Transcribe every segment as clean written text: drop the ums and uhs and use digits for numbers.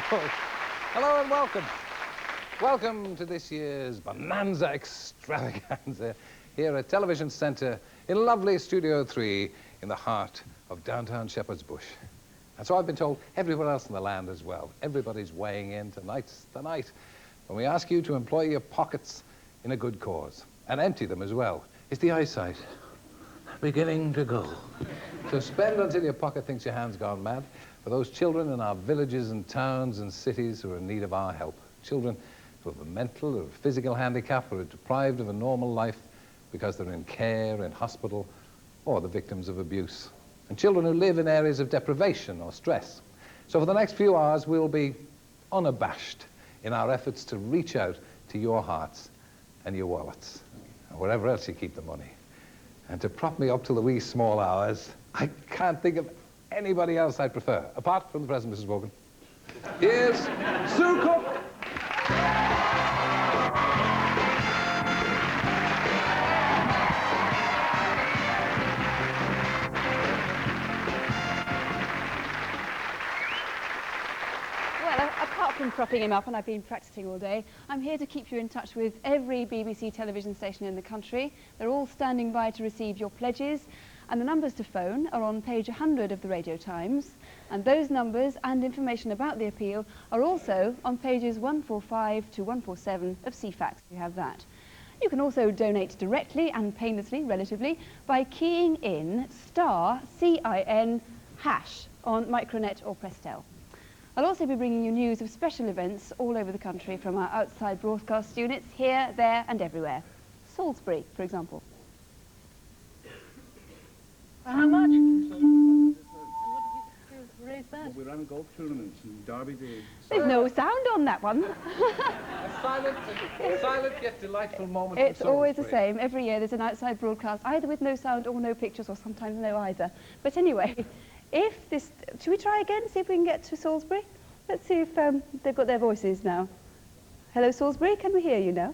Hello and welcome. Welcome to this year's Bonanza Extravaganza here at Television Centre in lovely Studio 3 in the heart of downtown Shepherd's Bush. And so I've been told everywhere else in the land as well. Everybody's weighing in. Tonight's the night when we ask you to employ your pockets in a good cause and empty them as well. Is the eyesight beginning to go? So spend until your pocket thinks your hand's gone mad for those children in our villages and towns and cities who are in need of our help. Children who have a mental or a physical handicap or are deprived of a normal life because they're in care, in hospital, or the victims of abuse. And children who live in areas of deprivation or stress. So for the next few hours, we'll be unabashed in our efforts to reach out to your hearts and your wallets, and wherever else you keep the money. And to prop me up till the wee small hours, I can't think of anybody else I'd prefer, apart from the present Mrs. Wogan. Here's Sue Cook. Apart from propping him up, and I've been practicing all day, I'm here to keep you in touch with every BBC television station in the country. They're all standing by to receive your pledges, and the numbers to phone are on page 100 of the Radio Times, and those numbers and information about the appeal are also on pages 145 to 147 of CFAX. You have that. You can also donate directly and painlessly, relatively, by keying in *CIN# on Micronet or Prestel. I'll also be bringing you news of special events all over the country from our outside broadcast units, here, there and everywhere. Salisbury, for example. How much? And what did you do to raise that? Well, we ran golf tournaments in Derby Day. There's no sound on that one. A silent yet delightful moment. It's always the same. Every year there's an outside broadcast, either with no sound or no pictures, or sometimes no either. But anyway, should we try again, see if we can get to Salisbury? Let's see if they've got their voices now. Hello, Salisbury, can we hear you now?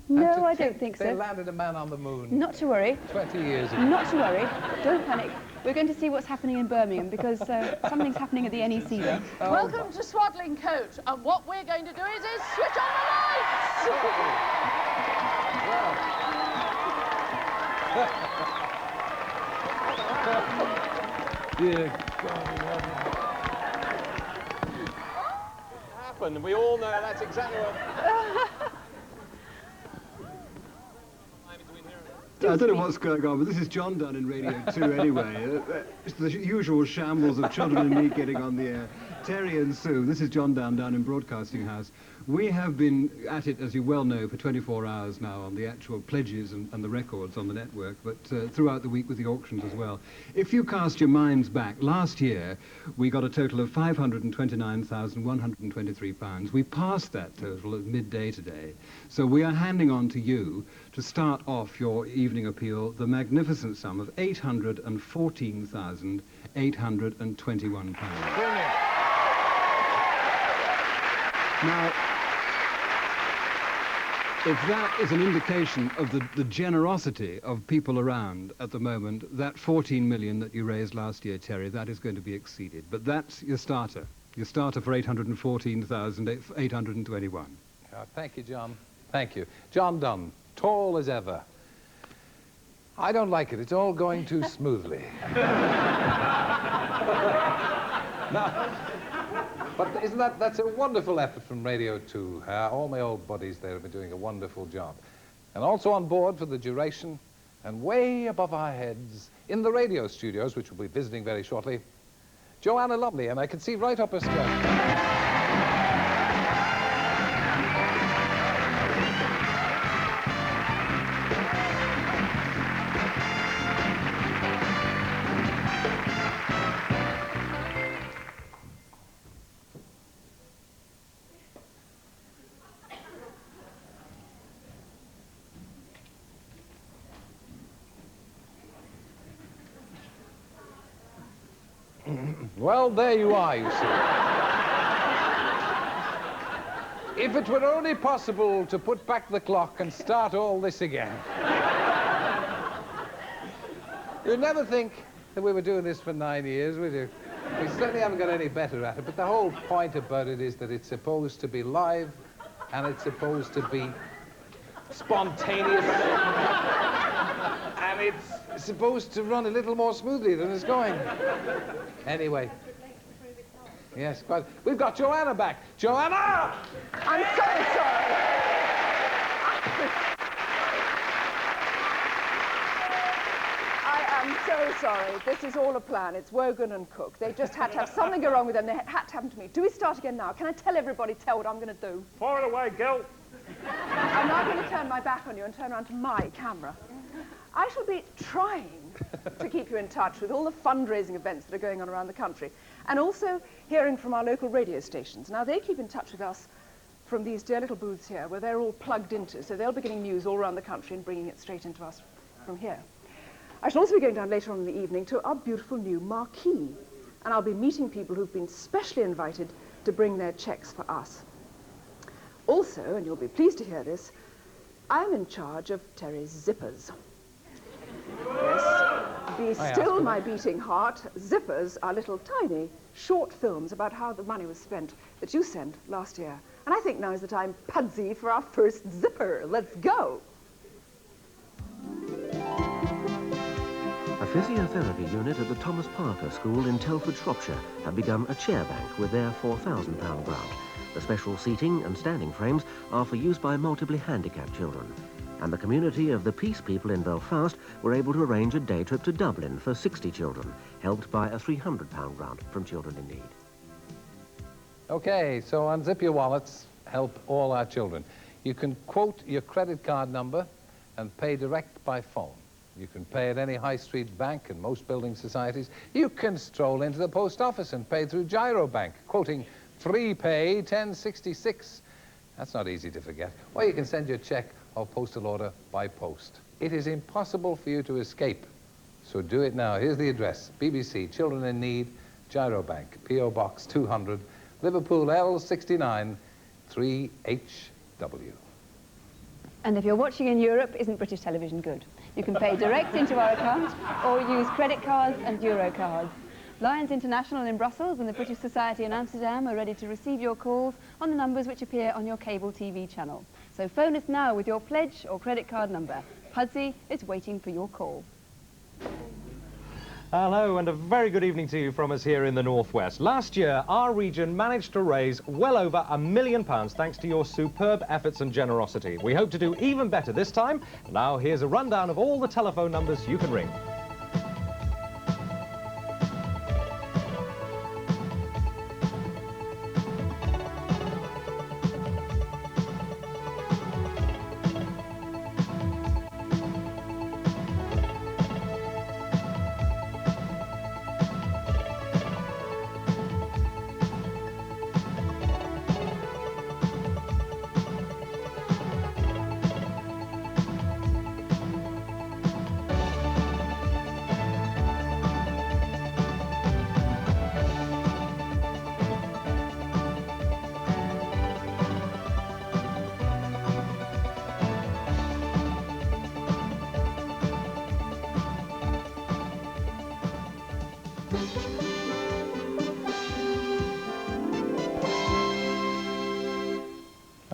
No, I don't think so. They landed a man on the moon. Not to worry. 20 years ago. Not to worry. Don't panic. We're going to see what's happening in Birmingham, because something's happening at the NEC there. Welcome to Swaddling Coat, and what we're going to do is switch on the lights! Dear God. Happened. We all know that's exactly what... I don't know what's going on, but this is John Dunn in Radio 2 anyway. It's the usual shambles of children and me getting on the air. Terry and Sue, this is John Dunn down in Broadcasting House. We have been at it, as you well know, for 24 hours now on the actual pledges and the records on the network, but throughout the week with the auctions as well. If you cast your minds back, last year we got a total of £529,123. We passed that total at midday today. So we are handing on to you to start off your evening appeal the magnificent sum of £814,821. Brilliant. Now, if that is an indication of the generosity of people around at the moment, that 14 million that you raised last year, Terry, that is going to be exceeded. But that's your starter for 814,821. Thank you, John. Thank you. John Dunn, tall as ever. I don't like it. It's all going too smoothly. Now, but isn't that's a wonderful effort from Radio 2. All my old buddies there have been doing a wonderful job. And also on board for the duration, and way above our heads, in the radio studios, which we'll be visiting very shortly, Joanna Lumley, and I can see right up her skirt. Well, there you are, you see. If it were only possible to put back the clock and start all this again. You'd never think that we were doing this for 9 years, would you? We certainly haven't got any better at it, but the whole point about it is that it's supposed to be live and it's supposed to be spontaneous and it's supposed to run a little more smoothly than it's going. Anyway. Yes, quite. We've got Joanna back. Joanna! I'm so sorry. I am so sorry. This is all a plan. It's Wogan and Cook. They just had to have something go wrong with them. They had to happen to me. Do we start again now? Can I tell everybody, what I'm going to do? Fire it away, Gil. I'm now going to turn my back on you and turn around to my camera. I shall be trying to keep you in touch with all the fundraising events that are going on around the country, and also hearing from our local radio stations. Now, they keep in touch with us from these dear little booths here, where they're all plugged into, so they'll be getting news all around the country and bringing it straight into us from here. I shall also be going down later on in the evening to our beautiful new marquee, and I'll be meeting people who've been specially invited to bring their cheques for us. Also, and you'll be pleased to hear this, I'm in charge of Terry's zippers. Yes, be still my beating heart. Zippers are little tiny short films about how the money was spent that you sent last year. And I think now is the time, Pudsey, for our first zipper. Let's go. A physiotherapy unit at the Thomas Parker School in Telford, Shropshire, have begun a chair bank with their £4,000 grant. The special seating and standing frames are for use by multiply handicapped children. And the community of the Peace People in Belfast were able to arrange a day trip to Dublin for 60 children, helped by a £300 grant from Children in Need. Okay, so unzip your wallets, help all our children. You can quote your credit card number and pay direct by phone. You can pay at any high street bank and most building societies. You can stroll into the post office and pay through Gyro Bank, quoting 3pay 1066. That's not easy to forget. Or you can send your cheque or postal order by post. It is impossible for you to escape, so do it now. Here's the address: BBC, Children in Need, Gyro Bank, P.O. Box 200, Liverpool L69 3HW. And if you're watching in Europe, isn't British television good? You can pay direct into our account or use credit cards and Euro cards. Lions International in Brussels and the British Society in Amsterdam are ready to receive your calls on the numbers which appear on your cable TV channel. So phone us now with your pledge or credit card number. Pudsey is waiting for your call. Hello, and a very good evening to you from us here in the Northwest. Last year, our region managed to raise well over £1 million thanks to your superb efforts and generosity. We hope to do even better this time. Now, here's a rundown of all the telephone numbers you can ring.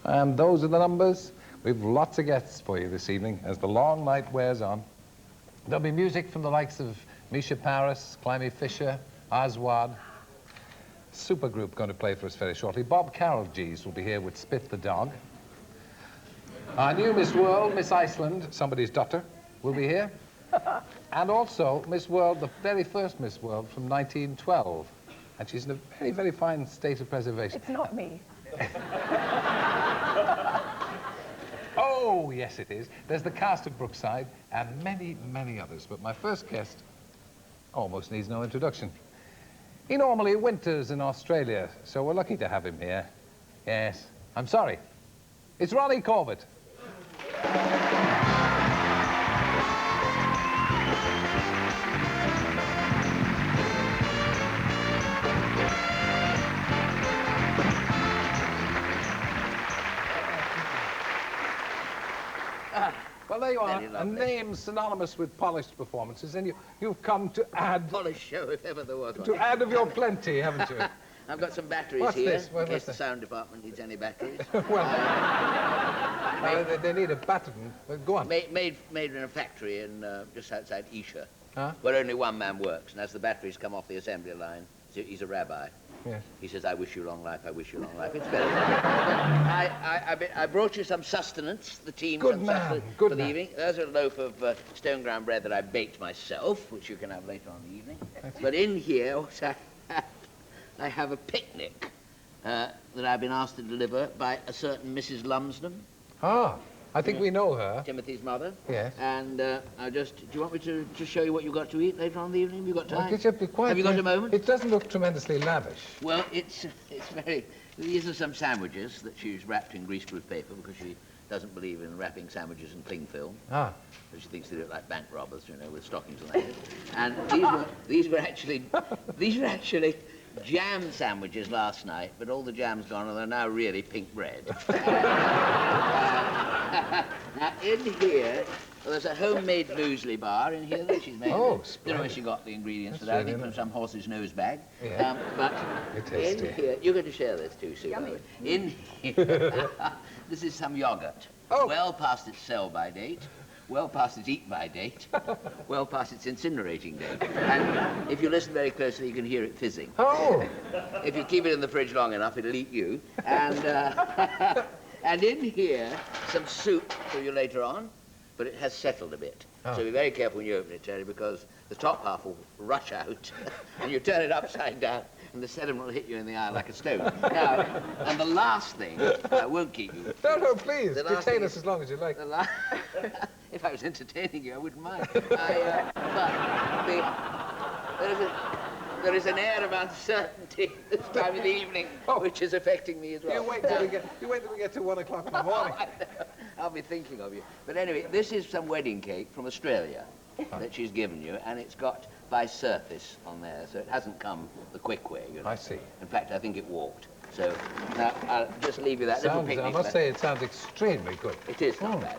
And those are the numbers. We've lots of guests for you this evening as the long night wears on. There'll be music from the likes of Misha Paris, Climby Fisher, Aswad. Supergroup going to play for us very shortly. Bob Carroll G's will be here with Spit the Dog. Our new Miss World, Miss Iceland, somebody's daughter, will be here. And also Miss World, the very first Miss World from 1912. And she's in a very, very fine state of preservation. It's not me. Oh, yes, it is. There's the cast of Brookside and many, many others. But my first guest almost needs no introduction. He normally winters in Australia, so we're lucky to have him here. Yes, I'm sorry. It's Ronnie Corbett. Well, there you are, Very a lovely. name synonymous with polished performances, and you've come to add Polished show, if ever there was one. to add of your plenty, haven't you? I've got some batteries What's here, this? in What's case the this? sound department needs any batteries. They need a baton. Go on. Made in a factory in just outside Isha, Huh? where only one man works, and as the batteries come off the assembly line, he's a rabbi. Yes. He says, I wish you long life, I wish you long life. It's very I brought you some sustenance, the team. Good some man, sustenance good for the man. evening. There's a loaf of stone ground bread that I baked myself, which you can have later on in the evening. But in here, I have a picnic that I've been asked to deliver by a certain Mrs. Lumsden, Ah, I think we know her. Timothy's mother. Yes. And do you want me to just show you what you've got to eat later on in the evening? Have you got time? Well, could you be quiet? Have you got a moment? It doesn't look tremendously lavish. Well, it's very... These are some sandwiches that she's wrapped in greaseproof paper because she doesn't believe in wrapping sandwiches in cling film. Ah. But she thinks they look like bank robbers, you know, with stockings and that. And these were actually jam sandwiches last night, but all the jam's gone and they're now really pink bread. Now, in here, well, there's a homemade muesli bar in here that she's made. Oh, Don't know splendid. where she got the ingredients for That's that. I think really from some horse's nose bag. Yeah. But Very tasty. in here, you're going to share this too, Sue. by the way. In here, this is some yogurt. Oh. Well past its sell-by date. Well past its eat-by date, well past its incinerating date. And if you listen very closely, you can hear it fizzing. Oh. If you keep it in the fridge long enough, it'll eat you. And, and in here, some soup for you later on, but it has settled a bit. Oh. So be very careful when you open it, Terry, because the top half will rush out, and you turn it upside down, and the sediment will hit you in the eye like a stone. Now, and the last thing, I won't keep you. No, please. The last Detain thing us is- as long as you like. If I was entertaining you, I wouldn't mind. There is an air of uncertainty this time of the evening, Oh. which is affecting me as well. You wait till we get to 1 o'clock in the morning. I'll be thinking of you. But anyway, this is some wedding cake from Australia that she's given you, and it's got by surface on there, so it hasn't come the quick way. You know. I see. In fact, I think it walked. So now I'll just leave you that little Sounds, picnic. I must say, it sounds extremely good. It is not bad.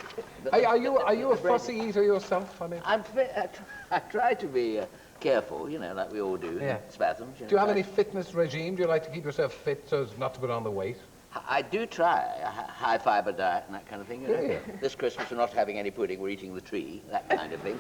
Are you a fussy eater yourself? I mean, I try to be careful, you know, like we all do. Yeah. Spasms. do you have any fitness regime? Do you like to keep yourself fit so as not to put on the weight? I do try a high fiber diet and that kind of thing. You know? Yeah. This Christmas we're not having any pudding, we're eating the tree, that kind of thing.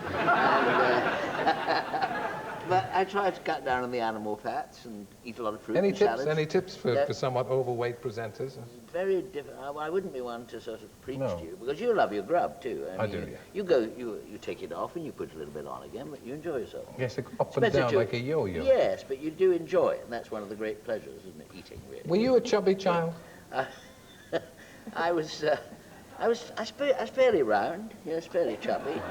But I try to cut down on the animal fats and eat a lot of fruit Any and tips? salads. Any tips for, Yeah. for somewhat overweight presenters? Very different. I wouldn't be one to sort of preach No. to you because you love your grub too. I mean, do, yeah. You take it off and you put a little bit on again, but you enjoy yourself. Yes, up It's and better down to- like a yo-yo. Yes, but you do enjoy it, and that's one of the great pleasures, isn't it? Eating, really. Were you a chubby child? I was fairly round, yes, fairly chubby.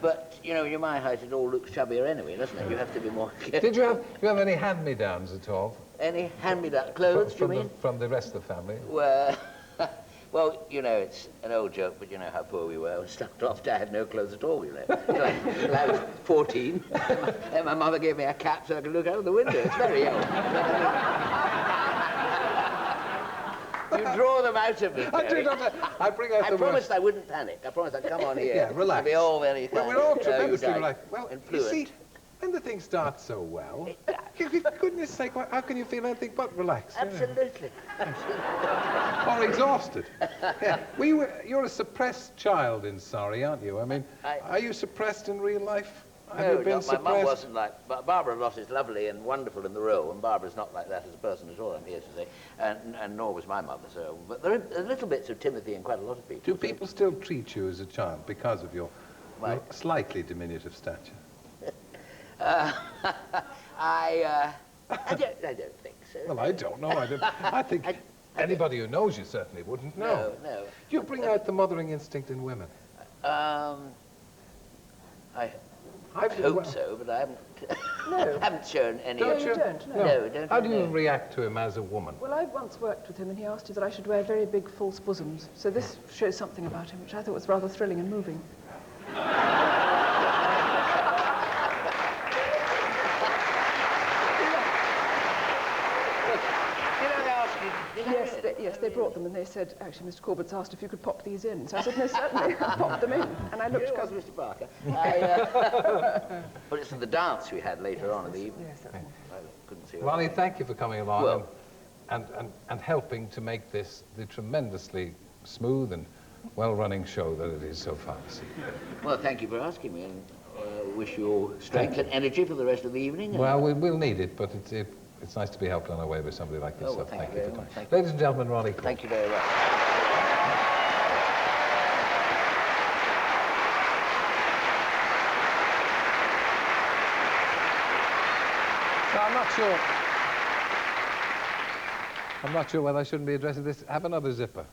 But, you know, when you're my height, it all looks chubbier anyway, doesn't it? You have to be more careful. Did you have any hand-me-downs at all? Any hand-me-down clothes, do you mean? From the rest of the family? Well, you know, it's an old joke, but you know how poor we were. I was stuck off, I had no clothes at all, you know. Until I was 14, and my mother gave me a cap so I could look out of the window. It's very old. You draw them out of me. I do Terry. not. I bring out I the promised worst. I wouldn't panic. I promised I'd come on here. Yeah, relax. And be all very Well, kind. we're all You tremendously died. relaxed. Well, And you fluent. see, when the thing starts so well, for goodness sake, how can you feel anything but relaxed? you know? Absolutely. Or exhausted. Yeah. You're a suppressed child in Surrey, aren't you? I mean, are you suppressed in real life? Have you been No, my suppressed? mum wasn't like... But Barbara Loss is lovely and wonderful in the role, and Barbara's not like that as a person at all, I'm here to say, and nor was my mother, so... But there are little bits of Timothy and quite a lot of people. Do people still treat you as a child because of your slightly diminutive stature? I don't think so. Well, I don't know. I think anybody who knows you certainly wouldn't know. No. Do you bring out the mothering instinct in women? I hope so, but I haven't... No. haven't shown any... Don't you? Don't, no. No, don't How do you no. react to him as a woman? Well, I once worked with him and he asked that I should wear very big false bosoms. So this shows something about him, which I thought was rather thrilling and moving. Did I ask you... Yes, Yes, they brought them and they said, actually, Mr. Corbett's asked if you could pop these in. So I said, no, certainly. I popped them in. And I looked... Here was Mr. Barker. But it's the dance we had later on in the evening. Yes, that's one. I couldn't see it. Ronnie, thank you for coming along Well. and helping to make this the tremendously smooth and well-running show that it is so far this evening. Well, thank you for asking me, and wish you all strength and energy for the rest of the evening. Well, we'll need it, but it's nice to be helped on our way with somebody like Oh, yourself. well, thank you for very much. coming. Thank you. Ladies and gentlemen, Ronnie Cook. Thank you very much. So I'm not sure whether I shouldn't be addressing this. Have another zipper.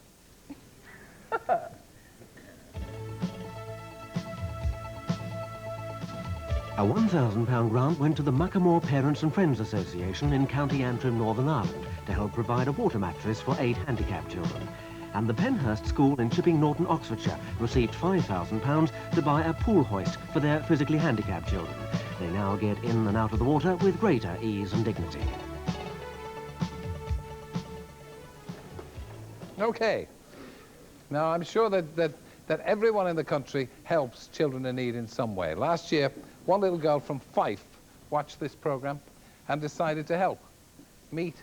A £1,000 grant went to the Muckamore Parents and Friends Association in County Antrim, Northern Ireland, to help provide a water mattress for 8 handicapped children. And the Penhurst School in Chipping Norton, Oxfordshire, received £5,000 to buy a pool hoist for their physically handicapped children. They now get in and out of the water with greater ease and dignity. Okay. Now, I'm sure that everyone in the country helps children in need in some way. Last year, one little girl from Fife watched this program and decided to help. Meet,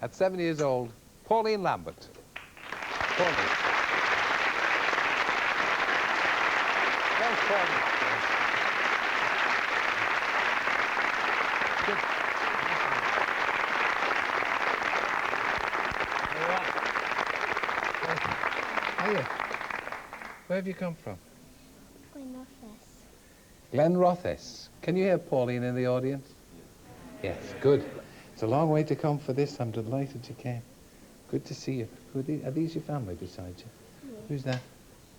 at 7 years old, Pauline Lambert. Pauline. Thanks, Pauline. Hiya. Where have you come from? Glenrothes. Can you hear Pauline in the audience? Yes, good. It's a long way to come for this. I'm delighted you came. Good to see you. Are these your family beside you? Yeah. Who's that?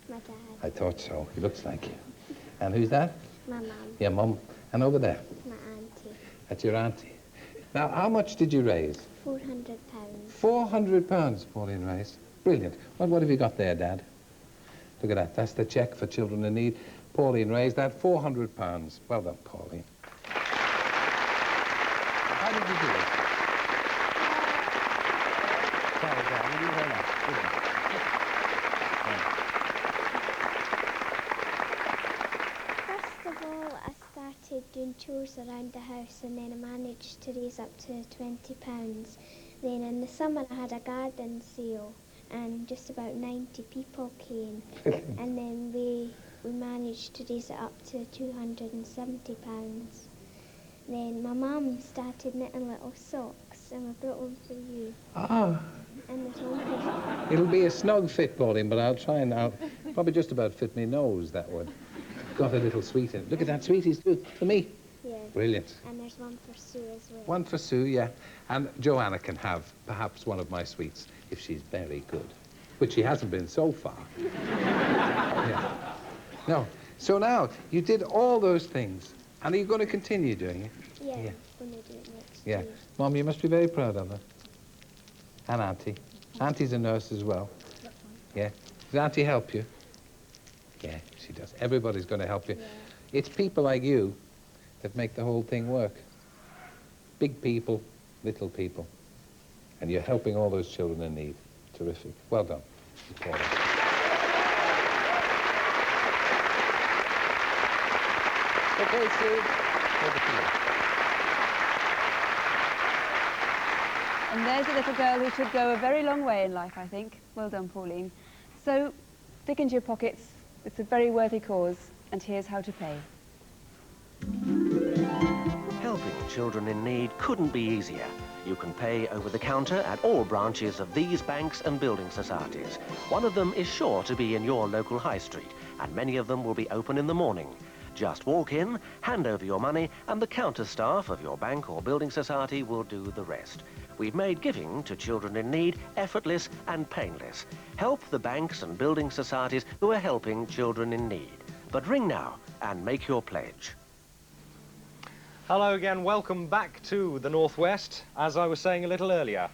My dad. I thought so. He looks like you. And who's that? My mum. Your mum. And over there? My auntie. That's your auntie. Now, how much did you raise? £400. £400, Pauline raised. Brilliant. What have you got there, Dad? Look at that. That's the cheque for children in need. Pauline raised that, £400. Well done, Pauline. How did you do it? Sorry, Dad. Will you hold on? First of all, I started doing chores around the house and then I managed to raise up to £20. Then in the summer I had a garden sale and just about 90 people came. And then we managed to raise it up to £270. Then my mum started knitting little socks and I brought one for you. Ah, And there's one for it'll be a snug fit, Pauline, but I'll try and probably just about fit me nose, that would. Got a little sweet in it. Look at that, sweeties too, for me. yeah. Brilliant. And there's one for Sue as well. One for Sue, yeah. And Joanna can have perhaps one of my sweets if she's very good, which she hasn't been so far. Yeah. No. So now, you did all those things, and are you going to continue doing it? Yeah, Yeah. I'm going to do it next Yeah. year. Mom, you must be very proud of her. And Auntie. Auntie's a nurse as well. Yeah. Does Auntie help you? Yeah, she does. Everybody's going to help you. Yeah. It's people like you that make the whole thing work. Big people, little people. And you're helping all those children in need. Terrific. Well done. Pauline. Okay, Sue. Over to you. And there's a little girl who should go a very long way in life, I think. Well done, Pauline. So, dig into your pockets. It's a very worthy cause, and here's how to pay. Helping children in need couldn't be easier. You can pay over the counter at all branches of these banks and building societies. One of them is sure to be in your local high street, and many of them will be open in the morning. Just walk in, hand over your money, and the counter staff of your bank or building society will do the rest. We've made giving to children in need effortless and painless. Help the banks and building societies who are helping children in need. But ring now and make your pledge. Hello again, welcome back to the Northwest. As I was saying a little earlier,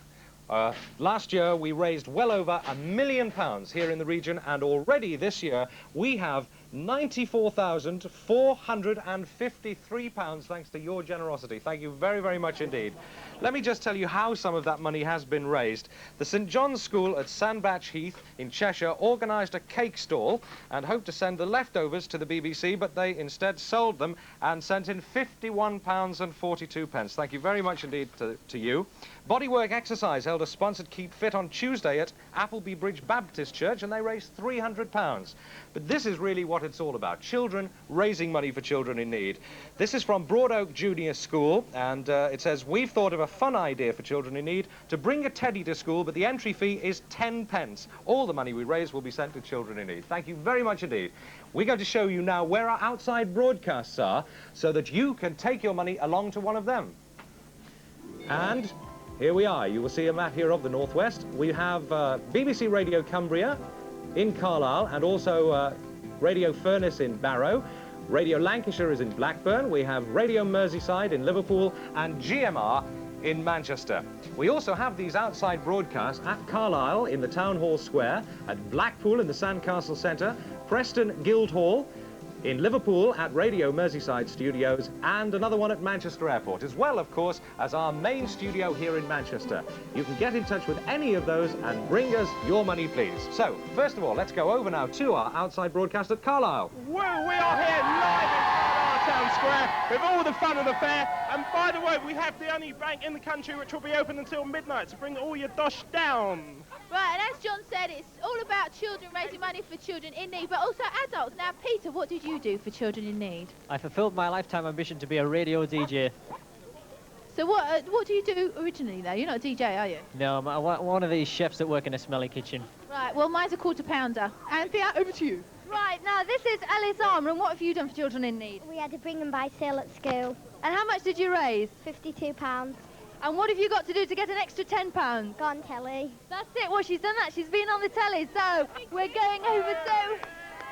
last year we raised well over £1 million here in the region, and already this year we have £94,453 thanks to your generosity. Thank you very, very much indeed. Let me just tell you how some of that money has been raised. The St John's School at Sandbach Heath in Cheshire organised a cake stall and hoped to send the leftovers to the BBC, but they instead sold them and sent in £51.42. Thank you very much indeed to you. Bodywork Exercise held a sponsored Keep Fit on Tuesday at Appleby Bridge Baptist Church, and they raised £300. But this is really what it's all about, children raising money for children in need. This is from Broad Oak Junior School, and it says, we've thought of a fun idea for children in need to bring a teddy to school, but the entry fee is 10 pence. All the money we raise will be sent to children in need. Thank you very much indeed. We're going to show you now where our outside broadcasts are so that you can take your money along to one of them. And here we are. You will see a map here of the Northwest. We have BBC Radio Cumbria in Carlisle and also Radio Furness in Barrow. Radio Lancashire is in Blackburn. We have Radio Merseyside in Liverpool and GMR in Manchester. We also have these outside broadcasts at Carlisle in the Town Hall Square, at Blackpool in the Sandcastle Centre, Preston Guildhall, in Liverpool at Radio Merseyside Studios, and another one at Manchester Airport, as well, of course, as our main studio here in Manchester. You can get in touch with any of those and bring us your money, please. So, first of all, let's go over now to our outside broadcast at Carlisle. Well, we are here live in Carlisle Town Square with all the fun of the fair. And by the way, we have the only bank in the country which will be open until midnight, so bring all your dosh down. Right, and as John said, it's all about children, raising money for children in need, but also adults. Now, Peter, what did you do for children in need? I fulfilled my lifetime ambition to be a radio DJ. So what do you do originally, though? You're not a DJ, are you? No, I'm one of these chefs that work in a smelly kitchen. Right, well, mine's a quarter pounder. Anthea, over to you. Right, now, this is Ellie's Armour, and what have you done for children in need? We had to bring them by sale at school. And how much did you raise? £52. And what have you got to do to get an extra £10? Go on, telly. That's it, well, she's done that. She's been on the telly, so we're going over to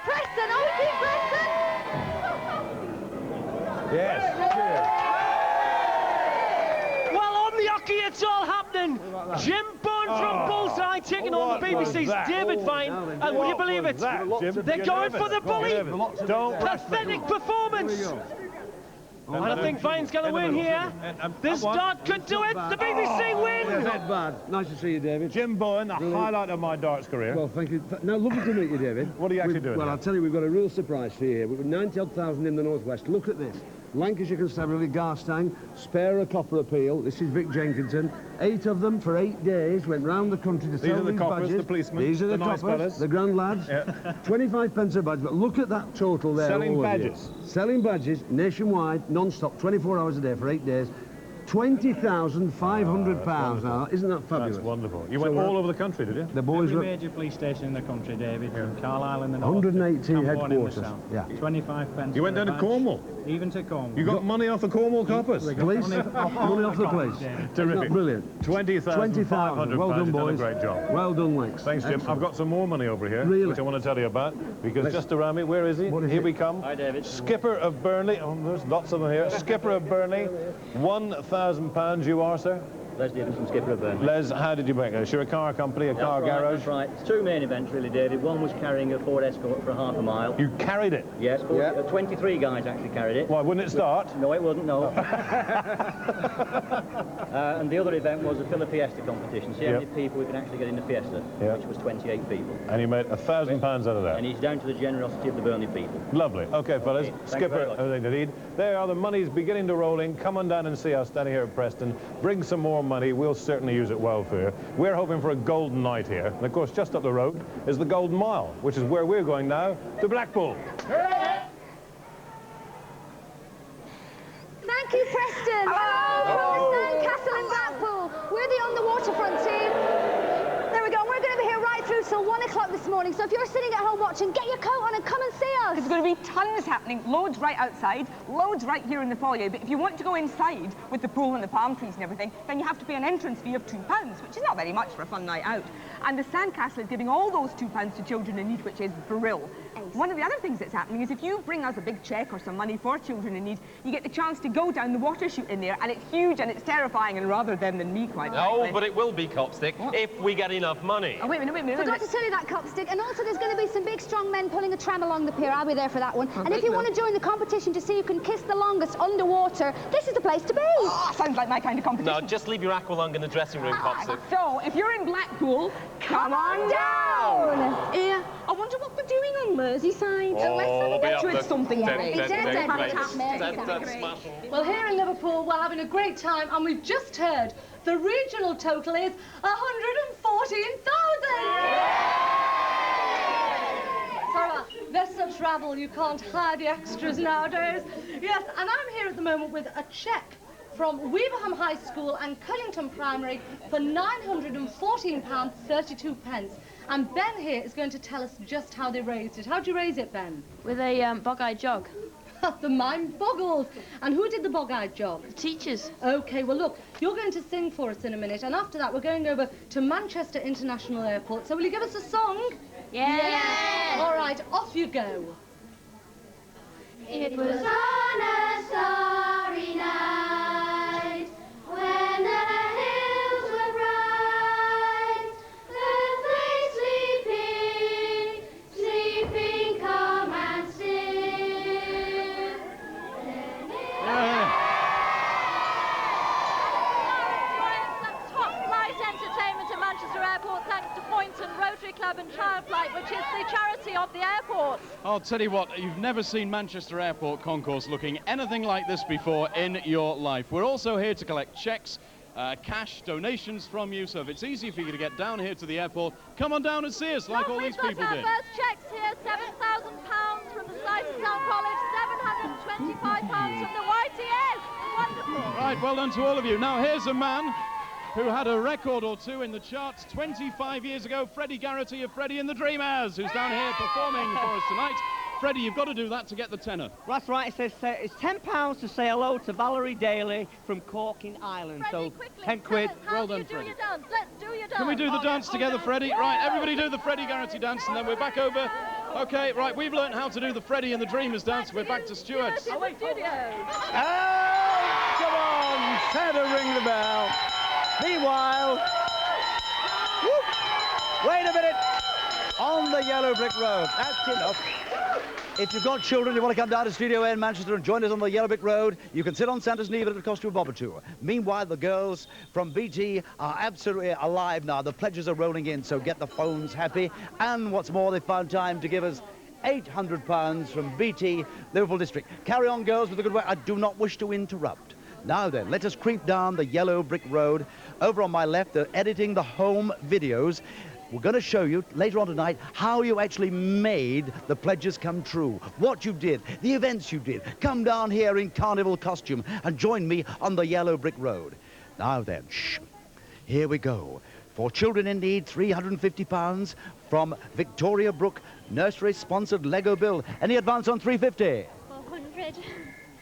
Preston. Are we seeing Preston? Yes. Well, on the hockey, it's all happening. Jim Bond from Bullseye taking on the BBC's David Vine. And would you believe it? They're going for the bully. Pathetic performance. And I think Vine's going to win here. This dart could do it. The BBC win. Not bad. Nice to see you, David. Jim Bowen, the highlight of my darts career. Well, thank you. No, lovely to meet you, David. What are you actually doing? Well, I'll tell you, we've got a real surprise for you here. We've got 90,000 in the Northwest. Look at this. Lancashire Constabulary, Garstang, Spare a Copper Appeal. This is Vic Jenkinson. 8 of them for 8 days went round the country to sell these badges. The policemen. These are the nice coppers, fellas. the grand lads. Yeah. 25 pence a badge. But look at that total there. Selling badges. Selling badges nationwide, non-stop, 24 hours a day for 8 days. £20,500 now. Isn't that fabulous? That's wonderful. You went all over the country, did you? The boys Every major police station in the country, David, from Carlisle in the north, 118 Camborne in the headquarters. south. Yeah. 25 pence. You went down to Cornwall? Even to Cornwall. You got money off the Cornwall coppers? Police? Money off the police. Terrific. Brilliant. £20,500. Well done, You've boys. done a great job. Well done, Lex. Thanks, Jim. Excellent. I've got some more money over here, Really? which I want to tell you about, because just around me, where is he? Here we come. Hi, David. Skipper of Burnley. Oh, there's lots of them here. Skipper of Burnley. £1,000 you are, sir? Les Davidson, skipper of Burnley. Les, how did you make this? You're a car company, a car garage? That's right. It's 2 main events, really, David. One was carrying a Ford Escort for half a mile. You carried it? Yes, 23 guys actually carried it. Why, wouldn't it start? No, it wouldn't, no. And the other event was a Filler Fiesta competition. See how many people we can actually get in the Fiesta, which was 28 people. And you made £1,000 out of that? And he's down to the generosity of the Burnley people. Lovely. OK, fellas. Okay, Skipper, everything to need. There are the monies beginning to roll in. Come on down and see us standing here at Preston. Bring some more money. We'll certainly use it well for you. We're hoping for a golden night here. And, of course, just up the road is the Golden Mile, which is where we're going now, to Blackpool. Thank you, Preston. Hello. From the Sandcastle in Blackpool. We're the On the Waterfront team. There we go. We're going to be here right through till 1 o'clock this morning. So if you're sitting at home watching, get your coat on and come and see us. There's going to be tons happening. Loads right outside, loads right here in the foyer. But if you want to go inside with the pool and the palm trees and everything, then you have to pay an entrance fee of £2, which is not very much for a fun night out. And the Sandcastle is giving all those £2 to children in need, which is brilliant. One of the other things that's happening is if you bring us a big cheque or some money for children in need, you get the chance to go down the water chute in there, and it's huge and it's terrifying, and rather them than me, quite frankly. Oh, but it will be, Copstick, if we get enough money. Oh, wait a minute. Forgot to tell you that, Copstick. And also there's going to be some big, strong men pulling a tram along the pier. I'll be there for that one. And if you want to join the competition to see who can kiss the longest underwater, this is the place to be. Oh, sounds like my kind of competition. No, just leave your aqualung in the dressing room, Copstick. So, if you're in Blackpool, come on down! Here. I wonder what we're doing on Merseyside. Oh, Let's bet you it's something great. Well, here in Liverpool, we're having a great time, and we've just heard the regional total is 114,000. Sarah, there's such rabble, you can't hide the extras nowadays. Yes, and I'm here at the moment with a cheque from Weaverham High School and Cullington Primary for £914.32. And Ben here is going to tell us just how they raised it. How'd you raise it, Ben? With a bog-eyed jog. The mind boggles. And who did the bog-eyed jog? The teachers. OK, well, look, you're going to sing for us in a minute, and after that, we're going over to Manchester International Airport. So will you give us a song? Yeah. All right, off you go. It was on a starry night when the hills were bright, earth lay sleeping calm and still. Top flight entertainment at Manchester Airport thanks to Poynton Rotary Club and Childflight, which is the charity of the airport. I'll tell you what, you've never seen Manchester Airport concourse looking anything like this before in your life. We're also here to collect cheques, cash, donations from you, so if it's easy for you to get down here to the airport, come on down and see us like all these people did. We've got our first cheques here, £7,000 from the Sighterstown College, £725 from the YTS. Wonderful. Right, well done to all of you. Now here's a man who had a record or two in the charts 25 years ago, Freddie Garrity of Freddie and the Dreamers, who's down here performing for us tonight. Freddie, you've got to do that to get the tenner. That's right, it says it's £10 to say hello to Valerie Daly from Corking Island. Freddie, so quickly, 10 quid. Well done, Freddie. Let's do your dance. Can we do the dance together, Freddie? Right, everybody do the Freddie Garrity dance, and then we're back over. Okay, right, we've learned how to do the Freddie and the Dreamers dance. We're back to Stuart. Oh, come on, Santa, ring the bell. Meanwhile, wait a minute, on the yellow brick road, that's enough. If you've got children, you want to come down to Studio A in Manchester and join us on the yellow brick road, you can sit on Santa's knee, but it'll cost you a bob or two. Meanwhile, the girls from BT are absolutely alive now. The pledges are rolling in, so get the phones happy. And what's more, they found time to give us £800 from BT, Liverpool District. Carry on, girls, with the good work. I do not wish to interrupt. Now then, let us creep down the yellow brick road. Over on my left, they're editing the home videos. We're going to show you later on tonight how you actually made the pledges come true, what you did, the events you did. Come down here in carnival costume and join me on the yellow brick road. Now then, shh, here we go. For children in need, £350 from Victoria Brook, nursery-sponsored Lego build. Any advance on 350? 400.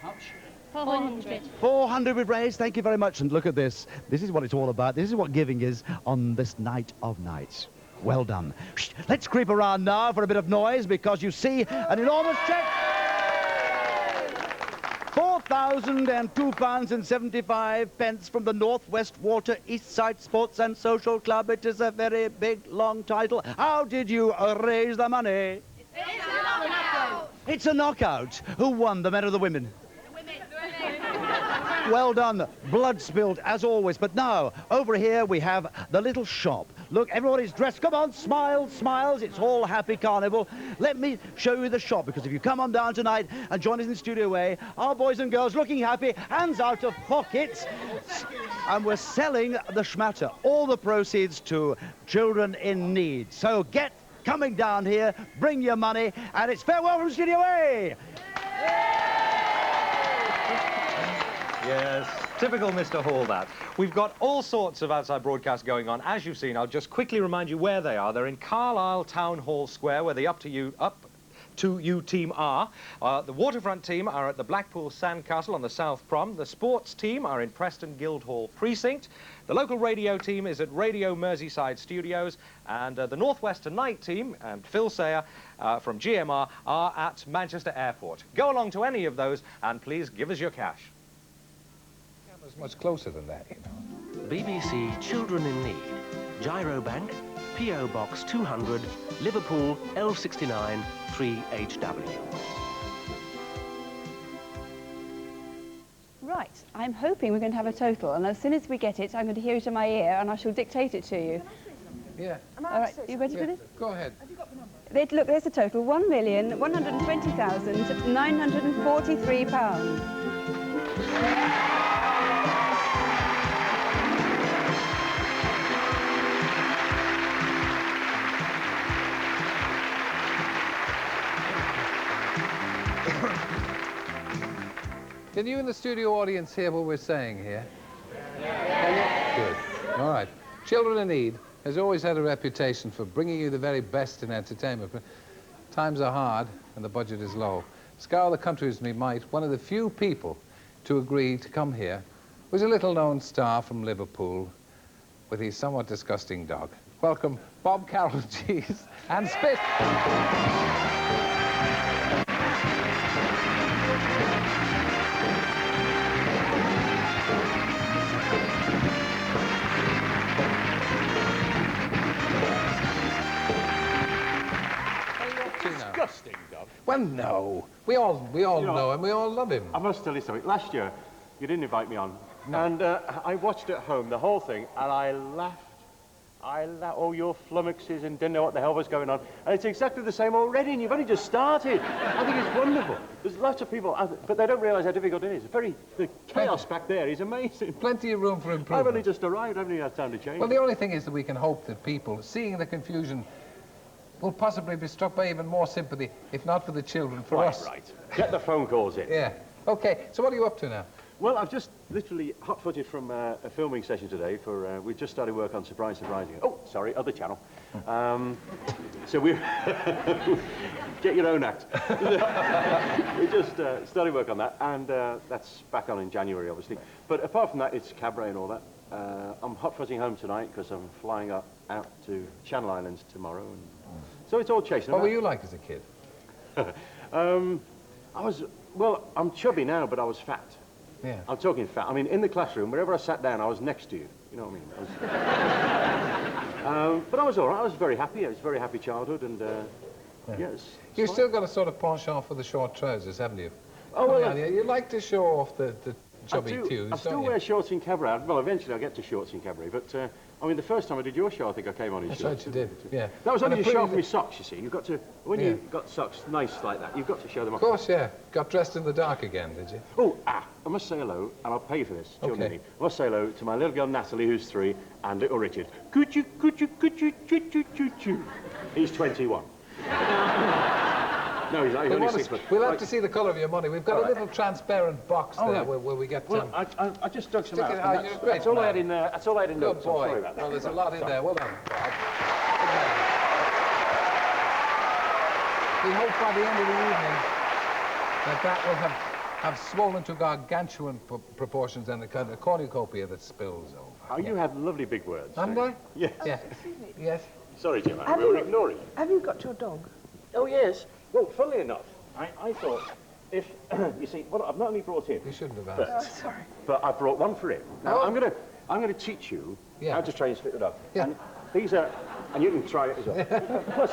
How much? 400. 400 we've raised, thank you very much. And look at this. This is what it's all about. This is what giving is on this night of nights. Well done. Shh, let's creep around now for a bit of noise because you see an enormous cheque. £4,002.75 from the North West Water East Side Sports and Social Club. It is a very big, long title. How did you raise the money? It's a knockout. It's a knockout. Who won, the men or the women? Well done. Blood spilled, as always. But now, over here, we have the little shop. Look, everybody's dressed. Come on, smiles, smiles. It's all happy carnival. Let me show you the shop, because if you come on down tonight and join us in Studio A, our boys and girls looking happy, hands out of pockets. And we're selling the schmatter. All the proceeds to children in need. So get coming down here, bring your money, and it's farewell from Studio A. Yes, typical Mr. Hall, that. We've got all sorts of outside broadcasts going on. As you've seen, I'll just quickly remind you where they are. They're in Carlisle Town Hall Square, where the 2U Team R. The waterfront team are at the Blackpool Sandcastle on the South Prom. The sports team are in Preston Guildhall Precinct. The local radio team is at Radio Merseyside Studios. And the Northwest Tonight team and Phil Sayer from GMR are at Manchester Airport. Go along to any of those and please give us your cash. Camera's much closer than that, you know. BBC Children in Need. Gyro Bank, P.O. Box 200, Liverpool, L69 3HW. Right, I'm hoping we're going to have a total, and as soon as we get it, I'm going to hear it in my ear, and I shall dictate it to you. Yeah. All right, you ready for this? Go ahead. Look, there's the total, £1,120,943. Can you in the studio audience hear what we're saying here? Yeah. Good. All right. Children in Need has always had a reputation for bringing you the very best in entertainment, but times are hard and the budget is low. Scour the country as we might, one of the few people to agree to come here was a little-known star from Liverpool with his somewhat disgusting dog. Welcome, Bob Carroll, Cheese, and Spit. Disgusting dog. Well, no. We all know him. We all love him. I must tell you something. Last year, you didn't invite me on. No. And I watched at home the whole thing, and I laughed. Oh, your flummoxes, and didn't know what the hell was going on. And it's exactly the same already, and you've only just started. I think it's wonderful. There's lots of people, but they don't realise how difficult it is. The chaos back there is amazing. Plenty of room for improvement. I've only just arrived. I haven't even had time to change. Well, the only thing is that we can hope that people, seeing the confusion, will possibly be struck by even more sympathy, if not for the children, for us. Right. Get the phone calls in. Yeah. Okay, so what are you up to now? Well, I've just literally hot-footed from a filming session today for, we just started work on Surprising. Oh, sorry, other channel. So we get your own act. We just started work on that, and that's back on in January, obviously. But apart from that, it's cabaret and all that. I'm hot-footing home tonight because I'm flying out to Channel Islands tomorrow. And so it's all chasing. What were you like as a kid? Well, I'm chubby now, but I was fat. Yeah. I'm talking fat. I mean, in the classroom, wherever I sat down, I was next to you. You know what I mean? But I was all right. I was very happy. It was a very happy childhood, and yes. You've still got a sort of penchant for the short trousers, haven't you? Oh, well, yeah. You like to show off the chubby thews, I still wear shorts in cabaret. Well, eventually I'll get to shorts in cabaret, but I mean, the first time I did your show, I think I came on in shorts. That's right, you did, yeah. That was only to show off my socks, you see. You've got to, when you've got socks nice like that, you've got to show them off. Of course, yeah. Got dressed in the dark again, did you? Oh, I must say hello, and I'll pay for this. Okay. I must say hello to my little girl, Natalie, who's 3, and little Richard. Could you, he's 21. No, he's only 6 months. We'll have to see the colour of your money. We've got a little transparent box there where we get... Well, I just dug some out. Great. That's all I had in there. That's all I had in there. Good boy. Sorry about that. Well, there's a lot in there. Well done, Bob. We hope by the end of the evening that will have swollen to gargantuan proportions and a kind of cornucopia that spills over. Oh, you have lovely big words. Haven't I? Yes. Yeah. Yes. Sorry, Jim. We were ignoring you. Have you got your dog? Oh, yes. Well, funnily enough, I thought if, you see, well, I've not only brought him. You shouldn't have asked. Oh, sorry. But I brought one for him. Now, I'm going to teach you how to train spit the dog. Yeah. And these are, and you can try it as well. Plus,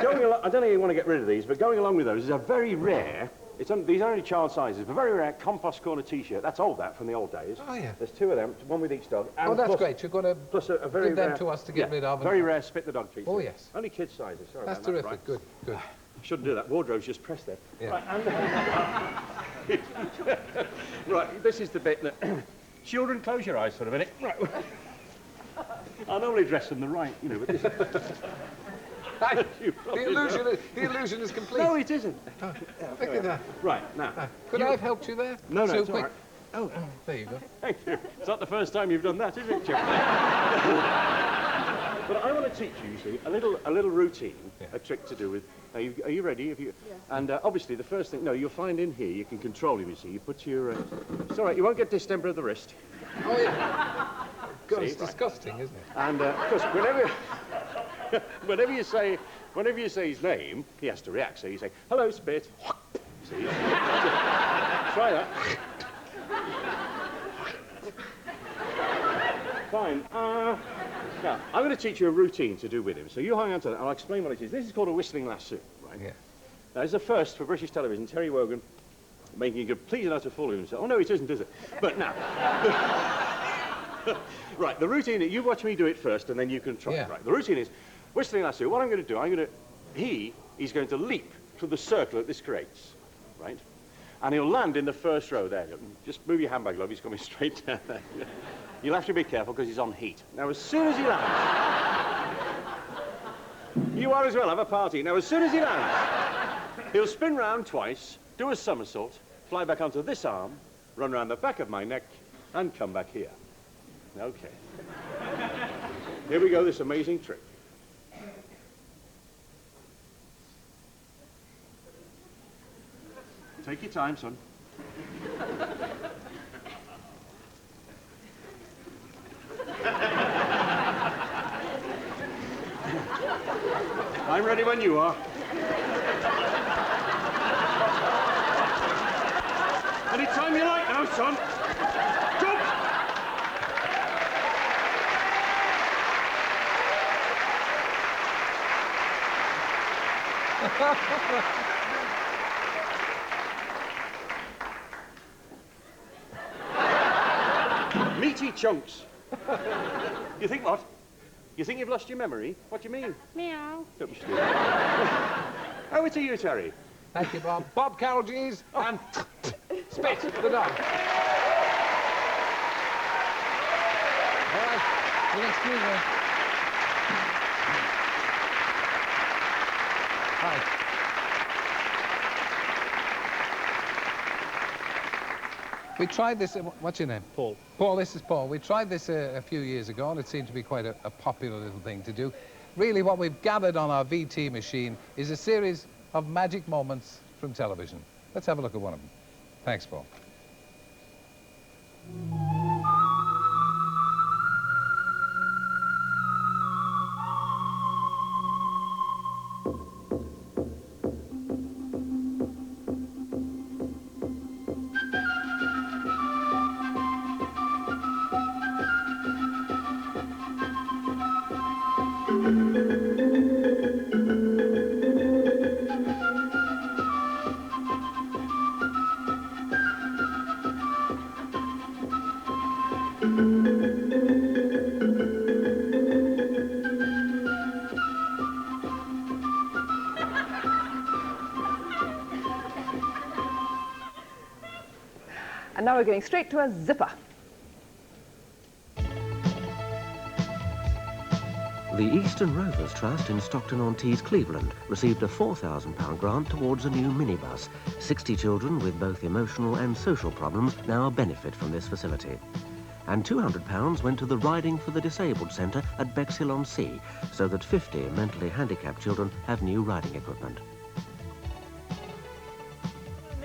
going along, I don't know if you want to get rid of these, but going along with those is a very rare, these are only child sizes, but very rare compost corner T-shirt. That's old, that, from the old days. Oh, yeah. There's 2 of them, one with each dog. And that's great. You're going to give them to us to get rid of. Very rare spit the dog t-shirt. Oh, yes. Only kids sizes. Sorry That's about terrific. That, right? Good. Shouldn't do that. Wardrobe's just pressed there. Yeah. Right, right, this is the bit that... Children, close your eyes for a minute. Right. I normally dress them the right, you know, but this... the illusion is complete. No, it isn't. Oh, look at that. Right, now... Could I have helped you there? No, so it's quick. all right. Oh, there you go. Thank you. It's not the first time you've done that, is it, Chip? But I want to teach you, see, a little routine, a trick to do with... Are you ready? Have you? Yes. And obviously the first thing... No, you'll find in here, you can control him, you see. You put your... It's all right, you won't get distemper of the wrist. Oh, yeah. God, it's disgusting, isn't it? And, of course, whenever you say his name, he has to react. So you say, hello, Spit. See? Try that. Fine. Now, I'm going to teach you a routine to do with him. So you hang on to that, I'll explain what it is. This is called a whistling lasso, right? Yeah. Now, it's the first for British television. Terry Wogan making a complete and utter fool of himself. Oh, no, it isn't, is it? But now... Right, the routine, you watch me do it first, and then you can try it. Right, the routine is whistling lasso. What I'm going to do, he's going to leap to the circle that this creates, right? And he'll land in the first row there. Just move your handbag, love. He's coming straight down there. You'll have to be careful because he's on heat. Now, as soon as he lands... You are as well, have a party. Now, as soon as he lands, he'll spin round twice, do a somersault, fly back onto this arm, run round the back of my neck, and come back here. Okay. Here we go, this amazing trick. Take your time, son. I'm ready when you are. Any time you like now, son. Jump! Meaty chunks. You think what? You think you've lost your memory? What do you mean? Meow. Don't be stupid. Over to you, Terry. Thank you, Bob. Bob Carroll, G's, and Spit, the dog. All right, you'll excuse me. Right. We tried this, what's your name? Paul. Paul, this is Paul. We tried this a few years ago, and it seemed to be quite a popular little thing to do. Really, what we've gathered on our VT machine is a series of magic moments from television. Let's have a look at one of them. Thanks, Paul. And now we're going straight to a zipper. The Eastern Rovers Trust in Stockton-on-Tees, Cleveland, received a £4,000 grant towards a new minibus. 60 children with both emotional and social problems now benefit from this facility. And £200 went to the Riding for the Disabled Centre at Bexhill-on-Sea, so that 50 mentally handicapped children have new riding equipment.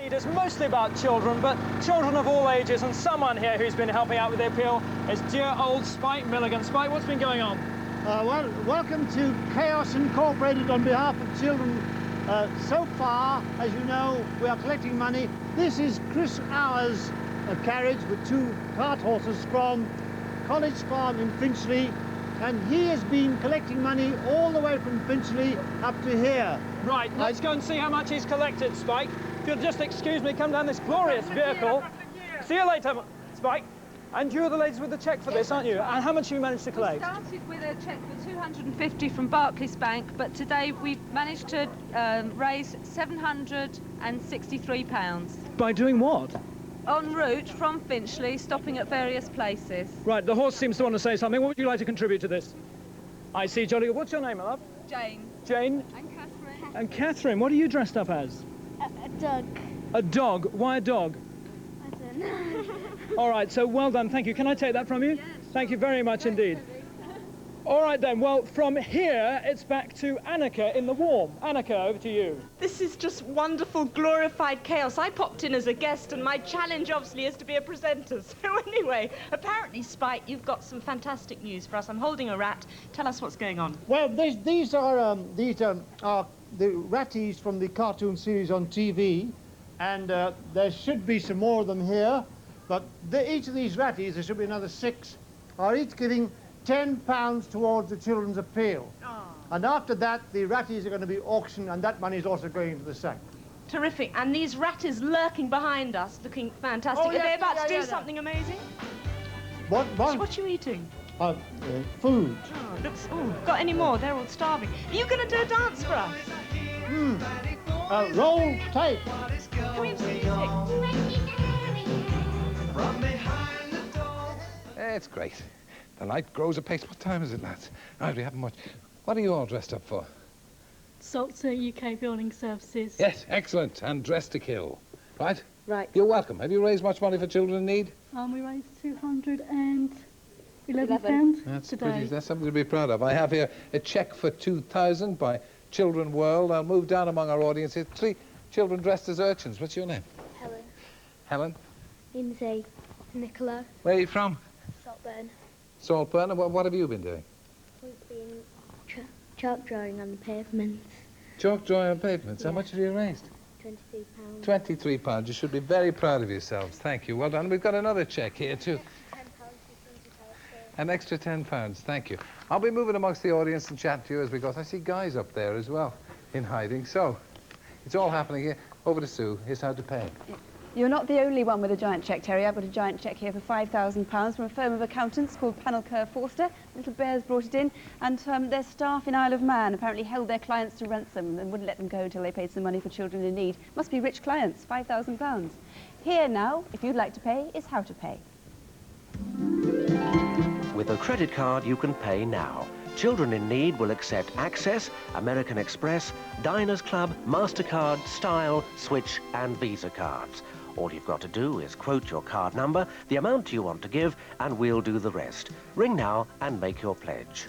It's mostly about children, but children of all ages, and someone here who's been helping out with the appeal is dear old Spike Milligan. Spike, what's been going on? Well, welcome to Chaos Incorporated on behalf of children. So far, as you know, we are collecting money. This is Chris Hour's carriage with 2 cart horses from College Farm in Finchley, and he has been collecting money all the way from Finchley up to here. Right, let's go and see how much he's collected, Spike. If you'll just excuse me, come down this glorious vehicle. See you later, Spike. And you're the ladies with the cheque for this, aren't you? And how much have you managed to collect? We started with a cheque for 250 from Barclays Bank, but today we've managed to raise £763. By doing what? En route from Finchley, stopping at various places. Right, the horse seems to want to say something. What would you like to contribute to this? I see, jolly good. What's your name, my love? Jane. Jane? And Catherine. And Catherine, what are you dressed up as? A dog. A dog? Why a dog? I don't know. All right, so well done, thank you. Can I take that from you? Yes. Thank you very much indeed. All right then, well, from here, it's back to Annika in the warm. Annika, over to you. This is just wonderful, glorified chaos. I popped in as a guest, and my challenge, obviously, is to be a presenter. So anyway, apparently, Spike, you've got some fantastic news for us. I'm holding a rat. Tell us what's going on. Well, these are the ratties from the cartoon series on TV, and there should be some more of them here, but each of these ratties, there should be another 6, are each giving £10 towards the children's appeal. And after that, the ratties are going to be auctioned, and that money is also going into the sack. Terrific. And these ratties lurking behind us, looking fantastic. Oh, Are yes, they about to do yeah. something amazing? What? What are you eating? Food. Oh, looks... Oh, got any more? They're all starving. Are you going to do a dance for us? Roll tape. Can we have some music? It's great. The night grows apace. What time is it, lads? Right, we haven't much. What are you all dressed up for? SALT UK Building Services. Yes, excellent. And dressed to kill. Right? Right. You're welcome. Have you raised much money for children in need? We raised £211 That's today. pretty. That's something to be proud of. I have here a cheque for 2,000 by Children World. I'll move down among our audience here. 3 children dressed as urchins. What's your name? Helen. Helen? Lindsay. Nicola. Where are you from? Saltburn. Saltburn. And what have you been doing? We've been chalk drawing on the pavements. Chalk drawing on pavements. How much have you raised? £23. £23. You should be very proud of yourselves. Thank you. Well done. We've got another cheque here too. An extra £10. Thank you. I'll be moving amongst the audience and chatting to you as we go. I see guys up there as well in hiding. So it's all happening here. Over to Sue. Here's how to pay. You're not the only one with a giant cheque, Terry. I've got a giant cheque here for £5,000 from a firm of accountants called Panel Kerr Forster. Little Bears brought it in, and their staff in Isle of Man apparently held their clients to ransom and wouldn't let them go until they paid some money for children in need. Must be rich clients, £5,000. Here now, if you'd like to pay, is how to pay. With a credit card, you can pay now. Children in Need will accept Access, American Express, Diners Club, MasterCard, Style, Switch and Visa cards. All you've got to do is quote your card number, the amount you want to give, and we'll do the rest. Ring now and make your pledge.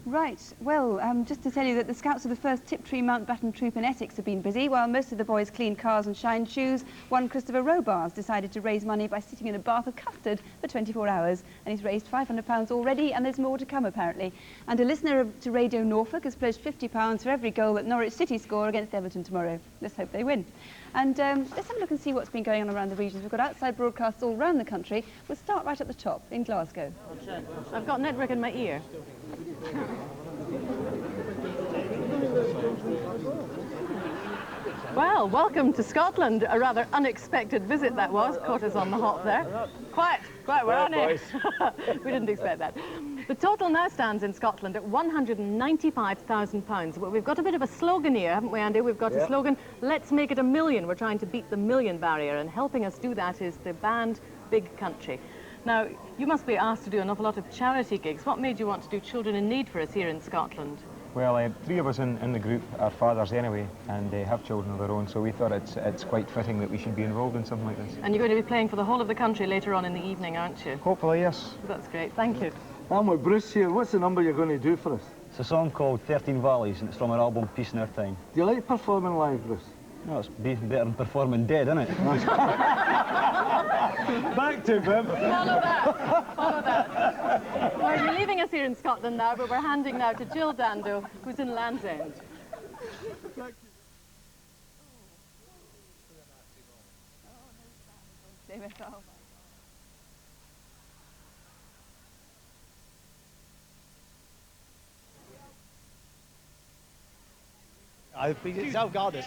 Right, well, just to tell you that the Scouts of the 1st Tiptree Mountbatten Troop in Essex have been busy. While most of the boys cleaned cars and shined shoes, one Christopher Robars decided to raise money by sitting in a bath of custard for 24 hours. And he's raised £500 already, and there's more to come, apparently. And a listener to Radio Norfolk has pledged £50 for every goal that Norwich City score against Everton tomorrow. Let's hope they win. And let's have a look and see what's been going on around the regions. We've got outside broadcasts all around the country. We'll start right at the top, in Glasgow. I've got network in my ear. Well, welcome to Scotland. A rather unexpected visit that was. Caught us on the hop there. Quiet, we're on it. We didn't expect that. The total now stands in Scotland at £195,000. But we've got a bit of a slogan here, haven't we, Andy? We've got a slogan, let's make it a million. We're trying to beat the million barrier, and helping us do that is the band Big Country. Now, you must be asked to do an awful lot of charity gigs. What made you want to do Children in Need for us here in Scotland? Well, 3 of us in the group are fathers anyway, and have children of their own, so we thought it's quite fitting that we should be involved in something like this. And you're going to be playing for the whole of the country later on in the evening, aren't you? Hopefully, yes. That's great, thank you. I'm with Bruce here. What's the number you're going to do for us? It's a song called 13 Valleys, and it's from our album Peace in Our Time. Do you like performing live, Bruce? No, it's better than performing dead, isn't it? Back to Bim. Follow that. Well, you're leaving us here in Scotland now, but we're handing now to Jill Dando, who's in Land's End. I've been self-guarded.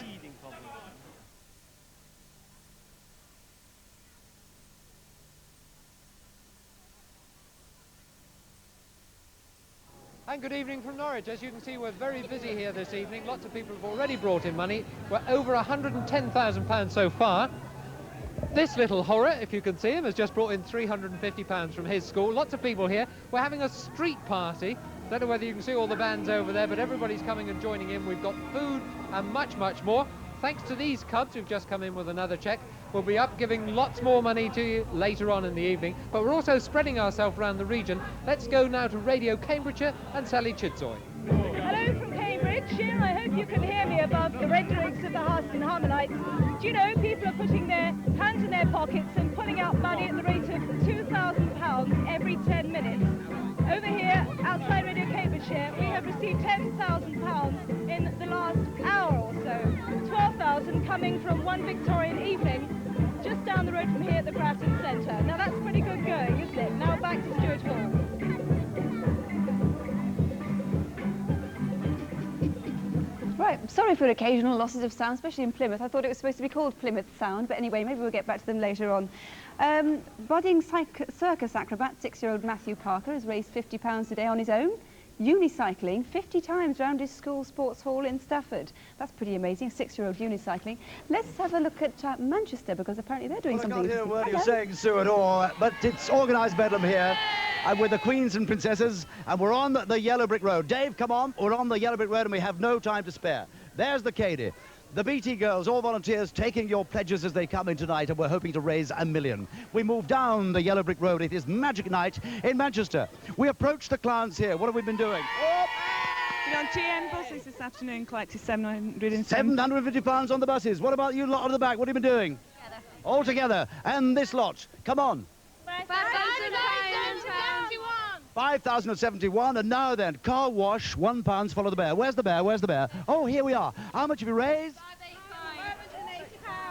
And good evening from Norwich. As you can see, we're very busy here this evening. Lots of people have already brought in money. We're over £110,000 so far. This little horror, if you can see him, has just brought in £350 from his school. Lots of people here. We're having a street party. Don't know whether you can see all the bands over there, but everybody's coming and joining in. We've got food and much, much more. Thanks to these cubs who've just come in with another cheque. We'll be up giving lots more money to you later on in the evening, but we're also spreading ourselves around the region. Let's go now to Radio Cambridgeshire and Sally Chidzoy. Hello from Cambridgeshire. I hope you can hear me above the renderings of the Hearts and Harmonites. Do you know, people are putting their hands in their pockets and pulling out money at the rate of £2,000 every 10 minutes. Over here, outside Radio Cambridgeshire, we have received £10,000 in the last hour or so. 12,000 coming from one Victorian evening, just down the road from here at the Grattan Centre. Now that's pretty good going, isn't it? Now back to Stuart Hall. Right, sorry for occasional losses of sound, especially in Plymouth. I thought it was supposed to be called Plymouth Sound, but anyway, maybe we'll get back to them later on. Budding circus acrobat, 6-year-old Matthew Parker, has raised £50 today on his own, unicycling 50 times round his school sports hall in Stafford. That's pretty amazing, 6-year-old unicycling. Let's have a look at Manchester, because apparently they're doing something. I can't hear a word you're saying, Sue, at all, but it's organised bedlam here. With the Queens and Princesses, and we're on the Yellow Brick Road. Dave, come on, we're on the Yellow Brick Road and we have no time to spare. There's the Cady. The BT girls, all volunteers, taking your pledges as they come in tonight, and we're hoping to raise £1 million. We move down the Yellow Brick Road. It is Magic Night in Manchester. We approach the clowns here. What have we been doing? We're on TN buses this afternoon, collected £750 on the buses. What about you lot on the back? What have you been doing? Together. All together. And this lot, come on. 5,071, and now then, car wash, £1, follow the bear. Where's the bear? Where's the bear? Oh, here we are. How much have you raised?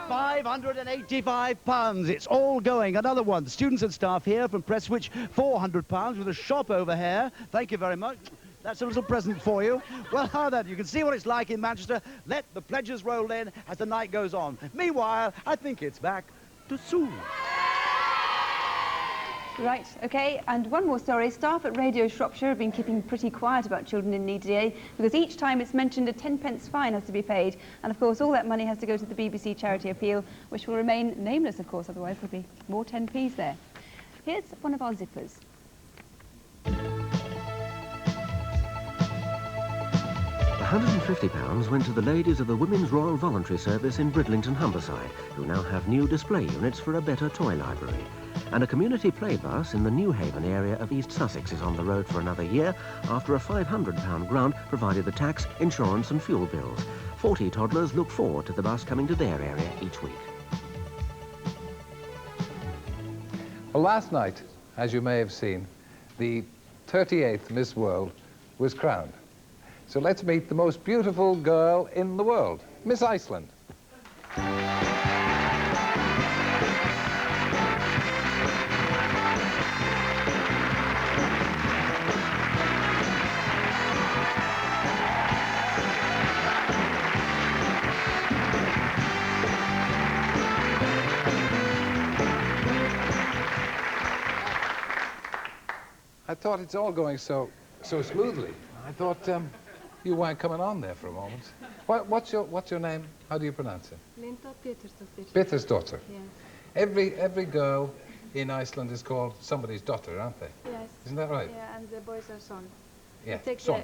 £585. It's all going. Another one. The students and staff here from Prestwich, £400 with a shop over here. Thank you very much. That's a little present for you. Well, now then, you can see what it's like in Manchester. Let the pledges roll in as the night goes on. Meanwhile, I think it's back to Sue. Right, OK, and one more story. Staff at Radio Shropshire have been keeping pretty quiet about children in need today, because each time it's mentioned a 10p fine has to be paid, and of course all that money has to go to the BBC charity appeal, which will remain nameless, of course, otherwise there'll be more 10p's there. Here's one of our zippers. £150 went to the ladies of the Women's Royal Voluntary Service in Bridlington, Humberside, who now have new display units for a better toy library. And a community play bus in the New Haven area of East Sussex is on the road for another year after a £500 grant provided the tax, insurance and fuel bills. 40 toddlers look forward to the bus coming to their area each week. Well, last night, as you may have seen, the 38th Miss World was crowned. So let's meet the most beautiful girl in the world, Miss Iceland. I thought it's all going so smoothly. I thought you weren't coming on there for a moment. What's your name? How do you pronounce it? Linda Petersdottir. Petersdottir. Yes. Every girl in Iceland is called somebody's daughter, aren't they? Yes. Isn't that right? Yeah, and the boys are son. Yeah, you take son.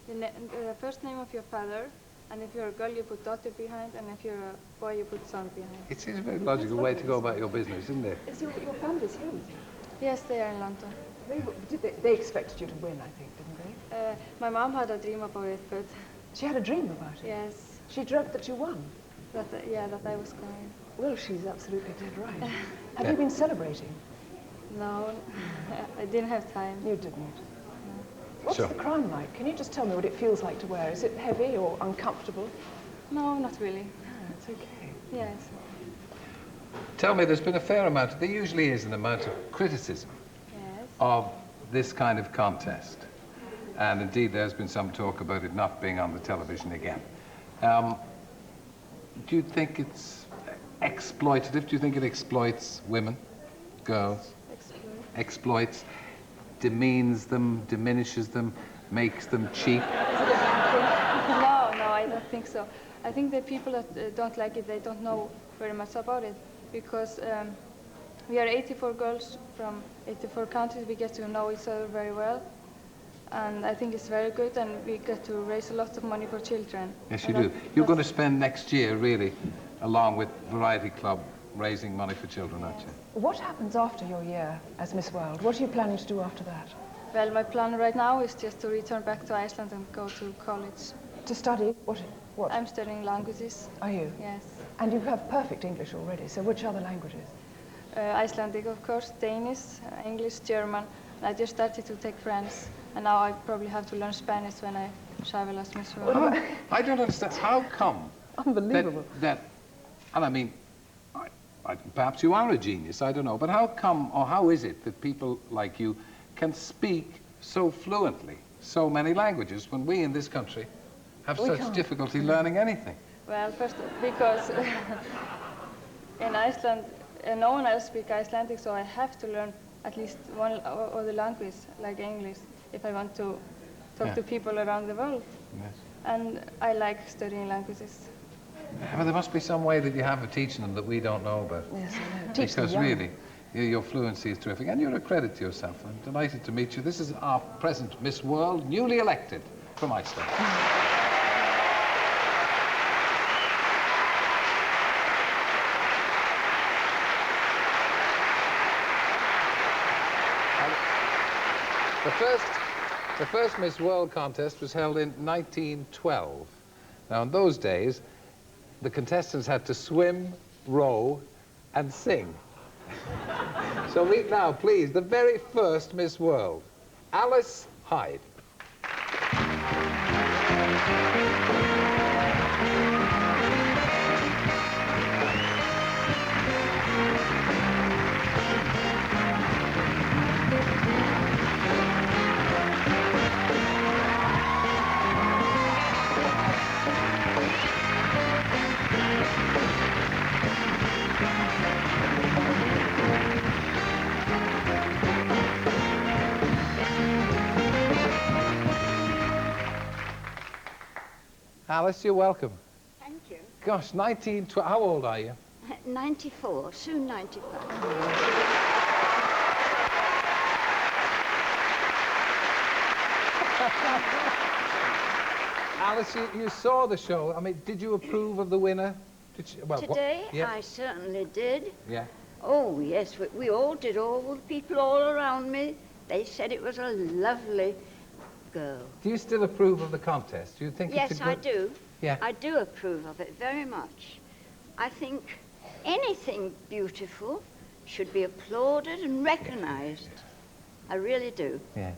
The first name of your father, and if you're a girl, you put daughter behind, and if you're a boy, you put son behind. It seems a very logical way to go about your business, isn't it? Is your family's here with you? Yes, they are in London. They expected you to win, I think, didn't they? My mom had a dream about it, but... She had a dream about it? Yes. She dreamt that you won? That I was going. Well, she's absolutely dead right. Have you been celebrating? No, I didn't have time. You didn't? No. What's the crown like? Can you just tell me what it feels like to wear? Is it heavy or uncomfortable? No, not really. It's okay. Yes. Tell me, there's been a fair amount, there usually is an amount of criticism of this kind of contest. And indeed, there's been some talk about it not being on the television again. Do you think it's exploitative? Do you think it exploits women, girls? Exploits, demeans them, diminishes them, makes them cheap? No, I don't think so. I think the people that don't like it, they don't know very much about it, because we are 84 girls from 84 countries. We get to know each other very well. And I think it's very good, and we get to raise a lot of money for children. Yes, you do. You're going to spend next year, really, along with Variety Club, raising money for children, aren't you? What happens after your year as Miss World? What are you planning to do after that? Well, my plan right now is just to return back to Iceland and go to college. To study? What? I'm studying languages. Are you? Yes. And you have perfect English already, so which other languages? Icelandic, of course, Danish, English, German. I just started to take French, and now I probably have to learn Spanish when I travel as Miss World. I don't understand. How come? Unbelievable. And I mean, perhaps you are a genius, I don't know, but how come, or how is it that people like you can speak so fluently so many languages when we in this country have such difficulty learning anything? Well, first, because in Iceland, no one else speaks Icelandic, so I have to learn at least one other language, like English, if I want to talk to people around the world. Yes. And I like studying languages. Well, there must be some way that you have of teaching them that we don't know about. Yes, I know. Because really, your fluency is terrific, and you're a credit to yourself. I'm delighted to meet you. This is our present Miss World, newly elected from Iceland. The first Miss World contest was held in 1912. Now, in those days, the contestants had to swim, row, and sing. So meet now, please, the very first Miss World, Alice Hyde. Alice, you're welcome. Thank you. Gosh, 1912. How old are you? 94, soon 95. Alice, you saw the show. I mean, did you approve of the winner? Did you, well, Today, yeah. I certainly did. Yeah. Oh, yes, we all did. All the people all around me, they said it was a lovely girl. Do you still approve of the contest? Do you think Yes, it's a good... I do. Yeah. I do approve of it very much. I think anything beautiful should be applauded and recognized. I really do. Yeah.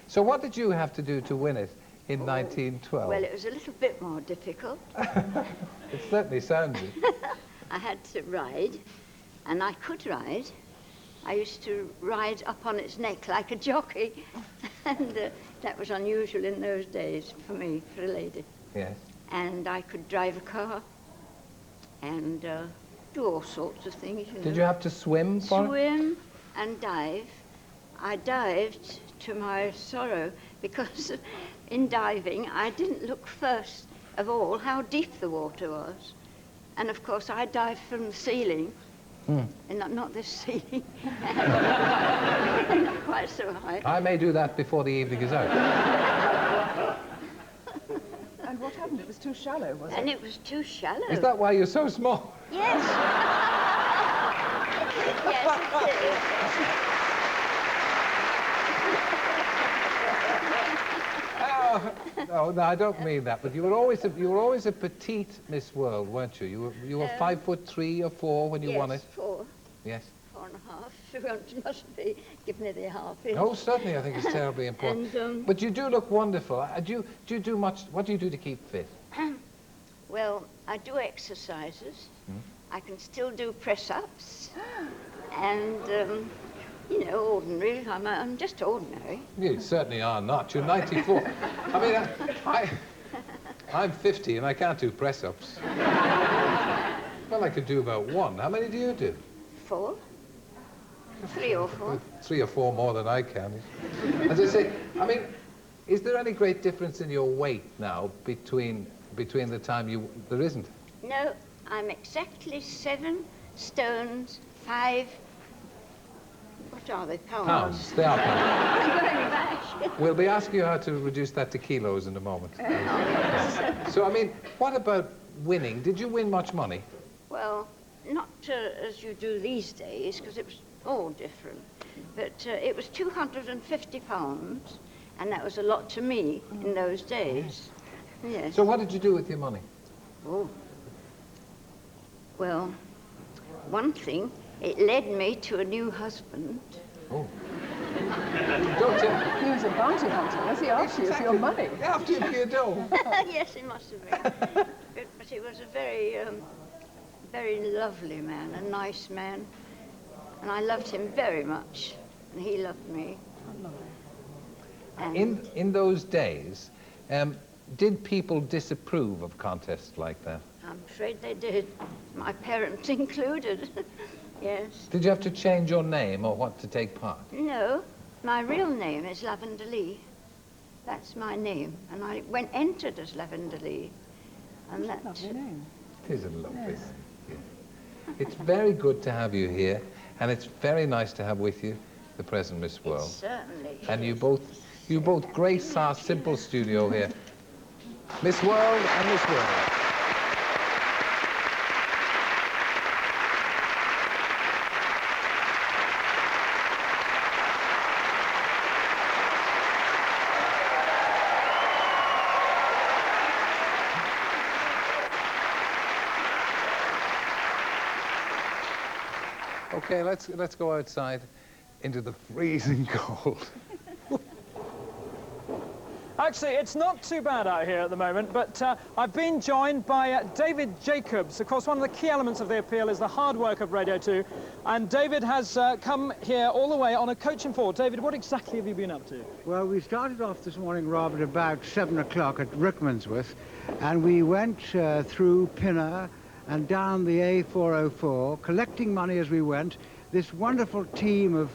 So what did you have to do to win it in 1912? Well, it was a little bit more difficult. It certainly sounds it. I had to ride, and I could ride. I used to ride up on its neck like a jockey, and that was unusual in those days for me, for a lady. Yes. And I could drive a car and do all sorts of things. Did you have to swim for it? Swim and dive. I dived to my sorrow because in diving I didn't look first of all how deep the water was. And of course I dived from the ceiling, and not this ceiling, not quite so high. I may do that before the evening is out. And what happened? It was too shallow, was it? And it was too shallow. Is that why you're so small? Yes. Yes, it is. No, I don't mean that. But you were always a petite Miss World, weren't you? You were 5'3" or 4" when you won it. Yes, 4. Yes. 4.5. You must be giving me the half inch. Oh, certainly. I think it's terribly important. And, but you do look wonderful. Do you do much? What do you do to keep fit? Well, I do exercises. I can still do press-ups. And, you know, ordinary. I'm just ordinary. You certainly are not. You're 94. I mean, I'm 50 and I can't do press-ups. Well, I could do about 1. How many do you do? 4. 3 or 4. 3 or 4 more than I can. As I say, I mean, is there any great difference in your weight now between the time there isn't? No, I'm exactly 7 stones, 5... What are they? Pounds. They are pounds. I'm going back. We'll be asking you how to reduce that to kilos in a moment. So, I mean, what about winning? Did you win much money? Well, not as you do these days, because it was all different. But it was £250, and that was a lot to me in those days. Yes. So what did you do with your money? Oh. Well, one thing, it led me to a new husband. Oh. Don't you? He was a bounty hunter, was he, after you for your money? After you for your dough. Yes, he must have been. but he was a very, very lovely man, a nice man. And I loved him very much, and he loved me. And In those days, did people disapprove of contests like that? I'm afraid they did, my parents included. Yes. Did you have to change your name or what to take part? No, my real name is Lavender Lee. That's my name, and I entered as Lavender Lee. And that's a lovely name. It is a lovely name. It's very good to have you here, and it's very nice to have with you the present Miss World. Certainly. And you both grace our simple studio here. Miss World and Miss World. Okay, let's go outside into the freezing cold. Actually, it's not too bad out here at the moment, but I've been joined by David Jacobs. Of course, one of the key elements of the appeal is the hard work of Radio 2, and David has come here all the way on a coach and four. David, what exactly have you been up to? Well, we started off this morning, Rob, at about 7 o'clock at Rickmansworth, and we went through Pinner and down the A404, collecting money as we went. This wonderful team of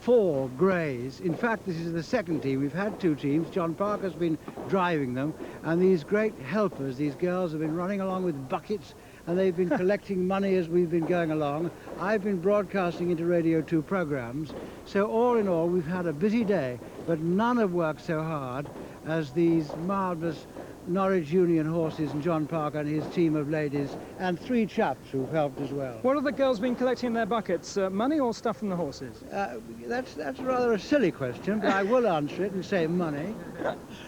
4 greys. In fact, this is the second team. We've had 2 teams. John Parker's been driving them, and these great helpers, these girls, have been running along with buckets, and they've been collecting money as we've been going along. I've been broadcasting into Radio 2 programs, so all in all, we've had a busy day, but none have worked so hard as these marvellous Norwich Union horses and John Parker and his team of ladies, and 3 chaps who've helped as well. What have the girls been collecting in their buckets? Money or stuff from the horses? That's rather a silly question, but I will answer it and say money.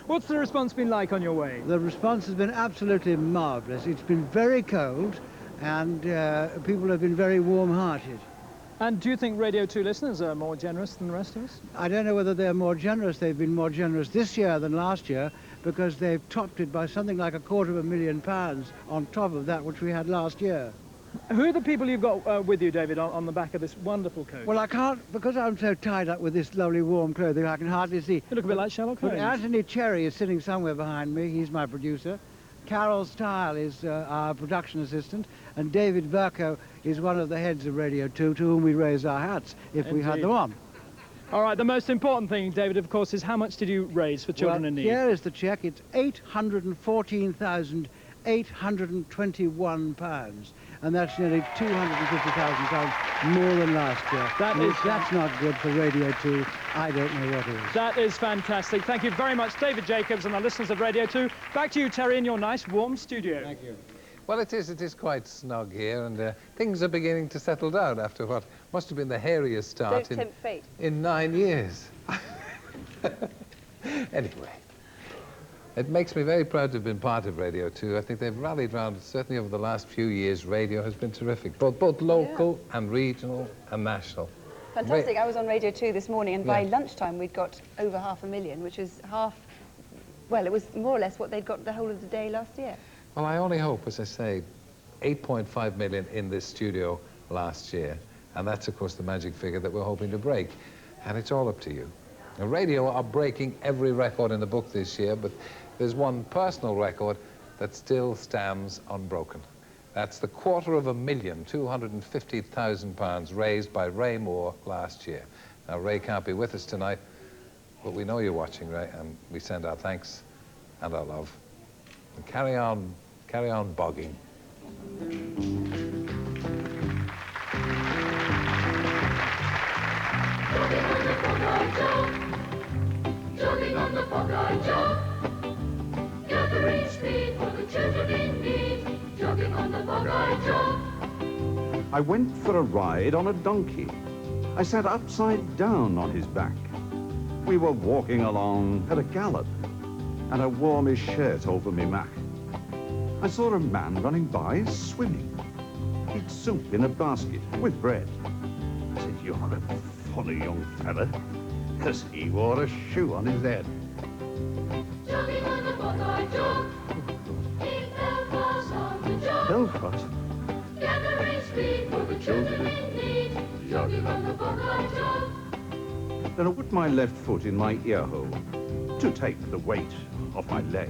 What's the response been like on your way? The response has been absolutely marvellous. It's been very cold, and people have been very warm-hearted. And do you think Radio 2 listeners are more generous than the rest of us? I don't know whether they're more generous. They've been more generous this year than last year, because they've topped it by something like £250,000 on top of that which we had last year. Who are the people you've got with you, David, on the back of this wonderful coach? Well, I can't, because I'm so tied up with this lovely warm clothing, I can hardly see. You look a bit like Sherlock Holmes. But Anthony Cherry is sitting somewhere behind me. He's my producer. Carol Stile is our production assistant, and David Verco is one of the heads of Radio 2, to whom we raise our hats if we had them on. All right, the most important thing, David, of course, is how much did you raise for children in need? Here is the cheque. It's £814,821, and that's nearly £250,000 more than last year. That's not good for Radio 2. I don't know what is. That is fantastic. Thank you very much, David Jacobs, and the listeners of Radio 2. Back to you, Terry, in your nice, warm studio. Thank you. Well, it is quite snug here, and things are beginning to settle down after what must have been the hairiest start in 9 years. Anyway, it makes me very proud to have been part of Radio 2. I think they've rallied round, certainly over the last few years. Radio has been terrific, both local and regional and national. Fantastic. I was on Radio 2 this morning, and by lunchtime we'd got over 500,000, which is well, it was more or less what they'd got the whole of the day last year. Well, I only hope, as I say, 8.5 million in this studio last year. And that's, of course, the magic figure that we're hoping to break. And it's all up to you. Now, Radio are breaking every record in the book this year, but there's one personal record that still stands unbroken. That's the £250,000 raised by Ray Moore last year. Now, Ray can't be with us tonight, but we know you're watching, Ray, and we send our thanks and our love. And carry on bogging. Jogging on the Buckeye Joe, gathering speed for the children in need. Jogging on the Buckeye Joe, I went for a ride on a donkey. I sat upside down on his back. We were walking along at a gallop, and I wore my shirt over me mac. I saw a man running by, swimming. He'd soup in a basket with bread. I said, "You're a funny young fella," because he wore a shoe on his head. Jogging on the Buckeye Jog, in Belfast on the jog. Belfast? Gathering speed for the children in need. Jogging on the Buckeye Jog. Then I put my left foot in my ear hole to take the weight off my leg.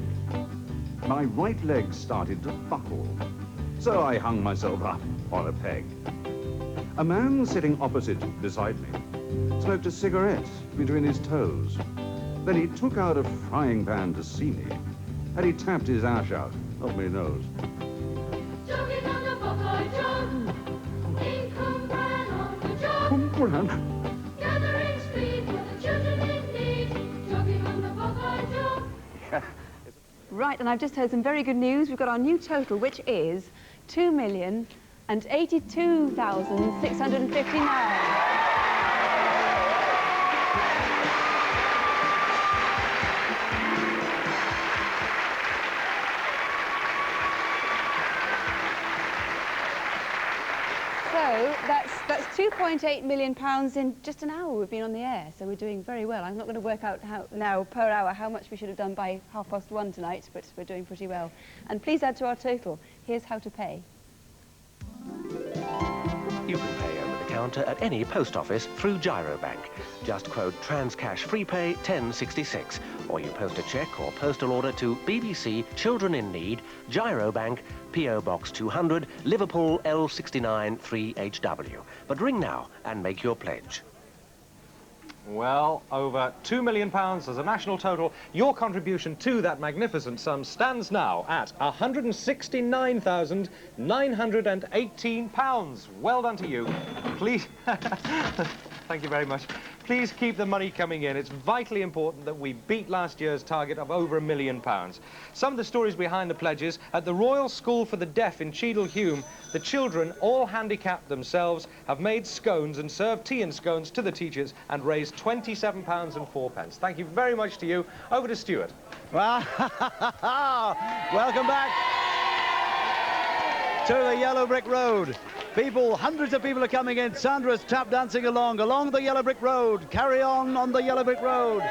My right leg started to buckle, so I hung myself up on a peg. A man sitting opposite beside me smoked a cigarette between his toes. Then he took out a frying pan to see me, and he tapped his ash out of my nose. Jogging on the Buckeye Jog, in Cumbran on the jog. Cumbran? Gathering speed for the children in need. Jogging on the Buckeye Jog. Right, and I've just heard some very good news. We've got our new total, which is 2,082,659. So that's 2.8 million pounds in just an hour we've been on the air, so we're doing very well. I'm not going to work out now per hour how much we should have done by 1:30 tonight, but we're doing pretty well. And please add to our total. Here's how to pay. You can pay over the counter at any post office through Gyrobank. Just quote Transcash FreePay 1066, or you post a cheque or postal order to BBC Children in Need, Gyrobank, P.O. Box 200, Liverpool L69 3HW. But ring now and make your pledge. Well, over £2 million as a national total. Your contribution to that magnificent sum stands now at £169,918. Well done to you. Please, thank you very much. Please keep the money coming in. It's vitally important that we beat last year's target of over £1 million. Some of the stories behind the pledges: at the Royal School for the Deaf in Cheadle-Hulme, the children, all handicapped themselves, have made scones and served tea and scones to the teachers and raised £27.04. Thank you very much to you. Over to Stuart. Welcome back to the Yellow Brick Road. People, hundreds of people are coming in. Sandra's tap dancing along the Yellow Brick Road. Carry on the Yellow Brick Road.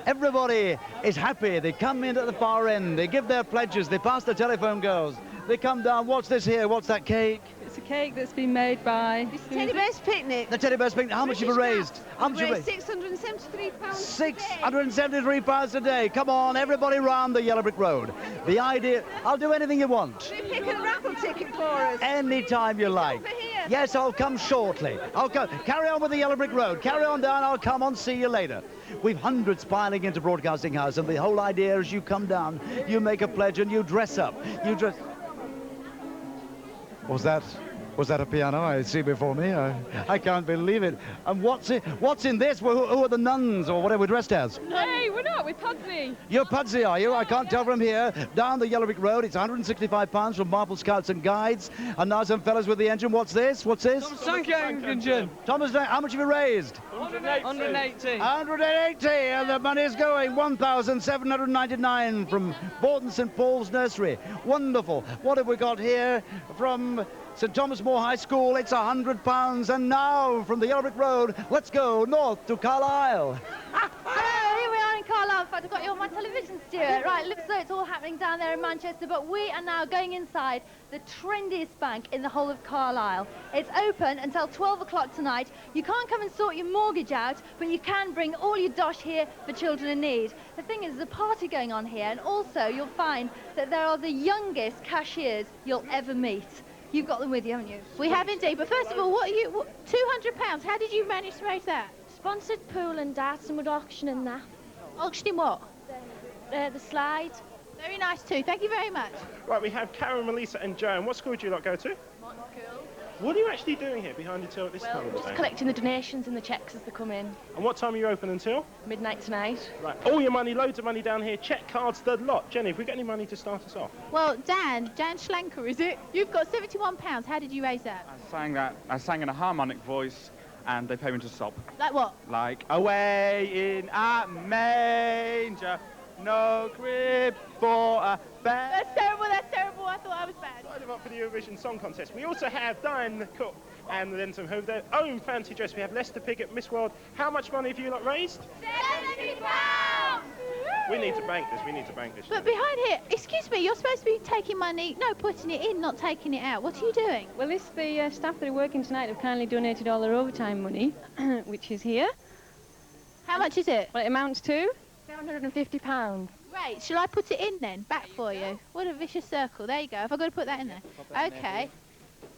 Everybody is happy. They come in at the far end. They give their pledges. They pass the telephone girls. They come down. What's this here? What's that cake? It's a cake that's been made by... It's the Teddy Bear's Picnic. The Teddy Bear's Picnic. How much have you raised? How much have you raised? £673 £673 a day. Come on, everybody round the Yellow Brick Road. The idea... I'll do anything you want. Can you pick a raffle ticket for us? Any time you like. Over here. Yes, I'll come shortly. I'll come. Carry on with the Yellow Brick Road. Carry on down. I'll come on. See you later. We've hundreds piling into Broadcasting House, and the whole idea is you come down, you make a pledge, and you dress up. You dress... Was that a piano I see before me? I can't believe it. And what's in this? Who are the nuns or whatever we're dressed as? Hey, we're not. We're Pudsey. You're Pudsey, are you? I can't tell from here. Down the Yellow Brick Road, it's £165 from Marple Scouts and Guides. And now some fellas with the engine. What's this? What's this? Tank engine. Thomas, how much have you raised? 180. 180, and the money's going. 1,799 from Borton St Paul's Nursery. Wonderful. What have we got here from St Thomas More High School? It's £100. And now from the Yellow Brick Road, let's go north to Carlisle. Hello, here we are in Carlisle. In fact, I've got you on my television, Stuart. Right, looks like it's all happening down there in Manchester, but we are now going inside the trendiest bank in the whole of Carlisle. It's open until 12 o'clock tonight. You can't come and sort your mortgage out, but you can bring all your dosh here for children in need. The thing is, there's a party going on here, and also you'll find that there are the youngest cashiers you'll ever meet. You've got them with you, haven't you? We have indeed, but first of all, £200, how did you manage to raise that? Sponsored pool and darts, and we're auctioning that. Auctioning what? The slide. Very nice too, thank you very much. Right, we have Karen, Melissa and Joan. What school do you lot go to? School. What are you actually doing here behind the till at this time of the Just day? collecting the donations and the checks as they come in. And what time are you open until? Midnight tonight. Right, all your money, loads of money down here, check cards, the lot. Jenny, have we got any money to start us off? Well, Dan Schlenker, is it? You've got £71. How did you raise that? I sang in a harmonic voice, and they paid me to stop. Like what? Like, away in a manger, no crib for a bear. That's terrible, that's terrible. I thought I was bad. Sign them up for the Eurovision Song Contest. We also have Diane the cook and then some of their own fancy dress. We have Lester Piggott, Miss World. How much money have you lot raised? £70! We need to bank this, we need to bank this. But behind here, excuse me, you're supposed to be taking money, no, putting it in, not taking it out. What are you doing? Well, the staff that are working tonight have kindly donated all their overtime money, which is here. How much is it? Well, it amounts to £750. Great, shall I put it in then, back for you? What a vicious circle, there you go. Have I got to put that in there? Okay,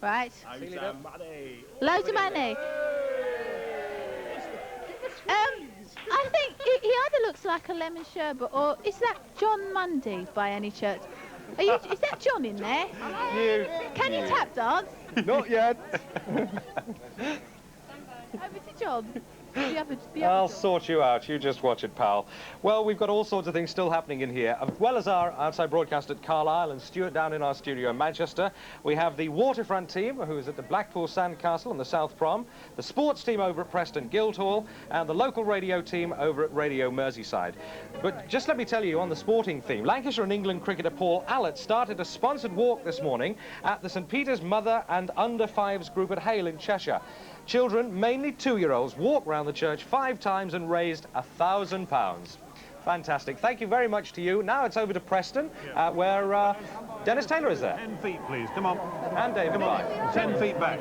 right. Loads of money. Loads of money. I think he either looks like a lemon sherbet, or is that John Mundy by any chance? Is that John in there? Can you tap dance? Not yet. Over to John. The other I'll John. sort you out. You just watch it, pal. Well, we've got all sorts of things still happening in here, as well as our outside broadcast at Carlisle and Stuart down in our studio in Manchester. We have the waterfront team, who is at the Blackpool Sandcastle on the South Prom, the sports team over at Preston Guildhall, and the local radio team over at Radio Merseyside. But just let me tell you, on the sporting theme, Lancashire and England cricketer Paul Allott started a sponsored walk this morning at the St Peter's Mother and Under Fives group at Hale in Cheshire. Children, mainly 2-year-olds, walked round the church 5 times and raised £1,000. Fantastic. Thank you very much to you. Now it's over to Preston, where Dennis Taylor is there. 10 feet, please. Come on. And David. Come on. 10 feet back.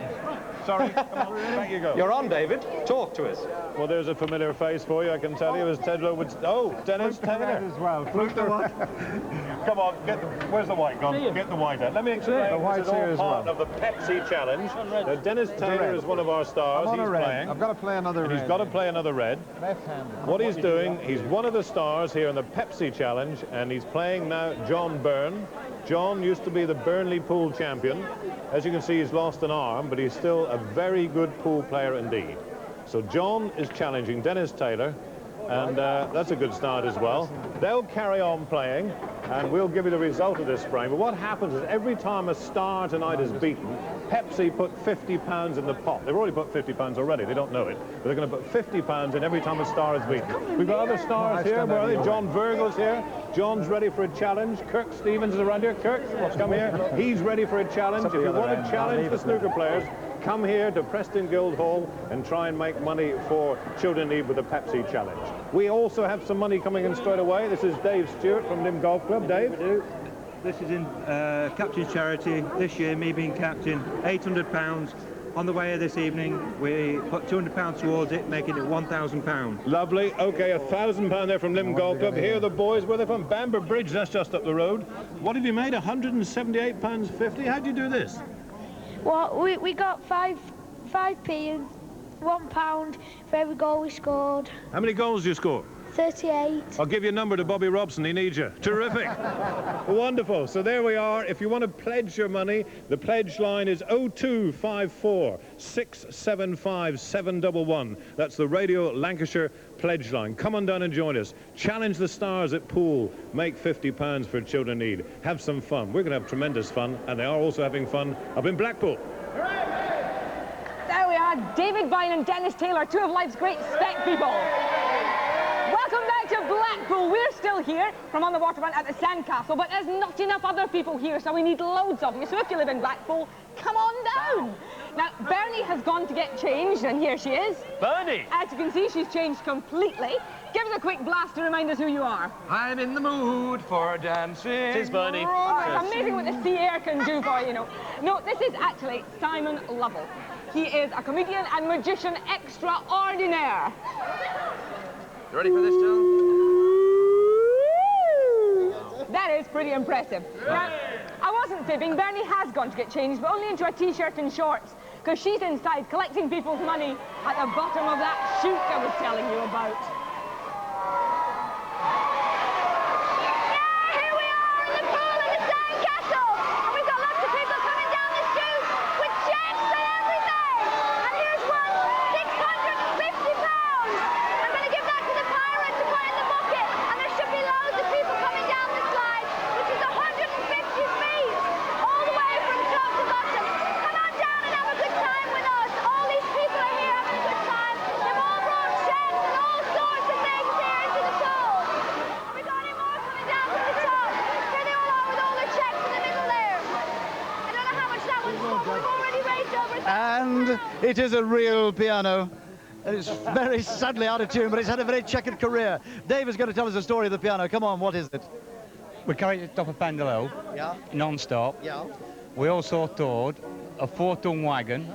Sorry. Come on. Back you go. You're on, David. Talk to us. Well, there's a familiar face for you, I can tell you, as Tedlow would... Oh, Dennis Taylor. As well. Flute the white. Come on, where's the white gone? Get the white out. Let me explain. The white's this is here all as part well. of the Pepsi Challenge. Now, Dennis Taylor is one of our stars. I'm on He's a red. playing. I've got to play another red. He's got to play another red. Left-handed. What he's doing, he's one of the stars here in the Pepsi Challenge, and he's playing now John Byrne. John used to be the Burnley pool champion. As you can see, he's lost an arm, but he's still a very good pool player indeed. So John is challenging Dennis Taylor, and that's a good start as well. They'll carry on playing, and we'll give you the result of this frame. But what happens is every time a star tonight is beaten, Pepsi put £50 in the pot. They've already put £50 already, they don't know it, but they're going to put £50 in every time a star is beaten. We've got other stars here. Where are they? John Virgil's here. John's ready for a challenge. Kirk Stevens is around here. Kirk, come here. He's ready for a challenge. If you want to challenge the snooker players, come here to Preston Guildhall and try and make money for children in need with the Pepsi Challenge. We also have some money coming in straight away. This is Dave Stewart from Lim Golf Club. Dave? This is in Captain's Charity. This year, me being captain, £800. On the way this evening, we put £200 towards it, making it £1,000. Lovely. OK, £1,000 there from Lim Golf Club. Here are the boys. Where are they from? Bamber Bridge, that's just up the road. What have you made? £178.50? How'd you do this? Well, we got 5p and £1 for every goal we scored. How many goals did you score? 38. I'll give you a number to Bobby Robson. He needs you. Terrific. Wonderful. So there we are. If you want to pledge your money, the pledge line is 0254 675 711. That's the Radio Lancashire pledge line. Come on down and join us. Challenge the stars at pool. Make £50 for children in need. Have some fun. We're going to have tremendous fun, and they are also having fun up in Blackpool. There we are, David Vine and Dennis Taylor, two of life's great spec people. Welcome back to Blackpool. We're still here from on the waterfront at the Sandcastle, but there's not enough other people here, so we need loads of you. So if you live in Blackpool, come on down. Now, Bernie has gone to get changed, and here she is. Bernie! As you can see, she's changed completely. Give us a quick blast to remind us who you are. I'm in the mood for dancing. It is Bernie. Oh, it's amazing what the sea air can do for you, you know. No, this is actually Simon Lovell. He is a comedian and magician extraordinaire. You ready for this, John? That is pretty impressive. Now, I wasn't fibbing. Bernie has gone to get changed, but only into a t-shirt and shorts, because she's inside collecting people's money at the bottom of that chute I was telling you about. Here we are in the pool in the Sandcastle, and we've got lots of people coming down the chute with checks and And it is a real piano. And it's very sadly out of tune, but it's had a very checkered career. Dave is going to tell us the story of the piano. Come on, what is it? We carried it up a Pendaloo, non-stop. Yeah. We also towed a 4-ton wagon,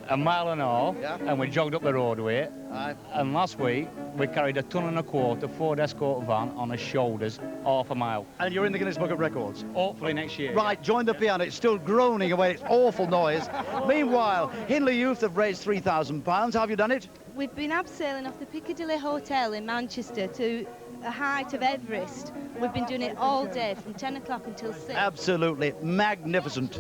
a mile and a half, and we jogged up the road with it. And last week, we carried a 1.25 ton Ford Escort van on our shoulders, half a mile. And you're in the Guinness Book of Records? Hopefully next year. Right, join the piano. It's still groaning away. It's awful noise. Meanwhile, Hindley Youth have raised £3,000. How have you done it? We've been abseiling off the Piccadilly Hotel in Manchester to the height of Everest. We've been doing it all day from 10 o'clock until 6. Absolutely magnificent.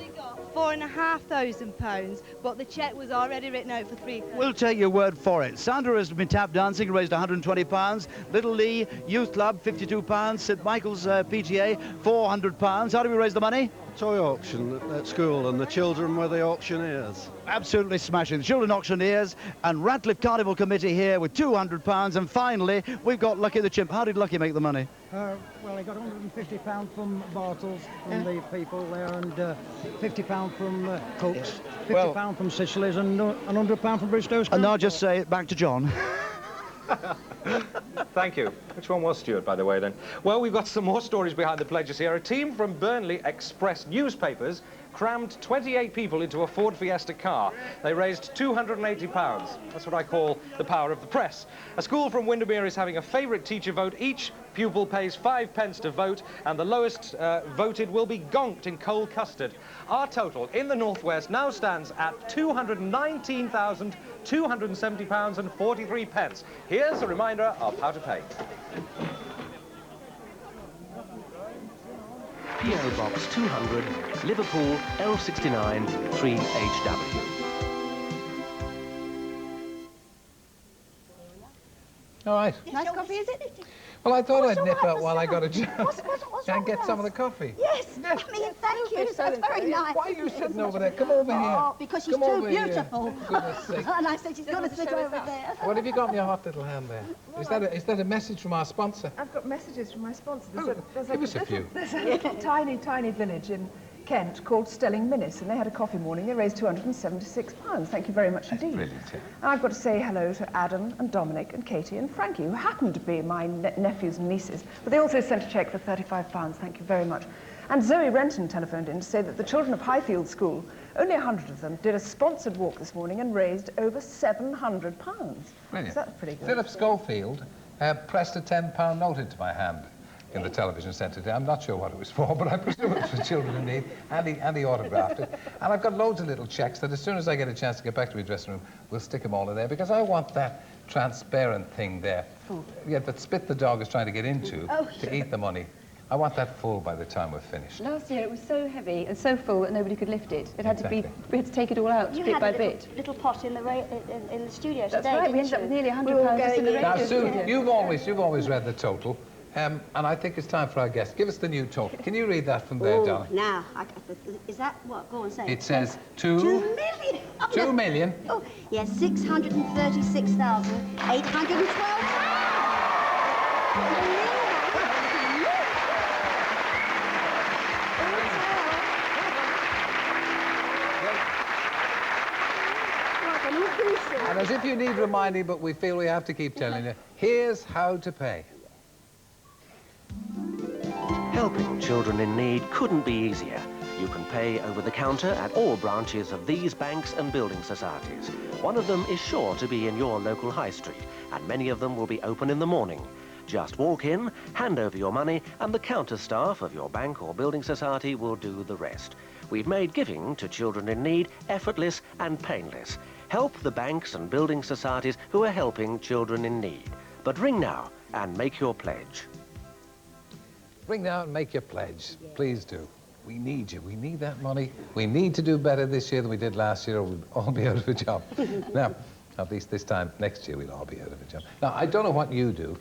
£4,500, but the cheque was already written out for £3,000. We'll take your word for it. Sandra has been tap dancing, raised £120. Little Lee Youth Club, £52. St Michael's PTA, £400. How do we raise the money? Toy auction at school, and the children were the auctioneers. Absolutely smashing. The children auctioneers and Radcliffe Carnival Committee here with £200. And finally, we've got Lucky the Chimp. How did Lucky make the money? Well, he got £150 from Bartels, from the people there, and £50 from Cooks, £50 from Sicily's, and £100 from Bristow's. And now just say it back to John. Thank you. Which one was Stuart, by the way, then? Well, we've got some more stories behind the pledges here. A team from Burnley Express newspapers crammed 28 people into a Ford Fiesta car. They raised £280. That's what I call the power of the press. A school from Windermere is having a favourite teacher vote. Each pupil pays 5 pence to vote, and the lowest voted will be gonked in cold custard. Our total in the Northwest now stands at £219,270 and 43 pence. Here's a reminder of how to pay. P.O. Box 200, Liverpool, L69, 3HW. All right. Nice coffee, is it? Well, I thought I'd nip out while I got a chance and get some of the coffee. Yes, I mean, thank you. That's very nice. Why are you sitting over there? Come over here. Oh, because she's too beautiful. Goodness sake. And I said she's got to sit over there. What have you got in your hot little hand there? Is that a message from our sponsor? I've got messages from my sponsor. Give us a few. There's a little tiny village in Kent called Stelling Minnis, and they had a coffee morning. They raised £276. Thank you very much indeed. Brilliant. Yeah. And I've got to say hello to Adam and Dominic and Katie and Frankie, who happen to be my nephews and nieces. But they also sent a cheque for £35. Thank you very much. And Zoe Renton telephoned in to say that the children of Highfield School, only 100 of them, did a sponsored walk this morning and raised over £700. Brilliant. So that's pretty good. Philip Schofield pressed a £10 note into my hand in the television centre today. I'm not sure what it was for, but I presume it was for children in need, and he autographed it. And I've got loads of little cheques that as soon as I get a chance to get back to my dressing room, we'll stick them all in there, because I want that transparent thing there. Yeah, that Spit the dog is trying to get into to eat the money. I want that full by the time we're finished. Last year it was so heavy and so full that nobody could lift it. It had to be, we had to take it all out bit by bit. Little pot in the studio That's today. right, we ended up with nearly £100 just in the radio Now, Sue, studio. you've always read the total. And I think it's time for our guest. Give us the new total. Can you read that from there, darling? Now, is that what? Go on, say it. says 2 million. Oh, 2 million. Oh, yes, 636,812. And as if you need reminding, but we feel we have to keep telling you, here's how to pay. Helping children in need couldn't be easier. You can pay over the counter at all branches of these banks and building societies. One of them is sure to be in your local high street, and many of them will be open in the morning. Just walk in, hand over your money, and the counter staff of your bank or building society will do the rest. We've made giving to children in need effortless and painless. Help the banks and building societies who are helping children in need. But ring now and make your pledge. Ring now and make your pledge. Please do. We need you. We need that money. We need to do better this year than we did last year, or we'll all be out of a job. Now, at least this time next year, we'll all be out of a job. Now, I don't know what you do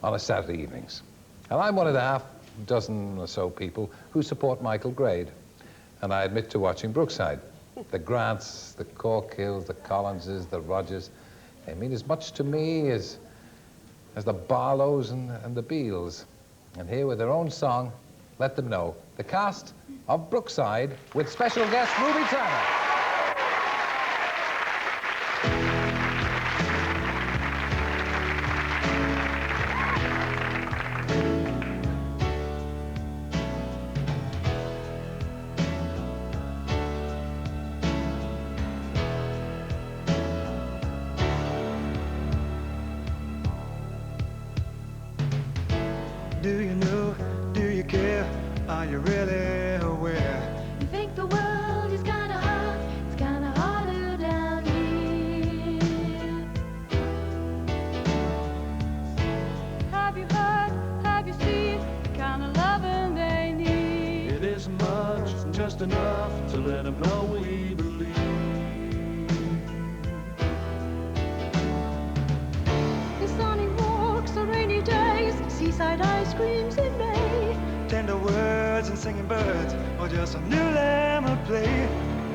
on a Saturday evenings. And I'm one of the half dozen or so people who support Michael Grade. And I admit to watching Brookside. The Grants, the Corkhills, the Collinses, the Rogers, they mean as much to me as the Barlows and the Beals. And here with their own song, let them know, the cast of Brookside with special guest Ruby Turner. Do you know? Do you care? Are you really aware? You think the world is kinda hard, it's kinda harder down here. Have you heard, have you seen the kind of loving they need? It isn't much, it's just enough to let them know we believe. The sunny walks, the rainy days, seaside ice creams in May. Tender words and singing birds, or just a new lamb at play.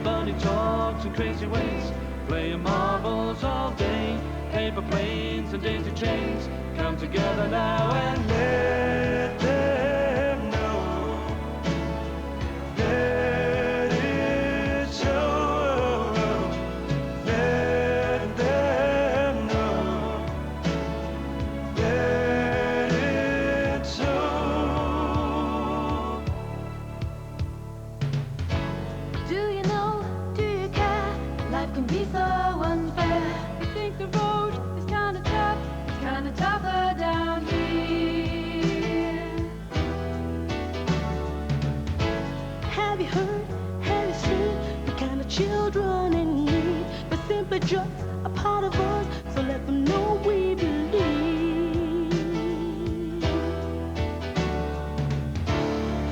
Bunny talks in crazy ways, playing marbles all day. Paper planes and daisy chains come together now and let them know that it's so. Let them know that it's so. Do you know, do you care? Life can be so unfair. You think the road is kind of tough, It's kinda tougher down here. Have you heard, have you seen the kind of children in need? But simply just a part of us, so let them know we believe.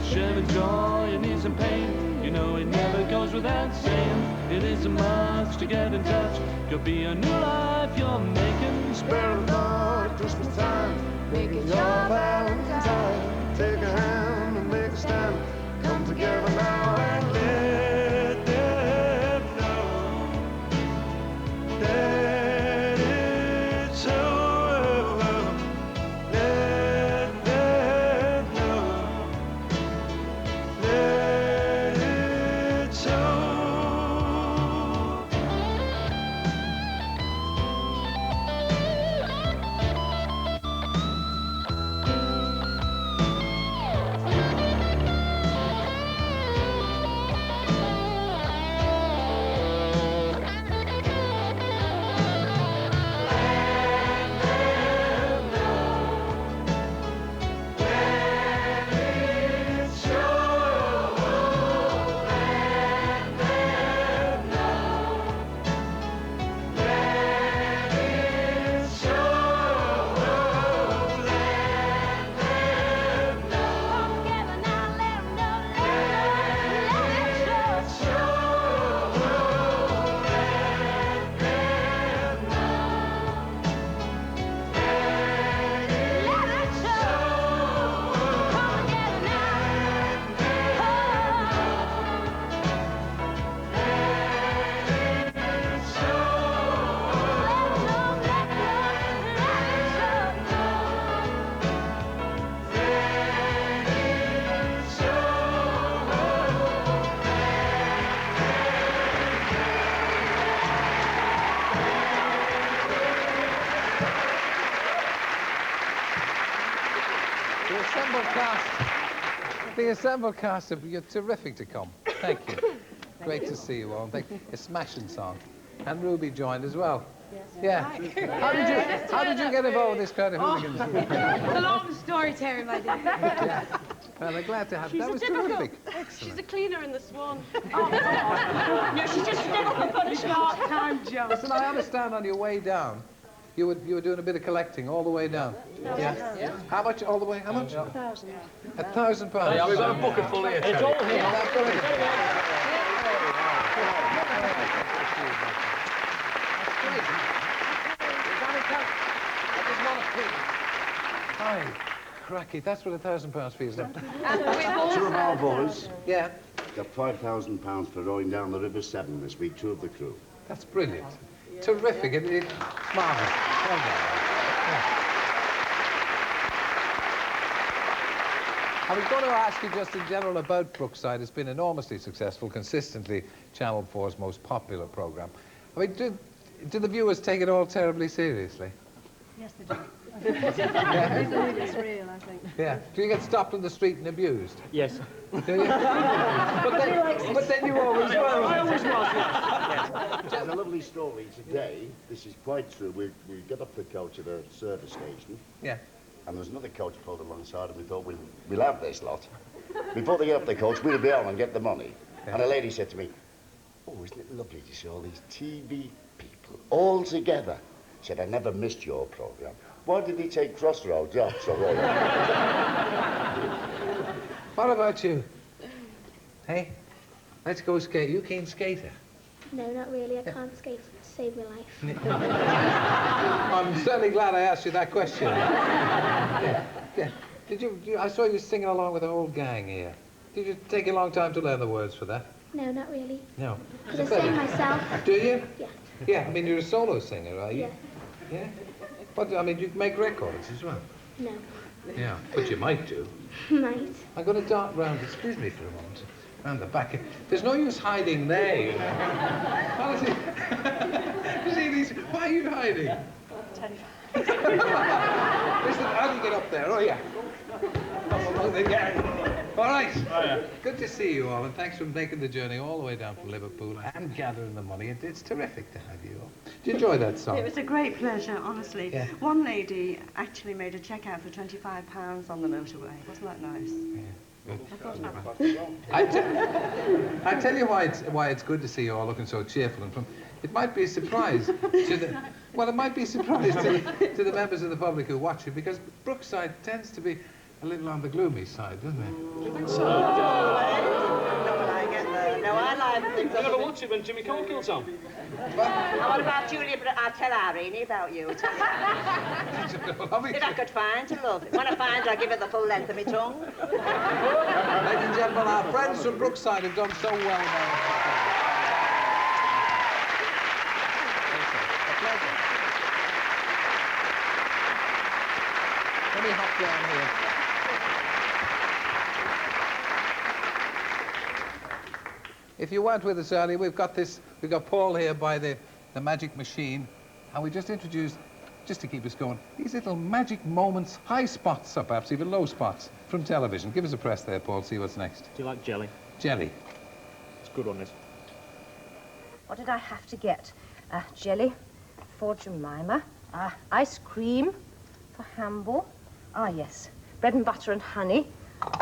Sharing joy and ease and pain, you know it never goes without saying. It isn't much to get in touch, could be a new life you're making. Spare a thought, Christmas time, make it your Valentine. Take a hand and make a stand, come together now and let them know that it's so. Let them know that it's so. The assembled cast, you're terrific to come. Thank you. Great to see you all. Thank you. A smashing song. And Ruby joined as well. Yeah. How did you get involved with this crowd of hooligans? It's a long story, Terry, my dear. Yeah. Well, I'm glad to have you. That was terrific. She's a cleaner in the Swan. No, she's just a difficult part-time job. Listen, I understand on your way down, you were doing a bit of collecting all the way down. Yeah. How much all the way? How much? £1,000. £1,000. Yeah, we've got a bucket full here. It's all here. Hi, cracky, that's what £1,000 feels like. Two of our boys got £5,000 for rowing down the River Severn this week, two of the crew. That's brilliant. Terrific. It's marvellous. Well done. Yeah. I was going to ask you just in general about Brookside. It's been enormously successful, consistently Channel 4's most popular programme. I mean, do the viewers take it all terribly seriously? Yes, they do. Yeah. They believe it's real, I think. Yeah. Do you get stopped in the street and abused? Yes. Do you? but then you always were. I always was, yes. There's a lovely story today. This is quite true. We got off the coach at a service station. Yeah. and there was another coach pulled alongside, and we thought, we'll have this lot. Before they get up the coach, we'll be on and get the money. And a lady said to me, oh, isn't it lovely to see all these TV people all together? She said, I never missed your programme. Why did he take crossroads off so well? What about you? Hey, let's go skate. You keen skater? No, not really. I can't skate to save my life. I'm certainly glad I asked you that question. Yeah. Did you, I saw you singing along with the whole gang here. Did you take a long time to learn the words for that? No, not really. No. Because I sing myself. Do you? Yeah. Yeah, I mean, you're a solo singer, are you? Yeah. Yeah? But, I mean, you make records as well? No. Yeah, but you might do. Might. I'm going to dart round, excuse me for a moment, round the back. There's no use hiding there, you know. Honestly. You see these, why are you hiding? Listen, how do you get up there? Oh, yeah. All right. Oh, yeah. Good to see you all, and thanks for making the journey all the way down from Liverpool and gathering the money. It's terrific to have you all. Did you enjoy that song? It was a great pleasure, honestly. Yeah. One lady actually made a cheque out for £25 on the motorway. Wasn't that nice? Yeah. I tell you why it's good to see you all looking so cheerful and it might be a surprise to the to the members of the public who watch you, because Brookside tends to be a little on the gloomy side, doesn't it? Do you think so? No, I get there. No, I like things. You never watched it when Jimmy Cole killed on? And what about Julia? I'll tell Irene about you. If I could find her, love. When I find her, I'll give her the full length of my tongue. Ladies and gentlemen, our friends from Brookside have done so well now. Let me hop down here. If you weren't with us earlier, we've got Paul here by the magic machine, and we just introduced, just to keep us going, these little magic moments, high spots, or perhaps even low spots, from television. Give us a press there, Paul, see what's next. Do you like jelly? Jelly. It's good on this. What did I have to get? Jelly for Jemima, ice cream for Hamble, yes, bread and butter and honey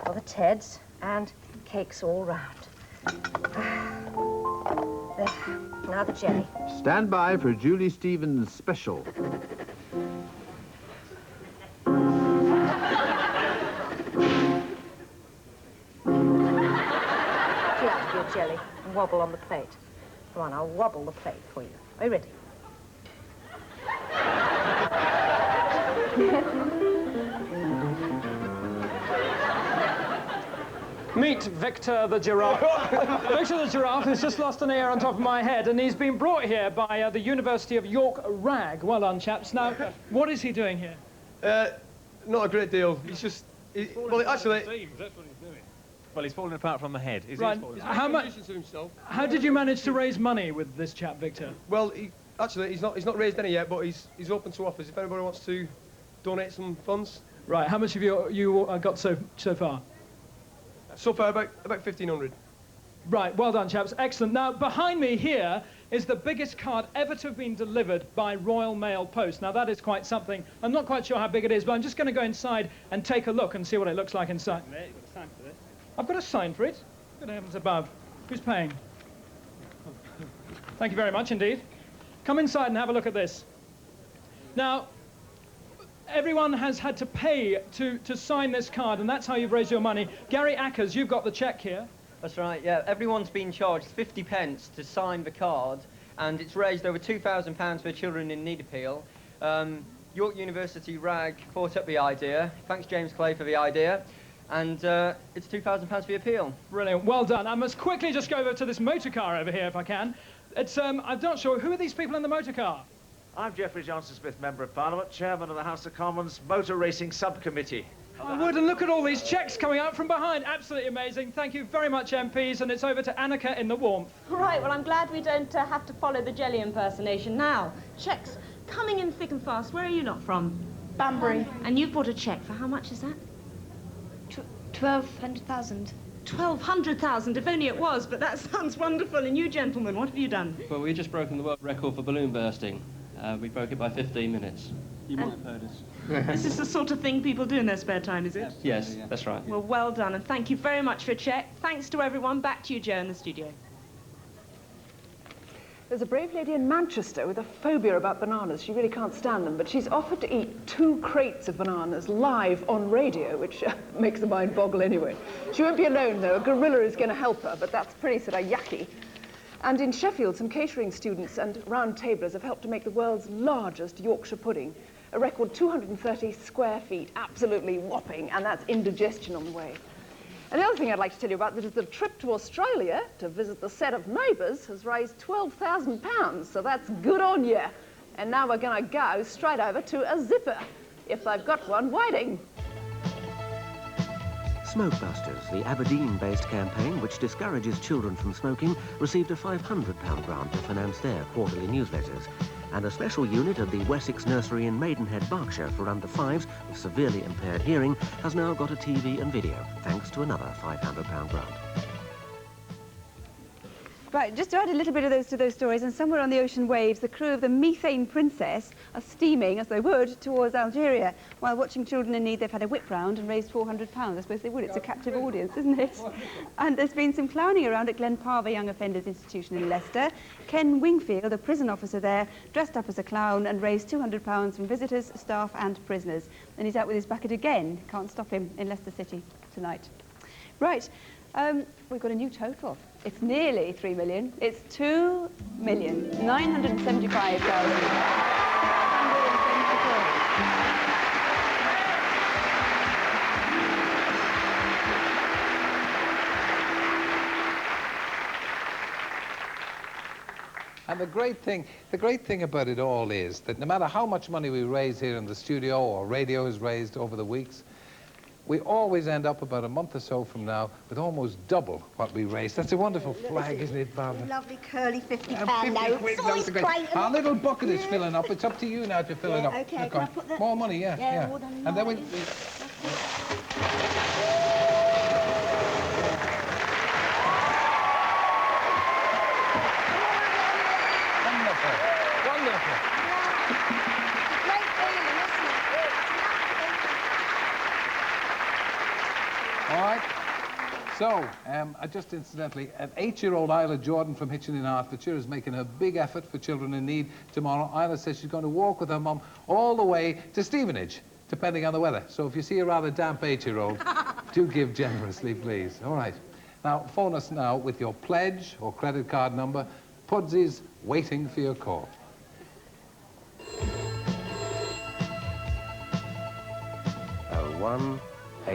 for the Teds, and cakes all round. There, now the jelly. Stand by for Julie Stevens' special. Here's your jelly and wobble on the plate. Come on, I'll wobble the plate for you. Are you ready? Meet Victor the giraffe. Victor the giraffe has just lost an ear on top of my head, and he's been brought here by the University of York RAG. Well done, chaps. Now, what is he doing here? Not a great deal. He's just... well, actually... That's what he's doing. Well, he's falling apart from the head. Right. How did you manage to raise money with this chap, Victor? Well, actually, he's not raised any yet, but he's open to offers. If anybody wants to donate some funds. Right. How much have you got so far? So far, about 1,500. Right, well done, chaps. Excellent. Now, behind me here is the biggest card ever to have been delivered by Royal Mail Post. Now, that is quite something. I'm not quite sure how big it is, but I'm just going to go inside and take a look and see what it looks like inside. Mate, you've got a sign for this. I've got a sign for it. Good heavens above. Who's paying? Thank you very much indeed. Come inside and have a look at this. Now, everyone has had to pay to sign this card, and that's how you've raised your money. Gary Ackers, you've got the cheque here. That's right, yeah. Everyone's been charged 50 pence to sign the card, and it's raised over £2,000 for children in need appeal. York University RAG thought up the idea. Thanks, James Clay, for the idea. And it's £2,000 for the appeal. Brilliant, well done. I must quickly just go over to this motor car over here, if I can. It's, I'm not sure, who are these people in the motor car? I'm Geoffrey Johnson-Smith, Member of Parliament, Chairman of the House of Commons Motor Racing Subcommittee. I would, and look at all these cheques coming out from behind. Absolutely amazing. Thank you very much, MPs, and it's over to Annika in the warmth. Right, well, I'm glad we don't have to follow the jelly impersonation. Now, cheques coming in thick and fast. Where are you lot from? Banbury. And you've bought a cheque for how much is that? 1,200,000. 1,200,000, if only it was, but that sounds wonderful. And you gentlemen, what have you done? Well, we've just broken the world record for balloon bursting. We broke it by 15 minutes. You might have heard us. This is the sort of thing people do in their spare time, is it? Yes, that's right. Well, well done, and thank you very much for a check. Thanks to everyone. Back to you, Joe, in the studio. There's a brave lady in Manchester with a phobia about bananas. She really can't stand them, but she's offered to eat 2 crates of bananas live on radio, which makes the mind boggle anyway. She won't be alone, though. A gorilla is going to help her, but that's pretty sort of yucky. And in Sheffield, some catering students and round tablers have helped to make the world's largest Yorkshire pudding. A record 230 square feet, absolutely whopping, and that's indigestion on the way. And the other thing I'd like to tell you about is the trip to Australia to visit the set of Neighbours has raised £12,000, so that's good on you. And now we're going to go straight over to a zipper, if they've got one waiting. Smokebusters, the Aberdeen-based campaign which discourages children from smoking, received a £500 grant to finance their quarterly newsletters. And a special unit at the Wessex Nursery in Maidenhead, Berkshire, for under 5s with severely impaired hearing has now got a TV and video, thanks to another £500 grant. Right, just to add a little bit of those to those stories, and somewhere on the ocean waves, the crew of the Methane Princess are steaming, as they would, towards Algeria. While watching children in need, they've had a whip round and raised £400. I suppose they would. It's a captive audience, isn't it? And there's been some clowning around at Glenparva Young Offenders Institution in Leicester. Ken Wingfield, a prison officer there, dressed up as a clown and raised £200 from visitors, staff and prisoners. And he's out with his bucket again. Can't stop him in Leicester City tonight. Right. We've got a new total. It's nearly 3 million. It's 2,975,574. And the great thing about it all is that no matter how much money we raise here in the studio or radio is raised over the weeks, we always end up about a month or so from now with almost double what we raised. That's a wonderful flag, isn't it, Barbara? Lovely curly £50 notes. Always great. Our little bucket is filling up. It's up to you now to fill it up. Okay, can I put the... More money, yeah. And then we... All right. So, just incidentally, an 8-year-old Isla Jordan from Hitchin in Hertfordshire is making a big effort for children in need tomorrow. Isla says she's going to walk with her mum all the way to Stevenage, depending on the weather. So if you see a rather damp 8-year-old, do give generously, please. All right. Now, phone us now with your pledge or credit card number. Pudsy's waiting for your call.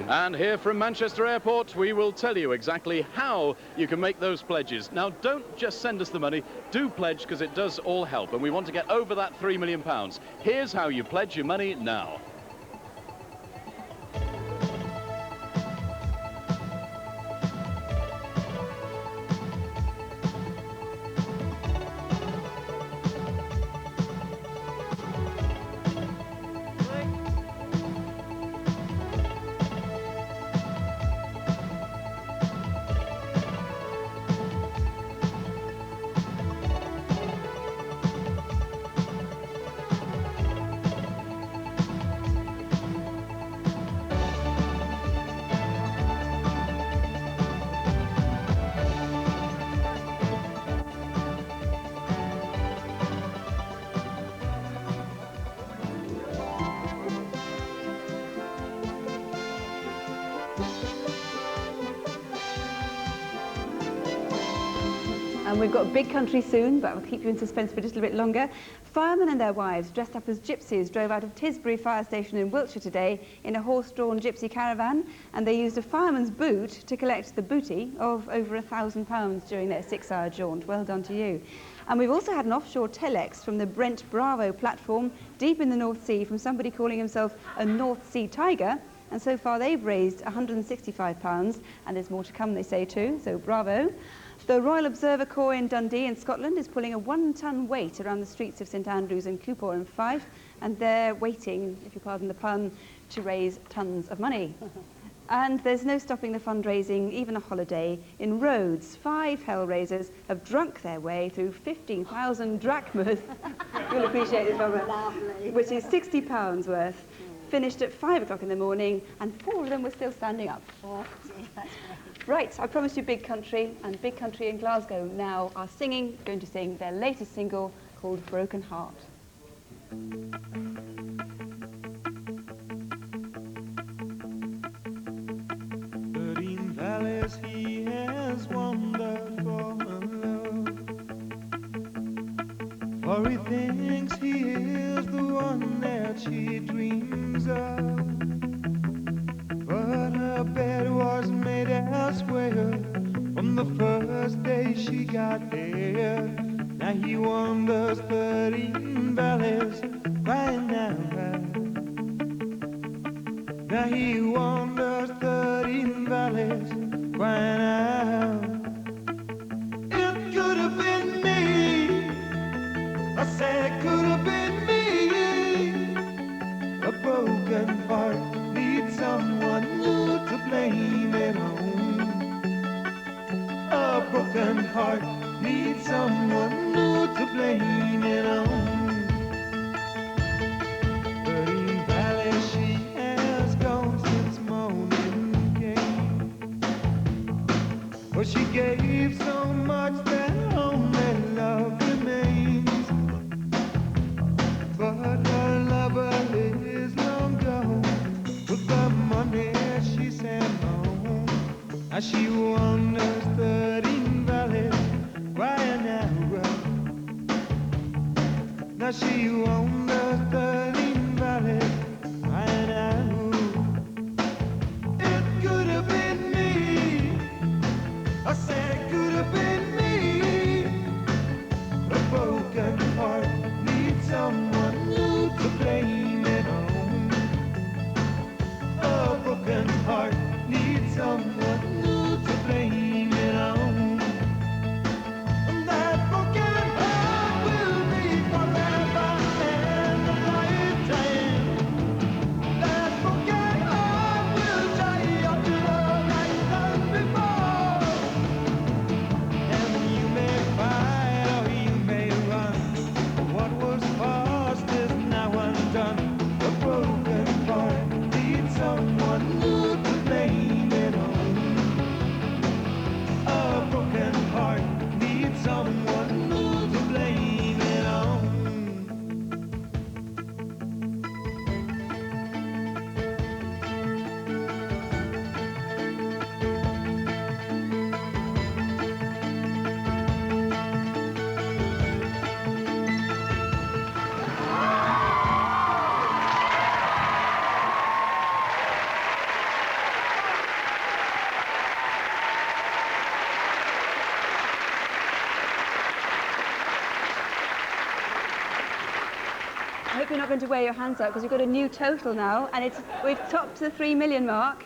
And here from Manchester Airport, we will tell you exactly how you can make those pledges. Now, don't just send us the money, do pledge, because it does all help, and we want to get over that £3 million. Here's how you pledge your money now. And we've got a big country soon, but we'll keep you in suspense for just a little bit longer. Firemen and their wives, dressed up as gypsies, drove out of Tisbury Fire Station in Wiltshire today in a horse-drawn gypsy caravan, and they used a fireman's boot to collect the booty of over £1,000 during their 6-hour jaunt. Well done to you. And we've also had an offshore telex from the Brent Bravo platform deep in the North Sea from somebody calling himself a North Sea Tiger. And so far they've raised £165, and there's more to come, they say too, so bravo. The Royal Observer Corps in Dundee in Scotland is pulling a 1-ton weight around the streets of St Andrews and Coupar in Fife, and they're waiting, if you pardon the pun, to raise tons of money. And there's no stopping the fundraising, even a holiday. In Rhodes, 5 hellraisers have drunk their way through 15,000 drachmas. You'll appreciate this, Robert. Lovely. Which is £60 worth. Finished at 5 o'clock in the morning, and 4 of them were still standing up. Oh, dear, that's great. Right, I promised you Big Country, and Big Country in Glasgow now are going to sing their latest single called Broken Heart. 13 valleys he has wandered for love, for he thinks he is the one that she dreams of. But her bed was made elsewhere from the first day she got there. Now he wanders 13 valleys crying out. Now he wanders 13 valleys crying out. It could have been me. I said it could have been me. A broken heart needs someone new to blame it on. A broken heart needs someone new to blame it on. 13 valleys she has gone since morning came, but she gave so much that only love remains. But her lover is long gone with the money she sent home. Now she wanders 13 valleys crying out. Now she wanders 13 valleys crying out. It could have been me. I said it could have been me. A broken heart needs someone new to blame it on. A broken heart needs someone new to blame it on. And that broken heart will be forever and a lifetime. That broken heart will die up to love like done before. And you may fight or you may run. What was past is now undone. A broken heart needs someone new to blame it on. A broken heart needs someone new to blame it on. I hope you're not going to wear your hands out because we've got a new total now, and we've topped the 3 million mark.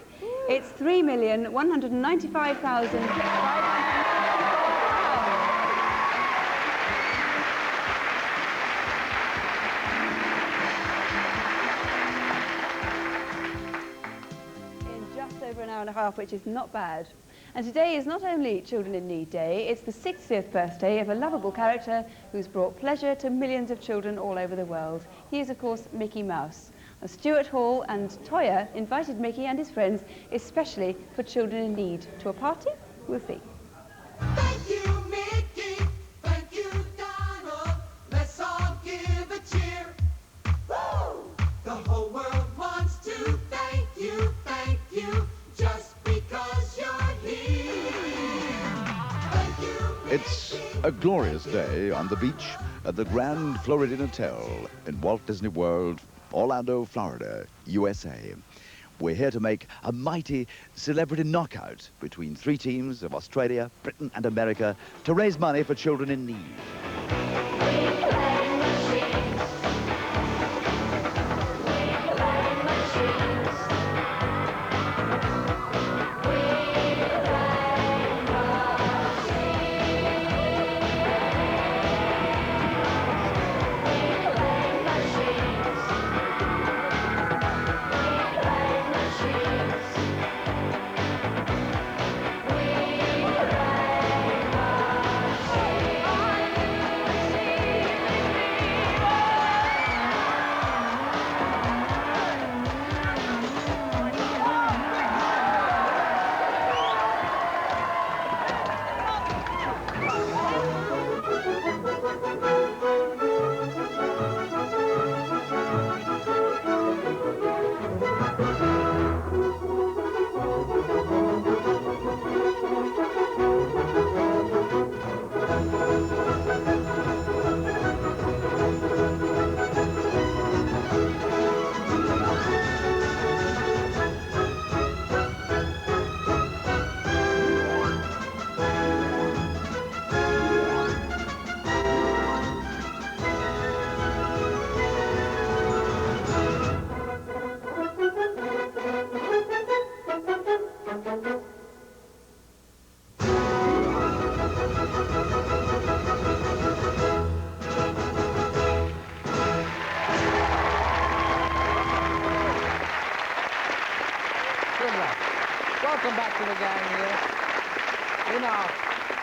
It's 3,195,500. Just over an hour and a half, which is not bad. And today is not only Children in Need Day, it's the 60th birthday of a lovable character who's brought pleasure to millions of children all over the world. He is, of course, Mickey Mouse. Now, Stuart Hall and Toyah invited Mickey and his friends, especially for Children in Need, to a party. We'll see. Thank you, Mickey. Thank you, Donald. Let's all give a cheer. Woo! The whole world wants to thank you, just because you're here. Thank you, Mickey. It's a glorious day on the beach at the Grand Floridian Hotel in Walt Disney World, Orlando, Florida, USA. We're here to make a mighty celebrity knockout between 3 teams of Australia, Britain and America to raise money for children in need.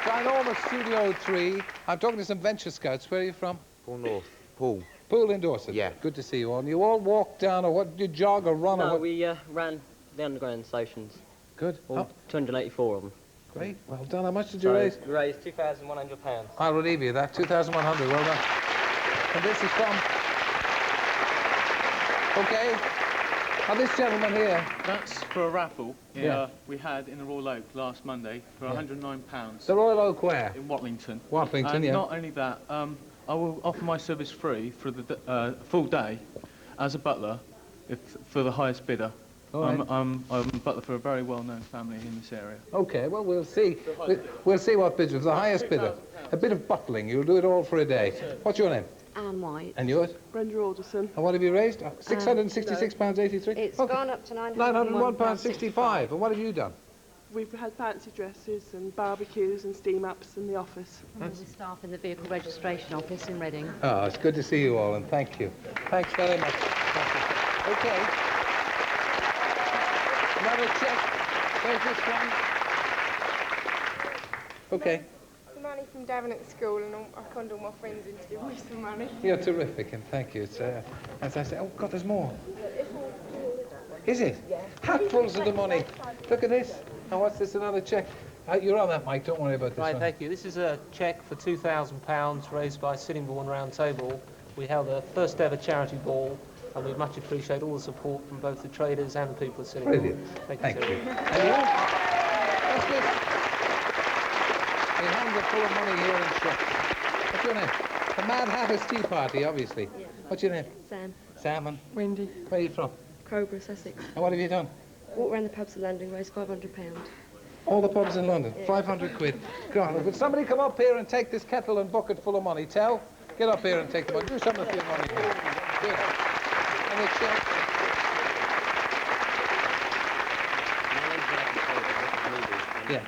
Ginormous Studio 3. I'm talking to some venture scouts. Where are you from? Poole North. Poole. Poole in Dorset. Yeah. Good to see you all. And you all walk down, or what? Did you jog or run? or No, what? we ran the underground stations. Good. All 284 of them. Great. Well done. How much did you raise? We raised £2,100. I'll relieve you of that. 2,100. Well done. And this is from... Okay. Now this gentleman here... That's for a raffle Yeah. we had in the Royal Oak last Monday for Yeah. £109. The Royal Oak where? In Watlington. Watlington, And yeah. not only that, I will offer my service free for the full day as a butler for the highest bidder. All right. I'm a butler for a very well-known family in this area. Okay, well, we'll see. We'll see what bids. The highest bidder. A bit of butling. You'll do it all for a day. What's your name? Anne White. And yours? Brenda Alderson. And what have you raised? £666.83? It's gone up to £901.65. And what have you done? We've had fancy dresses and barbecues and steam ups in the office. All the staff in the vehicle registration office in Reading. Oh, it's good to see you all, and thank you. Thanks very much. Okay. Another check. Where's this from? Okay. Money from Devon at school, and I conned all my friends into giving me some money. You're terrific, and thank you. It's, as I say, oh, God, there's more. Is it? Yeah. Hatfuls of the money. Look at this. And what's this, another check? You're on that, Mike. Don't worry about this Right, one. thank you. This is a cheque for £2,000 raised by Sittingbourne Round Table. We held a first ever charity ball, and we much appreciate all the support from both the traders and the people at Sittingbourne. Brilliant. Thank you. And you? What's this? A handle full of money here in shops. What's your name? The Mad Hatter's Tea Party, obviously. Yeah. What's your name? Sam. Sam and... Wendy. Where are you from? Crowborough, Sussex. And what have you done? Walked around the pubs of London, raised £500. All the pubs in London, Yeah. 500 quid. Go on, would somebody come up here and take this kettle and bucket full of money? Tell? Get up here and take the money. Do something with your money here. Good. And a check. Yeah.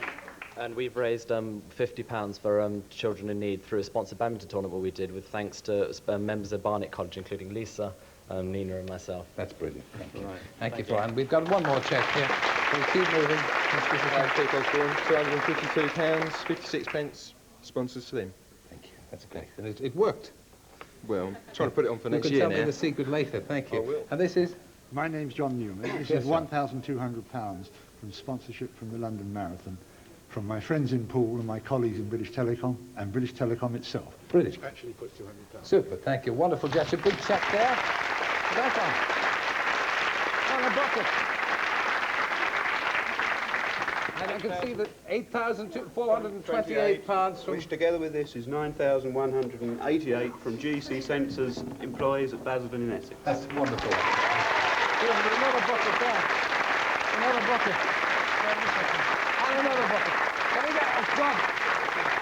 And we've raised £50 for children in need through a sponsored badminton tournament we did with thanks to members of Barnet College, including Lisa, Nina and myself. That's brilliant. Thank you. Right. Thank you, Brian. We've got one more check here. We'll keep moving. £252, 56 pence, sponsors to them. Thank you. That's great. And it worked. Well, trying to put it on for next You year can tell now. me the secret later. Thank you. I will. And this is? My name's John Newman. This Yes, is sir. £1,200 from sponsorship from the London Marathon, from my friends in Poole and my colleagues in British Telecom, and British Telecom itself. Brilliant. Which actually puts £200. Super. Thank you. Wonderful gesture. Big check there. That one. On a bucket. And I can see that £8,428 from... Which together with this is 9,188 from GC Sensors employees at Basildon in Essex. That's wonderful. Here's another bucket there. Another bucket. And another bucket.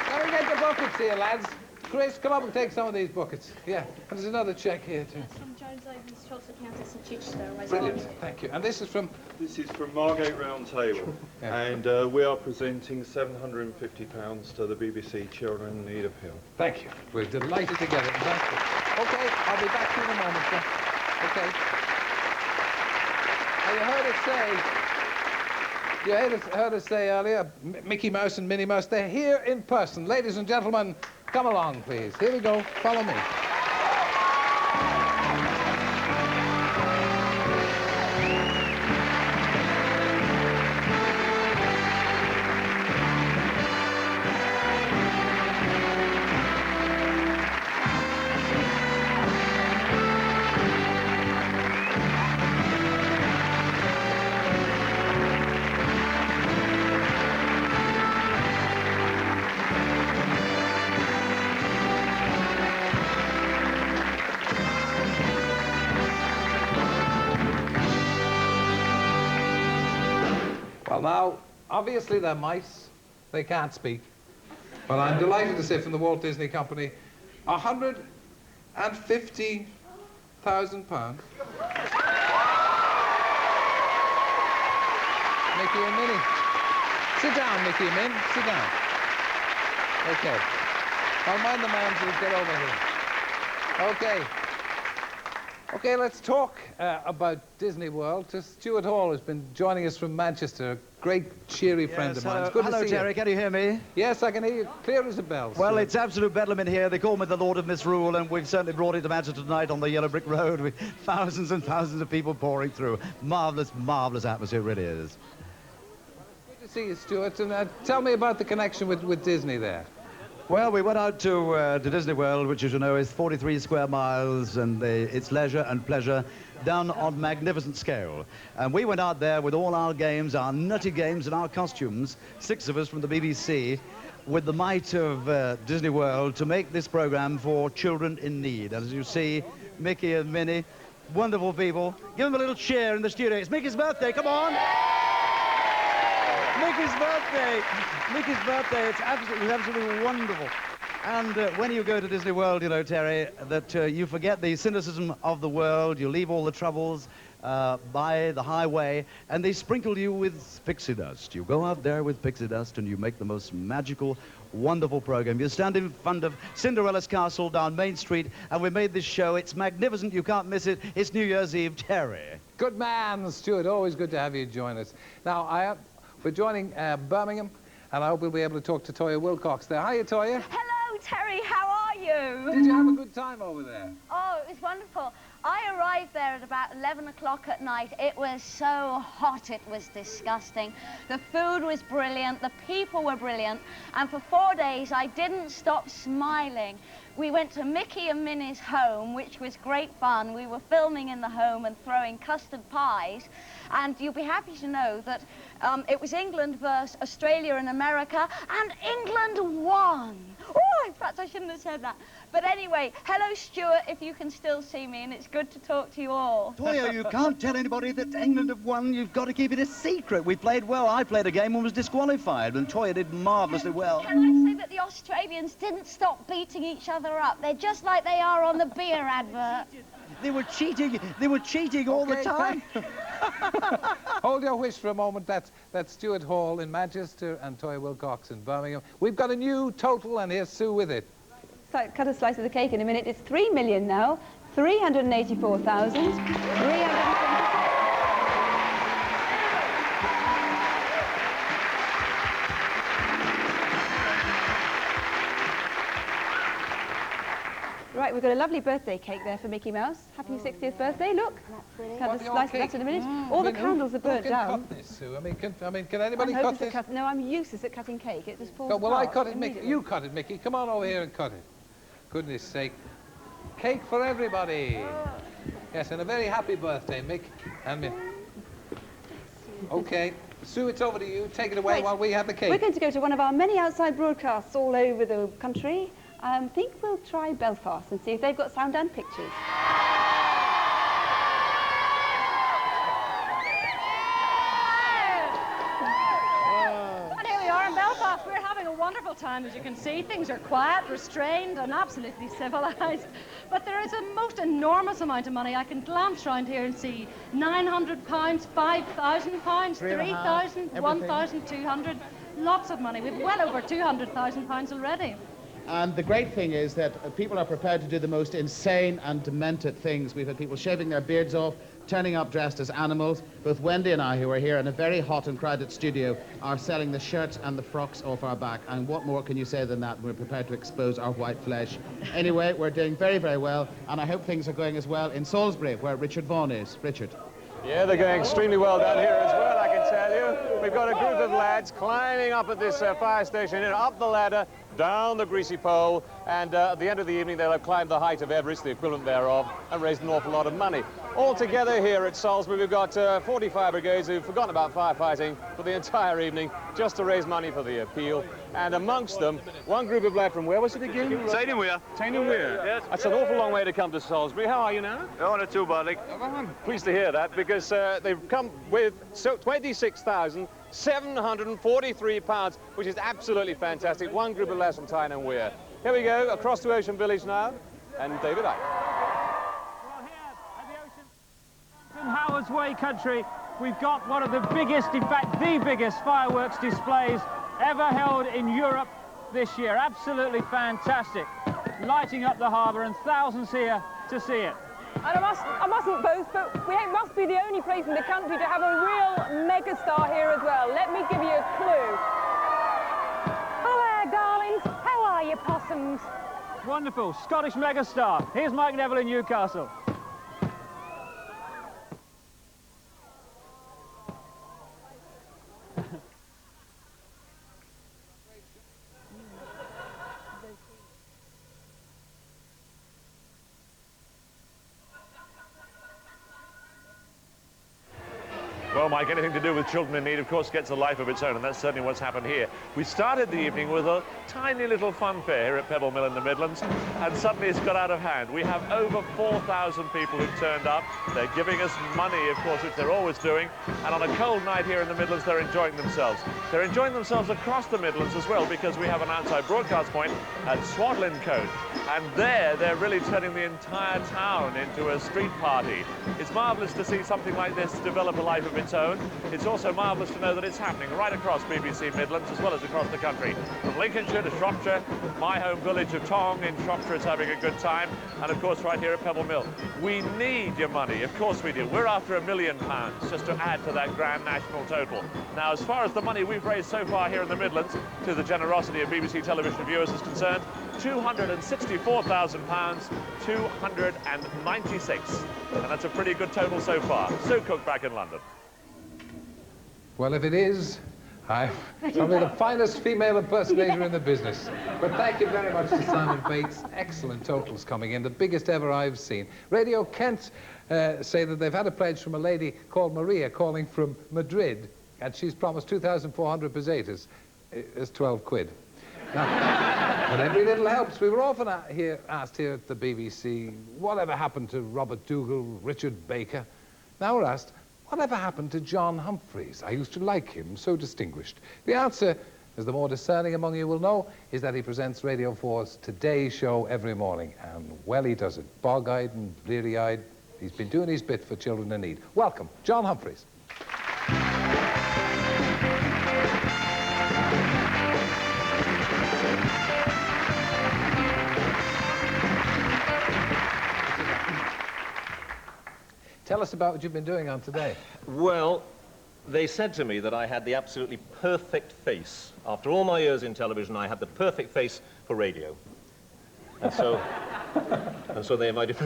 Can we get the buckets here, lads? Chris, come up and take some of these buckets. Yeah. And there's another check here, too. From Jones Ovens, Chelsea Countess and Chichester. Brilliant. Thank you. And this is from... This is from Margate Round Table, Yeah. and we are presenting £750 to the BBC Children in Need appeal. Thank you. We're delighted to get it. Thank you. Okay, I'll be back to you in a moment, sir. Okay. Now, you heard us say earlier, Mickey Mouse and Minnie Mouse, they're here in person. Ladies and gentlemen, come along, please. Here we go. Follow me. Well, now, obviously they're mice. They can't speak. But I'm delighted to say from the Walt Disney Company, £150,000. Mickey and Minnie. Sit down, Mickey and Min. Sit down. Okay. I'll mind the man to get over here. Okay. Okay, let's talk about Disney World to Stuart Hall, who's been joining us from Manchester, a great, cheery friend of mine. It's good to see Terry, you. can you hear me? Yes, I can hear you clear as a bell. Well, Stuart. it's absolute bedlam in here. They call me the Lord of Misrule, and we've certainly brought it to Manchester tonight on the Yellow Brick Road with thousands and thousands of people pouring through. Marvellous, marvellous atmosphere, it really is. Good to see you, Stuart, and tell me about the connection with Disney there. Well, we went out to Disney World, which, as you know, is 43 square miles, and it's leisure and pleasure done on magnificent scale. And we went out there with all our games, our nutty games and our costumes, 6 of us from the BBC, with the might of Disney World to make this program for children in need. And as you see, Mickey and Minnie, wonderful people. Give them a little cheer in the studio. It's Mickey's birthday, come on! Mickey's birthday! Mickey's birthday, it was absolutely wonderful. And when you go to Disney World, you know, Terry, that you forget the cynicism of the world, you leave all the troubles by the highway, and they sprinkle you with pixie dust. You go out there with pixie dust and you make the most magical, wonderful program. You stand in front of Cinderella's castle down Main Street, and we made this show. It's magnificent, you can't miss it. It's New Year's Eve, Terry. Good man, Stuart. Always good to have you join us. Now, we're joining Birmingham, and I hope we'll be able to talk to Toyah Wilcox there. Hiya, Toyah. Hello, Terry. How are you? Did you have a good time over there? Oh, it was wonderful. I arrived there at about 11 o'clock at night. It was so hot, it was disgusting. The food was brilliant, the people were brilliant, and for 4 days I didn't stop smiling. We went to Mickey and Minnie's home, which was great fun. We were filming in the home and throwing custard pies, and you'll be happy to know that it was England versus Australia and America, and England won. Oh, perhaps I shouldn't have said that. But anyway, hello, Stuart, if you can still see me, and it's good to talk to you all. Toyah, you can't tell anybody that England have won. You've got to keep it a secret. We played well. I played a game and was disqualified, and Toyah did marvellously well. Can I say that the Australians didn't stop beating each other up? They're just like they are on the beer advert. They were cheating. They were cheating all the time. Hold your wish for a moment. That's Stuart Hall in Manchester and Toyah Wilcox in Birmingham. We've got a new total, and here's Sue with it. So cut a slice of the cake in a minute. It's 3 million now. 384,326. Right, we've got a lovely birthday cake there for Mickey Mouse. Happy 60th birthday, look. Cut a slice of that in a minute. All the candles are burnt down. Cut this, Sue? I mean, can anybody cut this? No, I'm useless at cutting cake. It just falls apart. Well, I cut it, Mickey. You cut it, Mickey. Come on over here and cut it. Goodness sake. Cake for everybody. Yes, and a very happy birthday, Mick and Mick. Okay. Sue, it's over to you. Take it away while we have the cake. We're going to go to one of our many outside broadcasts all over the country. I think we'll try Belfast and see if they've got sound and pictures. And here we are in Belfast. We're having a wonderful time. As you can see, things are quiet, restrained, and absolutely civilised. But there is a most enormous amount of money. I can glance round here and see £900, £5,000, 3,000, 1,200. Lots of money. We've well over £200,000 already. And the great thing is that people are prepared to do the most insane and demented things. We've had people shaving their beards off, turning up dressed as animals. Both Wendy and I, who are here in a very hot and crowded studio, are selling the shirts and the frocks off our back. And what more can you say than that? We're prepared to expose our white flesh. Anyway, we're doing very, very well, and I hope things are going as well in Salisbury, where Richard Vaughan is. Richard. Yeah, they're going extremely well down here as well, I can tell you. We've got a group of lads climbing up at this fire station, up the ladder, down the greasy pole, and at the end of the evening they'll have climbed the height of Everest, the equivalent thereof, and raised an awful lot of money. All together here at Salisbury, we've got 45 brigades who've forgotten about firefighting for the entire evening, just to raise money for the appeal. And amongst them, one group of lads from, where was it again? Tyne Weir. Tyne Weir. Yes. That's an awful long way to come to Salisbury. How are you now? Oh, not too bad, like. Well, I'm pleased to hear that, because they've come with £26,743, which is absolutely fantastic. One group of lads from Tyne Weir. Here we go, across to Ocean Village now, and David Icke. In Howard's Way country, we've got one of the biggest, in fact, the biggest fireworks displays ever held in Europe this year. Absolutely fantastic. Lighting up the harbour, and thousands here to see it. And I mustn't boast, but we must be the only place in the country to have a real megastar here as well. Let me give you a clue. Oh, there, darlings. How are you, possums? Wonderful. Scottish megastar. Here's Mike Neville in Newcastle. Well, Mike, anything to do with children in need, of course, gets a life of its own, and that's certainly what's happened here. We started the evening with a tiny little fun fair here at Pebble Mill in the Midlands, and suddenly it's got out of hand. We have over 4,000 people who've turned up. They're giving us money, of course, which they're always doing, and on a cold night here in the Midlands, they're enjoying themselves. They're enjoying themselves across the Midlands as well, because we have an outside broadcast point at Swadlin Coat, and there they're really turning the entire town into a street party. It's marvellous to see something like this develop a life of its own. It's also marvellous to know that it's happening right across BBC Midlands as well as across the country. From Lincolnshire to Shropshire, my home village of Tong in Shropshire is having a good time, and of course right here at Pebble Mill. We need your money, of course we do. We're after £1 million just to add to that grand national total. Now, as far as the money we've raised so far here in the Midlands, to the generosity of BBC television viewers is concerned, £264,000, 296. And that's a pretty good total so far. Sue Cook back in London. Well, if it is, I'm probably the finest female impersonator in the business. But thank you very much to Simon Bates. Excellent totals coming in, the biggest ever I've seen. Radio Kent say that they've had a pledge from a lady called Maria calling from Madrid, and she's promised 2,400 pesetas. It's 12 quid. Now, but every little helps. We were often asked here at the BBC, whatever happened to Robert Dougal, Richard Baker? Now we're asked, whatever happened to John Humphreys? I used to like him, so distinguished. The answer, as the more discerning among you will know, is that he presents Radio 4's Today show every morning. And well, he does it. Bog-eyed and bleary-eyed. He's been doing his bit for children in need. Welcome, John Humphreys. Tell us about what you've been doing on Today. Well, they said to me that I had the absolutely perfect face. After all my years in television, I had the perfect face for radio. And so, they invited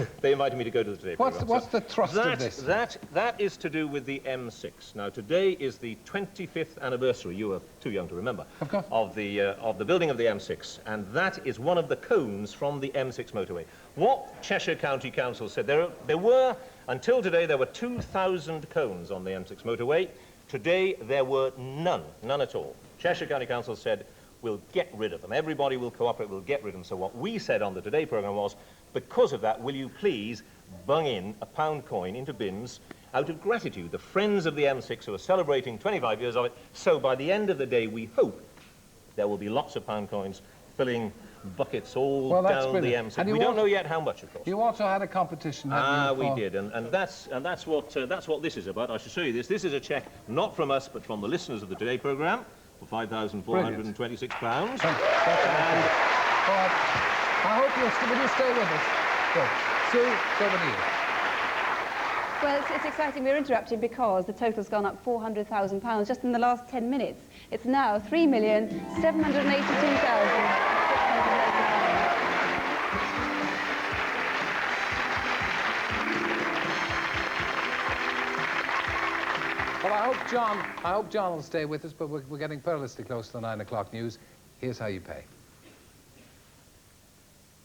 me to go to the Today program. What's the thrust of this? That is to do with the M6. Now, today is the 25th anniversary, you were too young to remember, of the building of the M6, and that is one of the cones from the M6 motorway. What Cheshire County Council said, there were, until today, there were 2,000 cones on the M6 motorway. Today, there were none at all. Cheshire County Council said, we'll get rid of them. Everybody will cooperate, we'll get rid of them. So what we said on the Today programme was, because of that, will you please bung in a £1 coin into bins out of gratitude, the friends of the M6 who are celebrating 25 years of it. So by the end of the day, we hope there will be lots of £1 coins filling buckets all down the M6. We don't know yet how much, of course. You also had a competition, haven't you? We did, and that's what this is about. I should show you this. This is a cheque not from us, but from the listeners of the Today programme for £5,426. I hope will you stay with us? Good. Sue, over to you. Well, it's exciting. We're interrupting because the total's gone up £400,000 just in the last 10 minutes. It's now £3,782,680. Well, I hope John will stay with us, but we're getting perilously close to the 9 o'clock news. Here's how you pay.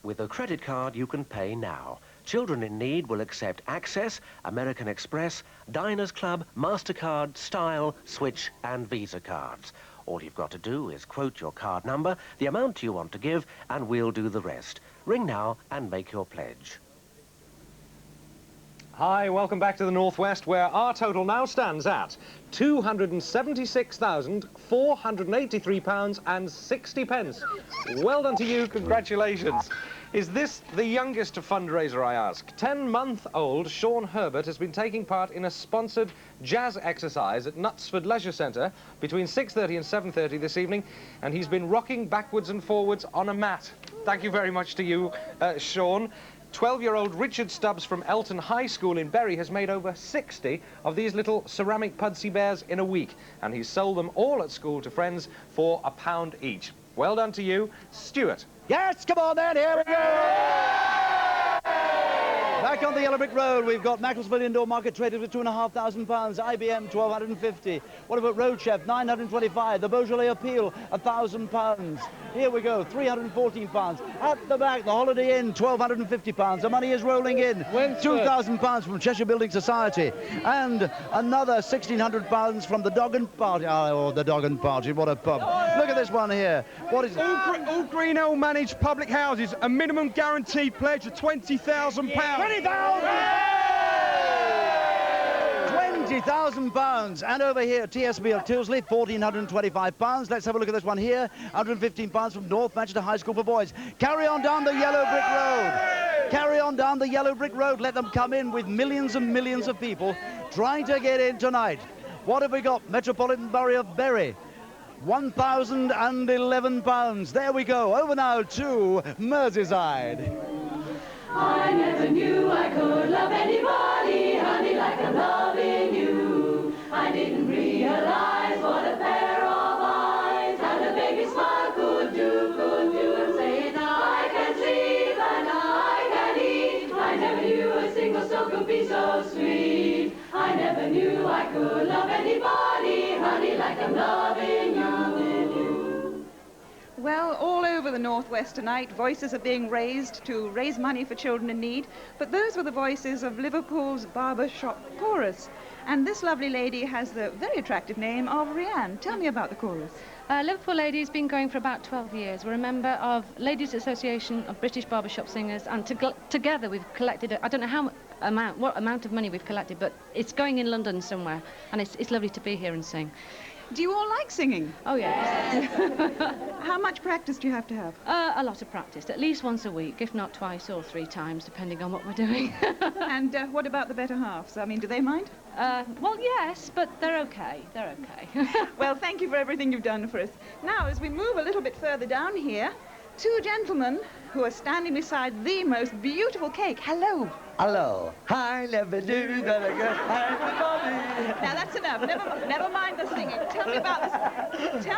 With a credit card, you can pay now. Children in Need will accept Access, American Express, Diners Club, MasterCard, Style, Switch and Visa cards. All you've got to do is quote your card number, the amount you want to give, and we'll do the rest. Ring now and make your pledge. Hi, welcome back to the Northwest, where our total now stands at £276,483.60. Well done to you, congratulations. Is this the youngest fundraiser, I ask? 10-month-old Sean Herbert has been taking part in a sponsored jazz exercise at Knutsford Leisure Centre between 6:30 and 7:30 this evening, and he's been rocking backwards and forwards on a mat. Thank you very much to you, Sean. 12-year-old Richard Stubbs from Elton High School in Bury has made over 60 of these little ceramic Pudsey bears in a week, and he's sold them all at school to friends for £1 each. Well done to you, Stuart. Yes, come on then, here we go! Back on the Yellow Brick Road, we've got Macclesfield Indoor Market traded with £2,500, IBM 1,250. What about Road Chef, 925. The Beaujolais Appeal, £1,000. Here we go, £314. At the back, the Holiday Inn, £1,250. The money is rolling in. £2,000 from Cheshire Building Society. And another £1,600 from the Dog and Party. Oh, the Dog and Party, what a pub. Look at this one here. What is all Greenhill managed public houses, a minimum guaranteed pledge of £20,000. £20,000. And over here, TSB of Tilsley, £1,425. Let's have a look at this one here. £115 from North Manchester High School for Boys. Carry on down the Yellow Brick Road. Carry on down the Yellow Brick Road. Let them come in with millions and millions of people trying to get in tonight. What have we got? Metropolitan Borough of Bury. £1,011. There we go. Over now to Merseyside. I never knew I could love anybody, honey, like I'm loving you. I didn't realize what a pair of eyes and a baby smile could do, and say it now. I can sleep and I can eat. I never knew a single soul could be so sweet. I never knew I could love anybody, honey, like I'm loving you. Well, all over the Northwest tonight, voices are being raised to raise money for children in need, but those were the voices of Liverpool's Barber Shop Chorus. And this lovely lady has the very attractive name of Rianne. Tell me about the chorus. Liverpool Ladies has been going for about 12 years. We're a member of Ladies Association of British Barbershop Singers, and together we've collected, I don't know what amount of money we've collected, but it's going in London somewhere, and it's lovely to be here and sing. Do you all like singing? Oh, yes. How much practice do you have to have? A lot of practice, at least once a week, if not twice or 3 times, depending on what we're doing. And what about the better halves? I mean, do they mind? Well, yes, but they're okay. They're okay. Well, thank you for everything you've done for us. Now, as we move a little bit further down here, 2 gentlemen who are standing beside the most beautiful cake. Hello. Hello. I never knew that I could Now that's enough. Never mind the singing. Tell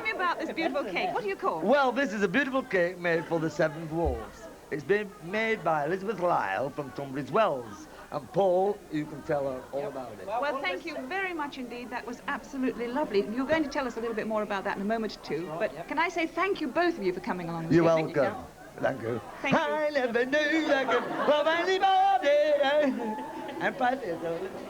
me about this beautiful cake. What do you call it? Well, this is a beautiful cake made for the 7 dwarfs. It's been made by Elizabeth Lyle from Tunbridge Wells. And Paul, you can tell her all about it. Well, thank you very much indeed. That was absolutely lovely. You're going to tell us a little bit more about that in a moment or two. But can I say thank you, both of you, for coming along this evening. You're welcome. Thank you. Thank you. I never knew I could love anybody.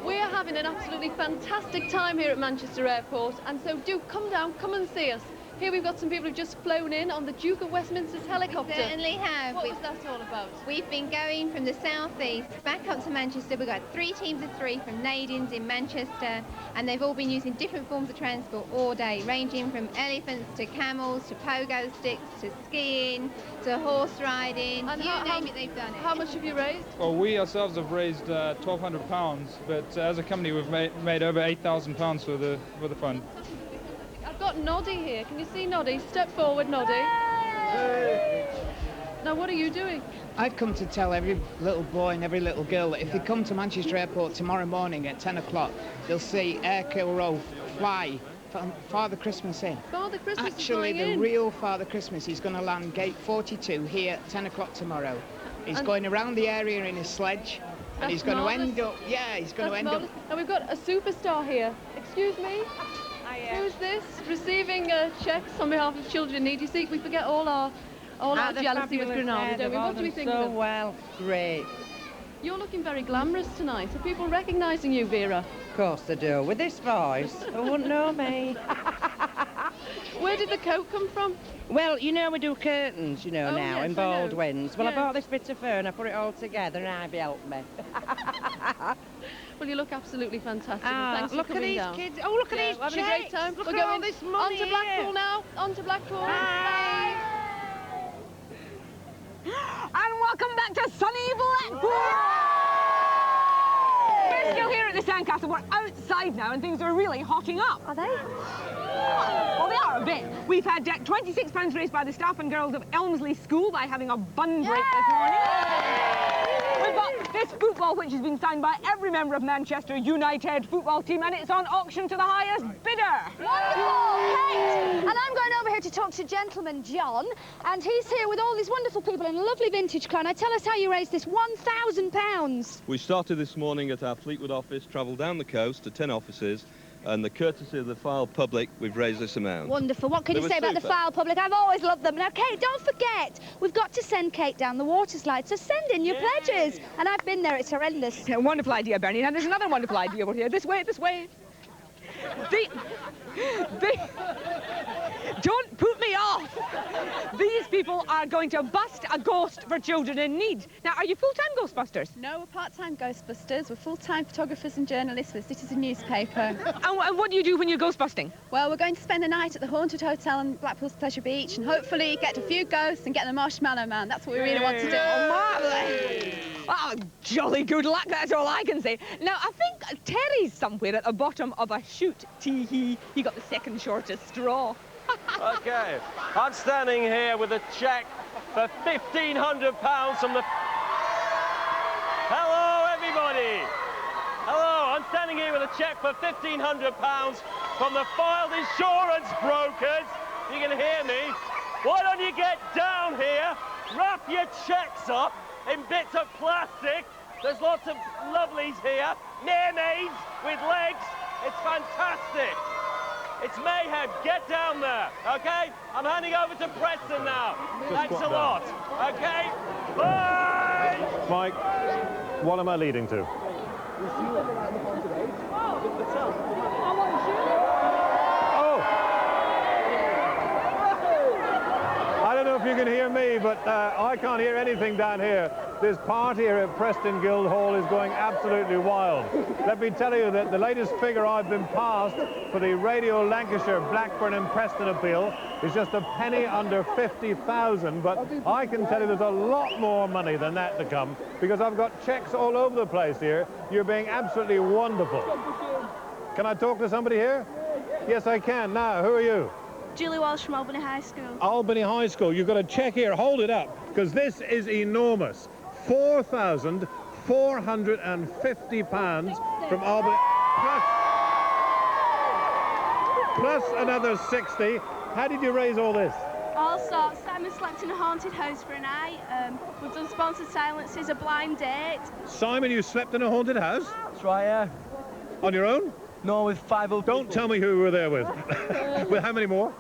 We are having an absolutely fantastic time here at Manchester Airport, and so do come down, come and see us. Here we've got some people who've just flown in on the Duke of Westminster's helicopter. We certainly have. What was that all about? We've been going from the southeast back up to Manchester. We've got 3 teams of 3 from Nadines in Manchester, and they've all been using different forms of transport all day, ranging from elephants to camels to pogo sticks to skiing to horse riding. And you name it, they've done it. How much have you raised? Well, we ourselves have raised £1,200, but as a company we've made over £8,000 for the fund. I've got Noddy here. Can you see Noddy? Step forward, Noddy. Hey. Now, what are you doing? I've come to tell every little boy and every little girl that if they come to Manchester Airport tomorrow morning at 10 o'clock, they'll see Airkill Row fly Father Christmas in. Father Christmas Actually, is going the in. real Father Christmas, he's going to land gate 42 here at 10 o'clock tomorrow. He's going around the area in his sledge, and he's going to end up... Yeah, he's going to end up... Now, we've got a superstar here. Excuse me? Who's this? Receiving checks on behalf of children in need. You see, we forget all our jealousy with Granada, don't we? What do we think of them? Well, great. You're looking very glamorous tonight. Are people recognising you, Vera? Of course they do. With this voice, they wouldn't know me. Where did the coat come from? Well, you know we do curtains, now, yes, in Baldwin's. Well, yes. I bought this bit of fur and I put it all together and Ivy helped me. Well, you look absolutely fantastic. Thanks look for at coming these down. kids. Oh, look at these We're having a great time. Look We're at all going this money on to Blackpool here. now. On to Blackpool. Bye. And welcome back to sunny Blackpool! We're still here at the Sandcastle. We're outside now and things are really hotting up. Are they? Well, they are a bit. We've had £26 raised by the staff and girls of Elmsley School by having a bun break this morning. This football which has been signed by every member of Manchester United football team, and it's on auction to the highest bidder. Wonderful, Kate! And I'm going over here to talk to gentleman John, and he's here with all these wonderful people in a lovely vintage car. Now tell us how you raised this £1,000. We started this morning at our Fleetwood office, travelled down the coast to 10 offices, and the courtesy of the File Public, we've raised this amount. Wonderful. What can you say about the File Public? I've always loved them. Now, Kate, don't forget, we've got to send Kate down the water slide, so send in your pledges. And I've been there, it's horrendous. A wonderful idea, Bernie. Now, there's another wonderful idea over here. This way, this way. Don't put me off. These people are going to bust a ghost for children in need. Now, are you full-time Ghostbusters? No, we're part-time Ghostbusters. We're full-time photographers and journalists for Citizen newspaper. And what do you do when you're ghostbusting? Well, we're going to spend the night at the Haunted Hotel on Blackpool's Pleasure Beach and hopefully get a few ghosts and get the Marshmallow Man. That's what we really want to do. Oh, marvellous. Oh, jolly good luck, that's all I can say. Now, I think Terry's somewhere at the bottom of a chute. Tee-hee. He got the second shortest straw. OK, I'm standing here with a cheque for £1,500 from the... Hello, everybody. Hello, I'm standing here with a cheque for £1,500 from the Filed Insurance Brokers. You can hear me. Why don't you get down here, wrap your cheques up in bits of plastic. There's lots of lovelies here, mermaids with legs. It's fantastic. It's mayhem. Get down there, OK? I'm handing over to Preston now. Thanks a lot, OK? Bye! Mike, what am I leading to? I don't know if you can hear me, but I can't hear anything down here. This party here at Preston Guildhall is going absolutely wild. Let me tell you that the latest figure I've been passed for the Radio Lancashire, Blackburn and Preston appeal is just a penny under 50,000, but I can tell you there's a lot more money than that to come because I've got cheques all over the place here. You're being absolutely wonderful. Can I talk to somebody here? Yes, I can. Now, who are you? Julie Walsh from Albany High School. Albany High School. You've got a cheque here. Hold it up, because this is enormous. £4,450 from Albany. Plus another 60. How did you raise all this? All sorts. Simon slept in a haunted house for a night. We've done sponsored silences, a blind date. Simon, you slept in a haunted house? That's right, yeah. On your own? No, with 5 other Don't tell me who you were there with. With how many more?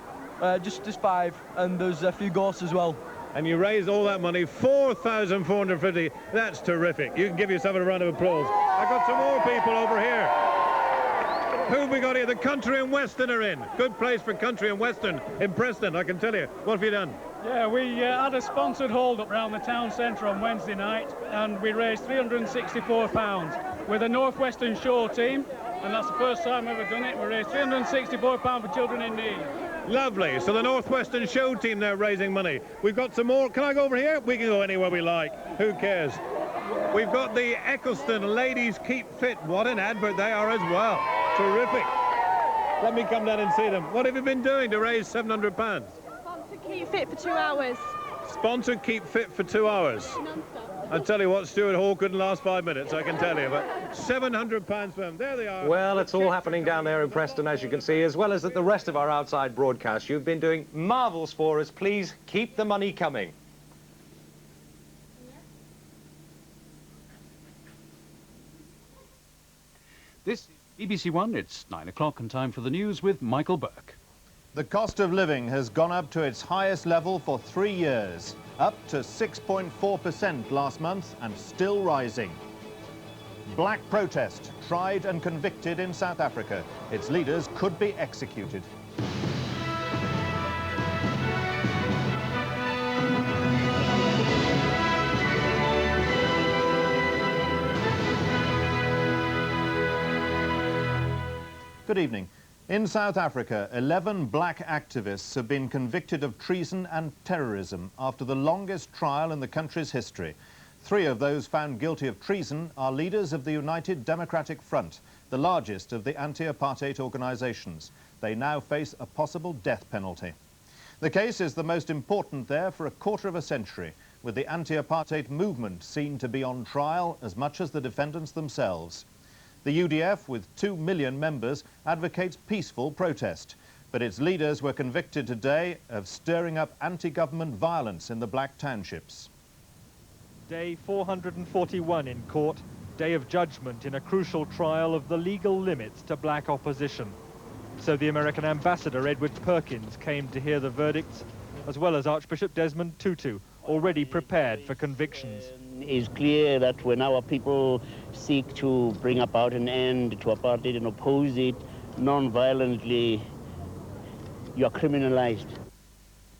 Just 5, and there's a few ghosts as well. And you raised all that money, 4,450. That's terrific. You can give yourself a round of applause. I've got some more people over here. Who have we got here? The Country and Western are in. Good place for Country and Western in Preston, I can tell you. What have you done? Yeah, we had a sponsored hold-up round the town centre on Wednesday night, and we raised £364 with a North Western Shore team, and that's the first time I've ever done it. We raised £364 for children in need. Lovely. So the Northwestern Show team now raising money. We've got some more. Can I go over here? We can go anywhere we like. Who cares? We've got the Eccleston Ladies Keep Fit. What an advert they are as well. Terrific. Let me come down and see them. What have you been doing to raise £700? Sponsor Keep Fit for 2 hours. Sponsor Keep Fit for 2 hours. I tell you what, Stuart Hall couldn't last 5 minutes, I can tell you, but £700 for them. There they are. Well, it's all happening down there in Preston, as you can see, as well as at the rest of our outside broadcast. You've been doing marvels for us. Please keep the money coming. This is BBC One. It's 9 o'clock and time for the news with Michael Burke. The cost of living has gone up to its highest level for 3 years, up to 6.4% last month and still rising. Black protest tried and convicted in South Africa. Its leaders could be executed. Good evening. In South Africa, 11 black activists have been convicted of treason and terrorism after the longest trial in the country's history. 3 of those found guilty of treason are leaders of the United Democratic Front, the largest of the anti-apartheid organisations. They now face a possible death penalty. The case is the most important there for a quarter of a century. with the anti-apartheid movement seen to be on trial as much as the defendants themselves. The UDF, with 2 million members, advocates peaceful protest, but its leaders were convicted today of stirring up anti-government violence in the black townships. Day 441 in court, day of judgment in a crucial trial of the legal limits to black opposition. So the American ambassador Edward Perkins came to hear the verdicts, as well as Archbishop Desmond Tutu, already prepared for convictions. It's clear that when our people seek to bring about an end to apartheid and oppose it non-violently, you are criminalized.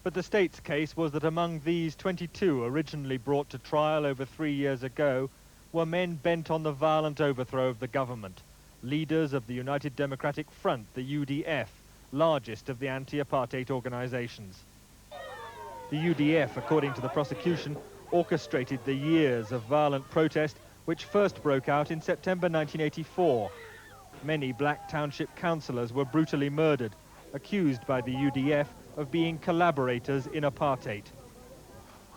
But the state's case was that among these 22 originally brought to trial over 3 years ago were men bent on the violent overthrow of the government, leaders of the United Democratic Front, the UDF, largest of the anti-apartheid organizations. The UDF, according to the prosecution, orchestrated the years of violent protest which first broke out in September 1984. Many black township councillors were brutally murdered, accused by the UDF of being collaborators in apartheid.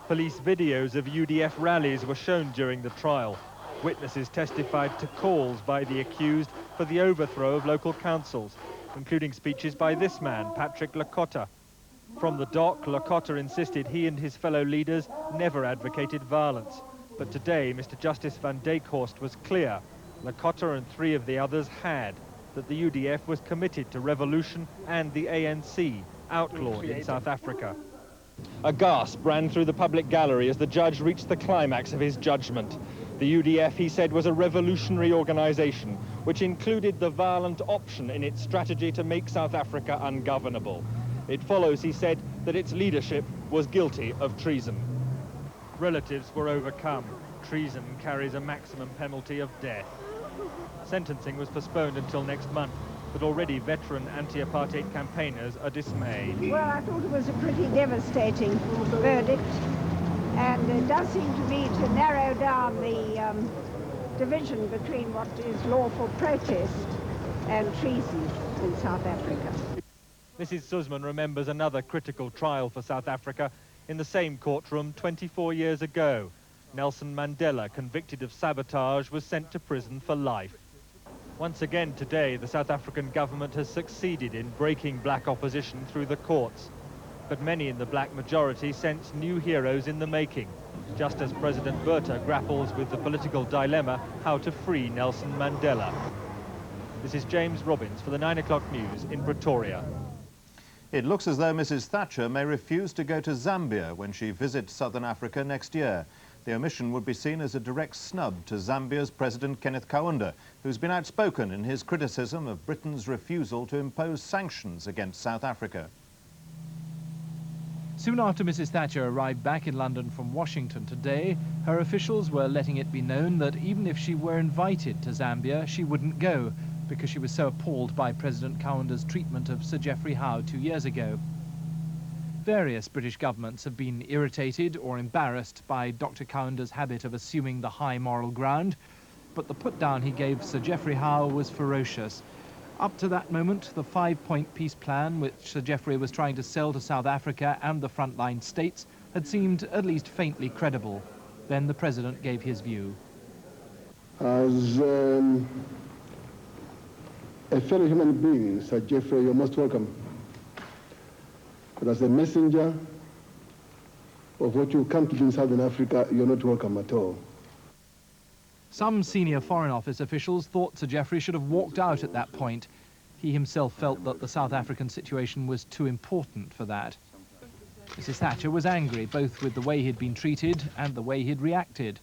Police videos of UDF rallies were shown during the trial. Witnesses testified to calls by the accused for the overthrow of local councils, including speeches by this man, Patrick Lakota. From the dock, Lakota insisted he and his fellow leaders never advocated violence. But today, Mr. Justice Van Daakhorst was clear. Lakota and 3 of the others had, that the UDF was committed to revolution and the ANC, outlawed in South Africa. A gasp ran through the public gallery as the judge reached the climax of his judgment. The UDF, he said, was a revolutionary organization which included the violent option in its strategy to make South Africa ungovernable. It follows, he said, that its leadership was guilty of treason. Relatives were overcome. Treason carries a maximum penalty of death. Sentencing was postponed until next month, but already veteran anti-apartheid campaigners are dismayed. Well, I thought it was a pretty devastating verdict, and it does seem to me to narrow down the division between what is lawful protest and treason in South Africa. Mrs. Suzman remembers another critical trial for South Africa in the same courtroom 24 years ago. Nelson Mandela, convicted of sabotage, was sent to prison for life. Once again today, the South African government has succeeded in breaking black opposition through the courts. But many in the black majority sense new heroes in the making, just as President Botha grapples with the political dilemma how to free Nelson Mandela. This is James Robbins for the 9 o'clock news in Pretoria. It looks as though Mrs. Thatcher may refuse to go to Zambia when she visits Southern Africa next year. The omission would be seen as a direct snub to Zambia's President Kenneth Kaunda, who's been outspoken in his criticism of Britain's refusal to impose sanctions against South Africa. Soon after Mrs. Thatcher arrived back in London from Washington today, her officials were letting it be known that even if she were invited to Zambia, she wouldn't go, because she was so appalled by President Kaunda's treatment of Sir Geoffrey Howe 2 years ago. Various British governments have been irritated or embarrassed by Dr. Kaunda's habit of assuming the high moral ground, but the put-down he gave Sir Geoffrey Howe was ferocious. Up to that moment, the 5-point peace plan which Sir Geoffrey was trying to sell to South Africa and the frontline states had seemed at least faintly credible. Then the President gave his view. As a fellow human being, Sir Geoffrey, you're most welcome. But as a messenger of what you come to do in Southern Africa, you're not welcome at all. Some senior Foreign Office officials thought Sir Geoffrey should have walked out at that point. He himself felt that the South African situation was too important for that. Mrs. Thatcher was angry, both with the way he'd been treated and the way he'd reacted.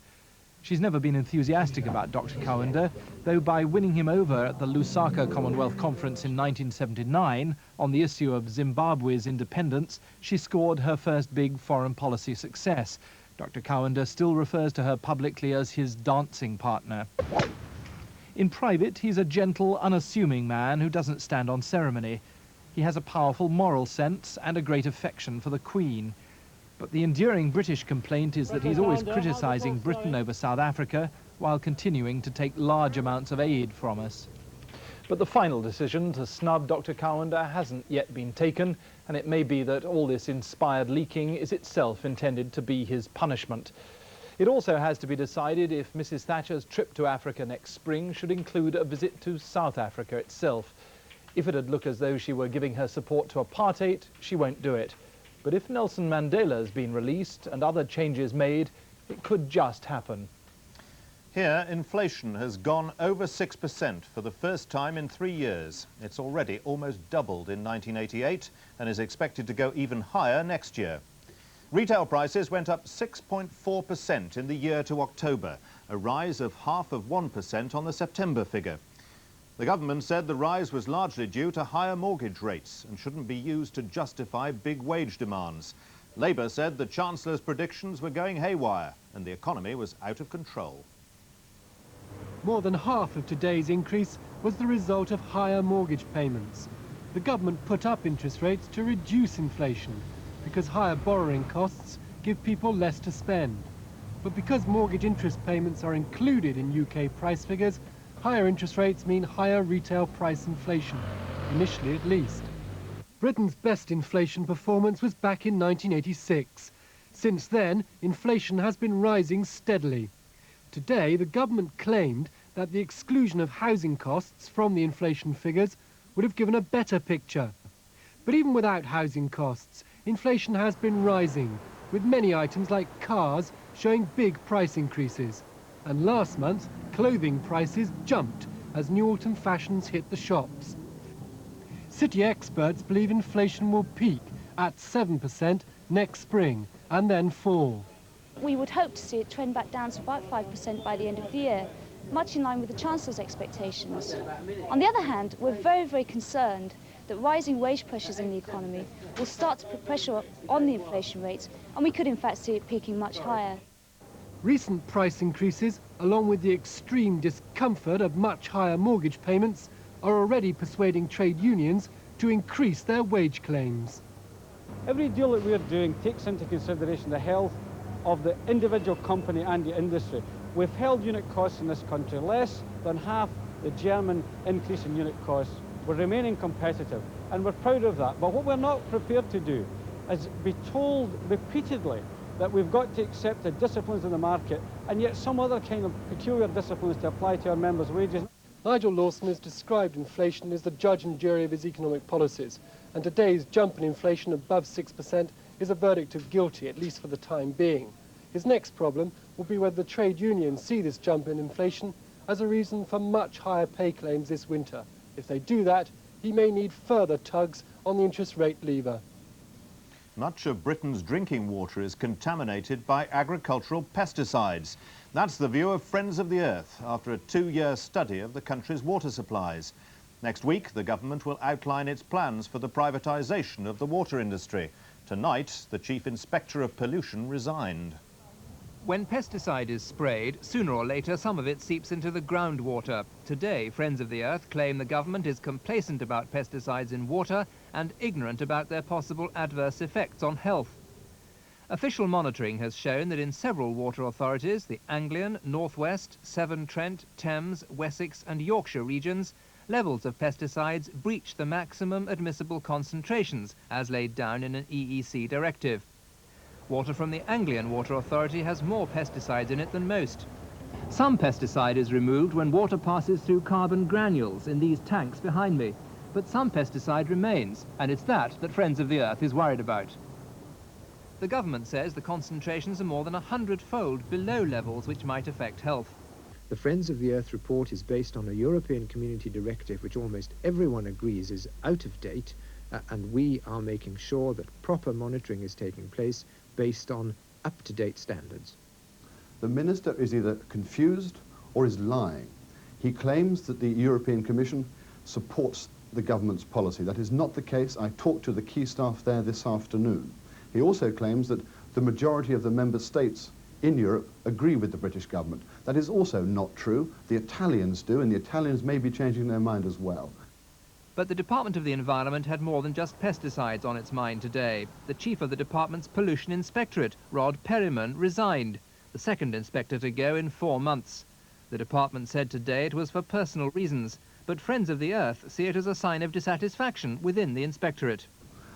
She's never been enthusiastic about Dr. Kaunda, though by winning him over at the Lusaka Commonwealth Conference in 1979 on the issue of Zimbabwe's independence, she scored her first big foreign policy success. Dr. Kaunda still refers to her publicly as his dancing partner. In private, he's a gentle, unassuming man who doesn't stand on ceremony. He has a powerful moral sense and a great affection for the Queen. But the enduring British complaint is that he's always criticising Britain over South Africa while continuing to take large amounts of aid from us. But the final decision to snub Dr. Cowender hasn't yet been taken, and it may be that all this inspired leaking is itself intended to be his punishment. It also has to be decided if Mrs. Thatcher's trip to Africa next spring should include a visit to South Africa itself. If it'd look as though she were giving her support to apartheid, she won't do it. But if Nelson Mandela has been released and other changes made, it could just happen. Here, inflation has gone over 6% for the first time in 3 years. It's already almost doubled in 1988 and is expected to go even higher next year. Retail prices went up 6.4% in the year to October, a rise of 0.5% on the September figure. The government said the rise was largely due to higher mortgage rates and shouldn't be used to justify big wage demands. Labour said the Chancellor's predictions were going haywire and the economy was out of control. More than half of today's increase was the result of higher mortgage payments. The government put up interest rates to reduce inflation because higher borrowing costs give people less to spend. But because mortgage interest payments are included in UK price figures, higher interest rates mean higher retail price inflation, initially at least. Britain's best inflation performance was back in 1986. Since then, inflation has been rising steadily. Today, the government claimed that the exclusion of housing costs from the inflation figures would have given a better picture. But even without housing costs, inflation has been rising, with many items like cars showing big price increases. And last month, clothing prices jumped as new autumn fashions hit the shops. City experts believe inflation will peak at 7% next spring and then fall. We would hope to see it trend back down to about 5% by the end of the year, much in line with the Chancellor's expectations. On the other hand, we're very, very concerned that rising wage pressures in the economy will start to put pressure on the inflation rates, and we could in fact see it peaking much higher. Recent price increases, along with the extreme discomfort of much higher mortgage payments, are already persuading trade unions to increase their wage claims. Every deal that we're doing takes into consideration the health of the individual company and the industry. We've held unit costs in this country less than half the German increase in unit costs. We're remaining competitive, and we're proud of that. But what we're not prepared to do is be told repeatedly that we've got to accept the disciplines of the market, and yet some other kind of peculiar disciplines to apply to our members' wages. Nigel Lawson has described inflation as the judge and jury of his economic policies, and today's jump in inflation above 6% is a verdict of guilty, at least for the time being. His next problem will be whether the trade unions see this jump in inflation as a reason for much higher pay claims this winter. If they do that, he may need further tugs on the interest rate lever. Much of Britain's drinking water is contaminated by agricultural pesticides. That's the view of Friends of the Earth after a 2-year study of the country's water supplies. Next week, the government will outline its plans for the privatisation of the water industry. Tonight, the Chief Inspector of Pollution resigned. When pesticide is sprayed, sooner or later some of it seeps into the groundwater. Today, Friends of the Earth claim the government is complacent about pesticides in water and ignorant about their possible adverse effects on health. Official monitoring has shown that in several water authorities, the Anglian, North West, Severn Trent, Thames, Wessex and Yorkshire regions, levels of pesticides breach the maximum admissible concentrations as laid down in an EEC directive. Water from the Anglian Water Authority has more pesticides in it than most. Some pesticide is removed when water passes through carbon granules in these tanks behind me, but some pesticide remains, and it's that Friends of the Earth is worried about. The government says the concentrations are more than 100-fold below levels which might affect health. The Friends of the Earth report is based on a European Community Directive which almost everyone agrees is out of date, and we are making sure that proper monitoring is taking place based on up-to-date standards. The Minister is either confused or is lying. He claims that the European Commission supports the government's policy. That is not the case. I talked to the key staff there this afternoon. He also claims that the majority of the member states in Europe agree with the British government. That is also not true. The Italians do, and the Italians may be changing their mind as well. But the Department of the Environment had more than just pesticides on its mind today. The chief of the department's pollution inspectorate, Rod Perryman, resigned, the second inspector to go in 4 months. The department said today it was for personal reasons, but Friends of the Earth see it as a sign of dissatisfaction within the inspectorate.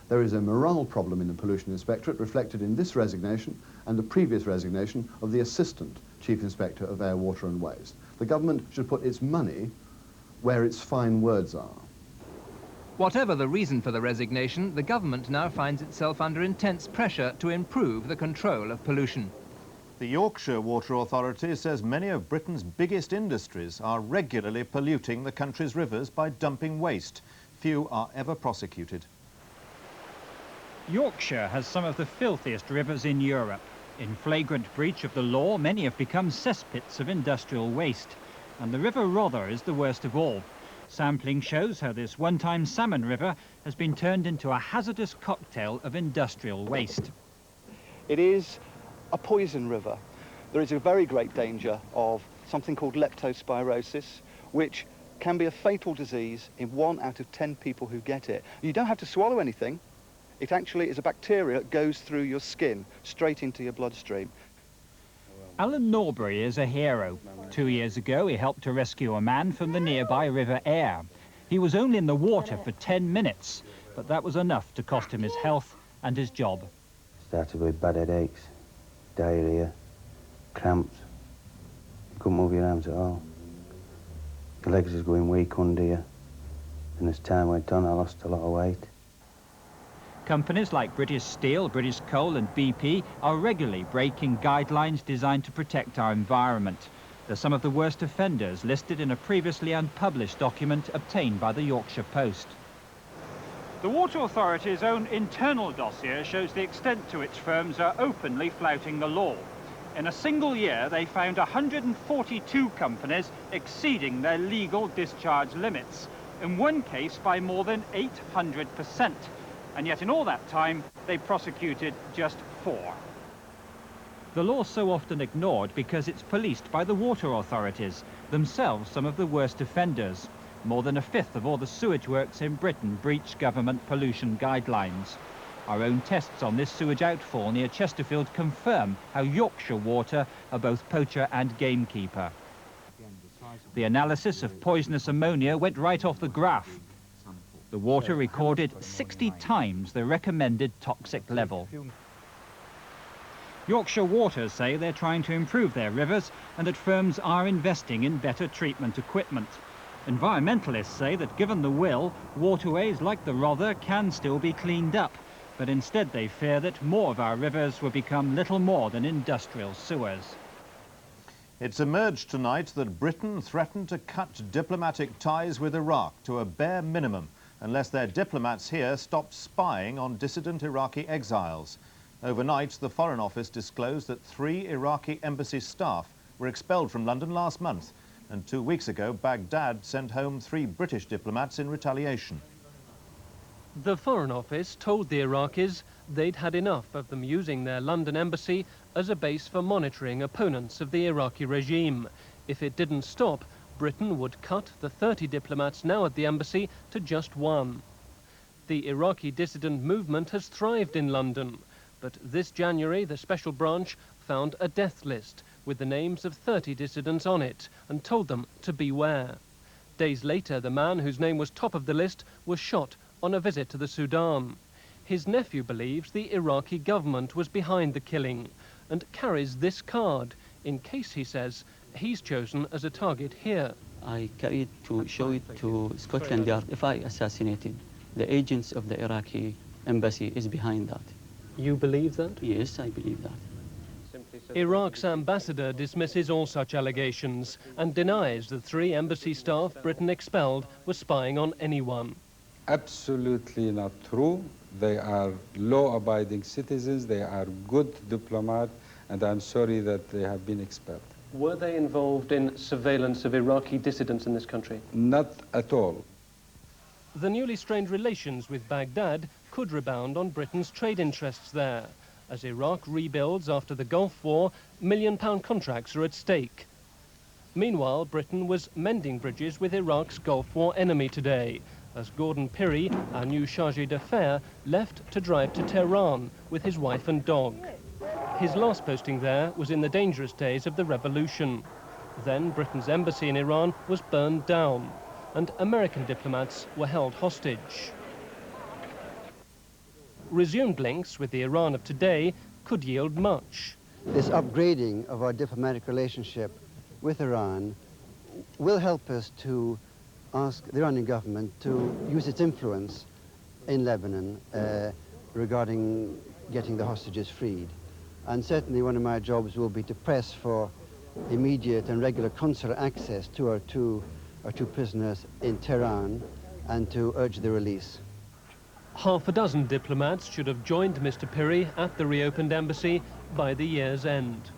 There is a morale problem in the Pollution Inspectorate reflected in this resignation and the previous resignation of the Assistant Chief Inspector of Air, Water and Waste. The government should put its money where its fine words are. Whatever the reason for the resignation, the government now finds itself under intense pressure to improve the control of pollution. The Yorkshire Water Authority says many of Britain's biggest industries are regularly polluting the country's rivers by dumping waste. Few are ever prosecuted. Yorkshire has some of the filthiest rivers in Europe. In flagrant breach of the law, many have become cesspits of industrial waste, and the River Rother is the worst of all. Sampling shows how this one-time salmon river has been turned into a hazardous cocktail of industrial waste. It is a poison river. There is a very great danger of something called leptospirosis, which can be a fatal disease in 1 out of 10 people who get it. You don't have to swallow anything. It actually is a bacteria that goes through your skin, straight into your bloodstream. Alan Norbury is a hero. 2 years ago, he helped to rescue a man from the nearby River Aire. He was only in the water for 10 minutes, but that was enough to cost him his health and his job. Started with bad headaches, diarrhea, cramps. You couldn't move your arms at all. Your legs was going weak under you. And as time went on, I lost a lot of weight. Companies like British Steel, British Coal and BP are regularly breaking guidelines designed to protect our environment. They're some of the worst offenders listed in a previously unpublished document obtained by the Yorkshire Post. The Water Authority's own internal dossier shows the extent to which firms are openly flouting the law. In a single year, they found 142 companies exceeding their legal discharge limits, in one case by more than 800%. And yet in all that time, they prosecuted just 4. The law's so often ignored because it's policed by the water authorities, themselves some of the worst offenders. More than 1/5 of all the sewage works in Britain breach government pollution guidelines. Our own tests on this sewage outfall near Chesterfield confirm how Yorkshire Water are both poacher and gamekeeper. The analysis of poisonous ammonia went right off the graph. The water recorded 60 times the recommended toxic level. Yorkshire Waters say they're trying to improve their rivers and that firms are investing in better treatment equipment. Environmentalists say that given the will, waterways like the Rother can still be cleaned up, but instead they fear that more of our rivers will become little more than industrial sewers. It's emerged tonight that Britain threatened to cut diplomatic ties with Iraq to a bare minimum unless their diplomats here stopped spying on dissident Iraqi exiles. Overnight, the Foreign Office disclosed that 3 Iraqi embassy staff were expelled from London last month, and 2 weeks ago, Baghdad sent home 3 British diplomats in retaliation. The Foreign Office told the Iraqis they'd had enough of them using their London embassy as a base for monitoring opponents of the Iraqi regime. If it didn't stop, Britain would cut the 30 diplomats now at the embassy to just 1. The Iraqi dissident movement has thrived in London, but this January the special branch found a death list with the names of 30 dissidents on it and told them to beware. Days later, the man whose name was top of the list was shot on a visit to the Sudan. His nephew believes the Iraqi government was behind the killing and carries this card in case, he says, he's chosen as a target here. I carried to show it to Scotland Yard. If I assassinated, the agents of the Iraqi embassy is behind that. You believe that? Yes, I believe that. Iraq's ambassador dismisses all such allegations and denies the 3 embassy staff Britain expelled were spying on anyone. Absolutely not true. They are law-abiding citizens, they are good diplomats, and I'm sorry that they have been expelled. Were they involved in surveillance of Iraqi dissidents in this country? Not at all. The newly strained relations with Baghdad could rebound on Britain's trade interests there. As Iraq rebuilds after the Gulf War, million-pound contracts are at stake. Meanwhile, Britain was mending bridges with Iraq's Gulf War enemy today, as Gordon Pirrie, our new chargé d'affaires, left to drive to Tehran with his wife and dog. His last posting there was in the dangerous days of the revolution. Then Britain's embassy in Iran was burned down. and American diplomats were held hostage. Resumed links with the Iran of today could yield much. This upgrading of our diplomatic relationship with Iran will help us to ask the Iranian government to use its influence in Lebanon regarding getting the hostages freed. And certainly one of my jobs will be to press for immediate and regular consular access to our two prisoners in Tehran and to urge their release. Half a dozen diplomats should have joined Mr. Piri at the reopened embassy by the year's end.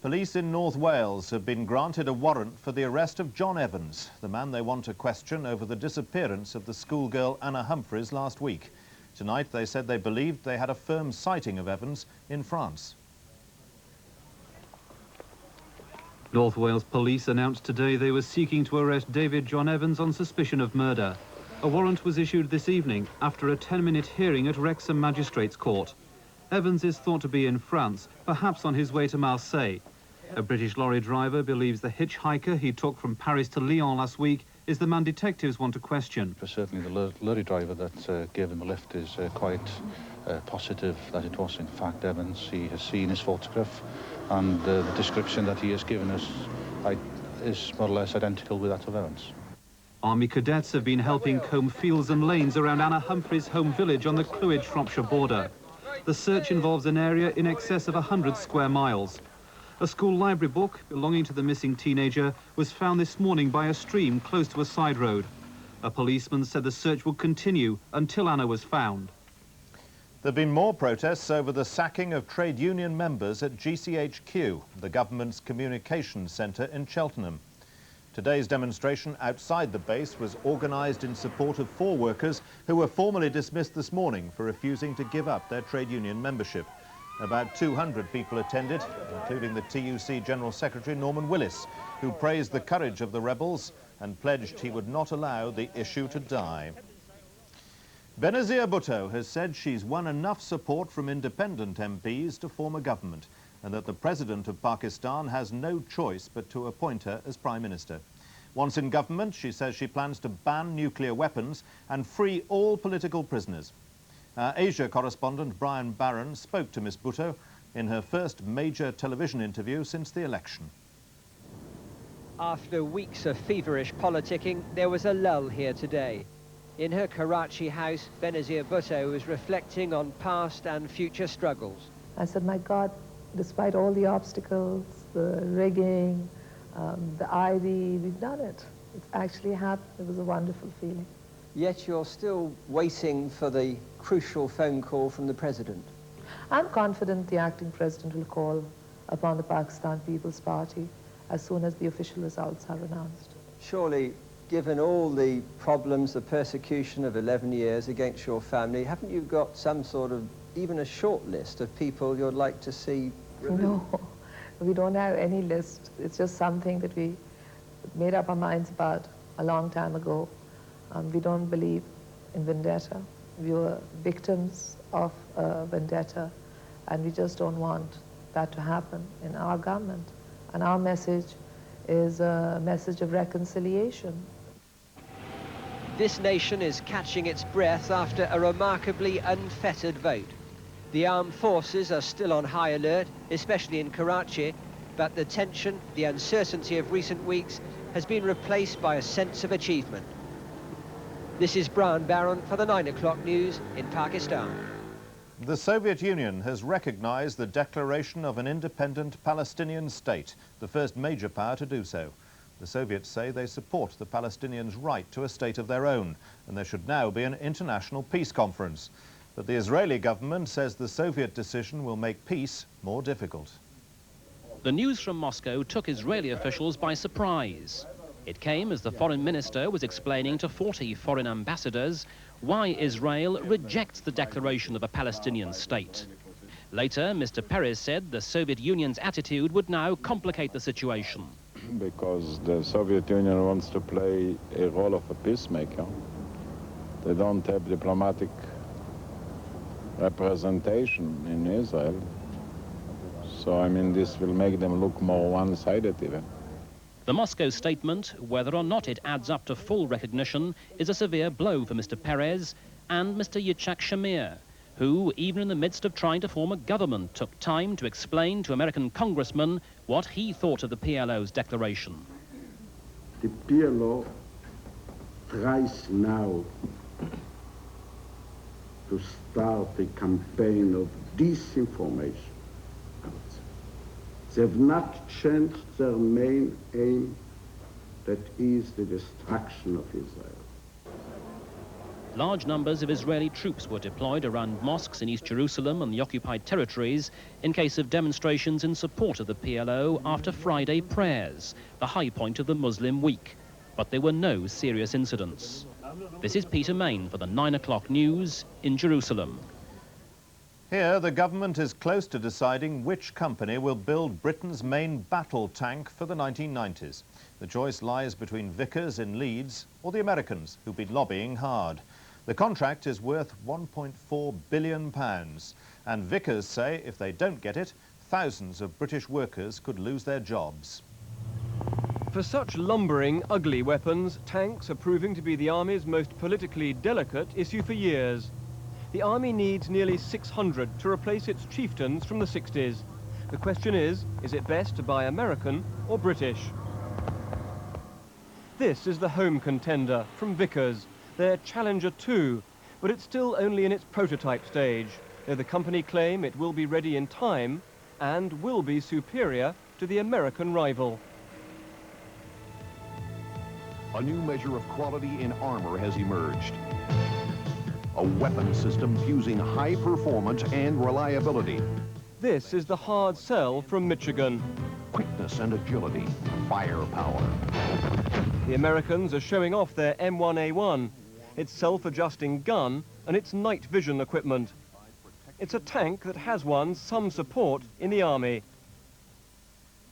Police in North Wales have been granted a warrant for the arrest of John Evans, the man they want to question over the disappearance of the schoolgirl Anna Humphreys last week. Tonight they said they believed they had a firm sighting of Evans in France. North Wales police announced today they were seeking to arrest David John Evans on suspicion of murder. A warrant was issued this evening after a 10-minute hearing at Wrexham Magistrates Court. Evans is thought to be in France, perhaps on his way to Marseille. A British lorry driver believes the hitchhiker he took from Paris to Lyon last week is the man detectives want to question. Certainly the lorry driver that gave him a lift is quite positive that it was in fact Evans. He has seen his photograph and the description that he has given us is more or less identical with that of Evans. Army cadets have been helping comb fields and lanes around Anna Humphreys' home village on the Clwyd-Shropshire border. The search involves an area in excess of 100 square miles. A school library book belonging to the missing teenager was found this morning by a stream close to a side road. A policeman said the search would continue until Anna was found. There have been more protests over the sacking of trade union members at GCHQ, the government's communications centre in Cheltenham. Today's demonstration outside the base was organised in support of 4 workers who were formally dismissed this morning for refusing to give up their trade union membership. About 200 people attended, including the TUC General Secretary Norman Willis, who praised the courage of the rebels and pledged he would not allow the issue to die. Benazir Bhutto has said she's won enough support from independent MPs to form a government, and that the President of Pakistan has no choice but to appoint her as Prime Minister. Once in government, she says she plans to ban nuclear weapons and free all political prisoners. Our Asia correspondent Brian Barron spoke to Ms Bhutto in her first major television interview since the election. After weeks of feverish politicking, there was a lull here today. In her Karachi house, Benazir Bhutto was reflecting on past and future struggles. I said, my God, despite all the obstacles, the rigging, the ivy, we've done it. It's actually happened. It was a wonderful feeling. Yet you're still waiting for the crucial phone call from the President. I'm confident the acting President will call upon the Pakistan People's Party as soon as the official results are announced. Surely, given all the problems, the persecution of 11 years against your family, haven't you got some sort of, even a short list of people you'd like to see removed? No, we don't have any list. It's just something that we made up our minds about a long time ago. We don't believe in vendetta. We were victims of vendetta, and we just don't want that to happen in our government. And our message is a message of reconciliation. This nation is catching its breath after a remarkably unfettered vote. The armed forces are still on high alert, especially in Karachi, but the tension, the uncertainty of recent weeks has been replaced by a sense of achievement. This is Brian Barron for the 9 o'clock news in Pakistan. The Soviet Union has recognized the declaration of an independent Palestinian state, the first major power to do so. The Soviets say they support the Palestinians' right to a state of their own, and there should now be an international peace conference. But the Israeli government says the Soviet decision will make peace more difficult. The news from Moscow took Israeli officials by surprise. It came as the foreign minister was explaining to 40 foreign ambassadors why Israel rejects the declaration of a Palestinian state. Later, Mr. Peres said the Soviet Union's attitude would now complicate the situation. Because the Soviet Union wants to play a role of a peacemaker. They don't have diplomatic representation in Israel. So, I mean, this will make them look more one-sided even. The Moscow statement, whether or not it adds up to full recognition, is a severe blow for Mr. Perez and Mr. Yitzhak Shamir, who, even in the midst of trying to form a government, took time to explain to American congressmen what he thought of the PLO's declaration. The PLO tries now to start a campaign of disinformation. They have not changed their main aim, that is the destruction of Israel. Large numbers of Israeli troops were deployed around mosques in East Jerusalem and the occupied territories in case of demonstrations in support of the PLO after Friday prayers, the high point of the Muslim week. But there were no serious incidents. This is Peter Main for the 9 o'clock news in Jerusalem. Here, the government is close to deciding which company will build Britain's main battle tank for the 1990s. The choice lies between Vickers in Leeds or the Americans, who've been lobbying hard. The contract is worth £1.4 billion, and Vickers say if they don't get it, thousands of British workers could lose their jobs. For such lumbering, ugly weapons, tanks are proving to be the Army's most politically delicate issue for years. The Army needs nearly 600 to replace its chieftains from the 60s. The question is it best to buy American or British? This is the home contender from Vickers, their Challenger 2, but it's still only in its prototype stage, though the company claim it will be ready in time and will be superior to the American rival. A new measure of quality in armor has emerged. A weapon system fusing high performance and reliability. This is the hard sell from Michigan. Quickness and agility, firepower. The Americans are showing off their M1A1, its self-adjusting gun and its night vision equipment. It's a tank that has won some support in the Army.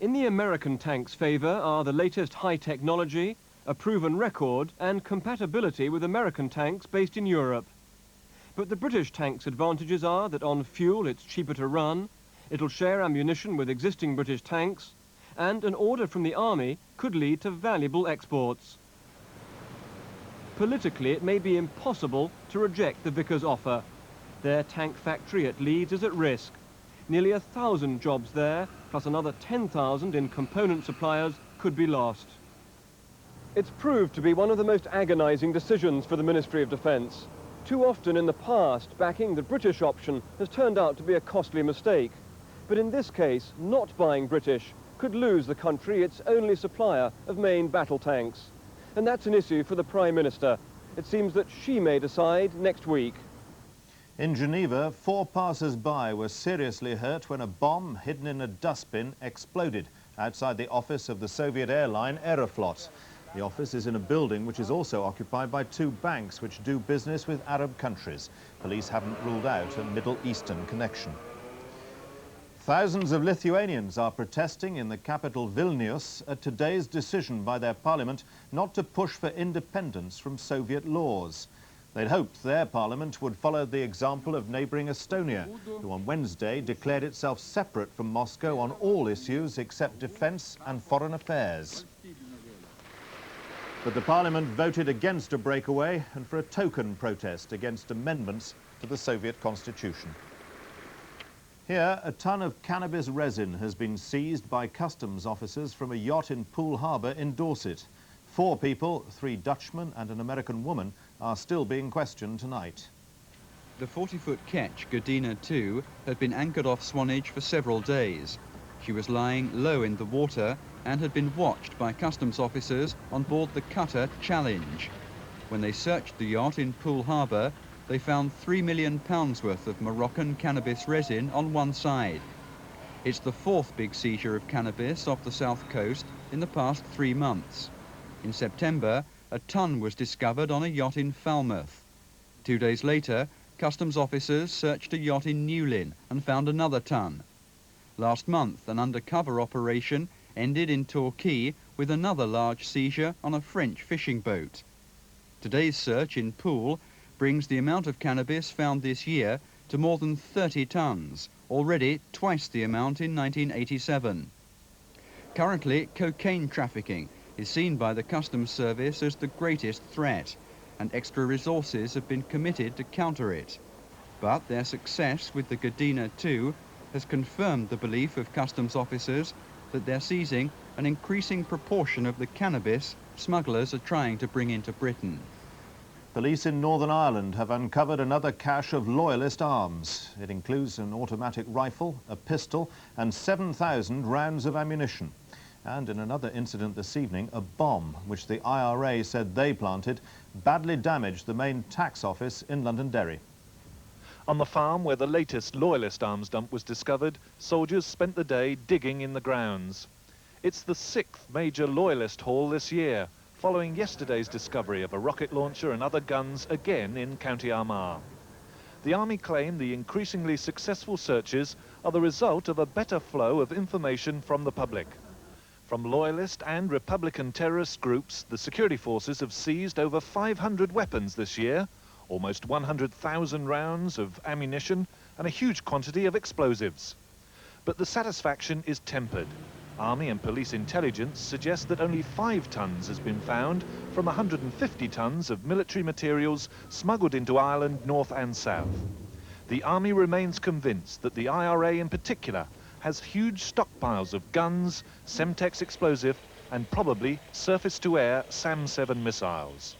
In the American tank's favor are the latest high technology, a proven record and compatibility with American tanks based in Europe. But the British tank's advantages are that on fuel it's cheaper to run, it'll share ammunition with existing British tanks, and an order from the Army could lead to valuable exports. Politically, it may be impossible to reject the Vickers offer. Their tank factory at Leeds is at risk. Nearly 1,000 jobs there, plus another 10,000 in component suppliers, could be lost. It's proved to be one of the most agonizing decisions for the Ministry of Defence. Too often in the past, backing the British option has turned out to be a costly mistake. But in this case, not buying British could lose the country its only supplier of main battle tanks. And that's an issue for the Prime Minister. It seems that she may decide next week. In Geneva, 4 passers-by were seriously hurt when a bomb hidden in a dustbin exploded outside the office of the Soviet airline Aeroflot. The office is in a building which is also occupied by 2 banks which do business with Arab countries. Police haven't ruled out a Middle Eastern connection. Thousands of Lithuanians are protesting in the capital Vilnius at today's decision by their parliament not to push for independence from Soviet laws. They'd hoped their parliament would follow the example of neighbouring Estonia, who on Wednesday declared itself separate from Moscow on all issues except defence and foreign affairs. But the parliament voted against a breakaway and for a token protest against amendments to the Soviet constitution. Here, a ton of cannabis resin has been seized by customs officers from a yacht in Poole Harbour in Dorset. 4 people, 3 Dutchmen and an American woman, are still being questioned tonight. The 40-foot ketch, Gardena 2, had been anchored off Swanage for several days. She was lying low in the water and had been watched by customs officers on board the cutter Challenge. When they searched the yacht in Poole Harbour, they found £3 million worth of Moroccan cannabis resin on one side. It's the 4th big seizure of cannabis off the south coast in the past 3 months. In September, a ton was discovered on a yacht in Falmouth. 2 days later, customs officers searched a yacht in Newlyn and found another ton. Last month, an undercover operation ended in Torquay with another large seizure on a French fishing boat. Today's search in Poole brings the amount of cannabis found this year to more than 30 tons, already twice the amount in 1987. Currently, cocaine trafficking is seen by the Customs Service as the greatest threat, and extra resources have been committed to counter it. But their success with the Gardena 2 has confirmed the belief of customs officers that they're seizing an increasing proportion of the cannabis smugglers are trying to bring into Britain. Police in Northern Ireland have uncovered another cache of loyalist arms. It includes an automatic rifle, a pistol and 7,000 rounds of ammunition. And in another incident this evening, a bomb, which the IRA said they planted, badly damaged the main tax office in Londonderry. On the farm where the latest loyalist arms dump was discovered, soldiers spent the day digging in the grounds. It's the 6th major loyalist haul this year, following yesterday's discovery of a rocket launcher and other guns again in County Armagh. The Army claim the increasingly successful searches are the result of a better flow of information from the public. From loyalist and Republican terrorist groups, the security forces have seized over 500 weapons this year, almost 100,000 rounds of ammunition and a huge quantity of explosives. But the satisfaction is tempered. Army and police intelligence suggests that only 5 tons has been found from 150 tons of military materials smuggled into Ireland north and south. The Army remains convinced that the IRA in particular has huge stockpiles of guns, Semtex explosive and probably surface-to-air SAM-7 missiles.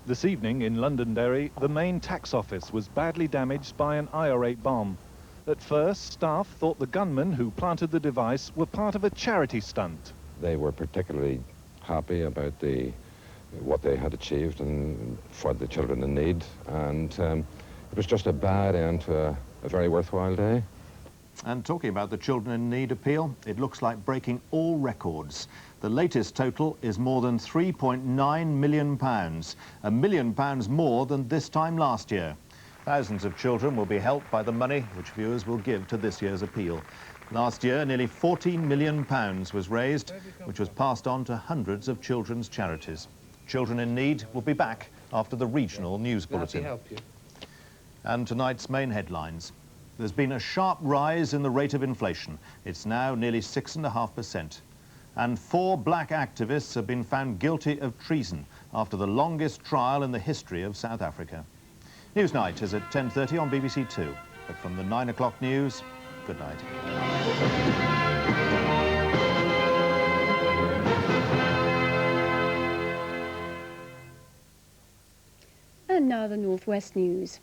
This evening in Londonderry, the main tax office was badly damaged by an IRA bomb. At first, staff thought the gunmen who planted the device were part of a charity stunt. They were particularly happy about what they had achieved and for the children in need, and it was just a bad end to a very worthwhile day. And talking about the Children in Need appeal, it looks like breaking all records. The latest total is more than £3.9 million, £1 million more than this time last year. Thousands of children will be helped by the money which viewers will give to this year's appeal. Last year, nearly £14 million was raised, which was passed on to hundreds of children's charities. Children in Need will be back after the regional news bulletin. And tonight's main headlines. There's been a sharp rise in the rate of inflation. It's now nearly 6.5%. And 4 black activists have been found guilty of treason after the longest trial in the history of South Africa. Newsnight is at 10:30 on BBC Two. But from the 9 o'clock news, good night. And now the North West News.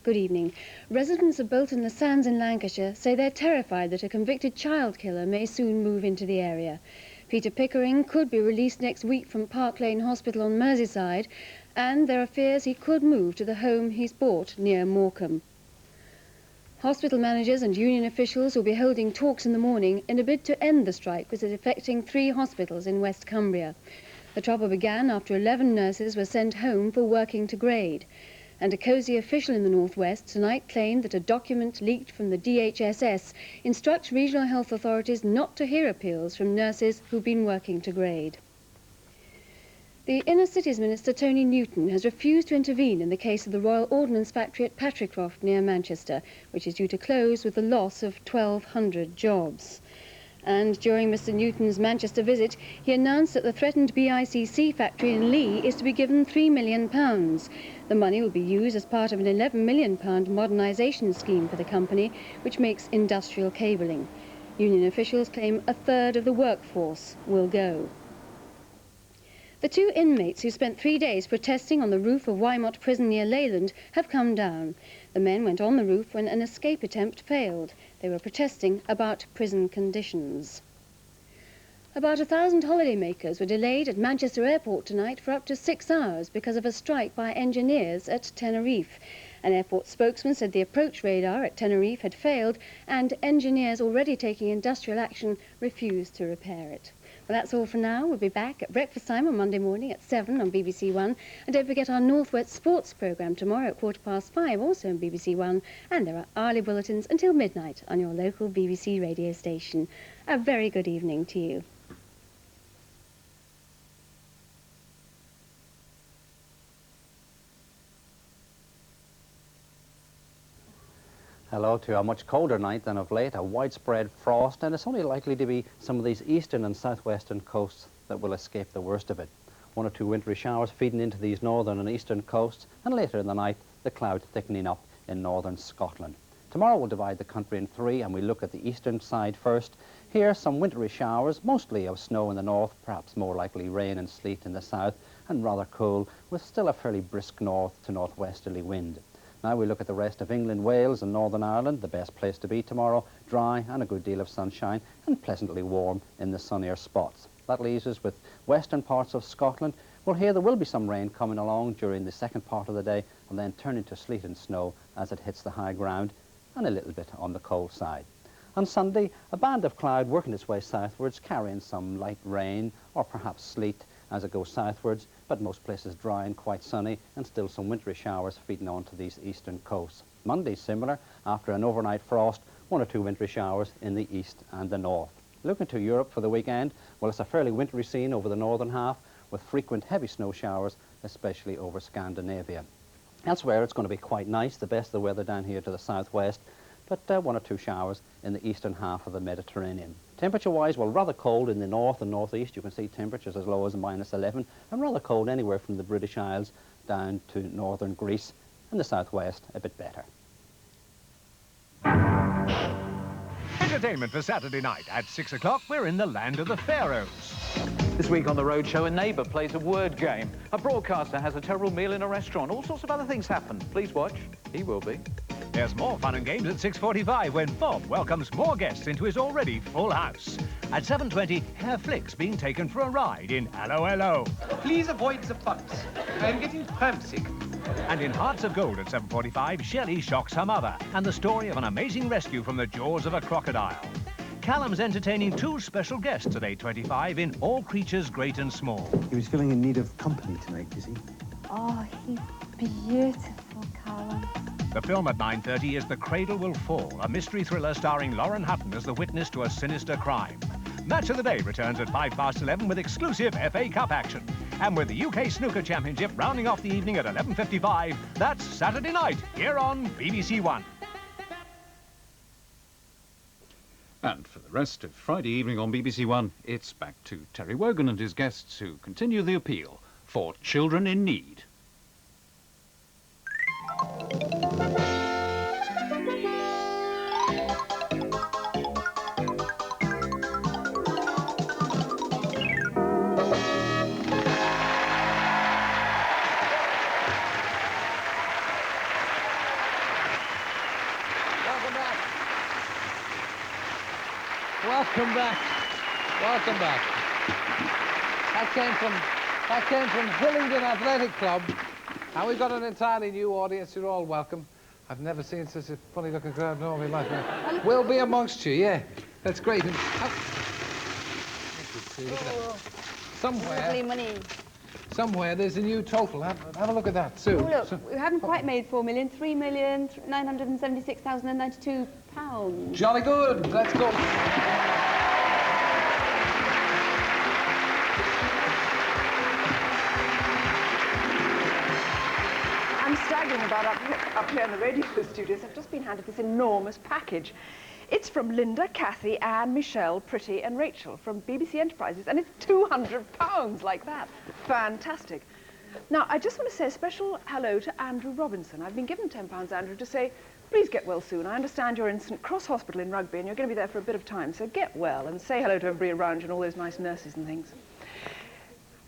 Good evening. Residents of Bolton Le Sands in Lancashire say they're terrified that a convicted child killer may soon move into the area. Peter Pickering could be released next week from Park Lane Hospital on Merseyside, and there are fears he could move to the home he's bought near Morecambe. Hospital managers and union officials will be holding talks in the morning in a bid to end the strike which is affecting 3 hospitals in West Cumbria. The trouble began after 11 nurses were sent home for working to grade. And a cosy official in the northwest tonight claimed that a document leaked from the DHSS instructs regional health authorities not to hear appeals from nurses who've been working to grade. The Inner Cities Minister Tony Newton has refused to intervene in the case of the Royal Ordnance Factory at Patrickcroft near Manchester, which is due to close with the loss of 1,200 jobs. And during Mr Newton's Manchester visit, he announced that the threatened BICC factory in Lee is to be given £3 million. The money will be used as part of an £11 million modernisation scheme for the company, which makes industrial cabling. Union officials claim a third of the workforce will go. The 2 inmates who spent 3 days protesting on the roof of Wymot Prison near Leyland have come down. The men went on the roof when an escape attempt failed. They were protesting about prison conditions. About 1,000 holidaymakers were delayed at Manchester Airport tonight for up to 6 hours because of a strike by engineers at Tenerife. An airport spokesman said the approach radar at Tenerife had failed and engineers already taking industrial action refused to repair it. Well, that's all for now. We'll be back at breakfast time on Monday morning at 7 on BBC One. And don't forget our North West Sports programme tomorrow at 5:15, also on BBC One. And there are hourly bulletins until midnight on your local BBC radio station. A very good evening to you. hello to a much colder night than of late, a widespread frost, and it's only likely to be some of these eastern and southwestern coasts that will escape the worst of it. 1 or 2 wintry showers feeding into these northern and eastern coasts, and later in the night, the cloud thickening up in northern Scotland. Tomorrow we'll divide the country in 3, and we look at the eastern side first. Here, some wintry showers, mostly of snow in the north, perhaps more likely rain and sleet in the south, and rather cool, with still a fairly brisk north to northwesterly wind. Now we look at the rest of England, Wales and Northern Ireland, the best place to be tomorrow, dry and a good deal of sunshine and pleasantly warm in the sunnier spots. That leaves us with western parts of Scotland. Well, here there will be some rain coming along during the second part of the day and then turn into sleet and snow as it hits the high ground and a little bit on the cold side. On Sunday, a band of cloud working its way southwards, carrying some light rain or perhaps sleet as it goes southwards, but most places dry and quite sunny, and still some wintry showers feeding onto these eastern coasts. Monday, similar, after an overnight frost, 1 or 2 wintry showers in the east and the north. Looking to Europe for the weekend, well, it's a fairly wintry scene over the northern half, with frequent heavy snow showers, especially over Scandinavia. Elsewhere, it's going to be quite nice, the best of the weather down here to the southwest, but 1 or 2 showers in the eastern half of the Mediterranean. Temperature-wise, well, rather cold in the north and northeast. You can see temperatures as low as -11, and rather cold anywhere from the British Isles down to northern Greece, and the southwest a bit better. Entertainment for Saturday night. At 6 o'clock, we're in the land of the pharaohs. This week on The Road Show, a neighbour plays a word game. A broadcaster has a terrible meal in a restaurant. All sorts of other things happen. Please watch. He will be. There's more fun and games at 6:45 when Bob welcomes more guests into his already full house. At 7:20, Herr Flick's being taken for a ride in Hello Hello. Please avoid the bus. I'm getting homesick. And in Hearts of Gold at 7:45, Shelley shocks her mother and the story of an amazing rescue from the jaws of a crocodile. Callum's entertaining 2 special guests at 8:25 in All Creatures Great and Small. He was feeling in need of company tonight, is he? Oh, he's beautiful, Callum. The film at 9:30 is The Cradle Will Fall, a mystery thriller starring Lauren Hutton as the witness to a sinister crime. Match of the Day returns at 11:05 with exclusive FA Cup action. And with the UK Snooker Championship rounding off the evening at 11:55, that's Saturday night here on BBC One. And for the rest of Friday evening on BBC One, it's back to Terry Wogan and his guests who continue the appeal for children in need. Welcome back. Welcome back. That came from Hillingdon Athletic Club, and we've got an entirely new audience. You're all welcome. I've never seen such a funny-looking crowd in all my life. We'll be amongst you, yeah. That's great. And, Somewhere there's a new total. Have a look at that, Sue. Oh, look, we haven't quite made 4 million. £3,976,092. Jolly good. Let's go. I'm staggering about up here in the radio studios. I've just been handed this enormous package. It's from Linda, Kathy, Anne, Michelle, Pretty and Rachel from BBC Enterprises, and it's £200 like that. Fantastic. Now, I just want to say a special hello to Andrew Robinson. I've been given £10, Andrew, to say, please get well soon. I understand you're in St Cross Hospital in Rugby and you're going to be there for a bit of time, so get well and say hello to everybody around you and all those nice nurses and things.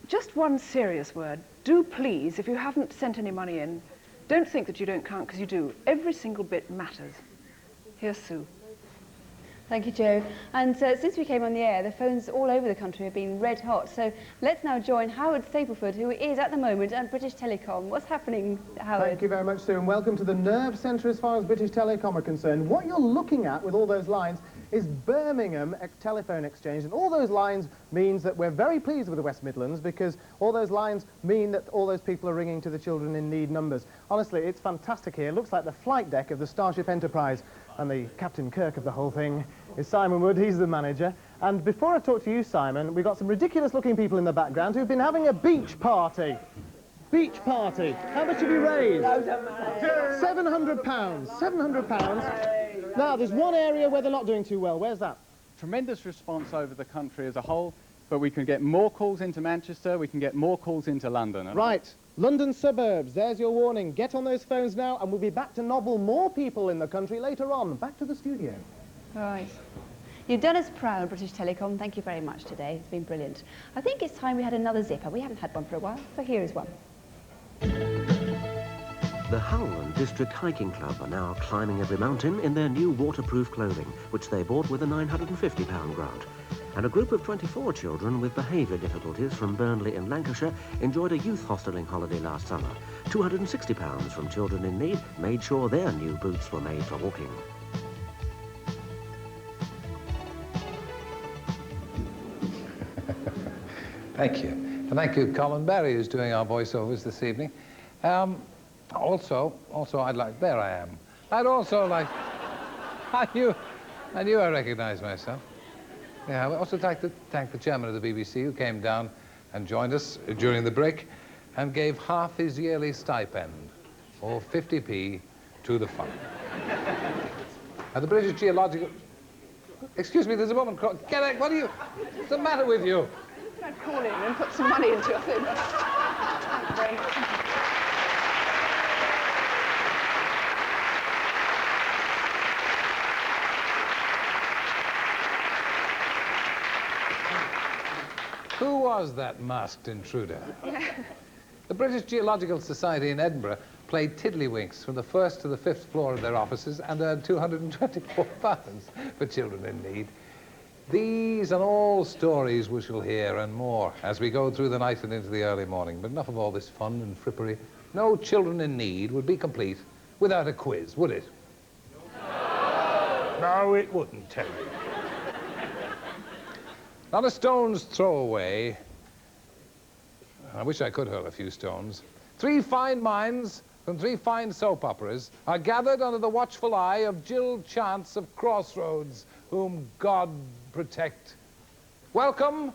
Just one serious word. Do please, if you haven't sent any money in, don't think that you don't count, because you do. Every single bit matters. Here's Sue. Thank you, Joe. And since we came on the air, the phones all over the country have been red hot. So let's now join Howard Stapleford, who is at the moment at British Telecom. What's happening, Howard? Thank you very much, Sue, and welcome to the nerve centre as far as British Telecom are concerned. What you're looking at with all those lines is Birmingham Telephone Exchange, and all those lines means that we're very pleased with the West Midlands, because all those lines mean that all those people are ringing to the children in need numbers. Honestly, it's fantastic here. It looks like the flight deck of the Starship Enterprise, and the Captain Kirk of the whole thing is Simon Wood. He's the manager. And before I talk to you, Simon, we've got some ridiculous-looking people in the background who've been having a beach party. Beach party. How much have you raised? £700. £700. Now, there's one area where they're not doing too well. Where's that? Tremendous response over the country as a whole, but we can get more calls into Manchester, we can get more calls into London. Right. London suburbs, there's your warning. Get on those phones now, and we'll be back to novel more people in the country later on. Back to the studio. Right. You've done us proud, British Telecom. Thank you very much today. It's been brilliant. I think it's time we had another zipper. We haven't had one for a while, so here is one. The Hull and District Hiking Club are now climbing every mountain in their new waterproof clothing, which they bought with a £950 grant. And a group of 24 children with behaviour difficulties from Burnley in Lancashire enjoyed a youth hosteling holiday last summer. £260 from children in need made sure their new boots were made for walking. Thank you. And thank you, Colin Barry, who's doing our voiceovers this evening. Also, I'd like... There I am. I'd also like... I knew I recognised myself. Yeah, I'd also like to thank the chairman of the BBC who came down and joined us during the break and gave half his yearly stipend, or 50p, to the fund. And the British Geological... Excuse me, there's a woman... Get it, what are you... What's the matter with you? I'd call in and put some money into your thing. Thank you very much. Who was that masked intruder? The British Geological Society in Edinburgh played tiddlywinks from the 1st to the 5th floor of their offices and earned £224 for children in need. These and all stories we shall hear and more as we go through the night and into the early morning. But enough of all this fun and frippery. No Children in Need would be complete without a quiz, would it? No, it wouldn't, Terry. Not a stone's throw away. I wish I could hurl a few stones. 3 fine minds from 3 fine soap operas are gathered under the watchful eye of Jill Chance of Crossroads, whom God protect. Welcome,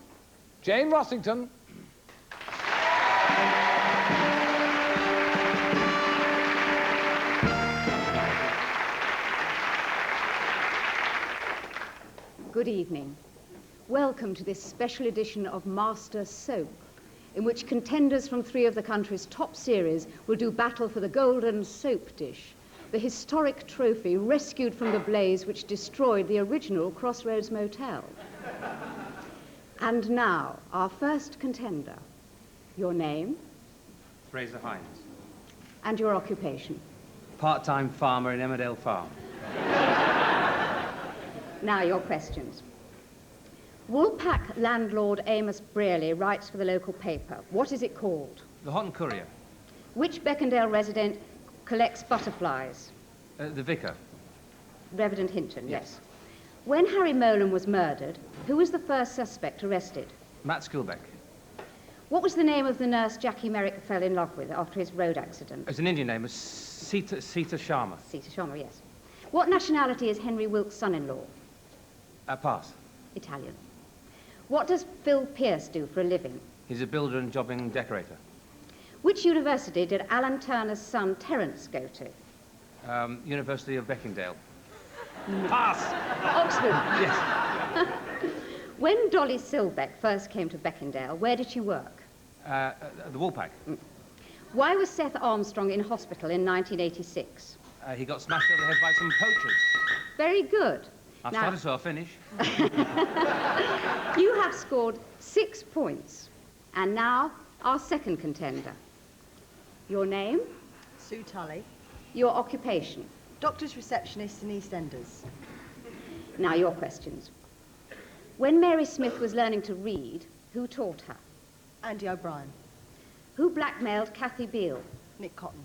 Jane Rossington. Good evening. Welcome to this special edition of Master Soap, in which contenders from 3 of the country's top series will do battle for the golden soap dish, the historic trophy rescued from the blaze which destroyed the original Crossroads Motel. And now, our first contender. Your name Fraser Hines. and your occupation. Part-time farmer in Emmerdale Farm. Now, your questions. Woolpack landlord Amos Brearley writes for the local paper. What is it called? The Houghton Courier. Which Beckendale resident collects butterflies? The Vicar. Reverend Hinton, yes. When Harry Molan was murdered, who was the first suspect arrested? Matt Skilbeck. What was the name of the nurse Jackie Merrick fell in love with after his road accident? It's an Indian name. It's Sita Sharma. Sita Sharma, yes. What nationality is Henry Wilkes' son-in-law? Pass. Italian. What does Phil Pierce do for a living? He's a builder and jobbing decorator. Which university did Alan Turner's son Terence go to? University of Beckendale. Pass! Oxford. Yes. When Dolly Silbeck first came to Beckendale, where did she work? The Woolpack. Why was Seth Armstrong in hospital in 1986? He got smashed over the head by some poachers. Very good. I've Now, started, so I'll finish. you have scored 6 points. And now, our second contender. Your name? Sue Tully. Your occupation? Doctor's receptionist in EastEnders. Now, your questions. When Mary Smith was learning to read, who taught her? Andy O'Brien. Who blackmailed Kathy Beale? Nick Cotton.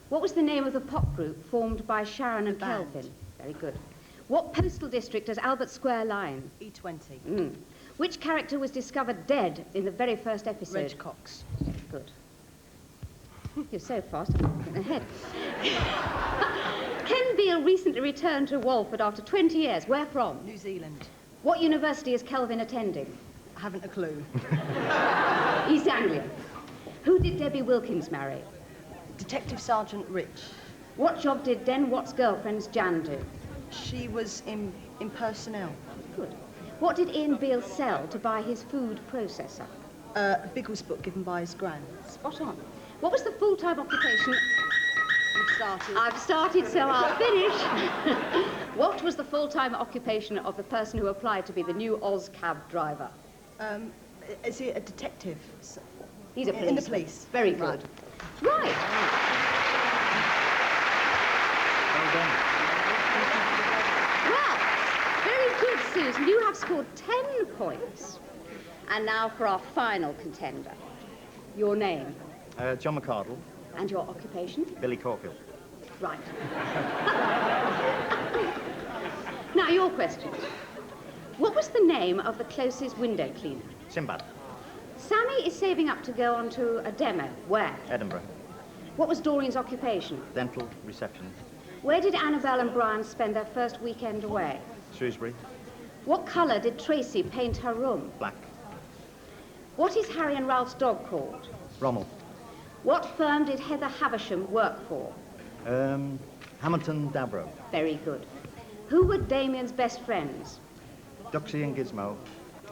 What was the name of the pop group formed by Sharon and Band. Kelvin? Very good. What postal district does Albert Square lie in? E20. Which character was discovered dead in the very first episode? Reg Cox. Very good. You're so fast, I'm getting ahead. Ken Beale recently returned to Walford after 20 years. Where from? New Zealand. What university is Kelvin attending? I haven't a clue. East Anglia. Who did Debbie Wilkins marry? Detective Sergeant Rich. What job did Den Watt's girlfriend's Jan do? She was in personnel. Good. What did Ian Beale sell to buy his food processor? A Biggles book given by his gran. Spot on. What was the full-time occupation... You've started. I've started, so I'll finish. What was the full-time occupation of the person who applied to be the new Oz cab driver? Is he a detective? He's a policeman. In the police. Very good. Right. Well, very good, Susan. You have scored 10 points. And now for our final contender. Your name? John McCardle. And your occupation? Billy Corfield. Right. Now, your questions. What was the name of the closest window cleaner? Sinbad. Sammy is saving up to go on to a demo. Where? Edinburgh. What was Doreen's occupation? Dental reception. Where did Annabelle and Brian spend their first weekend away? Shrewsbury. What colour did Tracy paint her room? Black. What is Harry and Ralph's dog called? Rommel. What firm did Heather Havisham work for? Hamilton Dabro. Very good. Who were Damien's best friends? Duxie and Gizmo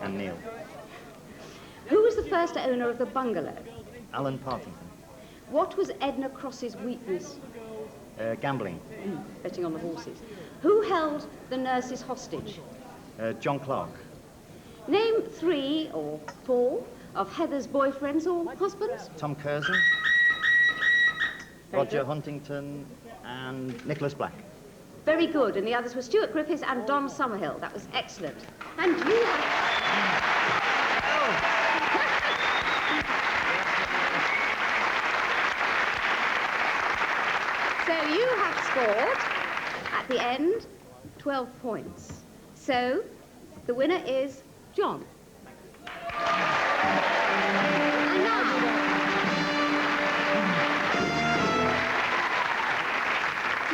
and Neil. Who was the first owner of the bungalow? Alan Partington. What was Edna Cross's weakness? Gambling. Betting on the horses. Who held the nurses hostage? John Clark. Name 3 or 4 of Heather's boyfriends or husbands. Tom Curzon. Roger Huntington and Nicholas Black. Very good. And the others were Stuart Griffiths and Don Summerhill. That was excellent. And you So you have scored, at the end, 12 points. So the winner is John. And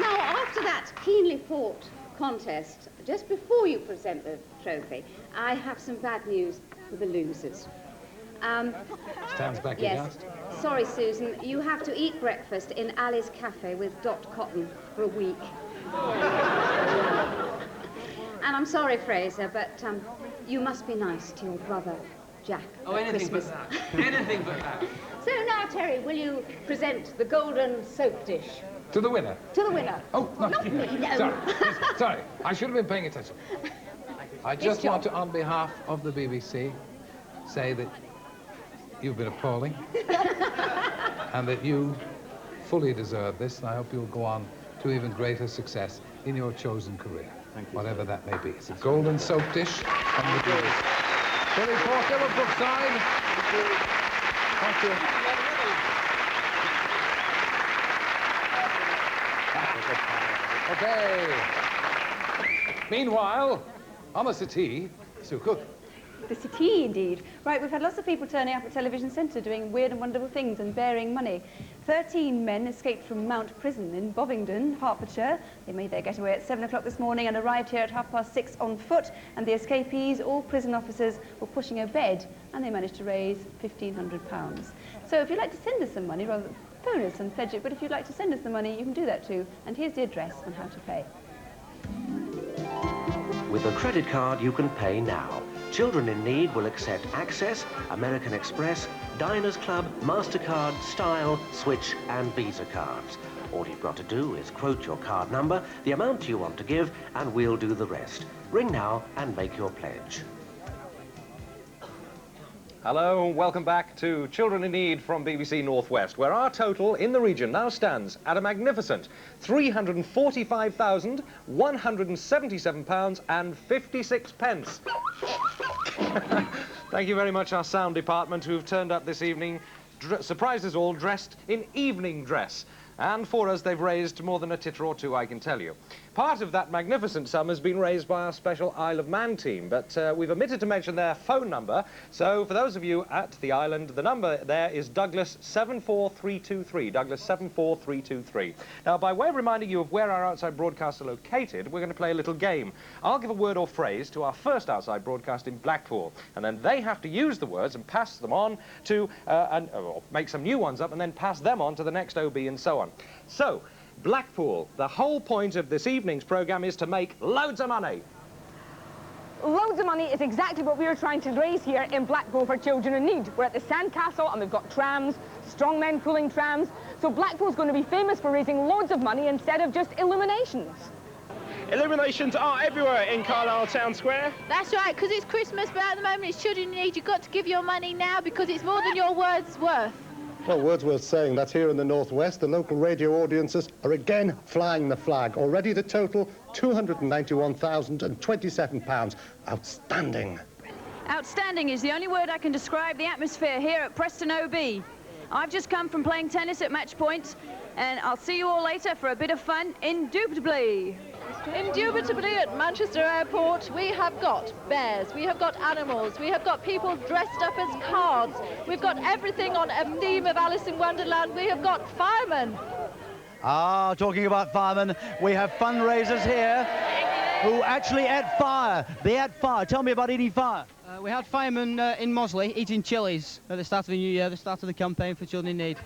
now, after that keenly fought contest, just before you present the trophy, I have some bad news for the losers. Stands back yes. aghast. Sorry, Susan, you have to eat breakfast in Ali's Cafe with Dot Cotton for a week. And I'm sorry, Fraser, but you must be nice to your brother, Jack. Oh, at anything Christmas. but that. Anything but that. So now, Terry, will you present the golden soap dish? To the winner. To the winner. Oh, no. Not me, no. Sorry, I should have been paying attention. I just John. want to, on behalf of the BBC, say that you've been appalling and that you fully deserve this, and I hope you'll go on to even greater success in your chosen career, whatever that may be. It's a golden soap dish from the jury. Billy Corfield of Brookside. Thank you. Okay. Meanwhile, on the settee, Sue Cook. The city, indeed. Right, we've had lots of people turning up at Television Centre doing weird and wonderful things and bearing money. 13 men escaped from Mount Prison in Bovingdon, Hertfordshire. They made their getaway at 7 o'clock this morning and arrived here at 6:30 on foot. And the escapees, all prison officers, were pushing a bed, and they managed to raise £1,500. So if you'd like to send us some money, rather than phone us and pledge it, but if you'd like to send us the money, you can do that too. And here's the address and how to pay. With a credit card, you can pay now. Children in Need will accept Access, American Express, Diners Club, MasterCard, Style, Switch and Visa cards. All you've got to do is quote your card number, the amount you want to give, and we'll do the rest. Ring now and make your pledge. Hello, and welcome back to Children in Need from BBC Northwest, where our total in the region now stands at a magnificent £345,177.56. Thank you very much, our sound department, who've turned up this evening, surprised us all, dressed in evening dress. And for us, they've raised more than a titter or two, I can tell you. Part of that magnificent sum has been raised by our special Isle of Man team, but we've omitted to mention their phone number. So for those of you at the island, the number there is Douglas 74323. Douglas 74323. Now, by way of reminding you of where our outside broadcasts are located, we're going to play a little game. I'll give a word or phrase to our first outside broadcast in Blackpool, and then they have to use the words and pass them on to, or make some new ones up, and then pass them on to the next OB and so on. So, Blackpool. The whole point of this evening's programme is to make loads of money. Loads of money is exactly what we are trying to raise here in Blackpool for children in need. We're at the Sandcastle and we've got trams, strong men pulling trams. So Blackpool's going to be famous for raising loads of money instead of just illuminations. Illuminations are everywhere in Carlisle Town Square. That's right, because it's Christmas, but at the moment it's children in need. You've got to give your money now because it's more than your word's worth. Well, Wordsworth's saying that here in the northwest, the local radio audiences are again flying the flag. Already the total, £291,027. Outstanding. Outstanding is the only word I can describe the atmosphere here at Preston OB. I've just come from playing tennis at match point, and I'll see you all later for a bit of fun, indubitably. Indubitably at Manchester Airport, we have got bears, we have got animals, we have got people dressed up as cards, we've got everything on a theme of Alice in Wonderland, we have got firemen. Ah, talking about firemen, we have fundraisers here who actually ate fire. They ate fire. Tell me about eating fire. We had firemen in Mosley eating chilies at the start of the new year, the start of the campaign for children in need.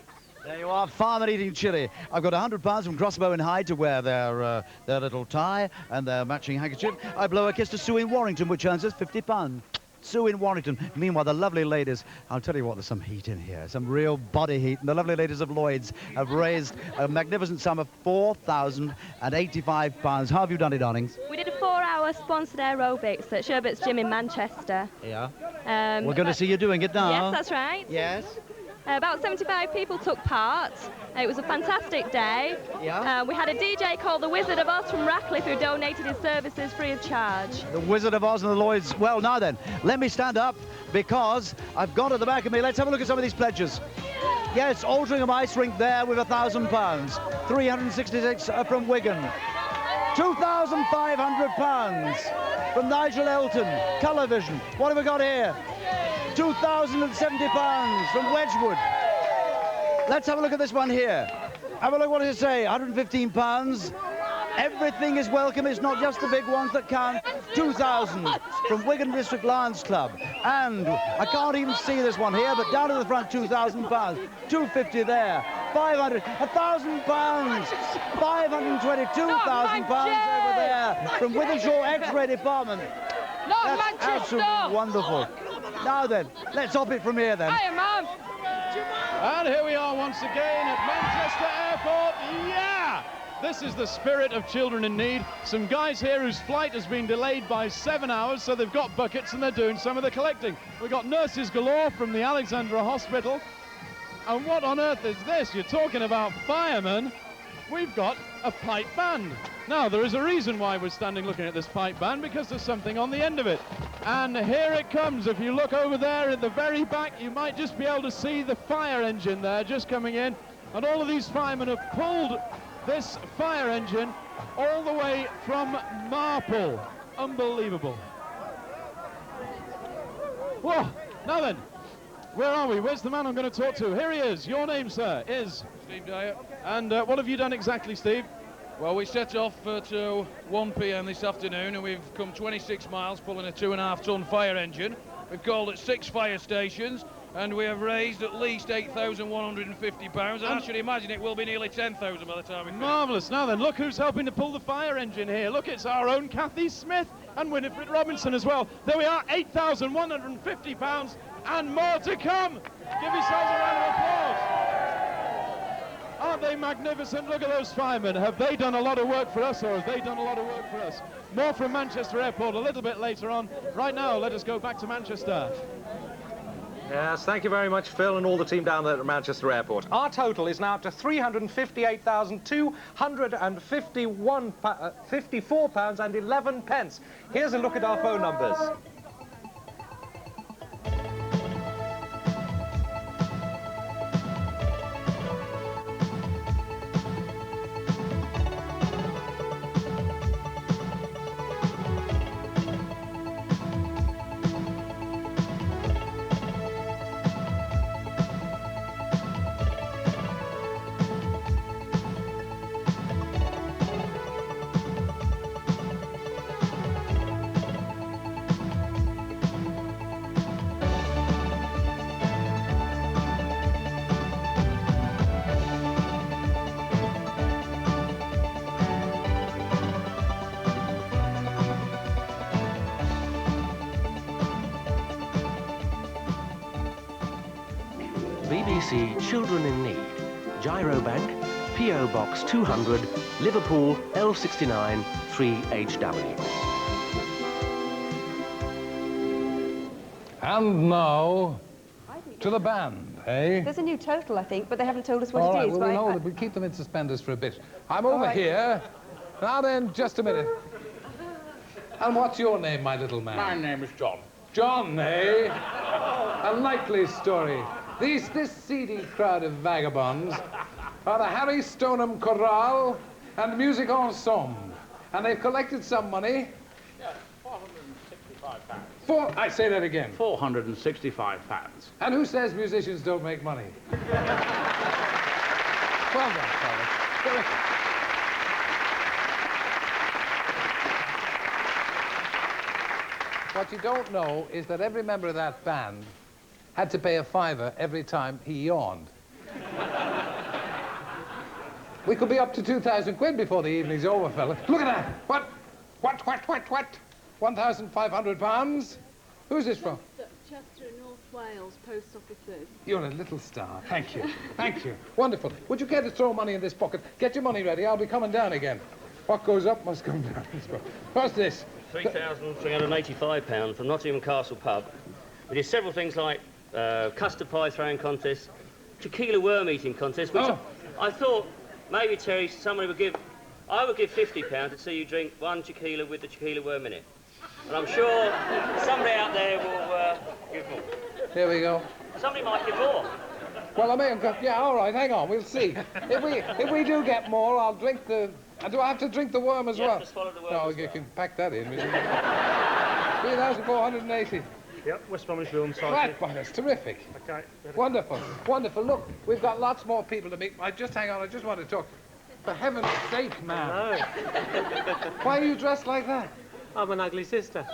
There you are, firemen eating chili. I've got £100 from Crossbow and Hyde to wear their little tie and their matching handkerchief. I blow a kiss to Sue in Warrington, which earns us £50. Sue in Warrington. Meanwhile, the lovely ladies, I'll tell you what, there's some heat in here, some real body heat. And the lovely ladies of Lloyd's have raised a magnificent sum of £4,085. How have you done it, darlings? We did a 4-hour sponsored aerobics at Sherbert's Gym in Manchester. Yeah. We're going to see you doing it now. Yes, that's right. Yes. About 75 people took part. It was a fantastic day. Yeah. We had a DJ called the Wizard of Oz from Ratcliffe who donated his services free of charge. The Wizard of Oz and the Lloyds. Well, now then, let me stand up because I've got at the back of me. Let's have a look at some of these pledges. Yes, Altrincham Ice Rink there with £1,000. 366 from Wigan. £2,500 from Nigel Elton. Colour Vision. What have we got here? £2,070 from Wedgwood. Let's have a look at this one here. Have a look, what does it say? £115. Everything is welcome. It's not just the big ones that count. 2,000 from Wigan District Lions Club. And I can't even see this one here, but down at the front, £2,000. 250 there. 500, £1,000. 522,000 pounds over there from Withenshaw X-Ray Department. Not That's Manchester! absolutely wonderful. Now then, let's hop it from here then. Hiya, Mum. And here we are once again at Manchester Airport. Yeah! This is the spirit of children in need. Some guys here whose flight has been delayed by 7 hours, so they've got buckets and they're doing some of the collecting. We've got nurses galore from the Alexandra Hospital. And what on earth is this? You're talking about firemen. We've got a pipe band. Now, there is a reason why we're standing looking at this pipe band, because there's something on the end of it. And here it comes. If you look over there at the very back, you might just be able to see the fire engine there just coming in. And all of these firemen have pulled this fire engine all the way from Marple. Unbelievable. Whoa, now then, where are we? Where's the man I'm going to talk to? Here he is. Your name, sir, is? Steve Dyer. And what have you done exactly, Steve? Well, we set off at 1 p.m. this afternoon, and we've come 26 miles pulling a 2.5-ton fire engine. We've called at 6 fire stations, and we have raised at least £8,150, and I should imagine it will be nearly 10,000 by the time we finish. Marvellous. Now then, look who's helping to pull the fire engine here. Look, it's our own Kathy Smith and Winifred Robinson as well. There we are, £8,150 and more to come. Give yourselves a round of applause. Aren't they magnificent? Look at those firemen. Have they done a lot of work for us, or have they done a lot of work for us? More from Manchester Airport a little bit later on. Right now, let us go back to Manchester. Yes, thank you very much, Phil, and all the team down there at Manchester Airport. Our total is now up to £358,254.11. Here's a look at our phone numbers. BBC Children in Need, Gyrobank, P.O. Box 200, Liverpool, L69 3HW. And now, to the band, eh? There's a new total, I think, but they haven't told us what All it right, is. well, we'll we'll keep them in suspenders for a bit. I'm over here. Now then, just a minute. And what's your name, my little man? My name is John. John, eh? A likely story. This seedy crowd of vagabonds are the Harry Stoneham Chorale and Music Ensemble. And they've collected some money. Yes, £465. I say that again. £465. And who says musicians don't make money? Well done, fellas. Terrific. What you don't know is that every member of that band had to pay a fiver every time he yawned. We could be up to 2,000 quid before the evening's over, fella. Look at that. What? 1,500 pounds? Who's this from? Chester, North Wales, Post Office Service. You're a little star. Thank you. Thank you. Wonderful. Would you care to throw money in this pocket? Get your money ready. I'll be coming down again. What goes up must come down. What's this? £3,385 from Nottingham Castle Pub. We did several things like custard pie throwing contest, tequila worm eating contest, which I thought maybe, Terry, somebody would give... I would give £50 to see you drink one tequila with the tequila worm in it. And I'm sure somebody out there will give more. Here we go. Somebody might give more. Well, I may have got... Yeah, all right, hang on, we'll see. If we do get more, I'll drink the... Do I have to drink the worm as well? You have to swallow the worm as you well. can pack that in. 3,480. Yep, West Bromwich Room, sorry. Right, boy, that's terrific. Okay. Wonderful, wonderful. Look, we've got lots more people to meet. Just hang on, I just want to talk. For heaven's sake, man. No. Why are you dressed like that? I'm an ugly sister.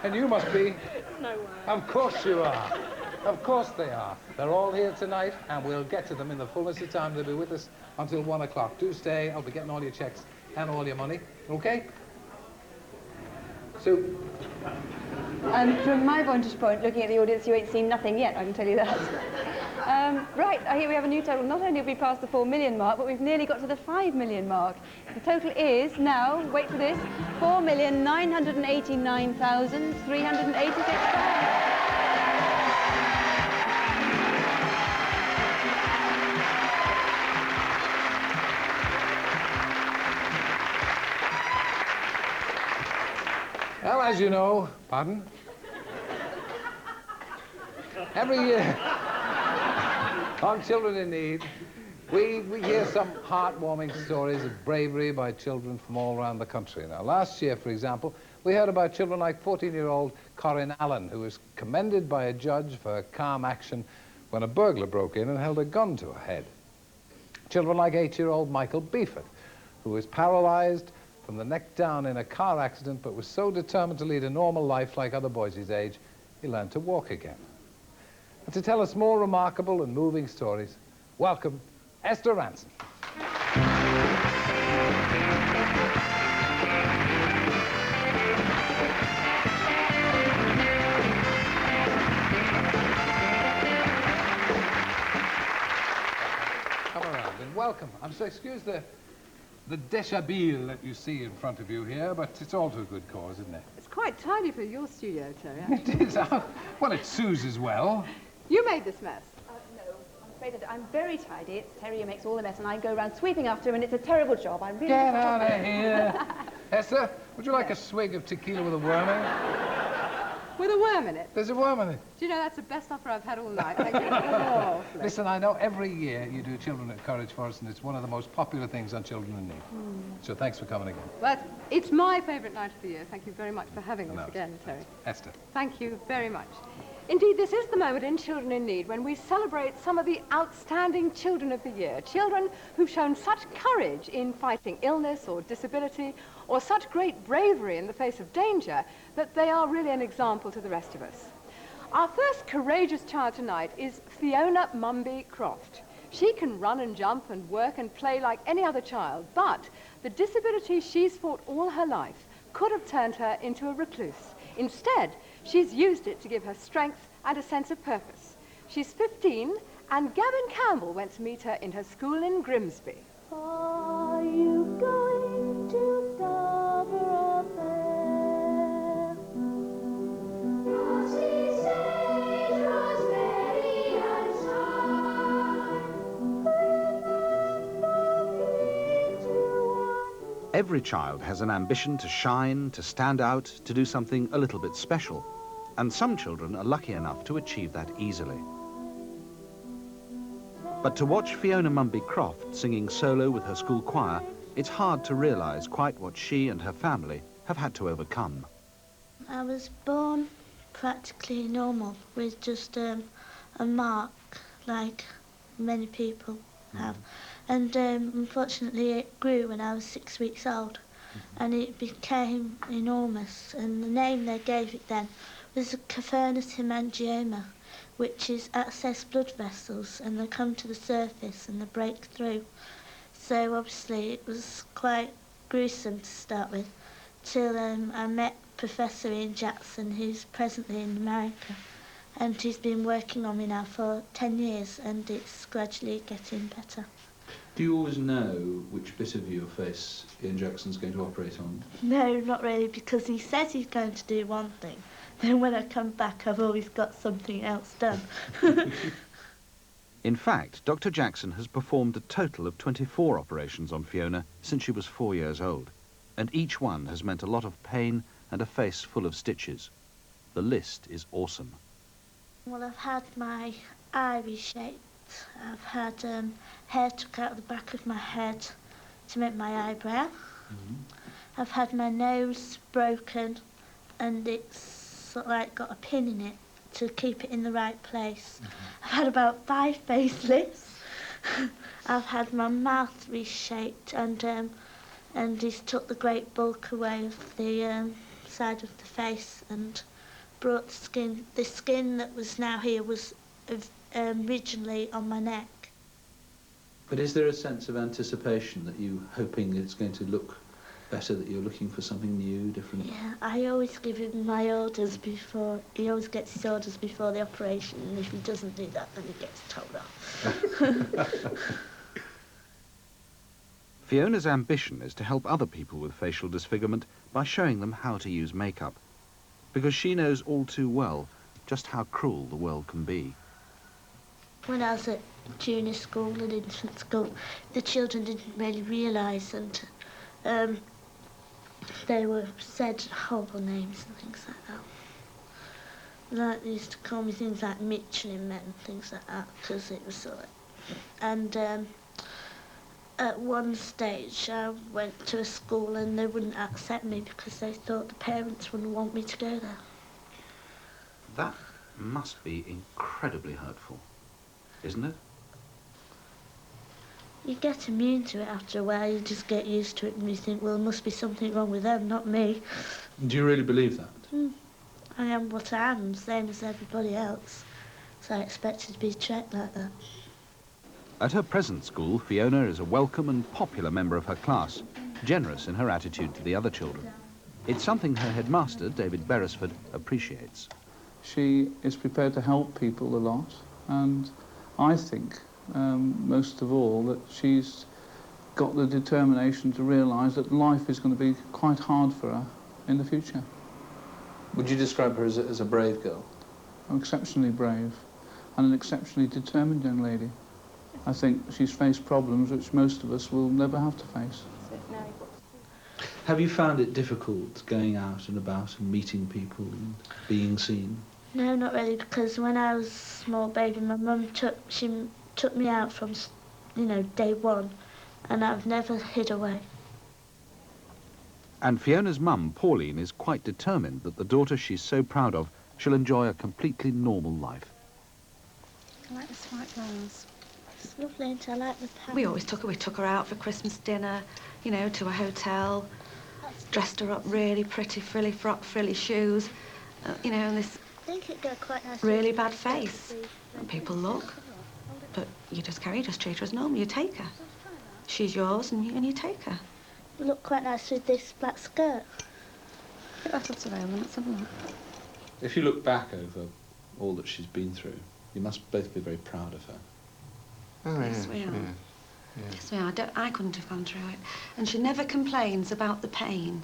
And you must be. No way. Of course you are. Of course they are. They're all here tonight, and we'll get to them in the fullness of time. They'll be with us until 1 o'clock. Do stay. I'll be getting all your checks and all your money. Okay? So... from my vantage point, looking at the audience, you ain't seen nothing yet, I can tell you that. Right, here we have a new total. Not only have we passed the 4 million mark, but we've nearly got to the 5 million mark. The total is now, wait for this, £4,989,386. Well, as you know, pardon? Every year on Children in Need, we hear some heartwarming stories of bravery by children from all around the country. Now, last year, for example, we heard about children like 14-year-old Corinne Allen, who was commended by a judge for calm action when a burglar broke in and held a gun to her head. Children like 8-year-old Michael Beeford, who was paralyzed from the neck down in a car accident, but was so determined to lead a normal life like other boys his age, he learned to walk again. And to tell us more remarkable and moving stories, welcome Esther Ranson. Come around and welcome. I'm so excuse the deshabille that you see in front of you here, but it's all to a good cause, isn't it? It's quite tidy for your studio, Terry. It is. Well, it sues as well. You made this mess. No, I'm afraid that I'm very tidy. It's Terry who makes all the mess, and I go around sweeping after him, and it's a terrible job. I'm really... Get out of here. Esther, would you like a swig of tequila with a worm in it? With a worm in it? There's a worm in it. Do you know, that's the best offer I've had all night. Thank you. Oh, Listen, I know every year you do Children at Courage for us, and it's one of the most popular things on Children in Need. So thanks for coming again. but it's my favourite night of the year. Thank you very much for having us again, Terry. Esther. Thank you very much. Indeed, this is the moment in Children in Need when we celebrate some of the outstanding children of the year. Children who've shown such courage in fighting illness or disability, or such great bravery in the face of danger, that they are really an example to the rest of us. Our first courageous child tonight is Fiona Mumby Croft. She can run and jump and work and play like any other child, but the disability she's fought all her life could have turned her into a recluse. Instead, she's used it to give her strength and a sense of purpose. She's 15, and Gavin Campbell went to meet her in her school in Grimsby. Are you going to Scarborough Fair? Rosy sage, rosemary and thyme. Every child has an ambition to shine, to stand out, to do something a little bit special. And some children are lucky enough to achieve that easily. But to watch Fiona Mumby-Croft singing solo with her school choir, it's hard to realise quite what she and her family have had to overcome. I was born practically normal, with just a mark, like many people have. And unfortunately it grew when I was 6 weeks old, and it became enormous, and the name they gave it then was a cavernous hemangioma, which is access blood vessels, and they come to the surface and they break through. So obviously it was quite gruesome to start with, till I met Professor Ian Jackson, who's presently in America, and he's been working on me now for 10 years, and it's gradually getting better. Do you always know which bit of your face Ian Jackson's going to operate on? No, not really, because he says he's going to do one thing, then when I come back I've always got something else done. In fact, Dr. Jackson has performed a total of 24 operations on Fiona since she was 4 years old, and each one has meant a lot of pain and a face full of stitches. The list is awesome. Well, I've had my eye reshaped. I've had hair took out of the back of my head to make my eyebrow. I've had my nose broken, and it's sort of like got a pin in it to keep it in the right place. I've had about 5 facelifts. I've had my mouth reshaped, and he's took the great bulk away of the side of the face and brought the skin. The skin that was now here was originally on my neck. But is there a sense of anticipation that you're hoping it's going to look better, that you're looking for something new, different? Yeah, I always give him my orders before, he always gets his orders before the operation, and if he doesn't do that, then he gets told off. Fiona's ambition is to help other people with facial disfigurement by showing them how to use makeup, because she knows all too well just how cruel the world can be. When I was at junior school and infant school, the children didn't really realise, and they were said horrible names and things like that. Like, they used to call me things like Michelin men, things like that, because it was sort of... And at one stage I went to a school and they wouldn't accept me because they thought the parents wouldn't want me to go there. That must be incredibly hurtful, isn't it? You get immune to it after a while, you just get used to it and you think, well, there must be something wrong with them, not me. Do you really believe that? I am what I am, same as everybody else. So I expected to be treated like that. At her present school, Fiona is a welcome and popular member of her class, generous in her attitude to the other children. It's something her headmaster, David Beresford, appreciates. She is prepared to help people a lot, and I think, most of all, that she's got the determination to realise that life is going to be quite hard for her in the future. Would you describe her as a brave girl? Exceptionally brave, and an exceptionally determined young lady. I think she's faced problems which most of us will never have to face. Have you found it difficult going out and about and meeting people and being seen? No, not really, because when I was a small baby, my mum took me out from, day one, and I've never hid away. And Fiona's mum, Pauline, is quite determined that the daughter she's so proud of shall enjoy a completely normal life. I like the smart glass. It's lovely, and I like the pan. We took her out for Christmas dinner, to a hotel, dressed her up really pretty, frilly frock, frilly shoes, and this I think it'd go quite nice really bad face. And people look, but you just treat her as normal, you take her. She's yours and you take her. It look quite nice with this black skirt. Put that up to there, let's have a look. If you look back over all that she's been through, You must both be very proud of her. Oh, yes, we are. Yes, we are. I couldn't have gone through it. And she never complains about the pain.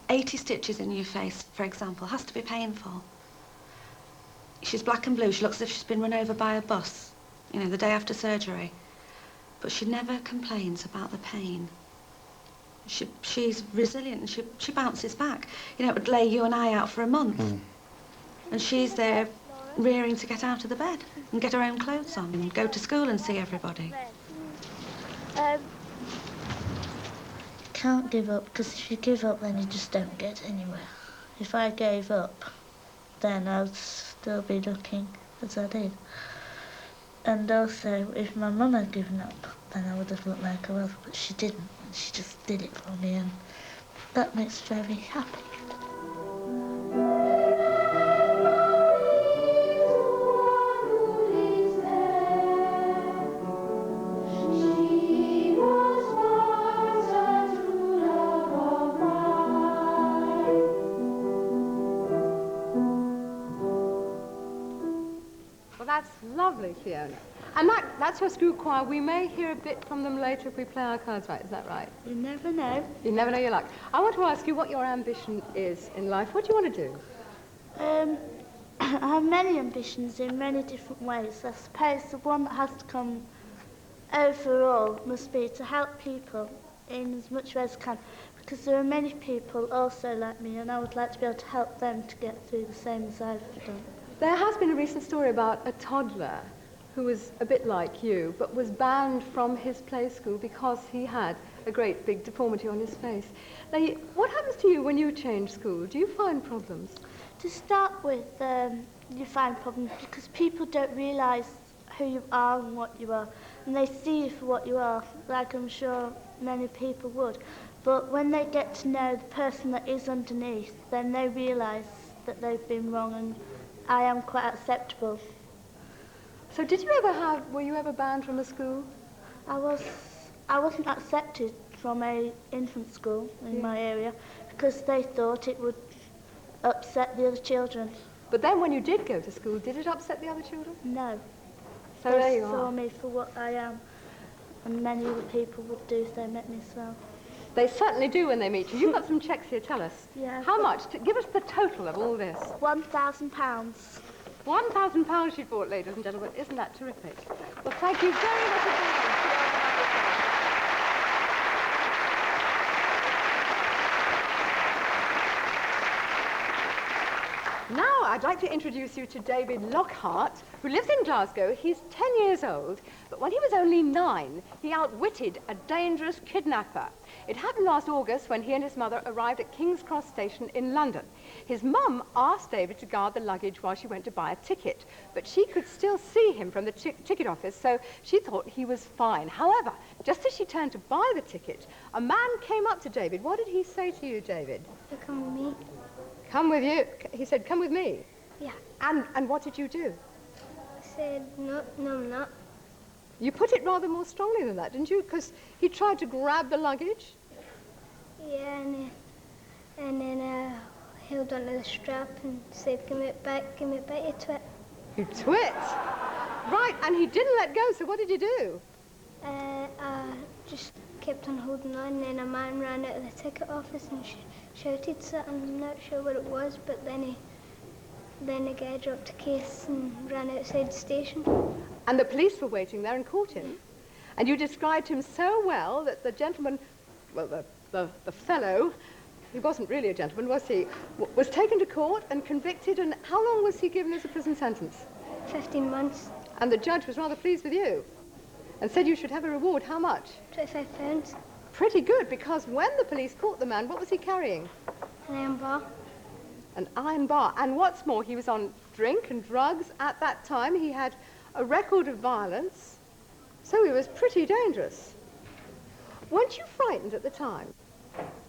80 stitches in your face, for example, has to be painful. She's black and blue. She looks as if she's been run over by a bus, you know, the day after surgery. But she never complains about the pain. She's resilient and she bounces back. You know, it would lay you and I out for a month. And she's there rearing to get out of the bed and get her own clothes on and go to school and see everybody. Can't give up, because if you give up, then you just don't get anywhere. If I gave up, then I'd still be looking as I did. And also, if my mum had given up, then I would have looked like I was, but she didn't. She just did it for me, and that makes me very happy. Well, that's lovely, Fiona. And that's your school choir. We may hear a bit from them later if we play our cards right. Is that right? You never know. You never know your luck. I want to ask you what your ambition is in life. What do you want to do? I have many ambitions in many different ways. I suppose the one that has to come overall must be to help people in as much way as I can, because there are many people also like me, and I would like to be able to help them to get through the same as I've done. There has been a recent story about a toddler who was a bit like you, but was banned from his play school because he had a great big deformity on his face. Now, what happens to you when you change school? Do you find problems? To start with, you find problems because people don't realise who you are and what you are, and they see you for what you are, like I'm sure many people would. But when they get to know the person that is underneath, then they realise that they've been wrong, and I am quite acceptable. So were you ever banned from a school? I wasn't accepted from a infant school in my area because they thought it would upset the other children. But then when you did go to school, did it upset the other children? No. So there They you saw are. me for what I am, and many other people would do if they met me as well. They certainly do when they meet you. You've got some checks here, tell us. Yeah. How much? Give us the total of all this. £1,000. £1,000 you bought, ladies and gentlemen. Isn't that terrific? Well, thank you very much indeed. Now, I'd like to introduce you to David Lockhart, who lives in Glasgow. He's 10 years old, but when he was only 9, he outwitted a dangerous kidnapper. It happened last August when he and his mother arrived at King's Cross Station in London. His mum asked David to guard the luggage while she went to buy a ticket, but she could still see him from the ticket office, so she thought he was fine. However, just as she turned to buy the ticket, a man came up to David. What did he say to you, David? Come with me. Come with you. He said, come with me. Yeah. And what did you do? I said, no, I'm not. You put it rather more strongly than that, didn't you? Because he tried to grab the luggage. Yeah, and then held onto the strap and said, give me it back, you twit. You twit? Right, and he didn't let go, so what did you do? I just kept on holding on, and then a man ran out of the ticket office and shouted something. I'm not sure what it was, but then the guy dropped a case and ran outside the station. And the police were waiting there and caught him. And you described him so well that the gentleman, well, the fellow, he wasn't really a gentleman, was he, was taken to court and convicted. And how long was he given as a prison sentence? 15 months. And the judge was rather pleased with you and said you should have a reward. How much? £25. Pretty good, because when the police caught the man, what was he carrying? An iron bar. An iron bar. And what's more, he was on drink and drugs at that time. He had a record of violence, so he was pretty dangerous. Weren't you frightened at the time?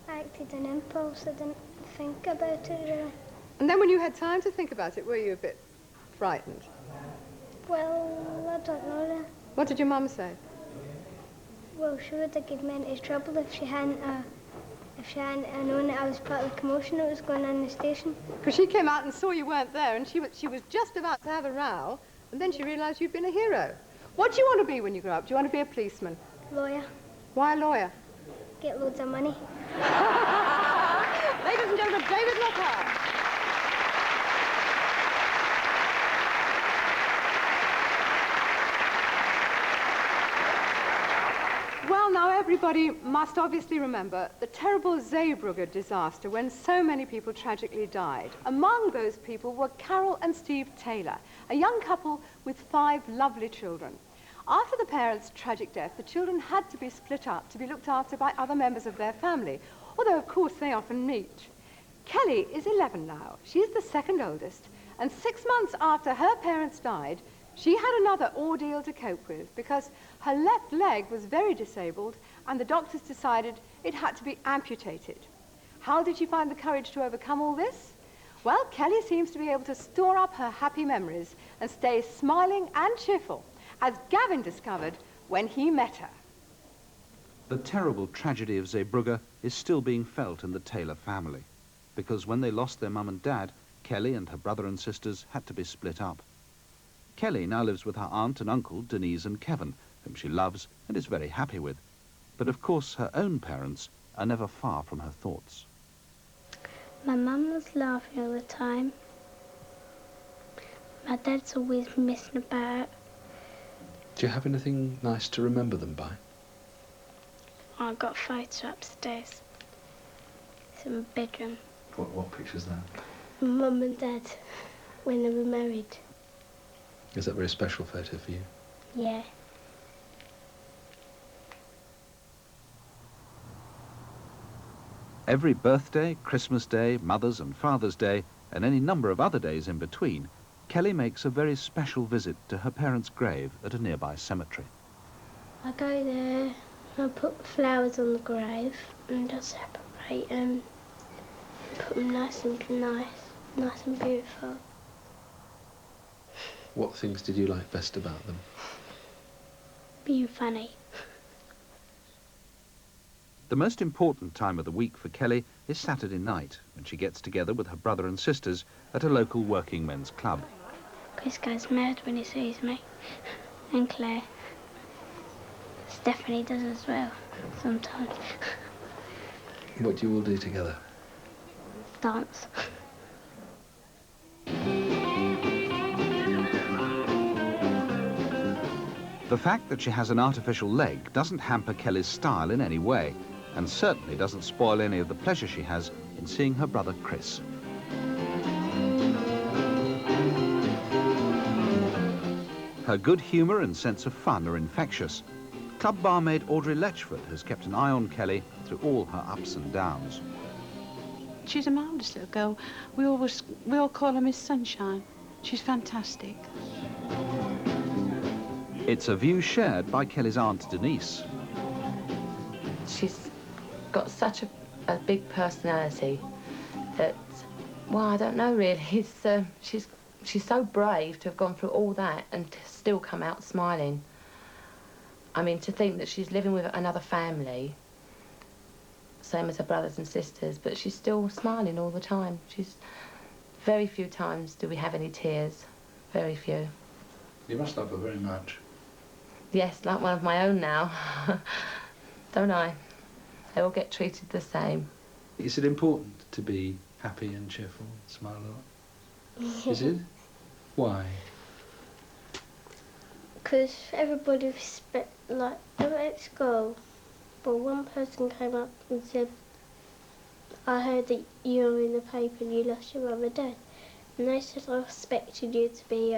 I acted on impulse. I didn't think about it really. And then when you had time to think about it, were you a bit frightened? Well, I don't know really. What did your mum say? Well, she would have given me into trouble if she hadn't known that I was part of the commotion that was going on in the station. Because she came out and saw you weren't there, and she was just about to have a row, And then she realised you'd been a hero. What do you want to be when you grow up? Do you want to be a policeman? Lawyer. Why a lawyer? Get loads of money. Ladies and gentlemen, David Lockhart. Well, now everybody must obviously remember the terrible Zeebrugge disaster when so many people tragically died. Among those people were Carol and Steve Taylor, a young couple with 5 lovely children. After the parents' tragic death, the children had to be split up to be looked after by other members of their family, although of course they often meet. Kelly is 11 now. She is the second oldest, and 6 months after her parents died, she had another ordeal to cope with because her left leg was very disabled and the doctors decided it had to be amputated. How did she find the courage to overcome all this? Well, Kelly seems to be able to store up her happy memories and stay smiling and cheerful, as Gavin discovered when he met her. The terrible tragedy of Zeebrugge is still being felt in the Taylor family, because when they lost their mum and dad, Kelly and her brother and sisters had to be split up. Kelly now lives with her aunt and uncle, Denise and Kevin, whom she loves and is very happy with. But of course her own parents are never far from her thoughts. My mum was laughing all the time. My dad's always messing about. Do you have anything nice to remember them by? I've got a photo upstairs. It's in my bedroom. What picture's that? Mum and Dad, when they were married. Is that a very special photo for you? Yeah. Every birthday, Christmas Day, Mother's and Father's Day, and any number of other days in between, Kelly makes a very special visit to her parents' grave at a nearby cemetery. I go there, I put flowers on the grave and just separate them, put them nice and beautiful. What things did you like best about them? Being funny. The most important time of the week for Kelly is Saturday night, when she gets together with her brother and sisters at a local working men's club. Chris goes mad when he sees me, and Claire. Stephanie does as well, sometimes. What do you all do together? Dance. The fact that she has an artificial leg doesn't hamper Kelly's style in any way, and certainly doesn't spoil any of the pleasure she has in seeing her brother Chris. Her good humour and sense of fun are infectious. Club barmaid Audrey Letchford has kept an eye on Kelly through all her ups and downs. She's a marvellous little girl. We all call her Miss Sunshine. She's fantastic. It's a view shared by Kelly's aunt Denise. She's got such a big personality that, well, I don't know really. She's so brave to have gone through all that and to still come out smiling. I mean, to think that she's living with another family, same as her brothers and sisters, but she's still smiling all the time. Very few times do we have any tears, very few. You must love her very much. Yes, like one of my own now, don't I? They all get treated the same. Is it important to be happy and cheerful, smile a lot? Is it? Why? Because everybody like, at school, but one person came up and said, I heard that you were in the paper and you lost your mum and dad. And they said, I expected you to be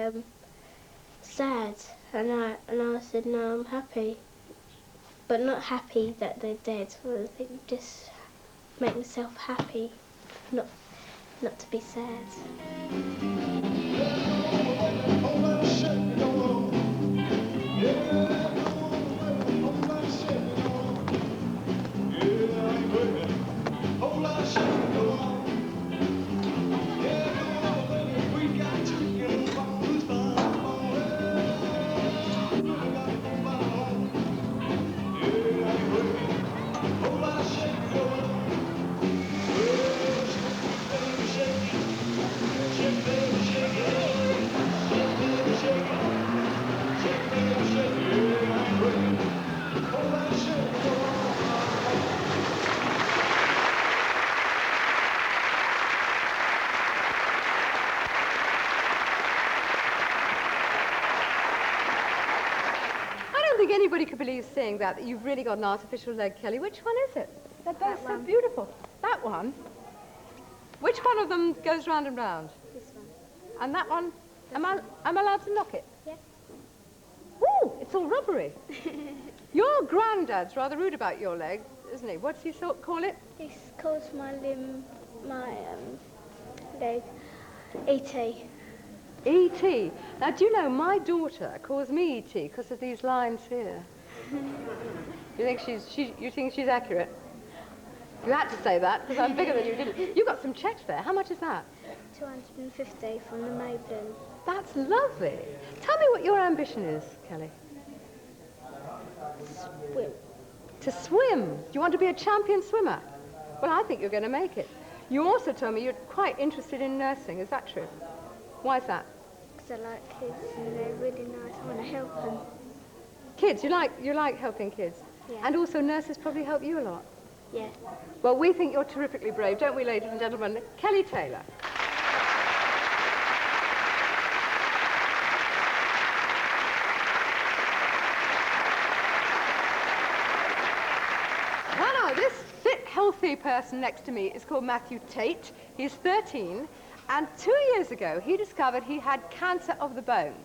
sad. And I said, no, I'm happy. But not happy that they're dead. I think just make myself happy, not to be sad. think anybody could believe seeing that you've really got an artificial leg, Kelly. Which one is it? They're both so beautiful. That one? Which one of them goes round and round? This one. And that one? Am I allowed to knock it? Yeah. Ooh, it's all rubbery. Your granddad's rather rude about your leg, isn't he? What's he call it? He calls my leg E.T. E.T. Now, do you know, my daughter calls me E.T. because of these lines here. You think she's accurate? You had to say that because I'm bigger than you, didn't you? You got some checks there. How much is that? 250 from the Maybloom. That's lovely. Tell me what your ambition is, Kelly. Swim. To swim? Do you want to be a champion swimmer? Well, I think you're going to make it. You also told me you're quite interested in nursing. Is that true? Why is that? Because I like kids and they're really nice. I want to help them. Kids? You like helping kids? Yeah. And also nurses probably help you a lot? Yeah. Well, we think you're terrifically brave, don't we, ladies and gentlemen? Kelly Taylor. Well, now, this fit, healthy person next to me is called Matthew Tate. He's 13, and 2 years ago, he discovered he had cancer of the bone.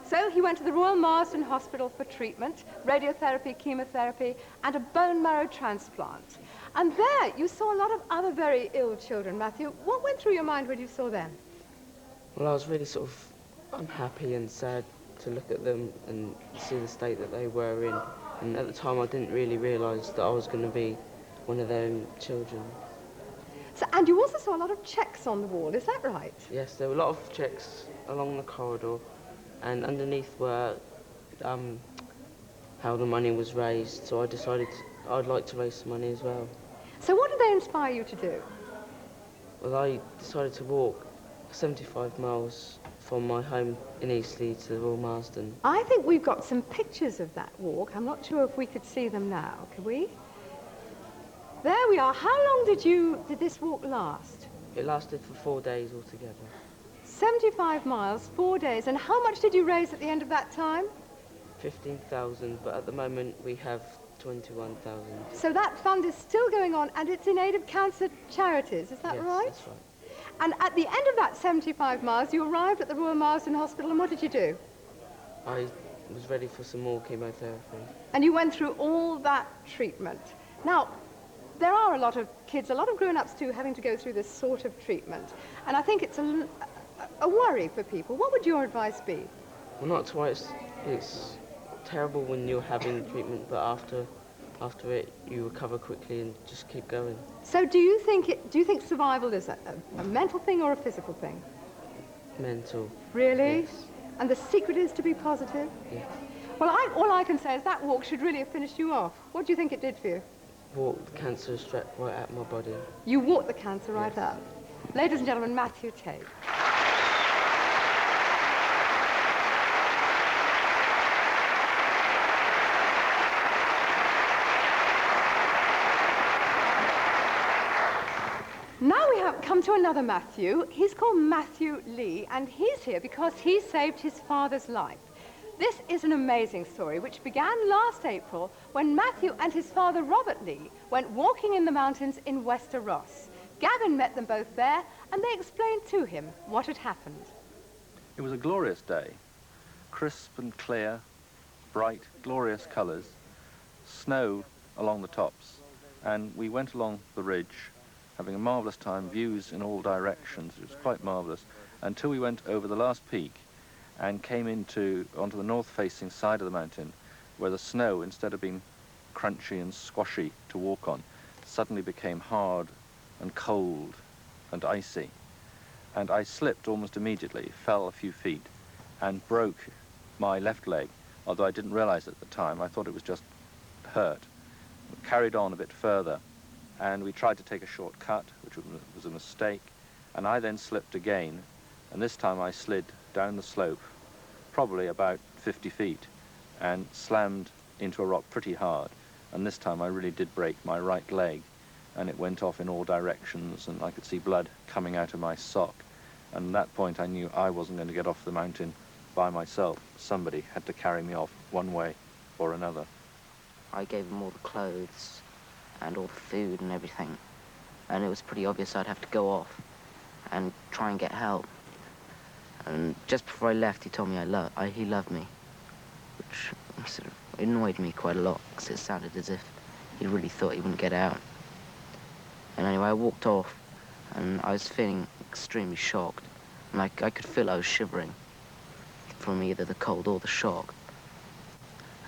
So he went to the Royal Marsden Hospital for treatment, radiotherapy, chemotherapy, and a bone marrow transplant. And there, you saw a lot of other very ill children, Matthew. What went through your mind when you saw them? Well, I was really sort of unhappy and sad to look at them and see the state that they were in. And at the time, I didn't really realise that I was going to be one of their children. So, and you also saw a lot of checks on the wall, is that right? Yes, there were a lot of checks along the corridor, and underneath were how the money was raised. So I decided I'd like to raise some money as well. So what did they inspire you to do? Well, I decided to walk 75 miles from my home in Eastleigh to the Royal Marsden. I think we've got some pictures of that walk. I'm not sure if we could see them now. Can we? There we are. How long did this walk last? It lasted for 4 days altogether. 75 miles, 4 days. And how much did you raise at the end of that time? 15,000, but at the moment we have 21,000. So that fund is still going on, and it's in aid of cancer charities, is that right? Yes, that's right. And at the end of that 75 miles, you arrived at the Royal Marsden Hospital, and what did you do? I was ready for some more chemotherapy. And you went through all that treatment. Now, there are a lot of kids, a lot of grown-ups too, having to go through this sort of treatment. And I think it's a worry for people. What would your advice be? Well, not twice. It's terrible when you're having treatment, but after it, you recover quickly and just keep going. So do you think survival is a mental thing or a physical thing? Mental. Really? Yes. And the secret is to be positive? Yes. Well, all I can say is that walk should really have finished you off. What do you think it did for you? Walked the cancer straight right out my body. You walked the cancer right out. Ladies and gentlemen, Matthew Tate. Now we have come to another Matthew. He's called Matthew Lee, and he's here because he saved his father's life. This is an amazing story which began last April when Matthew and his father Robert Lee went walking in the mountains in Wester Ross. Gavin met them both there, and they explained to him what had happened. It was a glorious day. Crisp and clear, bright, glorious colours, snow along the tops, and we went along the ridge having a marvellous time, views in all directions. It was quite marvellous, until we went over the last peak and came onto the north-facing side of the mountain, where the snow, instead of being crunchy and squashy to walk on, suddenly became hard and cold and icy. And I slipped almost immediately, fell a few feet, and broke my left leg, although I didn't realize at the time. I thought it was just hurt. We carried on a bit further, and we tried to take a shortcut, which was a mistake, and I then slipped again, and this time I slid down the slope, probably about 50 feet, and slammed into a rock pretty hard, and this time I really did break my right leg, and it went off in all directions, and I could see blood coming out of my sock, and at that point I knew I wasn't going to get off the mountain by myself. Somebody had to carry me off one way or another? I gave him all the clothes and all the food and everything. And it was pretty obvious I'd have to go off and try and get help. And just before I left, he told me he loved me, which sort of annoyed me quite a lot, because it sounded as if he really thought he wouldn't get out. And anyway, I walked off, and I was feeling extremely shocked. And I could feel I was shivering from either the cold or the shock.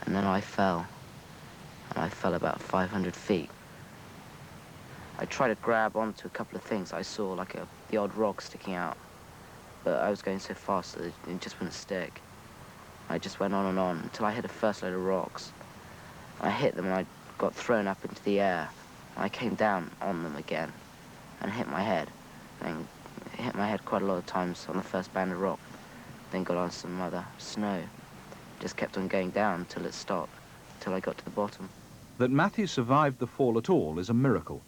And then I fell, and I fell about 500 feet. I tried to grab onto a couple of things. I saw like the odd rock sticking out, but I was going so fast that it just wouldn't stick. I just went on and on until I hit a first load of rocks. I hit them and I got thrown up into the air. I came down on them again and hit my head. And hit my head quite a lot of times on the first band of rock. Then got on some other snow. Just kept on going down until it stopped, until I got to the bottom. That Matthew survived the fall at all is a miracle.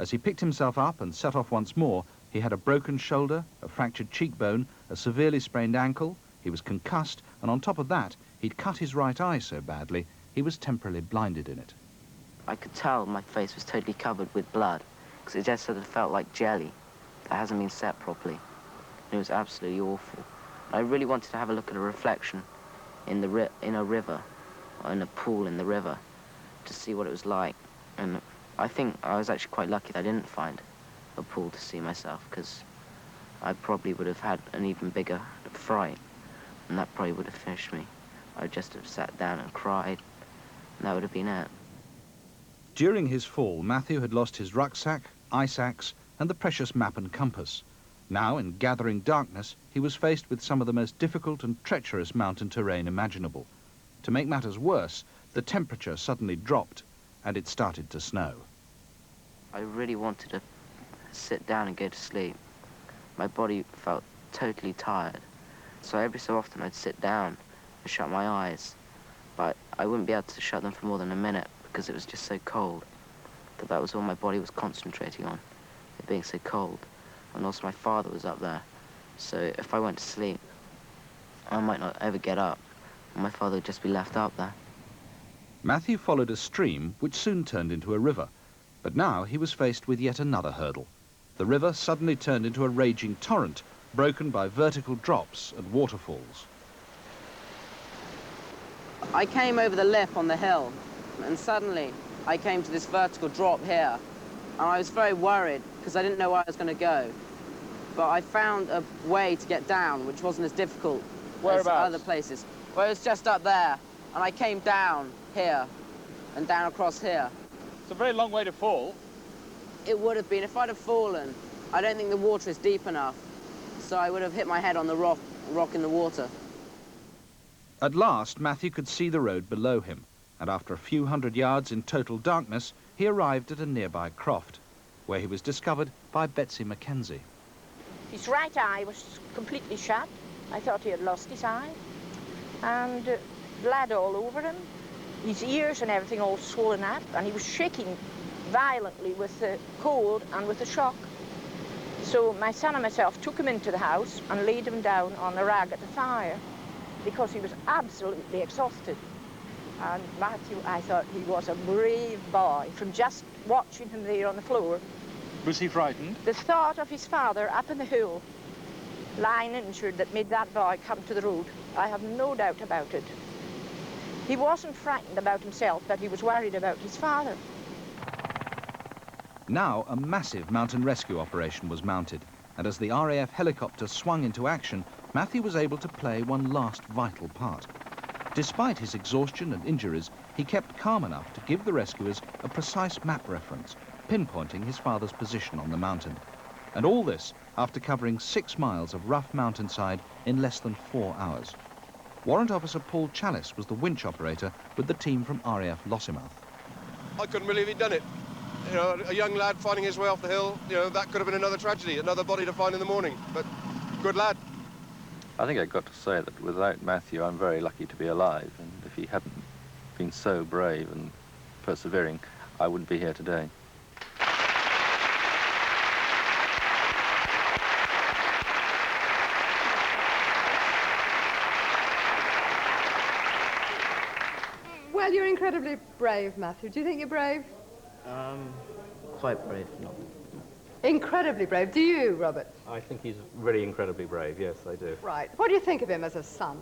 As he picked himself up and set off once more, he had a broken shoulder, a fractured cheekbone, a severely sprained ankle, he was concussed, and on top of that, he'd cut his right eye so badly, he was temporarily blinded in it. I could tell my face was totally covered with blood, because it just sort of felt like jelly that hasn't been set properly. It was absolutely awful. I really wanted to have a look at a reflection in a river, or in a pool in the river, to see what it was like. And I think I was actually quite lucky that I didn't find a pool to see myself, because I probably would have had an even bigger fright, and that probably would have finished me. I'd just have sat down and cried, and that would have been it. During his fall, Matthew had lost his rucksack, ice axe, and the precious map and compass. Now, in gathering darkness, he was faced with some of the most difficult and treacherous mountain terrain imaginable. To make matters worse, the temperature suddenly dropped, and it started to snow. I really wanted to sit down and go to sleep. My body felt totally tired. So every so often I'd sit down and shut my eyes, but I wouldn't be able to shut them for more than a minute because it was just so cold. That was all my body was concentrating on, it being so cold. And also my father was up there, so if I went to sleep, I might not ever get up, and my father would just be left up there. Matthew followed a stream which soon turned into a river, but now he was faced with yet another hurdle. The river suddenly turned into a raging torrent, broken by vertical drops and waterfalls. I came over the lip on the hill, and suddenly I came to this vertical drop here, and I was very worried because I didn't know where I was going to go. But I found a way to get down, which wasn't as difficult as other places. Well, it was just up there, and I came down here and down across here. It's a very long way to fall. It would have been. If I'd have fallen, I don't think the water is deep enough, so I would have hit my head on the rock in the water. At last, Matthew could see the road below him, and after a few hundred yards in total darkness, he arrived at a nearby croft, where he was discovered by Betsy Mackenzie. His right eye was completely shut. I thought he had lost his eye. And blood all over him. His ears and everything all swollen up, and he was shaking violently with the cold and with the shock. So my son and myself took him into the house and laid him down on the rag at the fire because he was absolutely exhausted. And Matthew, I thought he was a brave boy from just watching him there on the floor. Was he frightened? The thought of his father up in the hill, lying injured, that made that boy come to the road, I have no doubt about it. He wasn't frightened about himself, but he was worried about his father. Now a massive mountain rescue operation was mounted, and as the RAF helicopter swung into action, Matthew was able to play one last vital part. Despite his exhaustion and injuries, he kept calm enough to give the rescuers a precise map reference, pinpointing his father's position on the mountain. And all this after covering 6 miles of rough mountainside in less than 4 hours. Warrant Officer Paul Chalice was the winch operator with the team from RAF Lossiemouth. I couldn't believe he'd done it. You know, a young lad finding his way off the hill, you know, that could have been another tragedy, another body to find in the morning, but good lad. I think I've got to say that without Matthew, I'm very lucky to be alive, and if he hadn't been so brave and persevering, I wouldn't be here today. Well, you're incredibly brave, Matthew. Do you think you're brave? Quite brave, no. Incredibly brave. Do you, Robert? I think he's really incredibly brave, yes, I do. Right. What do you think of him as a son?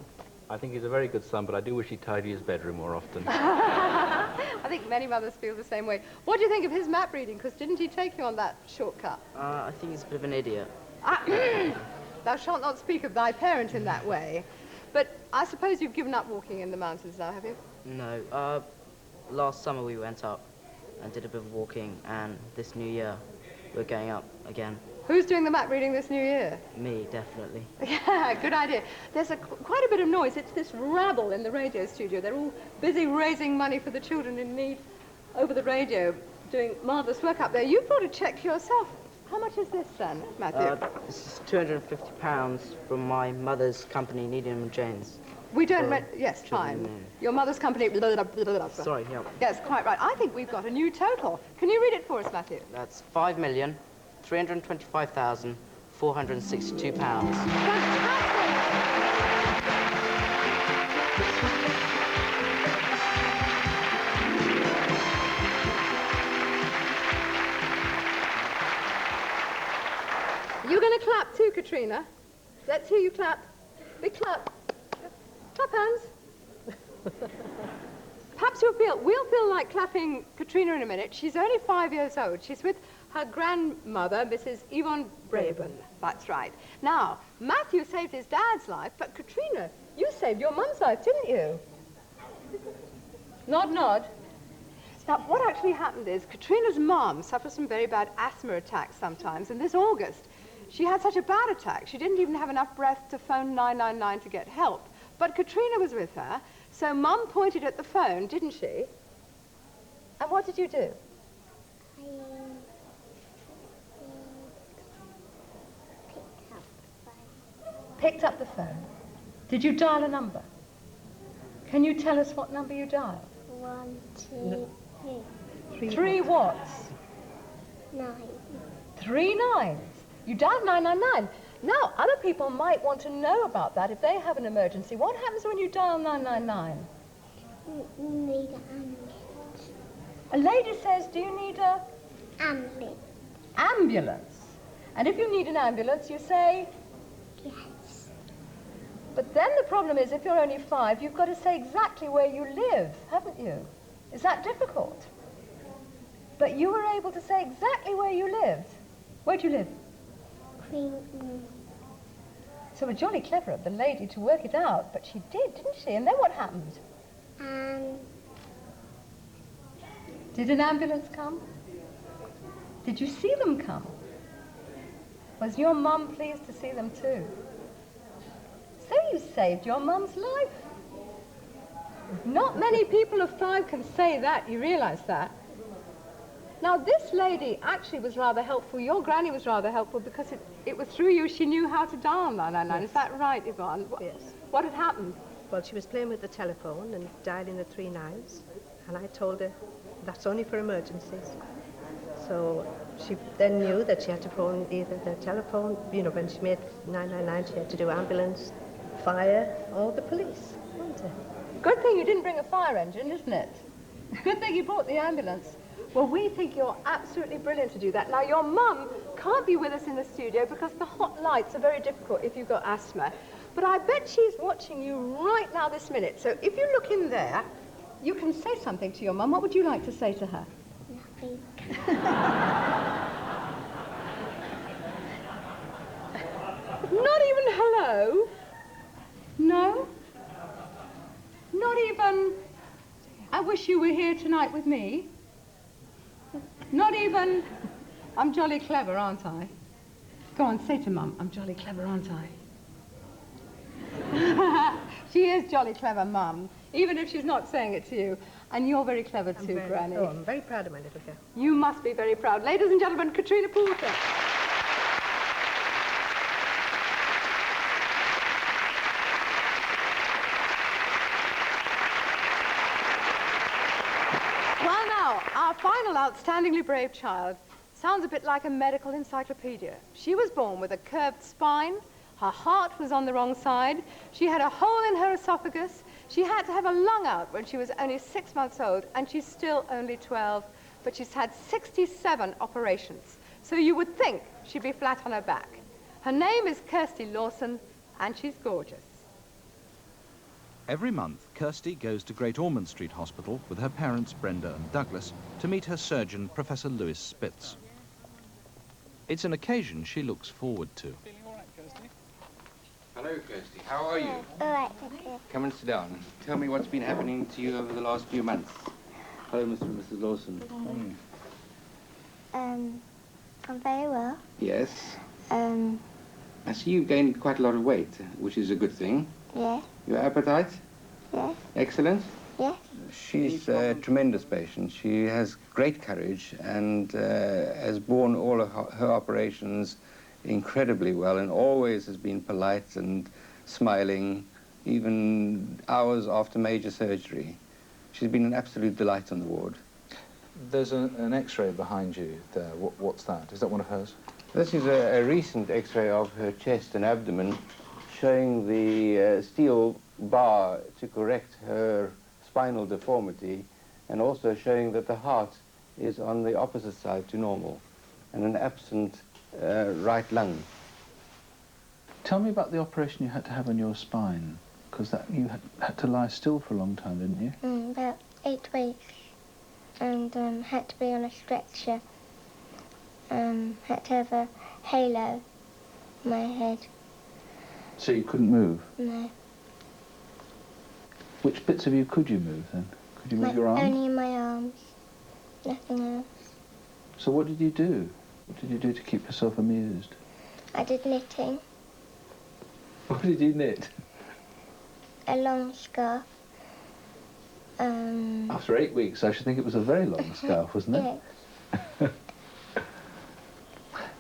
I think he's a very good son, but I do wish he'd tidy his bedroom more often. I think many mothers feel the same way. What do you think of his map reading? Because didn't he take you on that shortcut? I think he's a bit of an idiot. Thou shalt not speak of thy parent in that way. But I suppose you've given up walking in the mountains now, have you? No. Last summer we went up and did a bit of walking, and this new year we're going up again. Who's doing the map reading this new year? Me, definitely. Yeah, good idea. There's quite a bit of noise. It's this rabble in the radio studio. They're all busy raising money for the children in need over the radio, doing marvellous work up there. You've brought a cheque for yourself. How much is this, then, Matthew? This is £250 from my mother's company, Needham & James. We don't rent... Yes, fine. Your mother's company... Sorry, yeah. Yes, quite right. I think we've got a new total. Can you read it for us, Matthew? That's £5,325,462. You're going to clap too, Katrina. Let's hear you clap. Big clap. Clap hands. Perhaps we'll feel like clapping Katrina in a minute. She's only 5 years old. She's with her grandmother, Mrs. Yvonne Braben. That's right. Now, Matthew saved his dad's life, but Katrina, you saved your mum's life, didn't you? Nod, nod. Now, what actually happened is Katrina's mum suffers from very bad asthma attacks sometimes, and this August, she had such a bad attack, she didn't even have enough breath to phone 999 to get help. But Katrina was with her, so Mum pointed at the phone, didn't she? And what did you do? Picked up the phone. Did you dial a number? Can you tell us what number you dialed? 1, 2, 3. Three whats? 9. 3 nines. You dialed 999. Now, other people might want to know about that if they have an emergency. What happens when you dial 999? Need an ambulance. A lady says, do you need a... Ambulance. Ambulance. And if you need an ambulance, you say... Yes. But then the problem is, if you're only 5, you've got to say exactly where you live, haven't you? Is that difficult? But you were able to say exactly where you lived. Where'd you live? So we're jolly clever of the lady to work it out, but she did, didn't she? And then what happened? Did an ambulance come? Did you see them come? Was your mum pleased to see them too? So you saved your mum's life. Not many people of 5 can say that, you realise that? Now, this lady actually was rather helpful. Your granny was rather helpful because it was through you she knew how to dial 999. Is that right, Yvonne? Yes. What had happened? Well, she was playing with the telephone and dialing the 3 nines, and I told her that's only for emergencies. So she then knew that she had to phone either the telephone, you know, when she made 999, she had to do ambulance, fire, or the police, wasn't it? Good thing you didn't bring a fire engine, isn't it? Good thing you brought the ambulance. Well, we think you're absolutely brilliant to do that. Now, your mum can't be with us in the studio because the hot lights are very difficult if you've got asthma. But I bet she's watching you right now this minute. So if you look in there, you can say something to your mum. What would you like to say to her? Nothing. Not even hello? No? Not even, I wish you were here tonight with me? Not even, I'm jolly clever, aren't I? Go on, say to Mum, I'm jolly clever, aren't I? She is jolly clever, Mum, even if she's not saying it to you. And you're very clever too, Granny. Oh, I'm very proud of my little girl. You must be very proud. Ladies and gentlemen, Katrina Porter. Well, now, our final outstandingly brave child sounds a bit like a medical encyclopedia. She was born with a curved spine. Her heart was on the wrong side. She had a hole in her esophagus. She had to have a lung out when she was only 6 months old, and she's still only 12, but she's had 67 operations. So you would think she'd be flat on her back. Her name is Kirsty Lawson, and she's gorgeous. Every month, Kirsty goes to Great Ormond Street Hospital with her parents, Brenda and Douglas, to meet her surgeon, Professor Lewis Spitz. It's an occasion she looks forward to. Hello, Kirsty. How are you? All right, thank you. Come and sit down. Tell me what's been happening to you over the last few months. Hello, Mr. and Mrs. Lawson. I'm very well. Yes. I see you've gained quite a lot of weight, which is a good thing. Yeah. Your appetite? Yeah. Excellent. Yeah. She's a tremendous patient. She has great courage and has borne all of her operations incredibly well and always has been polite and smiling, even hours after major surgery. She's been an absolute delight on the ward. There's an X-ray behind you there. What's that? Is that one of hers? This is a recent X-ray of her chest and abdomen showing the steel bar to correct her spinal deformity and also showing that the heart is on the opposite side to normal and an absent right lung. Tell me about the operation you had to have on your spine, because you had to lie still for a long time, didn't you? About 8 weeks, and had to be on a stretcher. Had to have a halo on my head. So you couldn't move? No. Which bits of you could you move then? Could you move your arms? Only my arms, nothing else. So what did you do? What did you do to keep yourself amused? I did knitting. What did you knit? A long scarf. After 8 weeks, I should think it was a very long scarf, wasn't it? Yeah.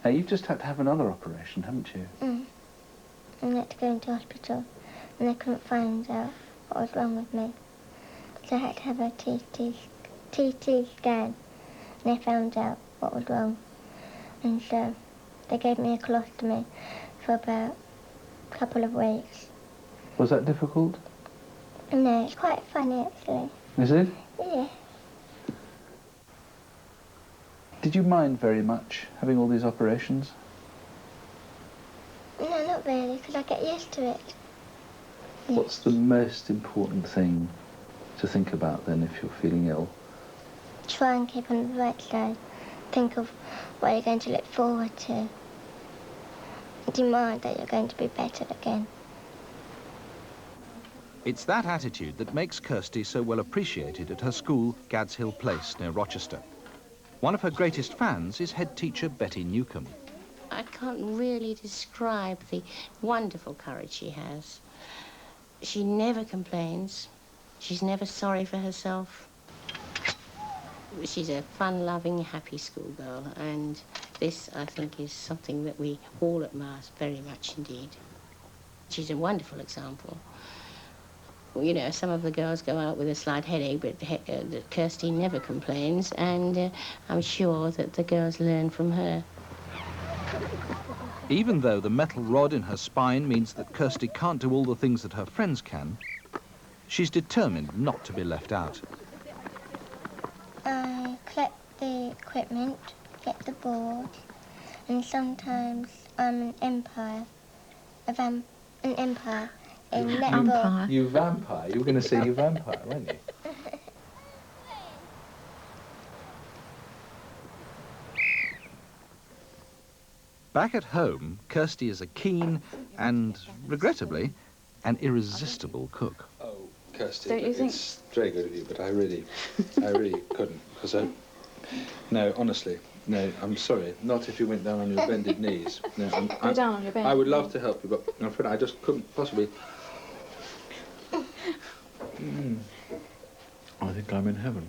Now, you've just had to have another operation, haven't you? And I had to go into hospital, and they couldn't find out what was wrong with me. So I had to have a TT scan, and they found out what was wrong. And so they gave me a colostomy for about a couple of weeks. Was that difficult? No, it's quite funny actually. Is it? Yeah. Did you mind very much having all these operations? No, not really, because I get used to it. What's the most important thing to think about then if you're feeling ill? Try and keep on the right side. Think of what you're going to look forward to. Demand that you're going to be better again. It's that attitude that makes Kirsty so well appreciated at her school, Gads Hill Place, near Rochester. One of her greatest fans is head teacher Betty Newcomb. I can't really describe the wonderful courage she has. She never complains. She's never sorry for herself. She's a fun-loving, happy schoolgirl, and this, I think, is something that we all admire very much indeed. She's a wonderful example. Well, you know, some of the girls go out with a slight headache, but Kirsty never complains, and I'm sure that the girls learn from her. Even though the metal rod in her spine means that Kirsty can't do all the things that her friends can, she's determined not to be left out. I collect the equipment, get the board, and sometimes I'm an empire in netball. You vampire? You were going to say you vampire, weren't you? Back at home, Kirsty is a keen and, regrettably, an irresistible cook. Oh, Kirsty, Don't you think? it's very good of you, but I really couldn't, because no, honestly, no, I'm sorry, not if you went down on your bended knees. No, Go down on your bended I would love to help you, but I'm afraid I just couldn't possibly. I think I'm in heaven.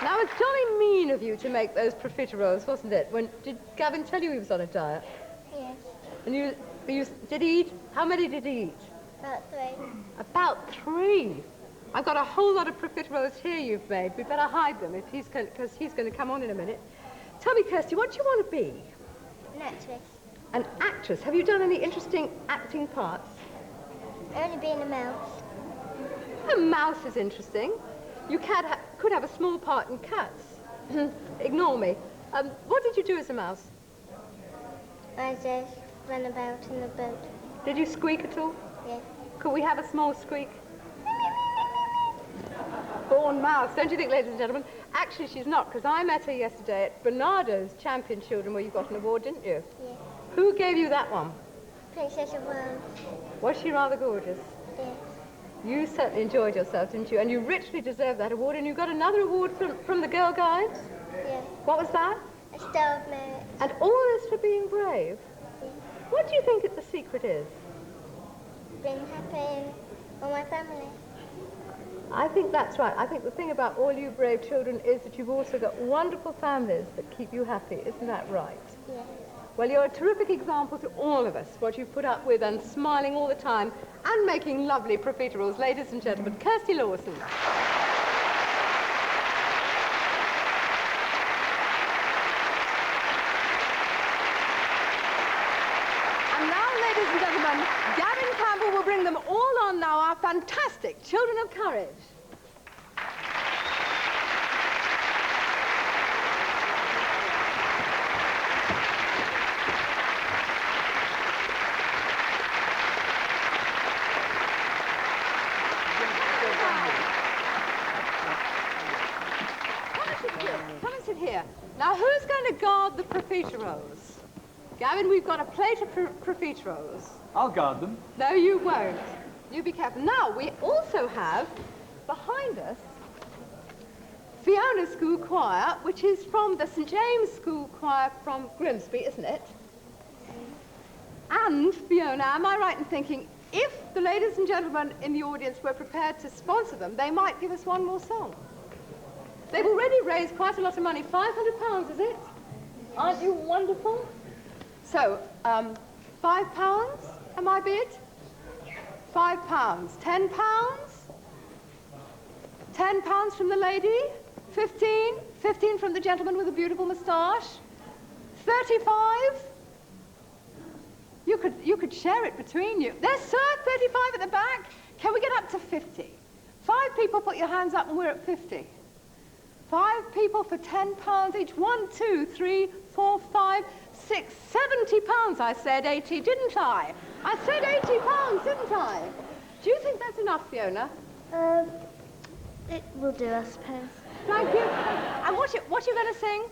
Now, it's jolly mean of you to make those profiteroles, wasn't it? Did Gavin tell you he was on a diet? Yes. And did he eat? How many did he eat? About 3. About 3? I've got a whole lot of profiteroles here you've made. We'd better hide them if because he's going to come on in a minute. Tell me, Kirsty, what do you want to be? An actress. An actress. Have you done any interesting acting parts? Only being a mouse. A mouse is interesting. You could have a small part in Cats. Ignore me. What did you do as a mouse? I just ran about in the boat. Did you squeak at all? Yes. Could we have a small squeak? Born mouse, don't you think, ladies and gentlemen? Actually, she's not, because I met her yesterday at Bernardo's Champion Children, where you got an award, didn't you? Yes. Who gave you that one? Princess of Wales. Was she rather gorgeous? Yes. You certainly enjoyed yourself, didn't you? And you richly deserve that award, and you got another award from the Girl Guides? Yes. What was that? A Star of Merit. And all this for being brave? Yes. What do you think the secret is? Being happy in all my family. I think that's right. I think the thing about all you brave children is that you've also got wonderful families that keep you happy. Isn't that right? Yes. Well, you're a terrific example to all of us, what you've put up with and smiling all the time and making lovely profiteroles. Ladies and gentlemen, Kirsty Lawson. And now, ladies and gentlemen, Gavin Campbell will bring them all on now, our fantastic Children of Courage. Come and sit here. Now, who's going to guard the profiteroles? Gavin, we've got a plate of profiteroles. I'll guard them. No, you won't. You be careful. Now, we also have, behind us, Fiona School Choir, which is from the St. James School Choir from Grimsby, isn't it? And, Fiona, am I right in thinking, if the ladies and gentlemen in the audience were prepared to sponsor them, they might give us one more song? They've already raised quite a lot of money. £500, is it? Aren't you wonderful? So, £5, am I bid? £5. £10? £10 from the lady? 15? 15 from the gentleman with the beautiful moustache? 35? You could share it between you. There's sir, 35 at the back. Can we get up to 50? 5 people put your hands up and we're at 50. 5 people for £10 each. 1, 2, 3, 4, 5, 6, £70. I said 80, didn't I? I said £80, didn't I? Do you think that's enough, Fiona? It will do, I suppose. Thank you. And what you going to sing?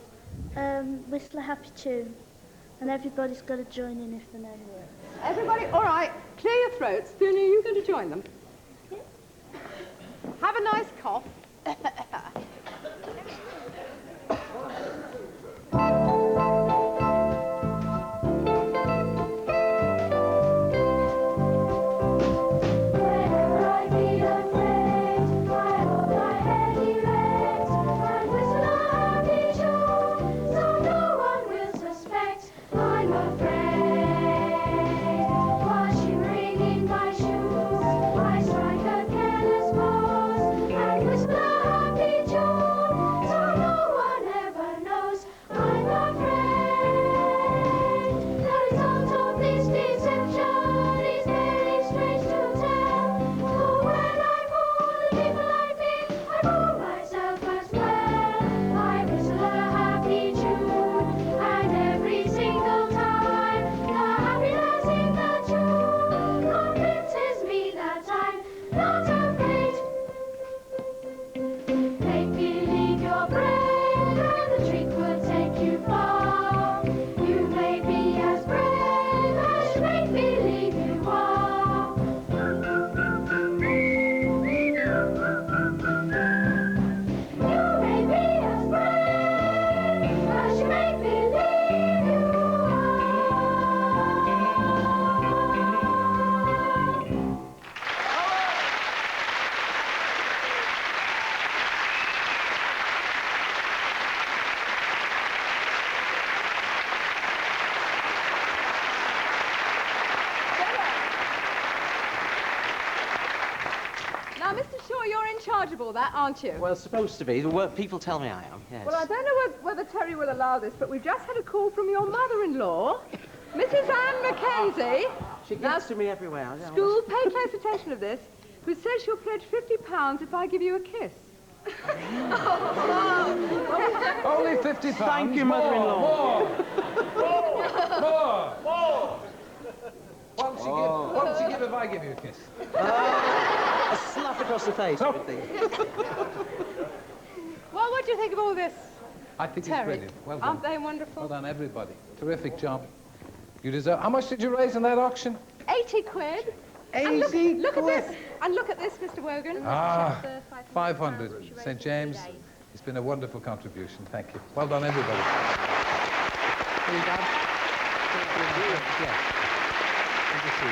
Whistle a happy tune. And everybody's got to join in if they know the words. Everybody, all right, clear your throats. Fiona, are you going to join them? Yeah. Have a nice cough. Happy Now, Mr. Shaw, you're in charge of all that, aren't you? Well, supposed to be. The work people tell me I am, yes. Well, I don't know whether Terry will allow this, but we've just had a call from your mother-in-law, Mrs. Anne Mackenzie. She gives to me everywhere. School, pay close attention to this, who says she'll pledge £50 if I give you a kiss. Only £50. Thank you, mother-in-law. More. What would she give if I give you a kiss? A slap across the face, I would think. Well, what do you think of all this, I think Terry? it's brilliant. Well done. Aren't they wonderful? Well done, everybody. Terrific job. You deserve... How much did you raise in that auction? 80 quid. 80 look at this. And look at this, Mr. Wogan. 500. St. James, it's been a wonderful contribution. Thank you. Well done, everybody. Are you done? Yeah. Good to see you.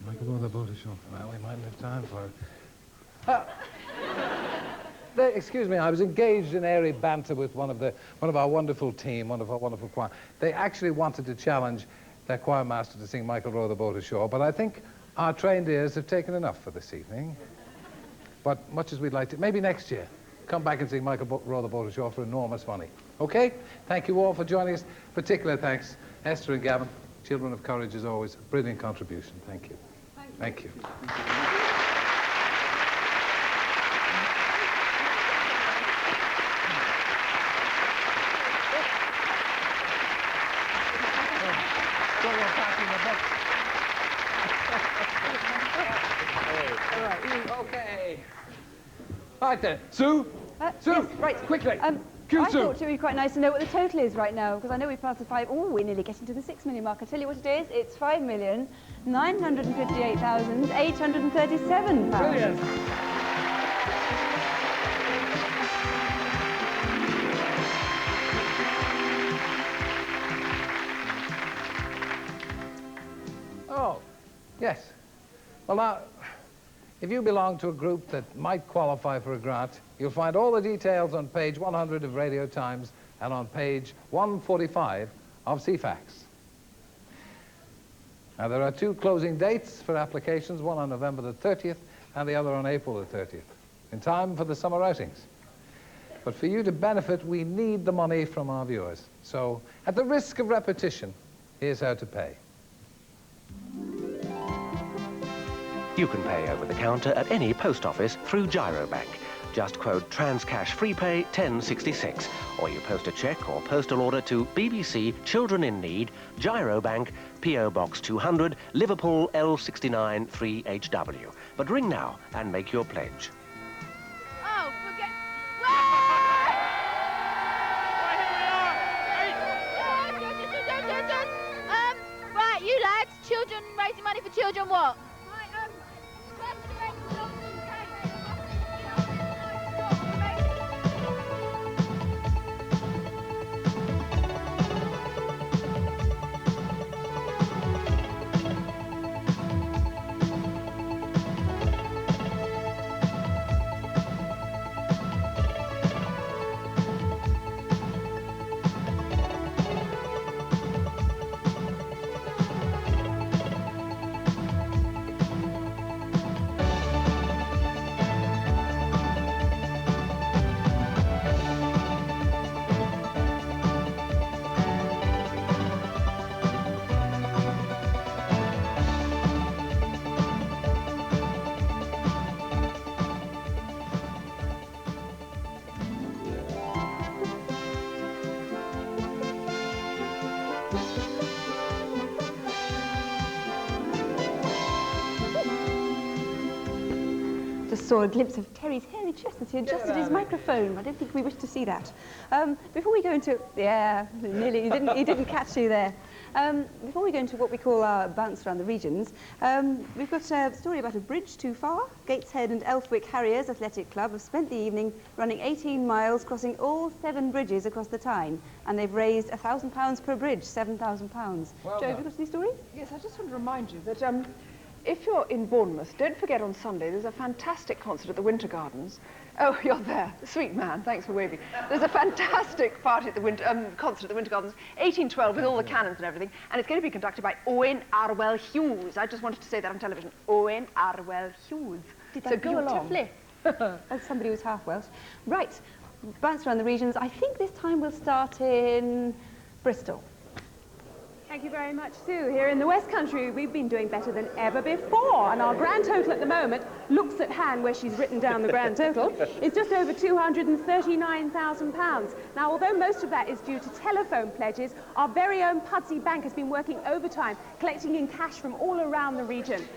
Michael, all the boat is short. Well, we mightn't have time for it. Excuse me, I was engaged in airy banter with one of our wonderful team, one of our wonderful choir. They actually wanted to challenge their choir master to sing Michael Row the Boat Ashore, but I think our trained ears have taken enough for this evening. But much as we'd like to, maybe next year, come back and sing Michael Row the Boat Ashore for enormous money. Okay? Thank you all for joining us. Particular thanks, Esther and Gavin. Children of Courage, as always, a brilliant contribution. Thank you. Thank you. Okay. Right then, Sue. Sue, yes, right. Quickly. I Sue. thought it would be quite nice to know what the total is right now, because I know we've passed the 5. Oh, we're nearly getting to the 6 million mark. I tell you what it is. It's £5,958,837. Brilliant. Oh, yes. Well, now, if you belong to a group that might qualify for a grant, you'll find all the details on page 100 of Radio Times and on page 145 of CFAX. Now, there are 2 closing dates for applications, one on November the 30th and the other on April the 30th, in time for the summer outings. But for you to benefit, we need the money from our viewers. So, at the risk of repetition, here's how to pay. You can pay over the counter at any post office through Girobank. Just quote Transcash FreePay 1066, or you post a cheque or postal order to BBC Children in Need, Girobank, P.O. Box 200, Liverpool L69 3HW. But ring now and make your pledge. Oh, forget... Right, you lads, children, raising money for children what? Just saw a glimpse of Terry's hairy chest as he adjusted his microphone. I don't think we wish to see that. Before we go into... Yeah, nearly. He didn't catch you there. Before we go into what we call our bounce around the regions, we've got a story about a bridge too far. Gateshead and Elthwick Harriers Athletic Club have spent the evening running 18 miles, crossing all 7 bridges across the Tyne, and they've raised £1,000 per bridge, £7,000. Well Joe, have you got any stories? Yes, I just want to remind you that if you're in Bournemouth, don't forget on Sunday there's a fantastic concert at the Winter Gardens. Oh, you're there. Sweet man, thanks for waving. There's a fantastic party at the concert at the Winter Gardens, 1812, with all the cannons and everything, and it's going to be conducted by Owen Arwell Hughes. I just wanted to say that on television. Owen Arwell Hughes. Did So that go beautifully. As somebody who's half Welsh. Right, bounce around the regions. I think this time we'll start in Bristol. Thank you very much, Sue. Here in the West Country, we've been doing better than ever before, and our grand total at the moment, looks at hand where she's written down the grand total, is just over £239,000. Now, although most of that is due to telephone pledges, our very own Pudsey Bank has been working overtime, collecting in cash from all around the region.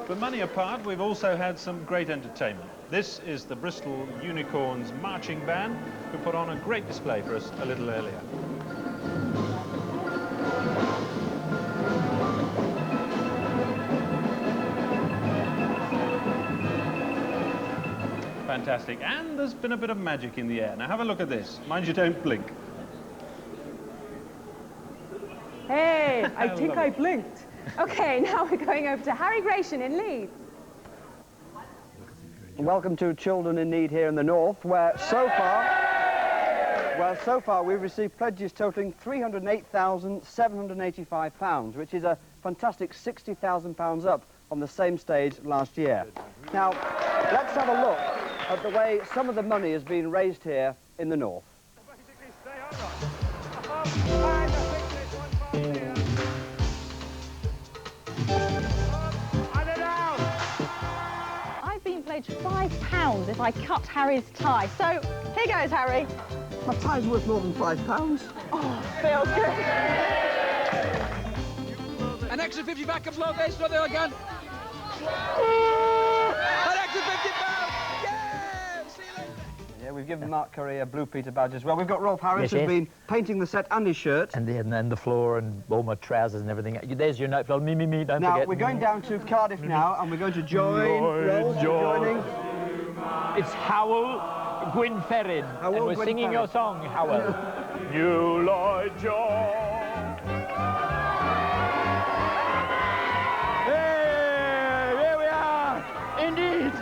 But money apart, we've also had some great entertainment. This is the Bristol Unicorns Marching Band, who put on a great display for us a little earlier. Fantastic, and there's been a bit of magic in the air. Now have a look at this. Mind you don't blink. Hey, I think I blinked. Okay, now we're going over to Harry Gratian in Leeds. Welcome to Children in Need here in the north, where so far we've received pledges totalling £308,785, which is a fantastic £60,000 up on the same stage last year. Now, let's have a look at the way some of the money has been raised here in the north. I've been pledged £5 if I cut Harry's tie. So, here goes, Harry. My tie's worth more than £5. Oh, feels good. An extra 50 back up low base, not there again. An extra 50 pounds! Yeah, we've given Mark Curry a Blue Peter badge as well. We've got Rolf Harris, Yes, who's been painting the set and his shirt. And the floor and all my trousers and everything. There's your note, me, don't forget. Now, we're going down to Cardiff now, and we're going to join Rolf, joining. It's Howell Gwynferrin, and we're singing your song, Howell. New Lloyd George. Here we are, indeed,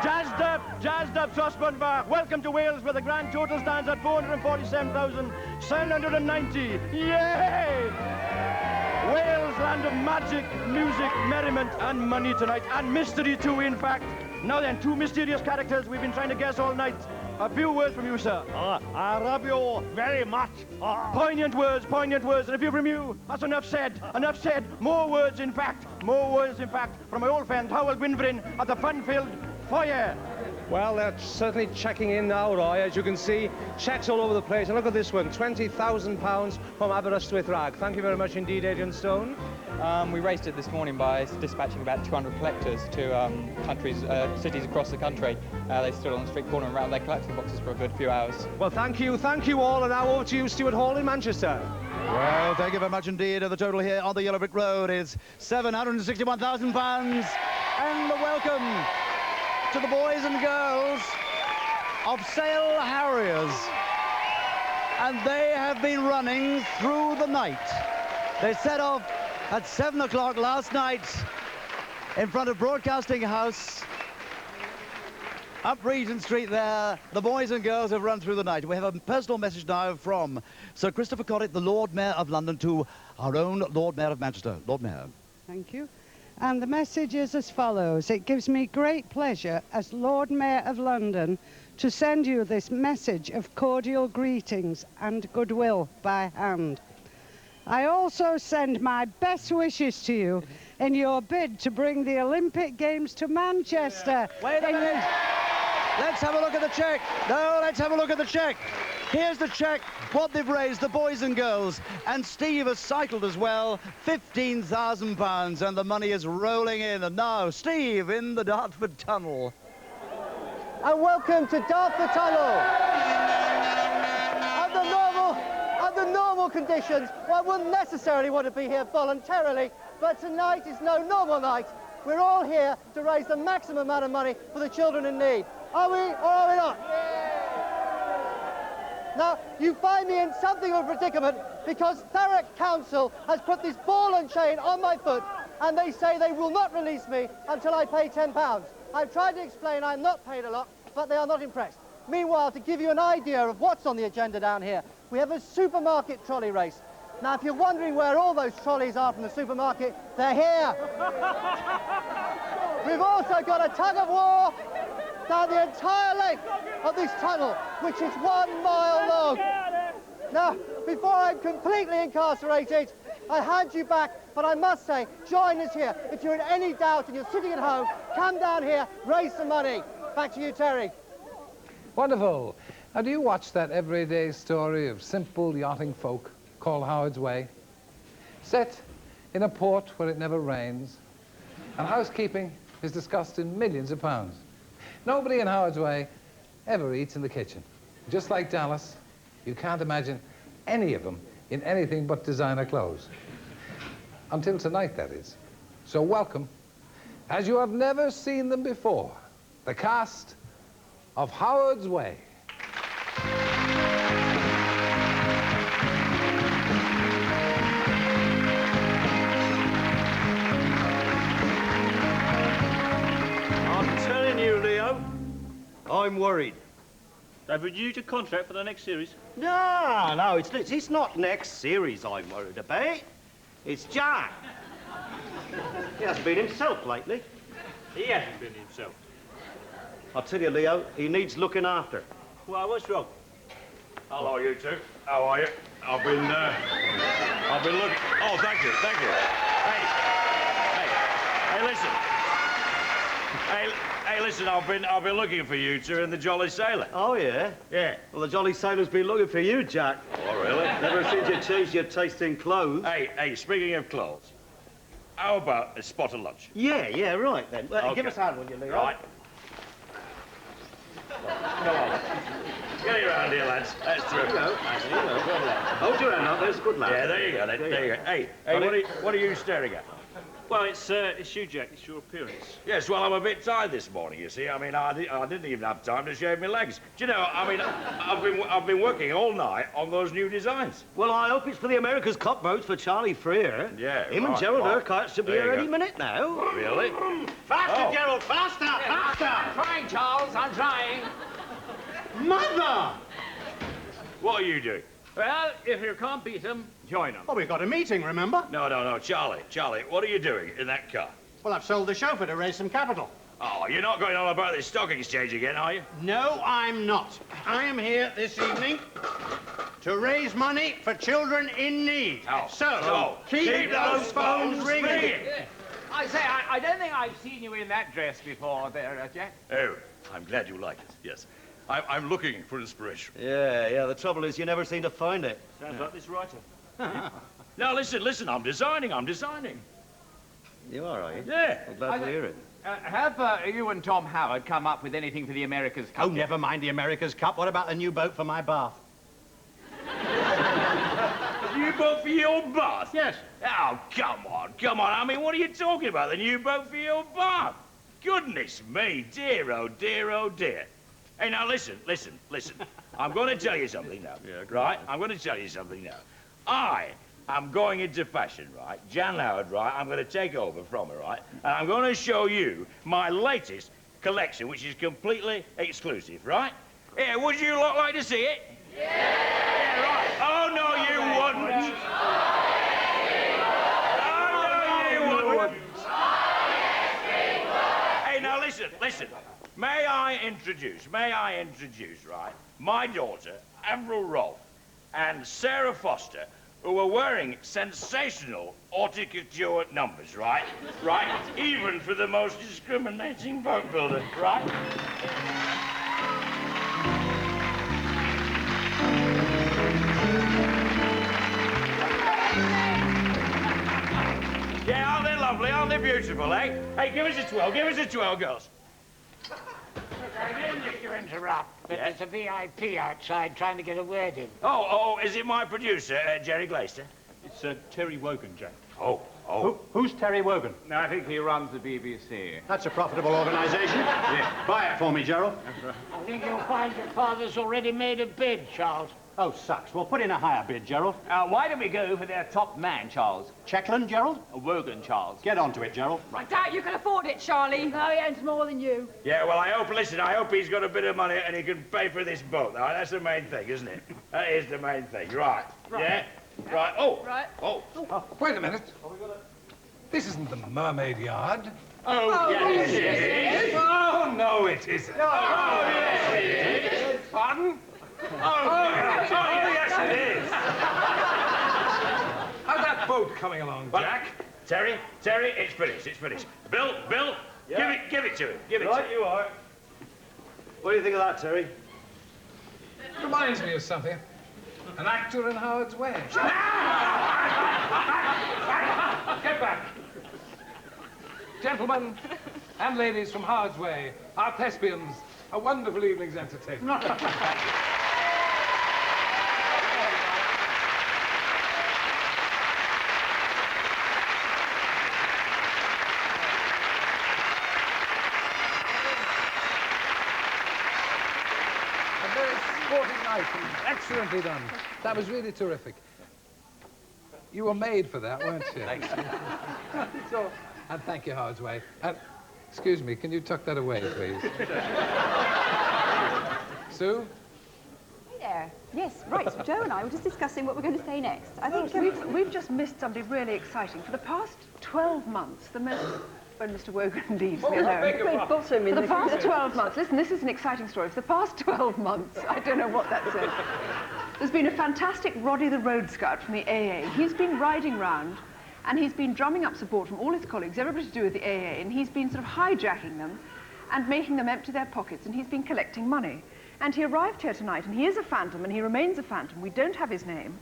jazzed up Sosbunbach. Welcome to Wales, where the grand total stands at 447,790. Yay! Wales, land of magic, music, merriment, and money tonight, and mystery too, in fact. Now then, two mysterious characters we've been trying to guess all night. A few words from you, sir. I love you very much. Poignant words, and a few from you. That's enough said, More words, in fact, from my old friend Howell Gwynferrin at the fun-filled foyer. Well, they're certainly checking in now, Roy. As you can see, checks all over the place. And look at this one, £20,000 from Aberystwyth Rag. Thank you very much indeed, Adrian Stone. We raised it this morning by dispatching about 200 collectors to cities across the country. They stood on the street corner and rattled their collecting boxes for a good few hours. Well, thank you all. And now over to you, Stuart Hall in Manchester. Well, thank you very much indeed. The total here on the Yellow Brick Road is £761,000. And a welcome to the boys and girls of Sale Harriers. And they have been running through the night. They set off at 7 o'clock last night in front of Broadcasting House up Regent Street there. The boys and girls have run through the night. We have a personal message now from Sir Christopher Corritt, the Lord Mayor of London, to our own Lord Mayor of Manchester. Lord Mayor. Thank you. And the message is as follows. It gives me great pleasure as Lord Mayor of London to send you this message of cordial greetings and goodwill by hand. I also send my best wishes to you in your bid to bring the Olympic Games to Manchester. Wait a minute. Let's have a look at the cheque. No, let's have a look at the cheque. Here's the cheque, what they've raised, the boys and girls. And Steve has cycled as well, £15,000, and the money is rolling in. And now, Steve in the Dartford Tunnel. And welcome to Dartford Tunnel. Under normal conditions, one wouldn't necessarily want to be here voluntarily, but tonight is no normal night. We're all here to raise the maximum amount of money for the children in need. Are we or are we not? Now, you find me in something of a predicament because Thurrock Council has put this ball and chain on my foot and they say they will not release me until I pay £10. I've tried to explain I'm not paid a lot, but they are not impressed. Meanwhile, to give you an idea of what's on the agenda down here, we have a supermarket trolley race. Now, if you're wondering where all those trolleys are from the supermarket, they're here. We've also got a tug of war down the entire length of this tunnel, which is 1 mile long. Now, before I'm completely incarcerated, I hand you back, but I must say, join us here. If you're in any doubt and you're sitting at home, come down here, raise some money. Back to you, Terry. Wonderful. Now, do you watch that everyday story of simple yachting folk called Howard's Way? Set in a port where it never rains, and housekeeping is discussed in millions of pounds. Nobody in Howard's Way ever eats in the kitchen. Just like Dallas, you can't imagine any of them in anything but designer clothes. Until tonight, that is. So welcome, as you have never seen them before, the cast of Howard's Way. I'm telling you, Leo, I'm worried. They've renewed your contract for the next series? No, it's not next series I'm worried about. It's Jack. He hasn't been himself lately. He hasn't been himself. I'll tell you, Leo, he needs looking after. Why, what's wrong? Hello, you two. How are you? I've been looking... Oh, thank you. Hey, listen. Hey, listen, I've been looking for you two in the Jolly Sailor. Oh, yeah? Yeah. Well, the Jolly Sailor's been looking for you, Jack. Oh, really? Never since you changed your taste in clothes. Hey, speaking of clothes, how about a spot of lunch? Yeah, right then. Well, Okay. give us a hand, will you, Leo? Right. Come on. Get it round here, lads. That's true. Good lad. Hold your hand up, there's a good lad. Yeah, there you go. There you go. Hey, what are you staring at? Well, it's you, Jack. It's your appearance. Yes, well, I'm a bit tired this morning, you see. I mean, I didn't even have time to shave my legs. Do you know, I mean, I've been working all night on those new designs. Well, I hope it's for the America's Cup boats for Charlie Freer. Yeah, Him and Gerald Urquhart should be There here you any go. minute now. Really? Faster, Gerald, faster, faster! I'm trying, Charles, I'm trying. Mother! What are you doing? Well, if you can't beat them, join them. Oh, we've got a meeting, remember? No, Charlie, what are you doing in that car? Well, I've sold the chauffeur to raise some capital. Oh, you're not going on about this stock exchange again, are you? No, I'm not. I am here this evening to raise money for children in need. Oh. So, keep those phones ringing. I say, I don't think I've seen you in that dress before there, Jack. Oh, I'm glad you like it, yes. I'm looking for inspiration. Yeah, the trouble is you never seem to find it. Sounds like this writer. Now, listen, I'm designing. You are, are you? Yeah. I'm glad to hear it. Have you and Tom Howard come up with anything for the America's Cup? Oh, never mind the America's Cup. What about the new boat for my bath? The new boat for your bath? Yes. Oh, come on. I mean, what are you talking about? The new boat for your bath? Goodness me, dear, oh dear. Hey, now, listen. I'm going to tell you something now, right? I'm going to tell you something now. I am going into fashion, right? Jan Howard, right? I'm going to take over from her, right? And I'm going to show you my latest collection, which is completely exclusive, right? Yeah, would you lot like to see it? Yeah, right. Oh, no, you wouldn't. Hey, now, listen. May I introduce, right, my daughter, Avril Rolfe, and Sarah Foster, who are wearing sensational haute couture numbers, right? Even for the most discriminating boat builder, right? Yeah, aren't they lovely? Aren't they beautiful, eh? Hey, give us a 12, girls. I don't mean to interrupt, but there's a VIP outside trying to get a word in. Oh, is it my producer, Jerry Glaister? It's Terry Wogan, Jack. Oh. Who's Terry Wogan? No, I think he runs the BBC. That's a profitable organisation. Yeah. Buy it for me, Gerald. I think you'll find your father's already made a bid, Charles. Oh, sucks. Well, put in a higher bid, Gerald. Why don't we go for their top man, Charles? Checkland, Gerald? Wogan, Charles. Get onto it, Gerald. I doubt you can afford it, Charlie. No, he earns more than you. Yeah, well, I hope he's got a bit of money and he can pay for this boat. Now, that's the main thing, isn't it? That is the main thing. Right. Yeah? Right. Oh. Right. Oh. Wait a minute. This isn't the Mermaid Yard. Oh, yes, it is. Oh, no, it isn't. Oh, yes, it is. Pardon? Oh, yes, it is. How's that boat coming along, Jack? Terry, it's finished. Bill, Yeah. give it to him. Give it Right, to him. you are. What do you think of that, Terry? Reminds me of something. An actor in Howard's Way. Get back. Gentlemen and ladies from Howard's Way, our thespians, a wonderful evening's entertainment. A very sporting night and excellently done. That was really terrific. You were made for that, weren't you? Thanks. So, and thank you, Howard's Way. And, excuse me, can you tuck that away, please? Sue? Hey there. Yes, right. So Joe and I were just discussing what we're going to say next. I think We've just missed something really exciting. For the past 12 months, the most... When Mr. Wogan leaves me alone. For the past 12 months, listen, this is an exciting story. For the past 12 months, I don't know what that says, there's been a fantastic Roddy the Road Scout from the AA. He's been riding round and he's been drumming up support from all his colleagues, everybody to do with the AA, and he's been sort of hijacking them and making them empty their pockets, and he's been collecting money. And he arrived here tonight, and he is a phantom, and he remains a phantom. We don't have his name.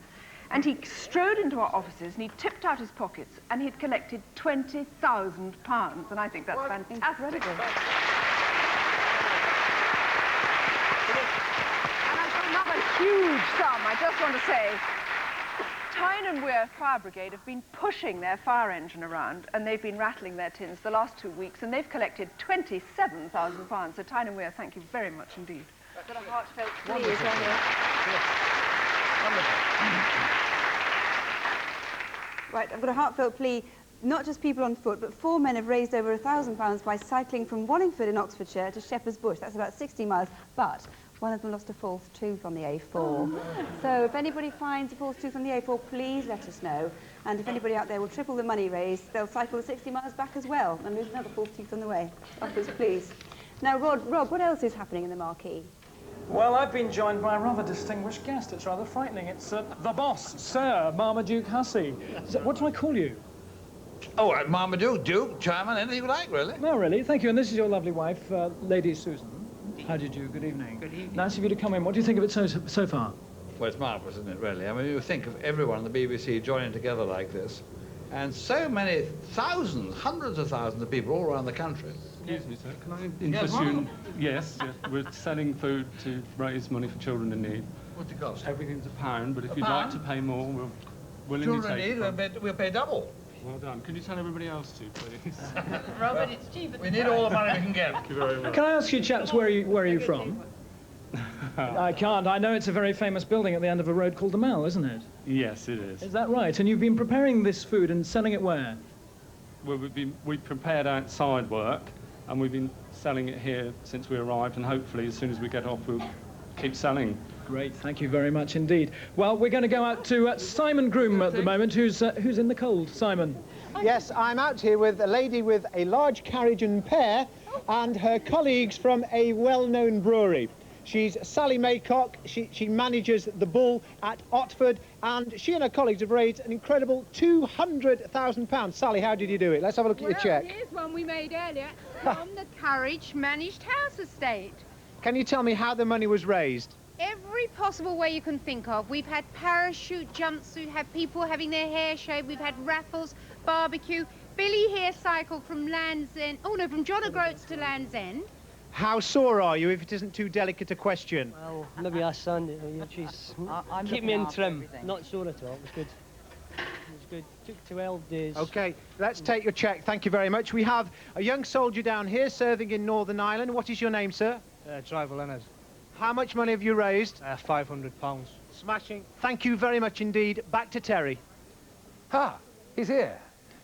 And he strode into our offices, and he tipped out his pockets, and he'd collected £20,000. And I think that's fantastic. Incredible. And I've got another huge sum, I just want to say. Tyne and Weir Fire Brigade have been pushing their fire engine around, and they've been rattling their tins the last 2 weeks, and they've collected £27,000. So Tyne and Weir, thank you very much indeed. I've got a heartfelt plea as well. Right, I've got a heartfelt plea. Not just people on foot, but 4 men have raised over £1,000 by cycling from Wallingford in Oxfordshire to Shepherd's Bush. That's about 60 miles. But one of them lost a false tooth on the A4. Oh. So if anybody finds a false tooth on the A4, please let us know. And if anybody out there will triple the money raised, they'll cycle the 60 miles back as well and lose another false tooth on the way. Offers, please. Now, Rob, what else is happening in the marquee? Well, I've been joined by a rather distinguished guest. It's rather frightening. It's the boss, Sir Marmaduke Hussey. What do I call you? Oh, Marmaduke, Duke, Chairman, anything you like, really. No, really. Thank you. And this is your lovely wife, Lady Susan. How do you do? Good evening. Good evening. Nice of you to come in. What do you think of it so far? Well, it's marvellous, isn't it, really? I mean, you think of everyone on the BBC joining together like this, and so many thousands, hundreds of thousands of people all around the country. Excuse me, sir. Can I interest you in... Yes, we're selling food to raise money for children in need. What's it cost? Everything's £1, but if you'd like to pay more, we'll willingly Children take in need, we'll pay double. Well done. Can you tell everybody else to, please? Robert, it's cheaper. We need all the money we can get. Thank you very much. Can I ask you chaps where are you from? I can't. I know it's a very famous building at the end of a road called the Mall, isn't it? Yes, it is. Is that right? And you've been preparing this food and selling it where? Well, we've prepared outside work, and we've been selling it here since we arrived, and hopefully as soon as we get off we'll keep selling. Great, thank you very much indeed. Well, we're going to go out to Simon Groom at the moment, who's in the cold. Simon. Yes, I'm out here with a lady with a large carriage and pair and her colleagues from a well-known brewery. She's Sally Maycock. She manages the Bull at Otford, and she and her colleagues have raised an incredible £200,000. Sally, how did you do it? Let's have a look at your check. Here's one we made earlier from the Carriage Managed House Estate. Can you tell me how the money was raised? Every possible way you can think of. We've had parachute jumps, we've had people having their hair shaved, we've had raffles, barbecue. Billy here cycled from Land's End, from John O'Groats to Land's End. How sore are you, if it isn't too delicate a question? Well, maybe I Sandy. She's keep me in trim. Not sore at all. It was good. It was good. Took 12 days. OK, let's take your cheque. Thank you very much. We have a young soldier down here serving in Northern Ireland. What is your name, sir? Driver Leonard. How much money have you raised? £500. Smashing. Thank you very much indeed. Back to Terry. Ha! He's here.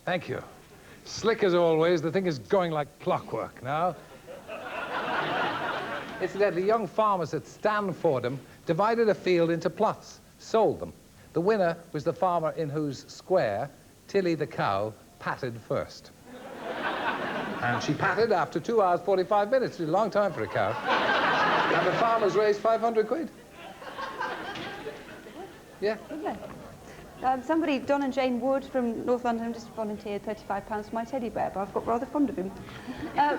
Thank you. Slick as always. The thing is going like clockwork now. Incidentally, young farmers at Stanfordham divided a field into plots, sold them. The winner was the farmer in whose square Tilly the cow patted first. And she patted after 2 hours, 45 minutes. It's a long time for a cow. And the farmers raised 500 quid. Yeah. Somebody, Don and Jane Wood from North London, just volunteered £35 for my teddy bear, but I've got rather fond of him.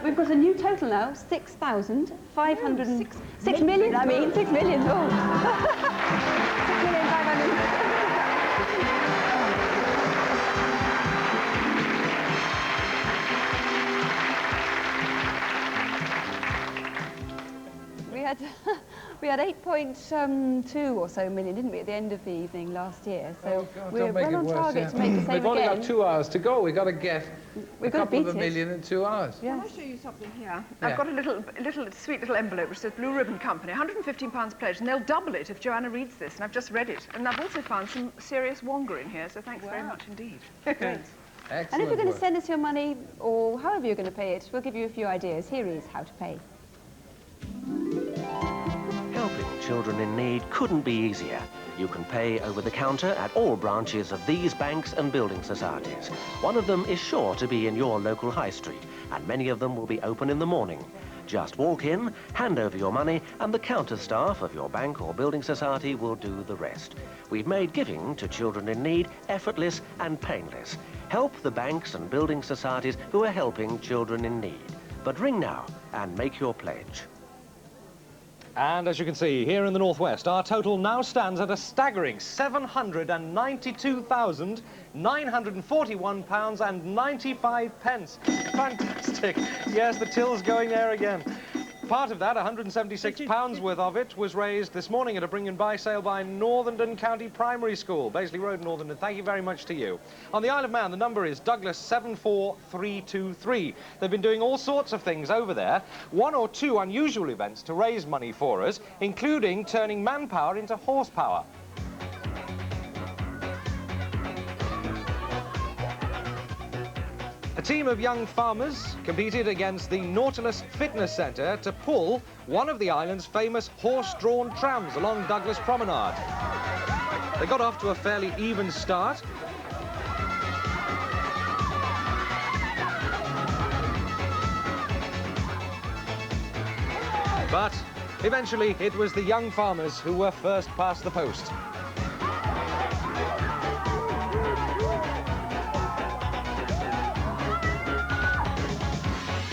We've got a new total now, 6,500... 6 million, I mean, 6 million, oh. 6,500,000. We had 8.2 or so million, didn't we, at the end of the evening last year? So we're well on target to make the same We've only again. got 2 hours to go. We've got to get a couple of a million in 2 hours. Can I show you something here? Yeah. I've got a sweet little envelope which says Blue Ribbon Company, £115 pledged, and they'll double it if Joanna reads this, and I've just read it. And I've also found some serious wonga in here, so thanks very much indeed. Great. Excellent And if you're going to work. send us your money, or however you're going to pay it, we'll give you a few ideas. Here is how to pay. Helping children in need couldn't be easier. You can pay over the counter at all branches of these banks and building societies. One of them is sure to be in your local high street, and many of them will be open in the morning. Just walk in, hand over your money, and the counter staff of your bank or building society will do the rest. We've made giving to children in need effortless and painless. Help the banks and building societies who are helping children in need. But ring now and make your pledge. And as you can see, here in the Northwest, our total now stands at a staggering £792,941.95. Fantastic. Yes, the till's going there again. Part of that, £176 worth of it, was raised this morning at a bring and buy sale by Northern County Primary School, Basely Road, Northern. Thank you very much to you. On the Isle of Man, the number is Douglas 74323. They've been doing all sorts of things over there. 1 or 2 unusual events to raise money for us, including turning manpower into horsepower. A team of young farmers competed against the Nautilus Fitness Centre to pull one of the island's famous horse-drawn trams along Douglas Promenade. They got off to a fairly even start. But eventually it was the young farmers who were first past the post.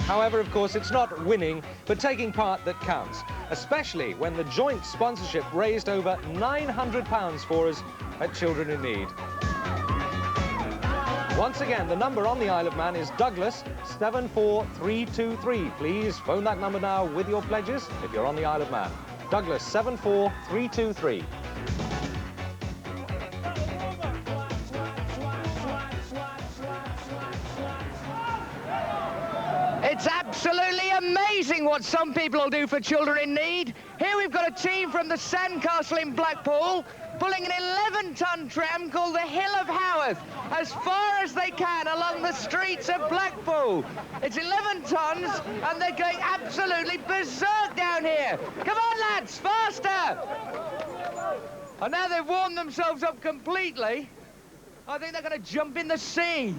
However, of course, it's not winning, but taking part that counts, especially when the joint sponsorship raised over £900 for us at Children in Need. Once again, the number on the Isle of Man is Douglas 74323. Please phone that number now with your pledges if you're on the Isle of Man. Douglas 74323. It's absolutely amazing what some people will do for children in need. Here we've got a team from the Sandcastle in Blackpool pulling an 11-ton tram called the Hill of Haworth as far as they can along the streets of Blackpool. It's 11 tons and they're going absolutely berserk down here. Come on, lads, faster! And now they've warmed themselves up completely. I think they're going to jump in the sea.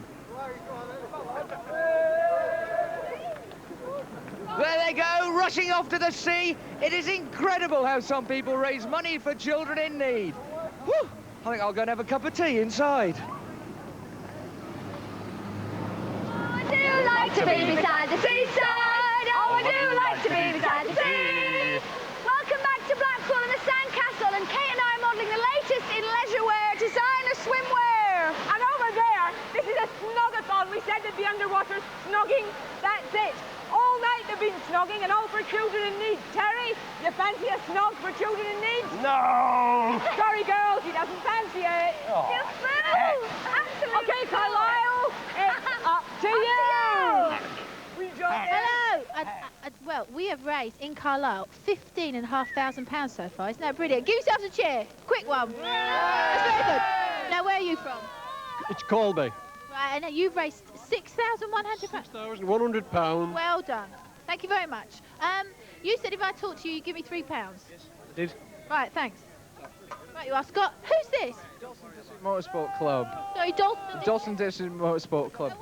There they go, rushing off to the sea. It is incredible how some people raise money for children in need. Whew, I think I'll go and have a cup of tea inside. I do like to be beside the seaside. Oh, I do like to be beside the sea. Welcome back to Blackpool and the Sandcastle, and Kate and I are modelling the latest in leisure wear, designer swimwear. And over there, this is a snuggathon. We said they'd be underwater snogging. That's it. All night they've been snogging, and all for children in need. Terry, you fancy a snog for children in need? No! Sorry, girls, he doesn't fancy it. Oh. You fool! Absolutely. Okay, Carlisle, it's up to you. We join Hello. Well, we have raised in Carlisle £15,500 so far. Isn't that brilliant? Give yourselves a cheer. Quick one. That's very good. Now, where are you from? It's Colby. Right, and you've raised £6,100. £6,100. Well done. Thank you very much. You said if I talk to you, you give me £3. Yes, I did. Right, thanks. Right, you are Scott. Who's this? Motorsport Club. Sorry, Dalton. Dalton District Motorsport Club.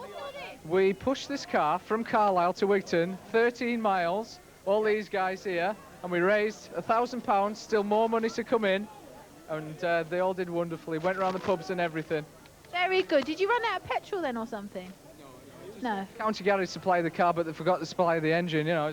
We pushed this car from Carlisle to Wigton, 13 miles, all these guys here, and we raised £1,000, still more money to come in, and they all did wonderfully. Went around the pubs and everything. Very good. Did you run out of petrol then or something? No. County Garage supplied the car, but they forgot to supply the engine, you know.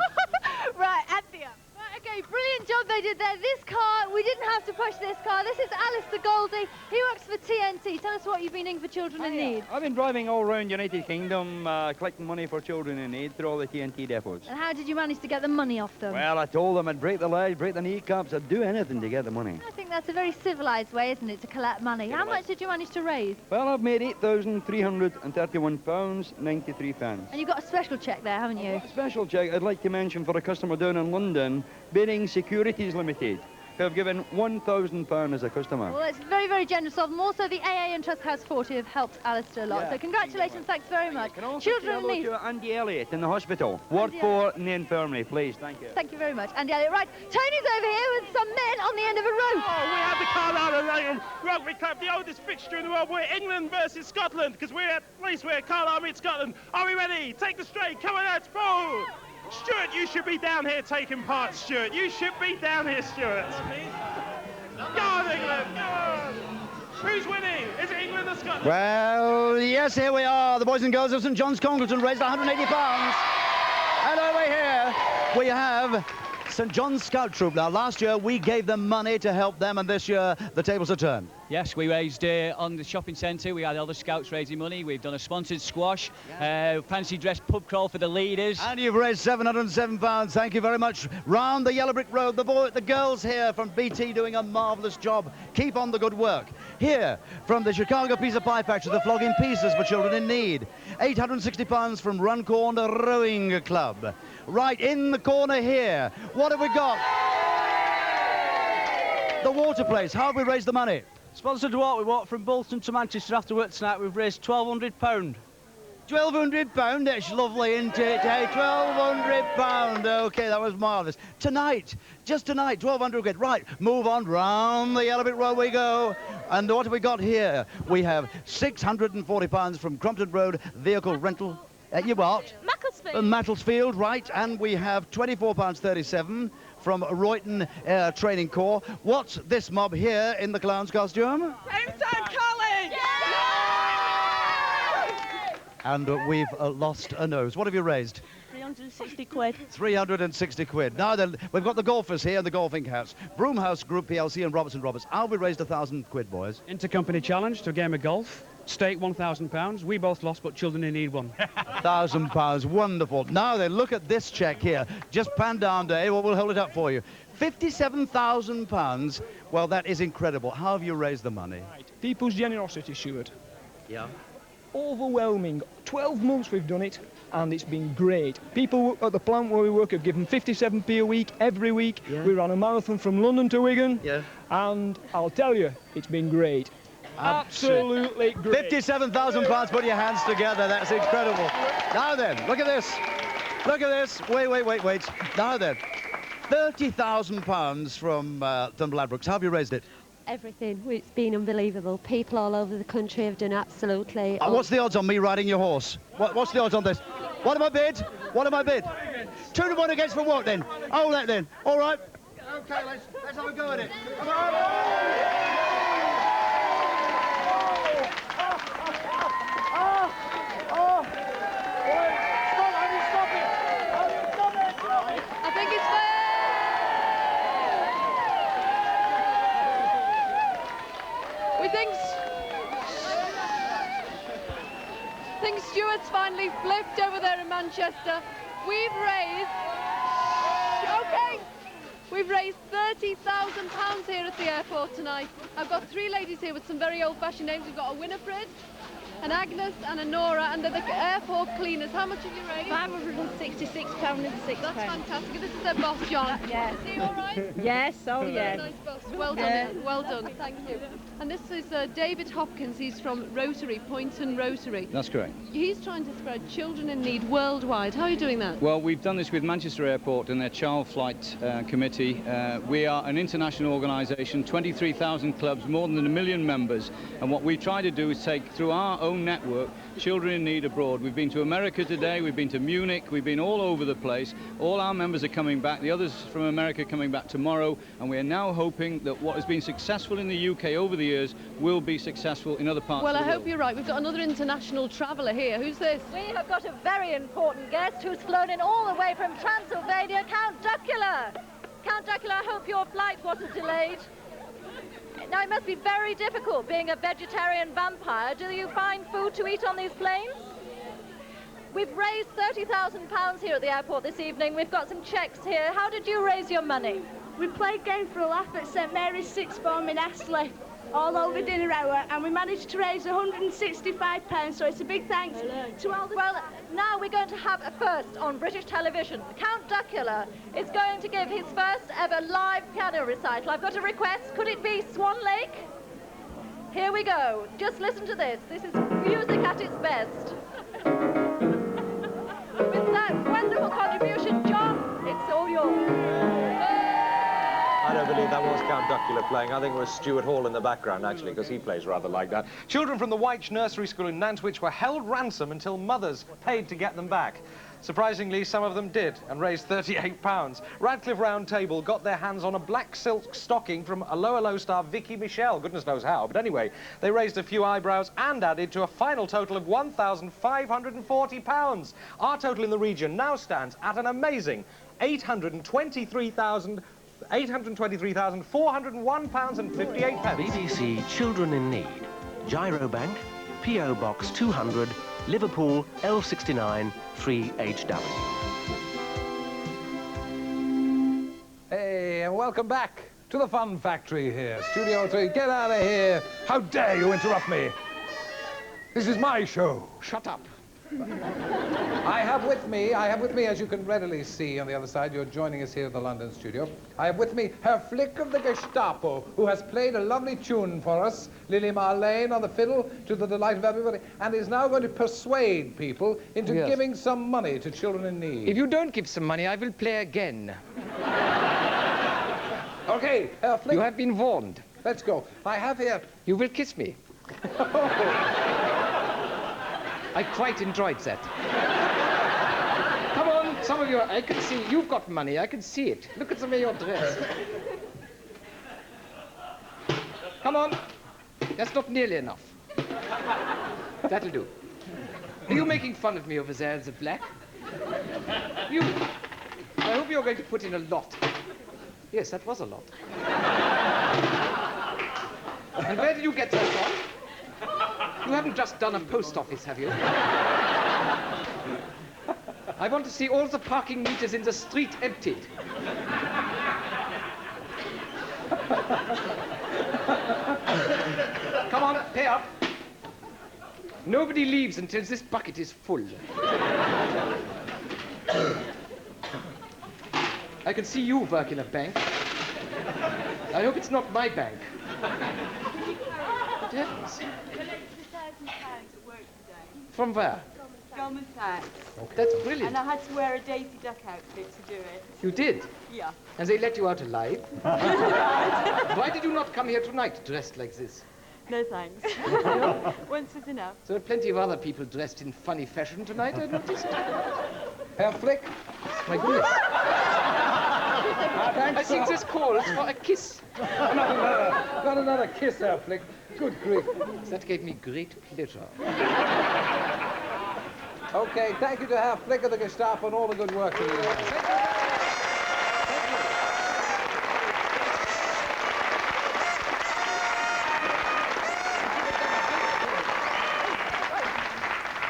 Right, Anthea. Right, okay, brilliant job they did there. This car, we didn't have to push this car. This is Alistair Goldie. He works for TNT. Tell us what you've been doing for children in need. I've been driving all around United Kingdom, collecting money for children in need through all the TNT depots. And how did you manage to get the money off them? Well, I told them I'd break the legs, break the kneecaps, I'd do anything to get the money. I think that's a very civilised way, isn't it, to collect money? How much did you manage to raise? Well, I've made £8,331.93. And you've got a special cheque there, haven't you? A special cheque I'd like to mention for a customer down in London, Bidding Securities Limited, who have given £1,000 as a customer. Well, it's very, very generous of them. Also, the AA and Trust House 40 have helped Alistair a lot. Yeah. So congratulations, thanks very much. Children in need. To Andy Elliott in the hospital. Ward 4 in the infirmary, please. Thank you. Thank you very much. Andy Elliott. Right, Tony's over here with some men on the end of a rope. Oh, we have the Carlisle Rugby Club, the oldest fixture in the world. We're England versus Scotland, because we're at least we're Carlisle meets Scotland. Are we ready? Take the straight. Come on, let's pull. Stuart, you should be down here taking part, Stuart. You should be down here, Stuart. Go on, England, go on. Who's winning? Is it England or Scotland? Well, yes, here we are. The boys and girls of St John's Congleton raised £180. And over here, we have St John's Scout Troop. Now, last year, we gave them money to help them, and this year, the tables are turned. Yes, we raised on the shopping centre. We had other scouts raising money. We've done a sponsored squash, fancy dress pub crawl for the leaders. And you've raised £707. Thank you very much. Round the Yellow Brick Road, the girls here from BT doing a marvellous job. Keep on the good work. Here, from the Chicago Pizza Pie Factory, the flogging pizzas for children in need. £860 from Runcorn Rowing Club. Right in the corner here, what have we got? The water place. How have we raised the money? Sponsored what? We walked from Bolton to Manchester after work tonight. We've raised £1,200. £1,200, that's lovely, isn't it? Hey, £1,200. OK, that was marvellous. Tonight, just tonight, 1,200 quid. Right, move on, round the Yellow Brick Road we go. And what have we got here? We have £640 from Crompton Road Vehicle Rental. You what? Macclesfield, right. And we have £24.37 from Royton Training Corps. What's this mob here in the clown's costume? Jamestown College! And we've lost a nose. What have you raised? 360 quid. 360 quid. Now then, we've got the golfers here, the golfing house. Broomhouse Group PLC and Robertson Roberts. How have we raised 1,000 quid, boys? Intercompany challenge to a game of golf. Stake £1,000. We both lost, but children in need won. £1,000. Wonderful. Now then, look at this cheque here. Just pan down, Dave. We'll hold it up for you. £57,000. Well, that is incredible. How have you raised the money? People's generosity, Stuart. Yeah. Overwhelming. 12 months we've done it, and it's been great. People at the plant where we work have given 57p a week, every week. Yeah. We ran a marathon from London to Wigan. Yeah. And I'll tell you, it's been great. Absolutely great. £57,000. Put your hands together. That's incredible. Now then, look at this. Look at this. Wait. Now then, £30,000 from Ladbrokes. How have you raised it? Everything. It's been unbelievable. People all over the country have done absolutely. What's the odds on me riding your horse? What's the odds on this? What am I bid? 2 to 1 against for what then? Hold that then. All right. Okay, let's have a go at it. Come on. I think it's fair. We think Stuart's finally flipped over there in Manchester. We've raised... OK. We've raised £30,000 here at the airport tonight. I've got 3 ladies here with some very old-fashioned names. We've got a Winifred, an Agnes and a Nora, and they're the airport cleaners. How much have you raised? £566.06. That's fantastic. This is their boss, John. Yes. Is he all right? Yes, oh yes. Nice boss. Well Yeah. done, well done. Thank you. And this is David Hopkins. He's from Rotary, Poynton Rotary. That's correct. He's trying to spread children in need worldwide. How are you doing that? Well, we've done this with Manchester Airport and their Child Flight Committee. We are an international organisation, 23,000 clubs, more than 1 million members. And what we try to do is take, through our own network, children in need abroad. We've been to America today, we've been to Munich, we've been all over the place. All our members are coming back, the others from America coming back tomorrow. And we are now hoping that what has been successful in the UK over the years will be successful in other parts Well, of I the world. hope you're right. We've got another international traveller here. Who's this? We have got a very important guest who's flown in all the way from Transylvania, Count Duckula. Count Duckula, I hope your flight wasn't delayed. Now, it must be very difficult being a vegetarian vampire. Do you find food to eat on these planes? We've raised £30,000 here at the airport this evening. We've got some cheques here. How did you raise your money? We played Game for a Laugh at St Mary's Sixth Form in Astley all over dinner hour, and we managed to raise £165, so it's a big thanks to all the... Well, now we're going to have a first on British television. Count Duckula is going to give his first ever live piano recital. I've got a request. Could it be Swan Lake? Here we go. Just listen to this. This is music at its best. With that wonderful contribution, John, it's all yours. I don't believe that was Count Duckula playing. I think it was Stuart Hall in the background, actually, because he plays rather like that. Children from the Wyche Nursery School in Nantwich were held ransom until mothers paid to get them back. Surprisingly, some of them did and raised £38. Radcliffe Round Table got their hands on a black silk stocking from a low star Vicky Michelle. Goodness knows how. But anyway, they raised a few eyebrows and added to a final total of £1,540. Our total in the region now stands at an amazing £823,401.58. BBC Children in Need, Gyrobank, P.O. Box 200, Liverpool, L69, 3HW. Hey, and welcome back to the Fun Factory here. Studio 3, get out of here. How dare you interrupt me? This is my show. Shut up. I have with me, as you can readily see on the other side, you're joining us here at the London studio. I have with me Herr Flick of the Gestapo, who has played a lovely tune for us, Lily Marlene on the fiddle, to the delight of everybody, and is now going to persuade people into giving some money to children in need. If you don't give some money, I will play again. Okay, Herr Flick. You have been warned. Let's go. I have here... You will kiss me. I quite enjoyed that. Come on, some of you, I can see, you've got money, I can see it. Look at the way you're dressed. Come on, that's not nearly enough. That'll do. Are you making fun of me over there in the black? You, I hope you're going to put in a lot. Yes, that was a lot. And where did you get that from? You haven't just done a post office, have you? I want to see all the parking meters in the street emptied. Come on, pay up. Nobody leaves until this bucket is full. I can see you work in a bank. I hope it's not my bank. What happens? From where? Goldman Sachs. Oh, that's brilliant. And I had to wear a Daisy Duck outfit to do it. You did? Yeah. And they let you out alive? Why did you not come here tonight dressed like this? No thanks. Once was enough. There are plenty of other people dressed in funny fashion tonight, I noticed. Herr Flick. My goodness. I think this calls for a kiss. Not another kiss, Herr Flick. Good grief. That gave me great pleasure. Okay, thank you to Herr Flick of the Gestapo and all the good work that he does.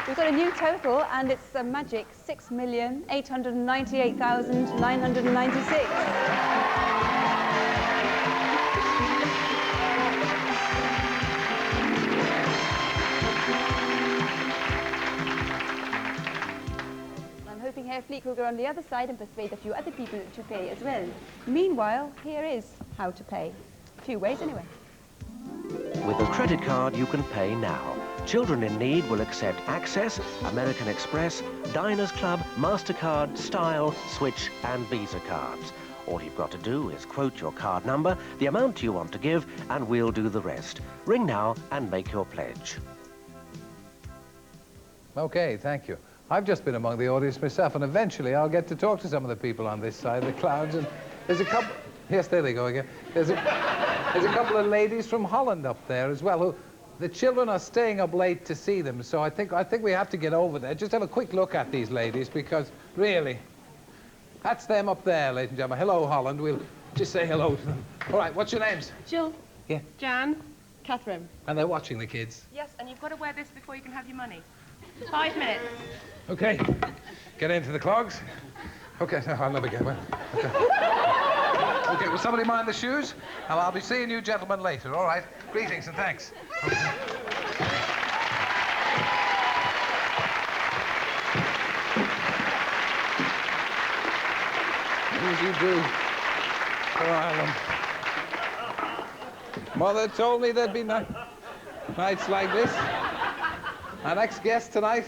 We've got a new total, and it's a magic 6,898,996. take Ruger on the other side and persuade a few other people to pay as well. Meanwhile, here is how to pay. A few ways anyway. With a credit card, you can pay now. Children in Need will accept Access, American Express, Diners Club, MasterCard, Style, Switch and Visa cards. All you've got to do is quote your card number, the amount you want to give, and we'll do the rest. Ring now and make your pledge. Okay, thank you. I've just been among the audience myself, and eventually I'll get to talk to some of the people on this side of the clouds, and there's a couple... Yes, there they go again. There's a couple of ladies from Holland up there as well, who... The children are staying up late to see them, so I think we have to get over there. Just have a quick look at these ladies, because, really, that's them up there, ladies and gentlemen. Hello, Holland. We'll just say hello to them. All right, what's your names? Jill. Yeah. Jan. Catherine. And they're watching the kids. Yes, and you've got to wear this before you can have your money. 5 minutes. Okay. Get into the clogs. Okay, no, I'll never get one. Okay, will somebody mind the shoes? And I'll be seeing you gentlemen later, all right? Greetings and thanks. Okay. As you do for Ireland. Mother told me there'd be nights like this. Our next guest tonight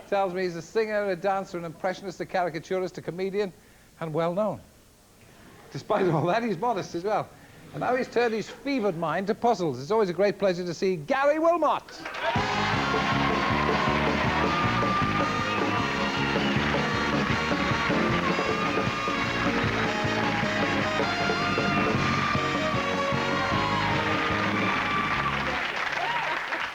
tells me he's a singer, a dancer, an impressionist, a caricaturist, a comedian, and well-known. Despite all that, he's modest as well. And now he's turned his fevered mind to puzzles. It's always a great pleasure to see Gary Wilmot.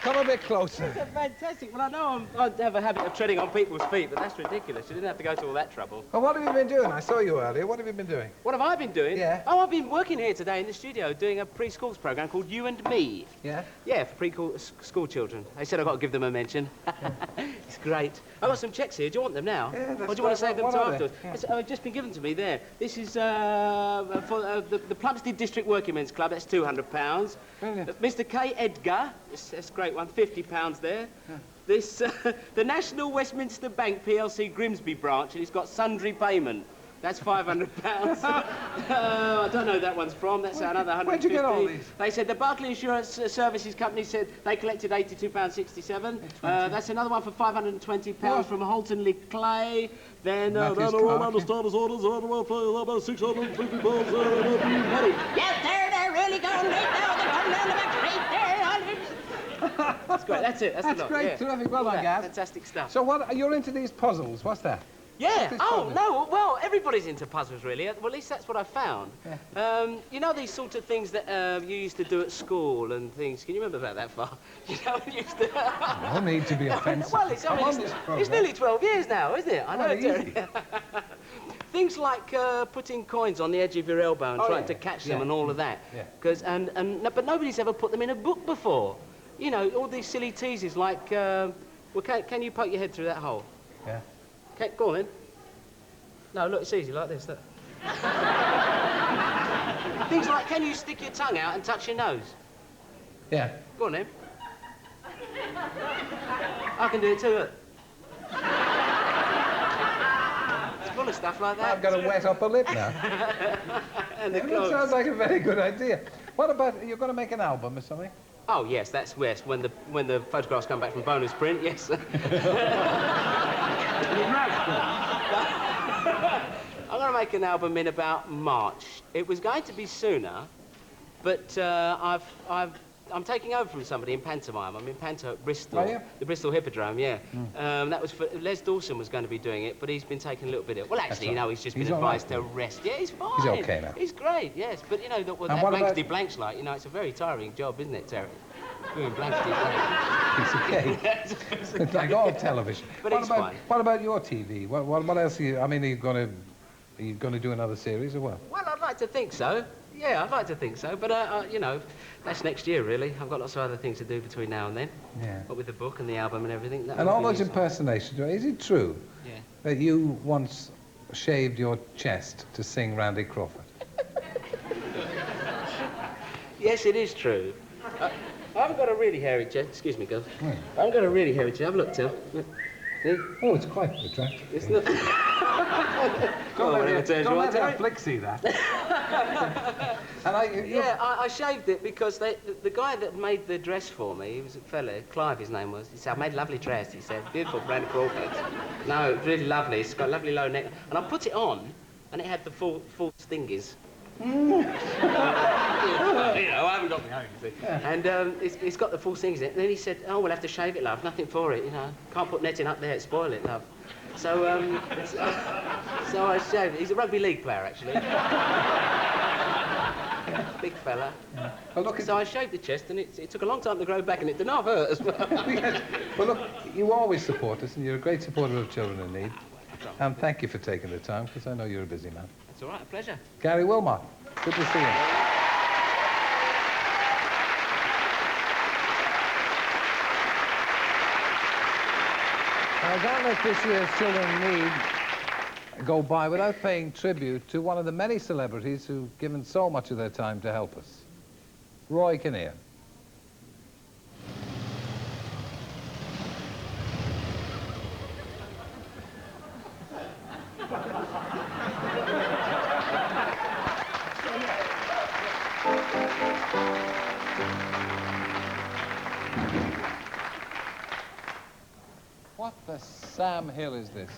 Come a bit closer. That's fantastic. Well, I know I have a habit of treading on people's feet, but that's ridiculous. You didn't have to go to all that trouble. Well, what have you been doing? I saw you earlier. What have you been doing? What have I been doing? Yeah. Oh, I've been working here today in the studio doing a preschools program called You and Me. Yeah? Yeah, for school children. They said I've got to give them a mention. It's great. I've got some checks here. Do you want them now? Yeah, that's or do you want to save them what to are they? afterwards? Yeah. It's just been given to me there. This is for the Plumstead District Working Men's Club. That's £200. Mr. K. Edgar, that's a great one, £50 there. Yeah. This, the National Westminster Bank PLC Grimsby branch, and it's got sundry payment. That's £500. I don't know who that one's from. That's another 150. Where'd you get all these? They said the Barclay Insurance Services Company said they collected £82.67. That's another one for £520 from Halton Lee Clay. Then all the starters orders about £650. Yes, sir, they're really going right now. They're coming down the back street there. That's great. That's it. That's the lot. great. Yeah. Terrific. Well done, Gav. Fantastic stuff. So you're into these puzzles. What's that? Yeah. Oh, no. Well, everybody's into puzzles, really. Well, at least that's what I found. Yeah. You know these sort of things that you used to do at school and things. Can you remember about that far? You know, you used to... No need to be offensive. Well, it's nearly 12 years now, isn't it? I know, Terry. Things like putting coins on the edge of your elbow and trying to catch them and all of that. Yeah. But nobody's ever put them in a book before. You know, all these silly teases like, well, can you poke your head through that hole? Yeah. Go on then. No, look, it's easy like this, look. Things like, can you stick your tongue out and touch your nose? Yeah. Go on then. I can do it too, look. It's full of stuff like that. I've got to wet up a lip now. And the That clothes. sounds like a very good idea. What about, you're going to make an album or something? Oh, yes, that's when the photographs come back from bonus print, yes. I'm going to make an album in about March. It was going to be sooner, but I'm taking over from somebody in pantomime. I'm in panto at Bristol. Are you? The Bristol Hippodrome, yeah. That was for... Les Dawson was going to be doing it, but he's been taking a little bit ill. Well, actually, you know, he's just been advised to rest. Yeah, he's fine. He's okay now. He's great, yes. But, you know, what that blankety blank's like, you know, it's a very tiring job, isn't it, Terry? Doing blankety blank. It's okay. It's like all television. But it's fine. What about your TV? What else are you... I mean, are you going to do another series or what? Well, I'd like to think so. Yeah, I'd like to think so. But, you know, that's next year, really. I've got lots of other things to do between now and then. Yeah. But with the book and the album and everything. And all those impersonations, is it true that you once shaved your chest to sing Randy Crawford? Yes, it is true. I haven't got a really hairy chest. Excuse me, Gov. I haven't got a really hairy chest. Have a look, Till. See? Oh, it's quite attractive. Isn't it? Don't let that flick see that. And I shaved it because the guy that made the dress for me, he was a fella, Clive his name was, he said, I made a lovely dress, he said, beautiful brand crawford. No, really lovely, it's got a lovely low neck. And I put it on, and it had the full stingies. You know, I haven't got my own, you see. And it's got the full stingies in it. And then he said, oh, we'll have to shave it, love, nothing for it, you know. Can't put netting up there, it'd spoil it, love. So, so I shaved it. He's a rugby league player, actually. Big fella. Yeah. Well, look, so I shaved the chest, and it took a long time to grow back, and it did not hurt as well. Yes. Well, look, you always support us, and you're a great supporter of children in need. And thank you for taking the time, because I know you're a busy man. It's all right, a pleasure. Gary Wilmot, good to see you. I can't let this year's Children in Need go by without paying tribute to one of the many celebrities who've given so much of their time to help us. Roy Kinnear. What the Sam Hill is this?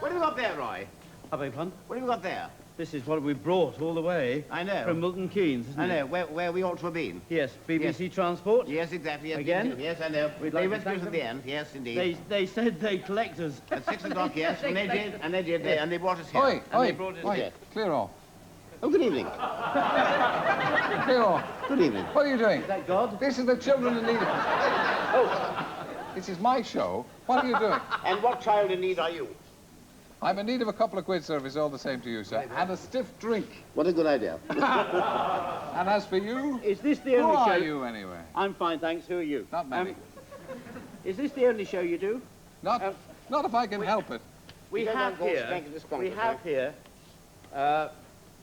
What have we got there, Roy? I beg pardon? What have we got there? This is what we brought all the way. I know. From Milton Keynes, isn't I it? know, where we ought to have been. Yes, BBC Transport. Yes, exactly. Yes, Again? Yes, I know. We'd They like to rescued thank us at them. the end. Yes, indeed. They said they'd collect us. At 6 o'clock, yes, and they did, and they did, Yes. and they brought us here. Oi, and oi, they brought us oi, here. clear off. Oh, good evening. Clear off. Good evening. What are you doing? Is that God? This is the Children in Need. Oh. This is my show. What are you doing? And what child in need are you? I'm in need of a couple of quid service, all the same to you, sir. And a stiff drink. What a good idea. And as for you, Is this the who only are show? you anyway? I'm fine, thanks. Who are you? Not many. Is this the only show you do? Not if I can help it. We don't have want to here. thank this We Congress, have eh? here.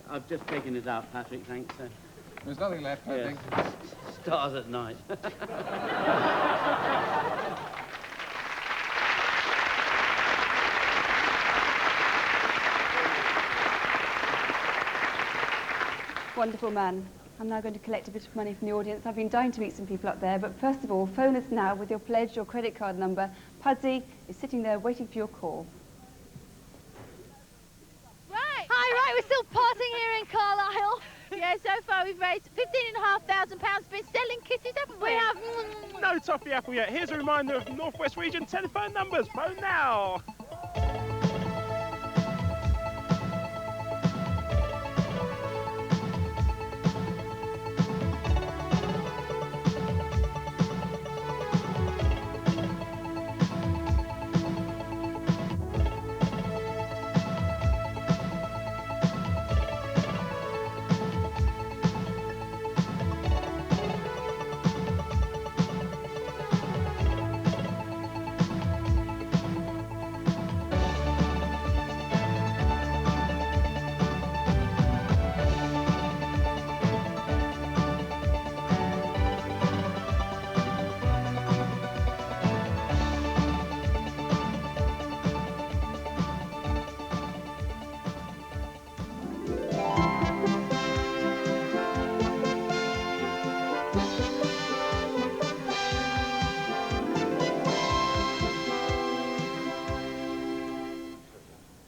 I've just taken it out, Patrick. Thanks. There's nothing left, I Yes. think. Stars at night. Wonderful man. I'm now going to collect a bit of money from the audience. I've been dying to meet some people up there, but first of all, phone us now with your pledge, your credit card number. Pudsey is sitting there waiting for your call. Right. Hi, right, we're still partying here in Carlisle. Yeah, so far we've raised £15,500. Been selling kitties, haven't we? We have. No toffee apple yet. Here's a reminder of North West Region telephone numbers. Phone now.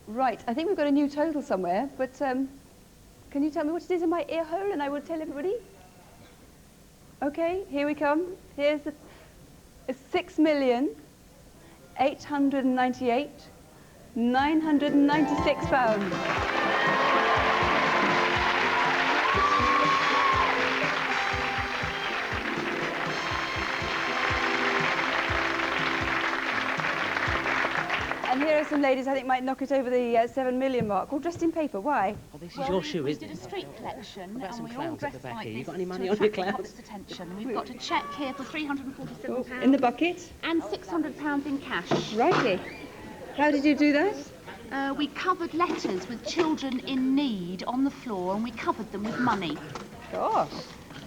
Right, I think we've got a new total somewhere, but can you tell me what it is in my ear hole and I will tell everybody? Okay, here we come. Here's the 6,898,996 pounds. And here are some ladies I think might knock it over the 7 million mark, all dressed in paper. Why? Oh, this is your shoe, we isn't did it? a street collection, What about and some we all clowns at the dressed back like here? You this got any money to on your attract the clowns? public's attention. We've got a cheque here for £347. In the bucket? And £600 in cash. Righty. How did you do that? We covered letters with children in need on the floor, and we covered them with money. Gosh.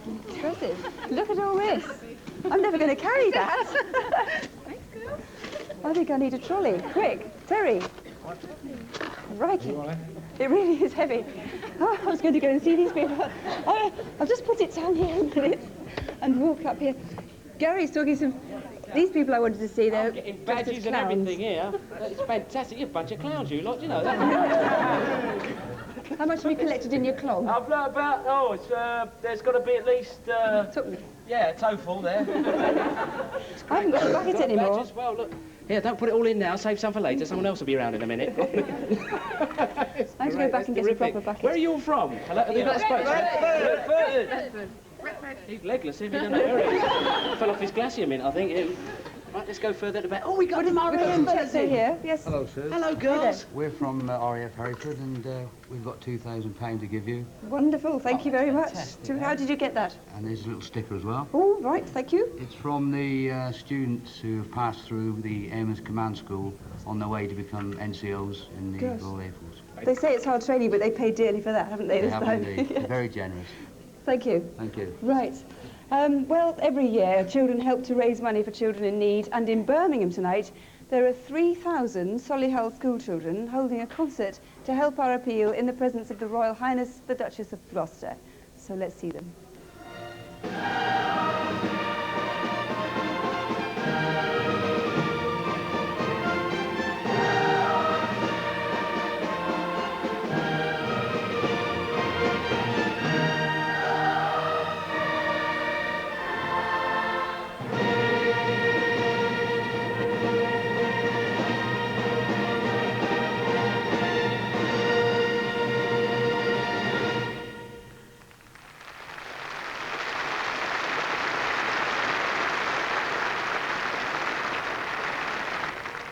Impressive. Look at all this. I'm never going to carry that. I think I need a trolley. Quick, Terry. Right. It really is heavy. Oh, I was going to go and see these people. I'll just put it down here a minute and walk up here. Gary's talking some... These people I wanted to see, they're getting badges and everything here. It's fantastic. You're a bunch of clowns, you lot, you know that. How much have you collected in your clog? I've learnt about, there's got to be at least, yeah, a toe full there. I haven't got a bucket anymore. Badges. Well, look. Here, don't put it all in now. Save some for later. Someone else will be around in a minute. I have to go back and get a proper bucket. Where are you all from? Redford. He's legless, if he doesn't know. Fell off his glacier mint, I think. Right, let's go further to the back. Oh, we got him here. Yes. Hello, sir. Hello, girls. We're from RAF Hereford, and we've got £2,000 to give you. Wonderful, thank you very much. How did you get that? And there's a little sticker as well. Oh, right, thank you. It's from the students who have passed through the Airman's Command School on their way to become NCOs in the Royal Air Force. They say it's hard training, but they paid dearly for that, haven't they, this have time? indeed. They're very generous. Thank you. Thank you. Right. Well, every year, children help to raise money for children in need, and in Birmingham tonight, there are 3,000 Solihull school children holding a concert to help our appeal in the presence of the Royal Highness, the Duchess of Gloucester. So let's see them.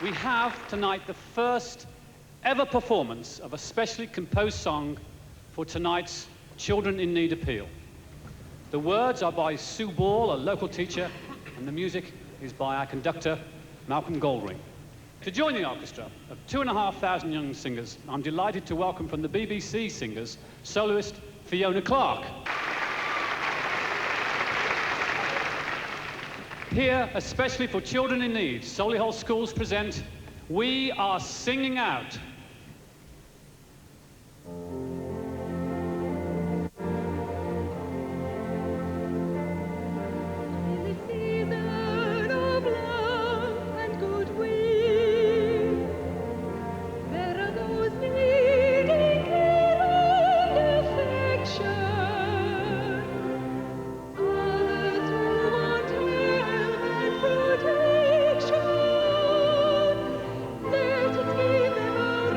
We have tonight the first ever performance of a specially composed song for tonight's Children in Need appeal. The words are by Sue Ball, a local teacher, and the music is by our conductor, Malcolm Goldring. To join the orchestra of 2,500 young singers, I'm delighted to welcome from the BBC Singers, soloist Fiona Clark. Here, especially for children in need, Solihull Schools present We Are Singing Out. There to give them all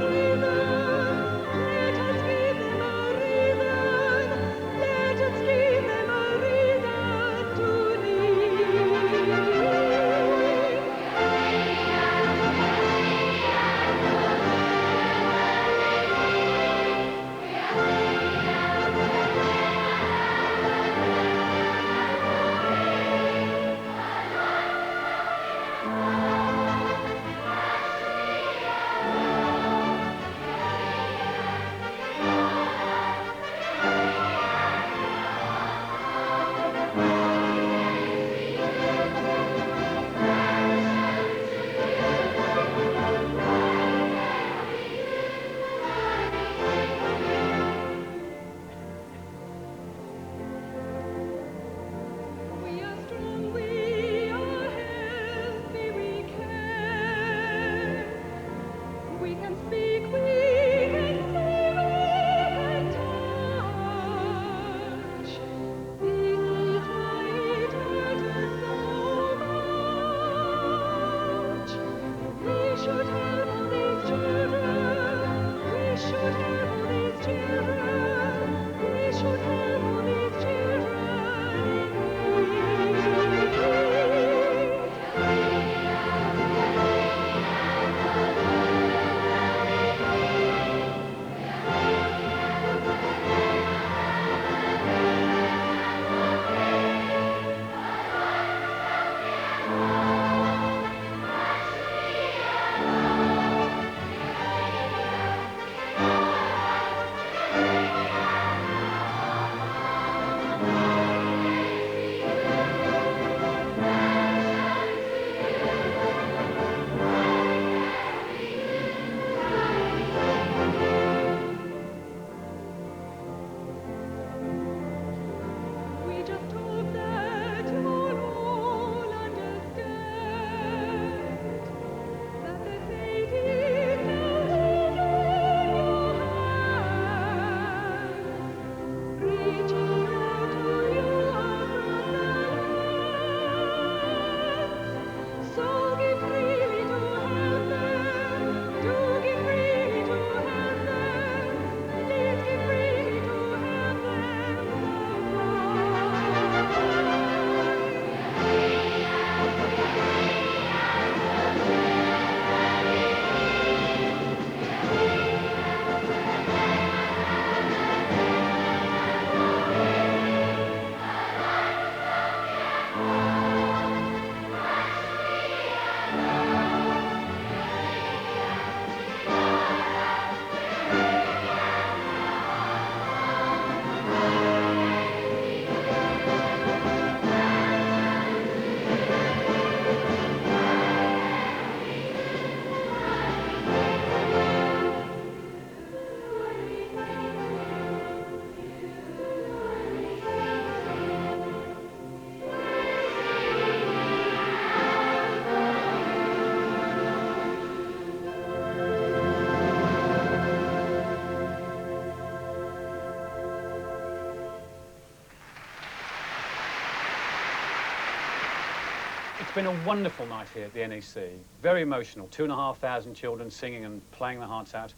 It's been a wonderful night here at the NEC. Very emotional. 2,500 children singing and playing their hearts out.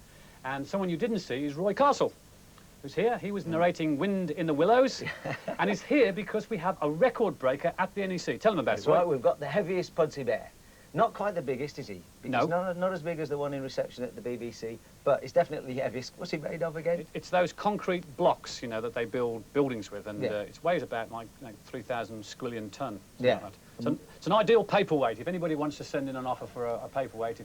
And someone you didn't see is Roy Castle, who's here. He was narrating Wind in the Willows, and he's here because we have a record breaker at the NEC. Tell him about it. That's right, we've got the heaviest Pudsey bear. Not quite the biggest, is he? No. Not as big as the one in reception at the BBC, but it's definitely the heaviest. What's he made of again? It's those concrete blocks, you know, that they build buildings with, and it weighs about like 3,000 squillion ton. Yeah. Like that. It's an ideal paperweight. If anybody wants to send in an offer for a paperweight,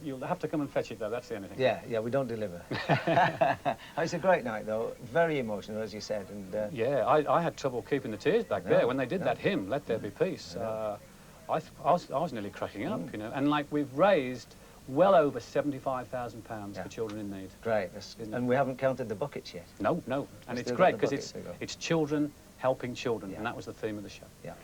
you'll have to come and fetch it, though. That's the only thing. Yeah, we don't deliver. It's a great night, though. Very emotional, as you said. And yeah, I had trouble keeping the tears back there when they did that hymn, Let There Be Peace. I was nearly cracking up, you know. And like we've raised well over £75,000 for children in need. Great. And we haven't counted the buckets yet. No. And it's great because it's children helping children, and that was the theme of the show. Yeah.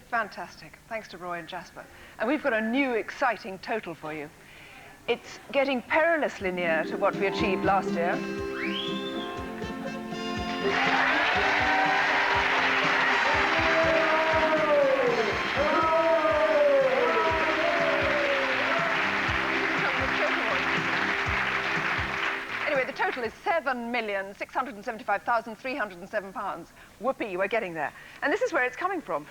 Fantastic. Thanks to Roy and Jasper. And we've got a new, exciting total for you. It's getting perilously near to what we achieved last year. Anyway, the total is £7,675,307. Whoopee, we're getting there. And this is where it's coming from.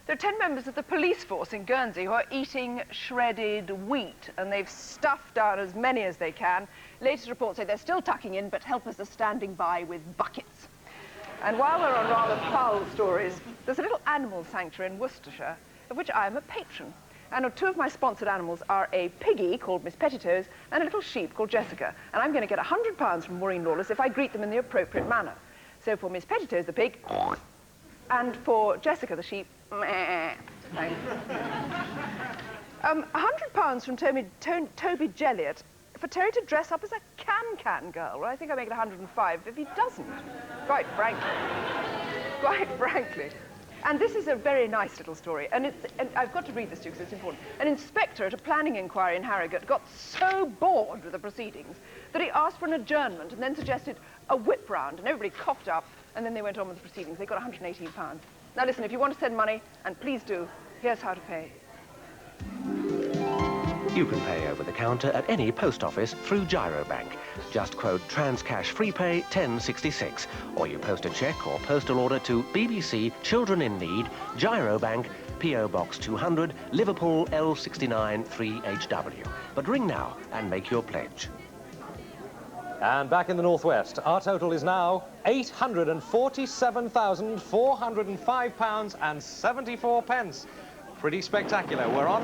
There are 10 members of the police force in Guernsey who are eating shredded wheat, and they've stuffed down as many as they can. Latest reports say they're still tucking in, but helpers are standing by with buckets. And while we're on rather foul stories, there's a little animal sanctuary in Worcestershire, of which I am a patron. And two of my sponsored animals are a piggy called Miss Petitoes and a little sheep called Jessica. And I'm going to get £100 from Maureen Lawless if I greet them in the appropriate manner. So for Miss Petitoes, the pig, and for Jessica, the sheep, thanks. £100 from Toby Jelliot for Terry to dress up as a can-can girl. Well, I think I make it 105 if he doesn't, quite frankly. And this is a very nice little story, and I've got to read this to you because it's important. An inspector at a planning inquiry in Harrogate got so bored with the proceedings that he asked for an adjournment and then suggested a whip round, and everybody coughed up, and then they went on with the proceedings. They got £118. Now listen, if you want to send money, and please do, here's how to pay. You can pay over the counter at any post office through Gyrobank. Just quote Transcash FreePay 1066, or you post a cheque or postal order to BBC Children in Need, Gyrobank, P.O. Box 200, Liverpool L69 3HW. But ring now and make your pledge. And back in the northwest, our total is now £847,405.74. Pretty spectacular. We're on...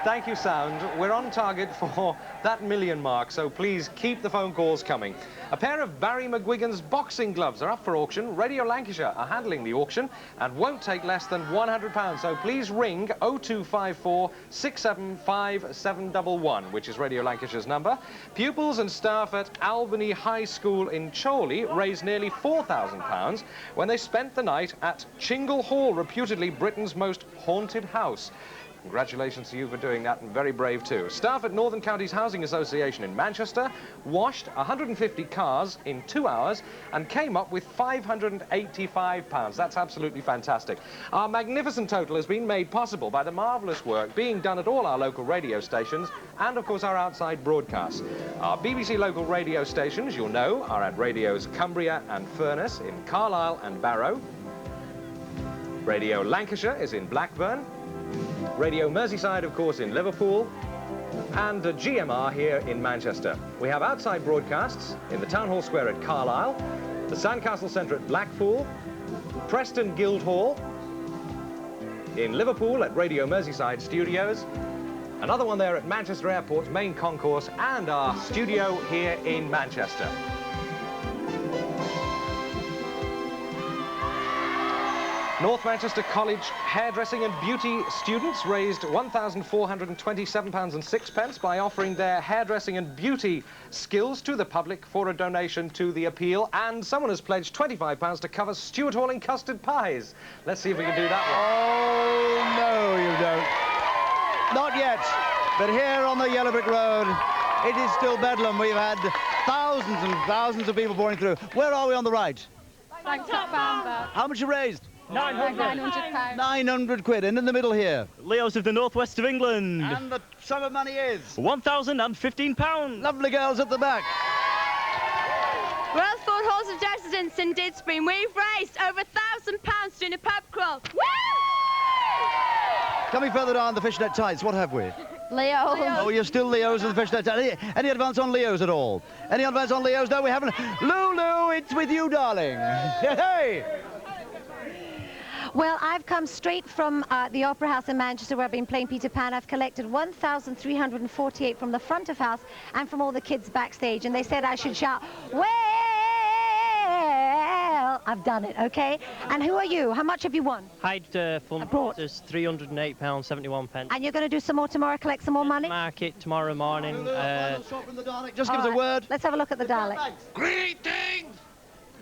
Thank you, Sound. We're on target for that million mark, so please keep the phone calls coming. A pair of Barry McGuigan's boxing gloves are up for auction. Radio Lancashire are handling the auction and won't take less than £100, so please ring 0254 675 711, which is Radio Lancashire's number. Pupils and staff at Albany High School in Chorley raised nearly £4,000 when they spent the night at Chingle Hall, reputedly Britain's most haunted house. Congratulations to you for doing that, and very brave too. Staff at Northern Counties Housing Association in Manchester washed 150 cars in 2 hours and came up with £585. That's absolutely fantastic. Our magnificent total has been made possible by the marvellous work being done at all our local radio stations and, of course, our outside broadcasts. Our BBC local radio stations, you'll know, are at radios Cumbria and Furness, in Carlisle and Barrow. Radio Lancashire is in Blackburn. Radio Merseyside, of course, in Liverpool, and GMR here in Manchester. We have outside broadcasts in the Town Hall Square at Carlisle, the Sandcastle Centre at Blackpool, Preston Guildhall, in Liverpool at Radio Merseyside Studios, another one there at Manchester Airport's main concourse, and our studio here in Manchester. North Manchester College hairdressing and beauty students raised £1,427.06 by offering their hairdressing and beauty skills to the public for a donation to the appeal, and someone has pledged £25 to cover Stuart Hall in custard pies. Let's see if we can do that one. Oh, no, you don't. Not yet, but here on the Yellow Brick Road, it is still bedlam. We've had thousands and thousands of people pouring through. Where are we on the right? Like top bounder. How much you raised? £900. 900 quid. And in the middle here. Leo's of the northwest of England. And the sum of money is? £1,015. Lovely girls at the back. Wellsford Horse of Justice in St Didsbury. We've raised over £1,000 during a pub crawl. Woo! Coming further down the fishnet tights, what have we? Leo. Oh, you're still Leos and the fishnet tights. Any advance on Leos at all? Any advance on Leos? No, we haven't. Lulu, it's with you, darling. Hey! Well, I've come straight from the Opera House in Manchester where I've been playing Peter Pan. I've collected 1,348 from the front of house and from all the kids backstage, and they said I should shout, well, I've done it, okay? And who are you? How much have you won? Hyde fundraisers, £308.71. And you're going to do some more tomorrow, collect some more money? Market tomorrow morning. Just give us a word. Let's have a look at the Dalek. Greetings!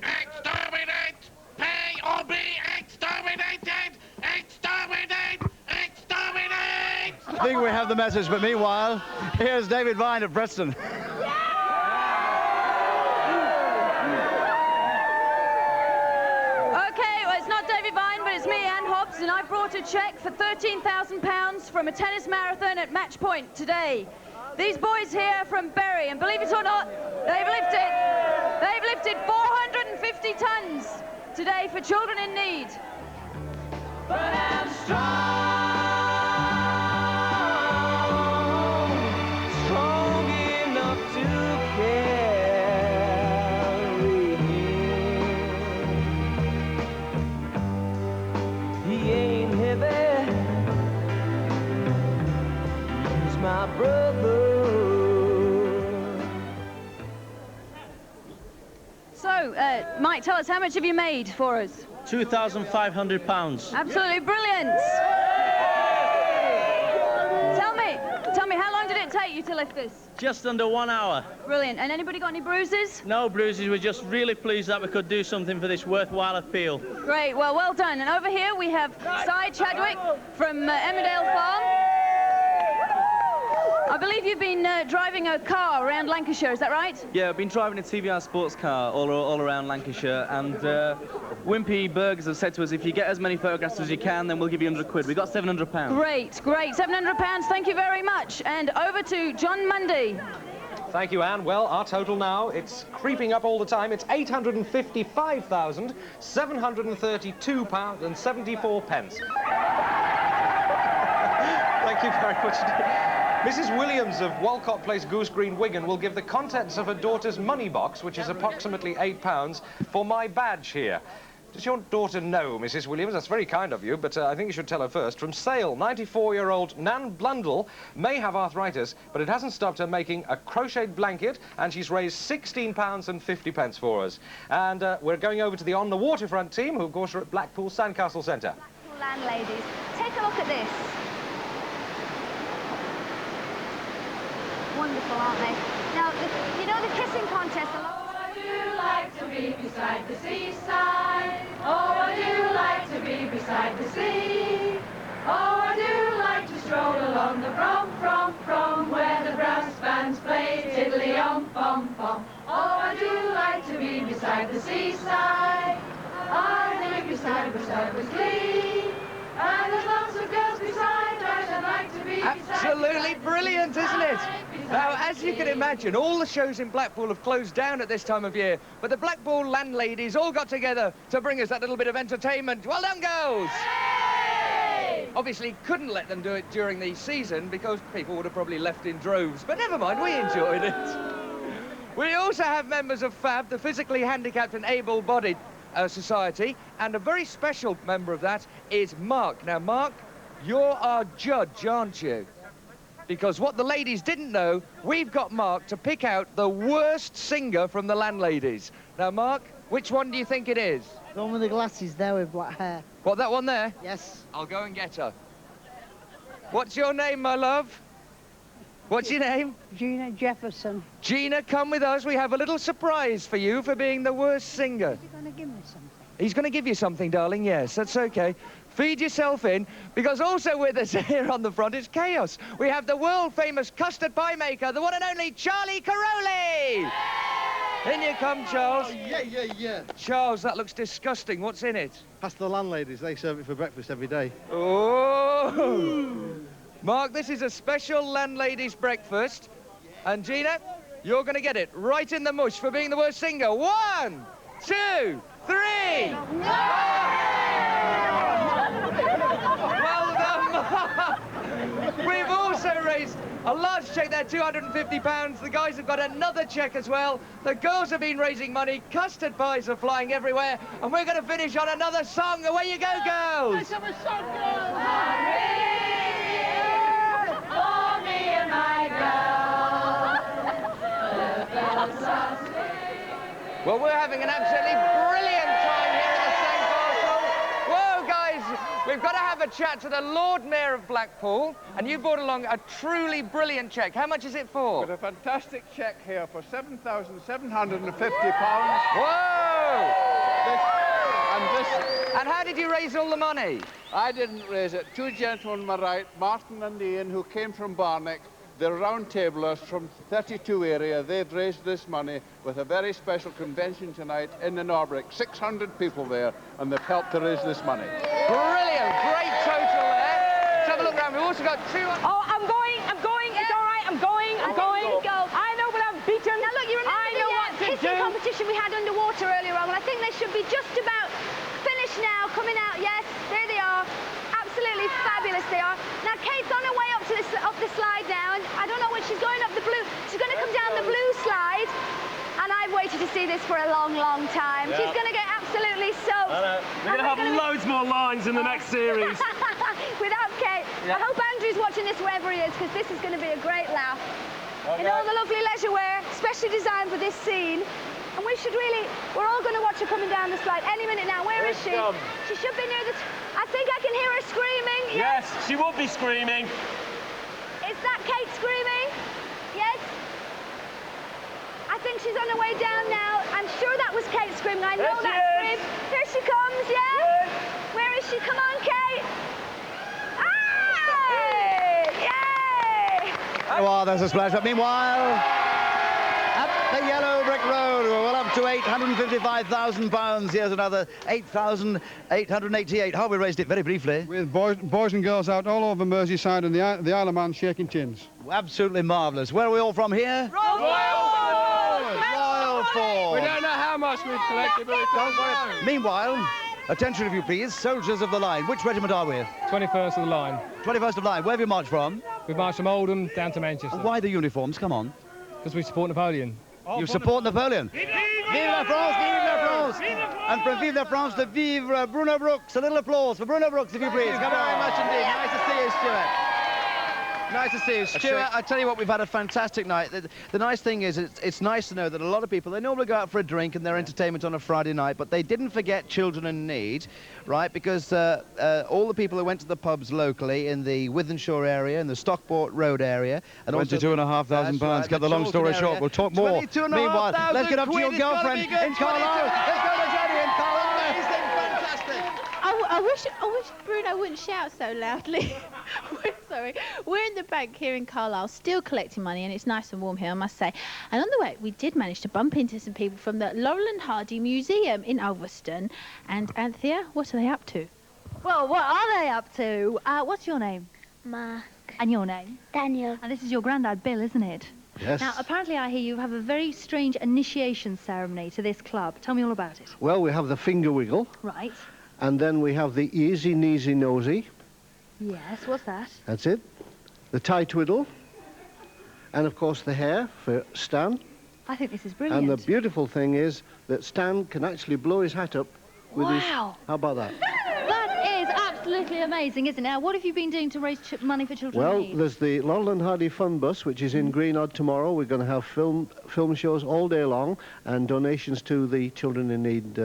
Exterminate! Pay or be exterminated! Exterminate! Exterminate! I think we have the message, but meanwhile, here's David Vine at Preston. And I brought a cheque for £13,000 from a tennis marathon at Match Point today. These boys here from Bury, and believe it or not, they've lifted 450 tons today for children in need. But I'm strong enough to carry him. He ain't heavy, he's my brother. So, Mike, tell us, how much have you made for us? £2,500. Absolutely brilliant. Tell me, how long did it take you to lift this? Just under 1 hour. Brilliant. And anybody got any bruises? No bruises. We're just really pleased that we could do something for this worthwhile appeal. Great. Well done. And over here we have Cy Chadwick from Emmerdale Farm. I believe you've been driving a car around Lancashire, is that right? Yeah, I've been driving a TVR sports car all around Lancashire, and Wimpy Burgers have said to us, if you get as many photographs as you can, then we'll give you £100. We got £700. Great, £700, thank you very much. And over to John Mundy. Thank you, Anne. Well, our total now, it's creeping up all the time. It's £855,732.74. Thank you very much. Mrs. Williams of Walcott Place, Goose Green, Wigan, will give the contents of her daughter's money box, which is approximately £8, for my badge here. Does your daughter know, Mrs. Williams? That's very kind of you, but I think you should tell her first. From Sale, 94-year-old Nan Blundell may have arthritis, but it hasn't stopped her making a crocheted blanket, and she's raised £16.50 for us. And we're going over to the On the Waterfront team, who, of course, are at Blackpool Sandcastle Centre. Landladies, take a look at this. Wonderful, aren't they? Now, you know the kissing contest? Oh, I do like to be beside the seaside. Oh, I do like to be beside the sea. Oh, I do like to stroll along the from where the brass bands play tiddly-om-bom-bom. Oh, I do like to be beside the seaside. I live beside with glee. And there's lots of girls beside, I should like to be beside. Absolutely brilliant, isn't it? Now, as you can imagine, all the shows in Blackpool have closed down at this time of year, but the Blackpool landladies all got together to bring us that little bit of entertainment. Well done, girls! Yay! Obviously, couldn't let them do it during the season because people would have probably left in droves, but never mind, we enjoyed it. We also have members of FAB, the Physically Handicapped and Able-Bodied Society, and a very special member of that is Mark. Now, Mark, you're our judge, aren't you? Because what the ladies didn't know, we've got Mark to pick out the worst singer from the landladies. Now, Mark, which one do you think it is? The one with the glasses there with black hair. What, that one there? Yes. I'll go and get her. What's your name, my love? What's your name? Gina Jefferson. Gina, come with us. We have a little surprise for you for being the worst singer. Is he going to give me something? He's going to give you something, darling, yes, that's okay. Feed yourself in, because also with us here on the front is Chaos. We have the world-famous custard pie maker, the one and only Charlie Caroli! Yay! In you come, Charles. Oh, yeah. Charles, that looks disgusting. What's in it? That's the landladies. They serve it for breakfast every day. Oh! Mark, this is a special landlady's breakfast. And Gina, you're going to get it right in the mush for being the worst singer. 1, 2, 3! Well done, Mark! We've also raised a large cheque there, £250. The guys have got another cheque as well. The girls have been raising money. Custard pies are flying everywhere. And we're going to finish on another song. Away you go, girls! Let's have a song, girls! For me and my girl. Well, we're having an absolutely brilliant time here at the Sandcastle. Whoa, guys, we've got to have a chat to the Lord Mayor of Blackpool, and you brought along a truly brilliant cheque. How much is it for? Got a fantastic cheque here for £7,750. Whoa! And how did you raise all the money? I didn't raise it. Two gentlemen on my right, Martin and Ian, who came from Barnick. They're round tablers from 32 area. They've raised this money with a very special convention tonight in the Norbrick. 600 people there, and they've helped to raise this money. Brilliant, great total there. Let's have a look around. We've also got 200... Oh, I'm going. It's all right, I'm going. Go. I know, but I'm beaten. Now look, you remember the hissing competition we had underwater earlier on? Well, I think they should be just about finished now, coming out. Yes, there they are. Absolutely fabulous they are. Now Kate's on her way up the slide now, and I don't know when she's going up the blue. She's going to come down the blue slide, and I've waited to see this for a long, long time. Yeah. She's going to get absolutely soaked. I know. We're going to have loads more lines in the next series. Without Kate. Yeah. I hope Andrew's watching this wherever he is, because this is going to be a great laugh. Okay. In all the lovely leisure wear, specially designed for this scene. And we should really, we're all going to watch her coming down the slide any minute now. Where is she? She should be near the... I think I can hear her screaming. Yes, she would be screaming. Is that Kate screaming? Yes? I think she's on her way down now. I'm sure that was Kate screaming. I know that scream. Here she comes, yeah? Where is she? Come on, Kate. Yay! Oh, there's a splash. But meanwhile, at the Yellow Brick Road, we're well up to £855,000. Here's another 8,888. How we raised it very briefly. With boys and girls out all over Merseyside and the Isle of Man shaking tins. Absolutely marvellous. Where are we all from here? Royal Ford. We don't know how much we've collected, but it's all right. Meanwhile, attention if you please, soldiers of the line. Which regiment are we? 21st of the line. 21st of the line. Where have you marched from? We've marched from Oldham down to Manchester. And why the uniforms? Come on. Because we support Napoleon. You support Napoleon. Vive la France, vive la France. And from Vive la France to Vive Bruno Brooks. A little applause for Bruno Brooks, if you please. Thank you very much indeed. Nice to see you, Stuart. Nice to see you. Stuart, I tell you what, we've had a fantastic night. The nice thing is, it's nice to know that a lot of people, they normally go out for a drink and their entertainment on a Friday night, but they didn't forget children in need, right? Because all the people who went to the pubs locally in the Wythenshawe area, in the Stockport Road area, and £22,500. right, Cut the long story short, we'll talk more. Meanwhile, let's get up to your girlfriend in Carlisle. Let's go to Jenny in Carlisle. I wish Bruno wouldn't shout so loudly. Sorry. We're in the bank here in Carlisle, still collecting money, and it's nice and warm here, I must say. And on the way, we did manage to bump into some people from the Laurel and Hardy Museum in Ulverston. And Anthea, what are they up to? Well, what are they up to? What's your name? Mark. And your name? Daniel. And this is your granddad, Bill, isn't it? Yes. Now, apparently I hear you have a very strange initiation ceremony to this club. Tell me all about it. Well, we have the finger wiggle, Right. and then we have the easy, kneesy, nosy. Yes, what's that? That's it. The tie twiddle, and of course the hair for Stan. I think this is brilliant. And the beautiful thing is that Stan can actually blow his hat up with his... Wow. How about that? That is absolutely amazing, isn't it? Now, what have you been doing to raise money for children Well, in need? there's the Laurel and Hardy Fun Bus, which is in Greenodd tomorrow. We're going to have film shows all day long and donations to the Children in Need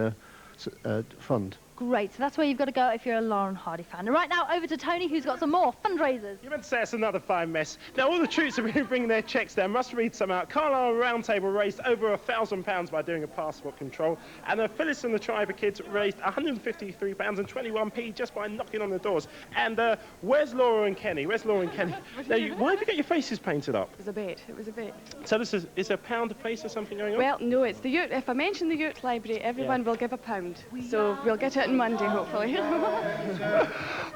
fund. Great, so that's where you've got to go if you're a Lauren Hardy fan. And right now, over to Tony, who's got some more fundraisers. You meant to say it's another fine mess. Now, all the troops have been bringing their cheques there. Must read some out. Carlisle Roundtable raised over £1,000 by doing a passport control. And Phyllis and the Tribe of Kids raised £153.21 just by knocking on the doors. And where's Laura and Kenny? Where's Laura and Kenny? Now, why have you got your faces painted up? It was a bit. It was a bit. So this is there a pound a face or something going on? Well, no, it's the youth. If I mention the youth library, everyone will give £1. So we'll get it on Monday, hopefully.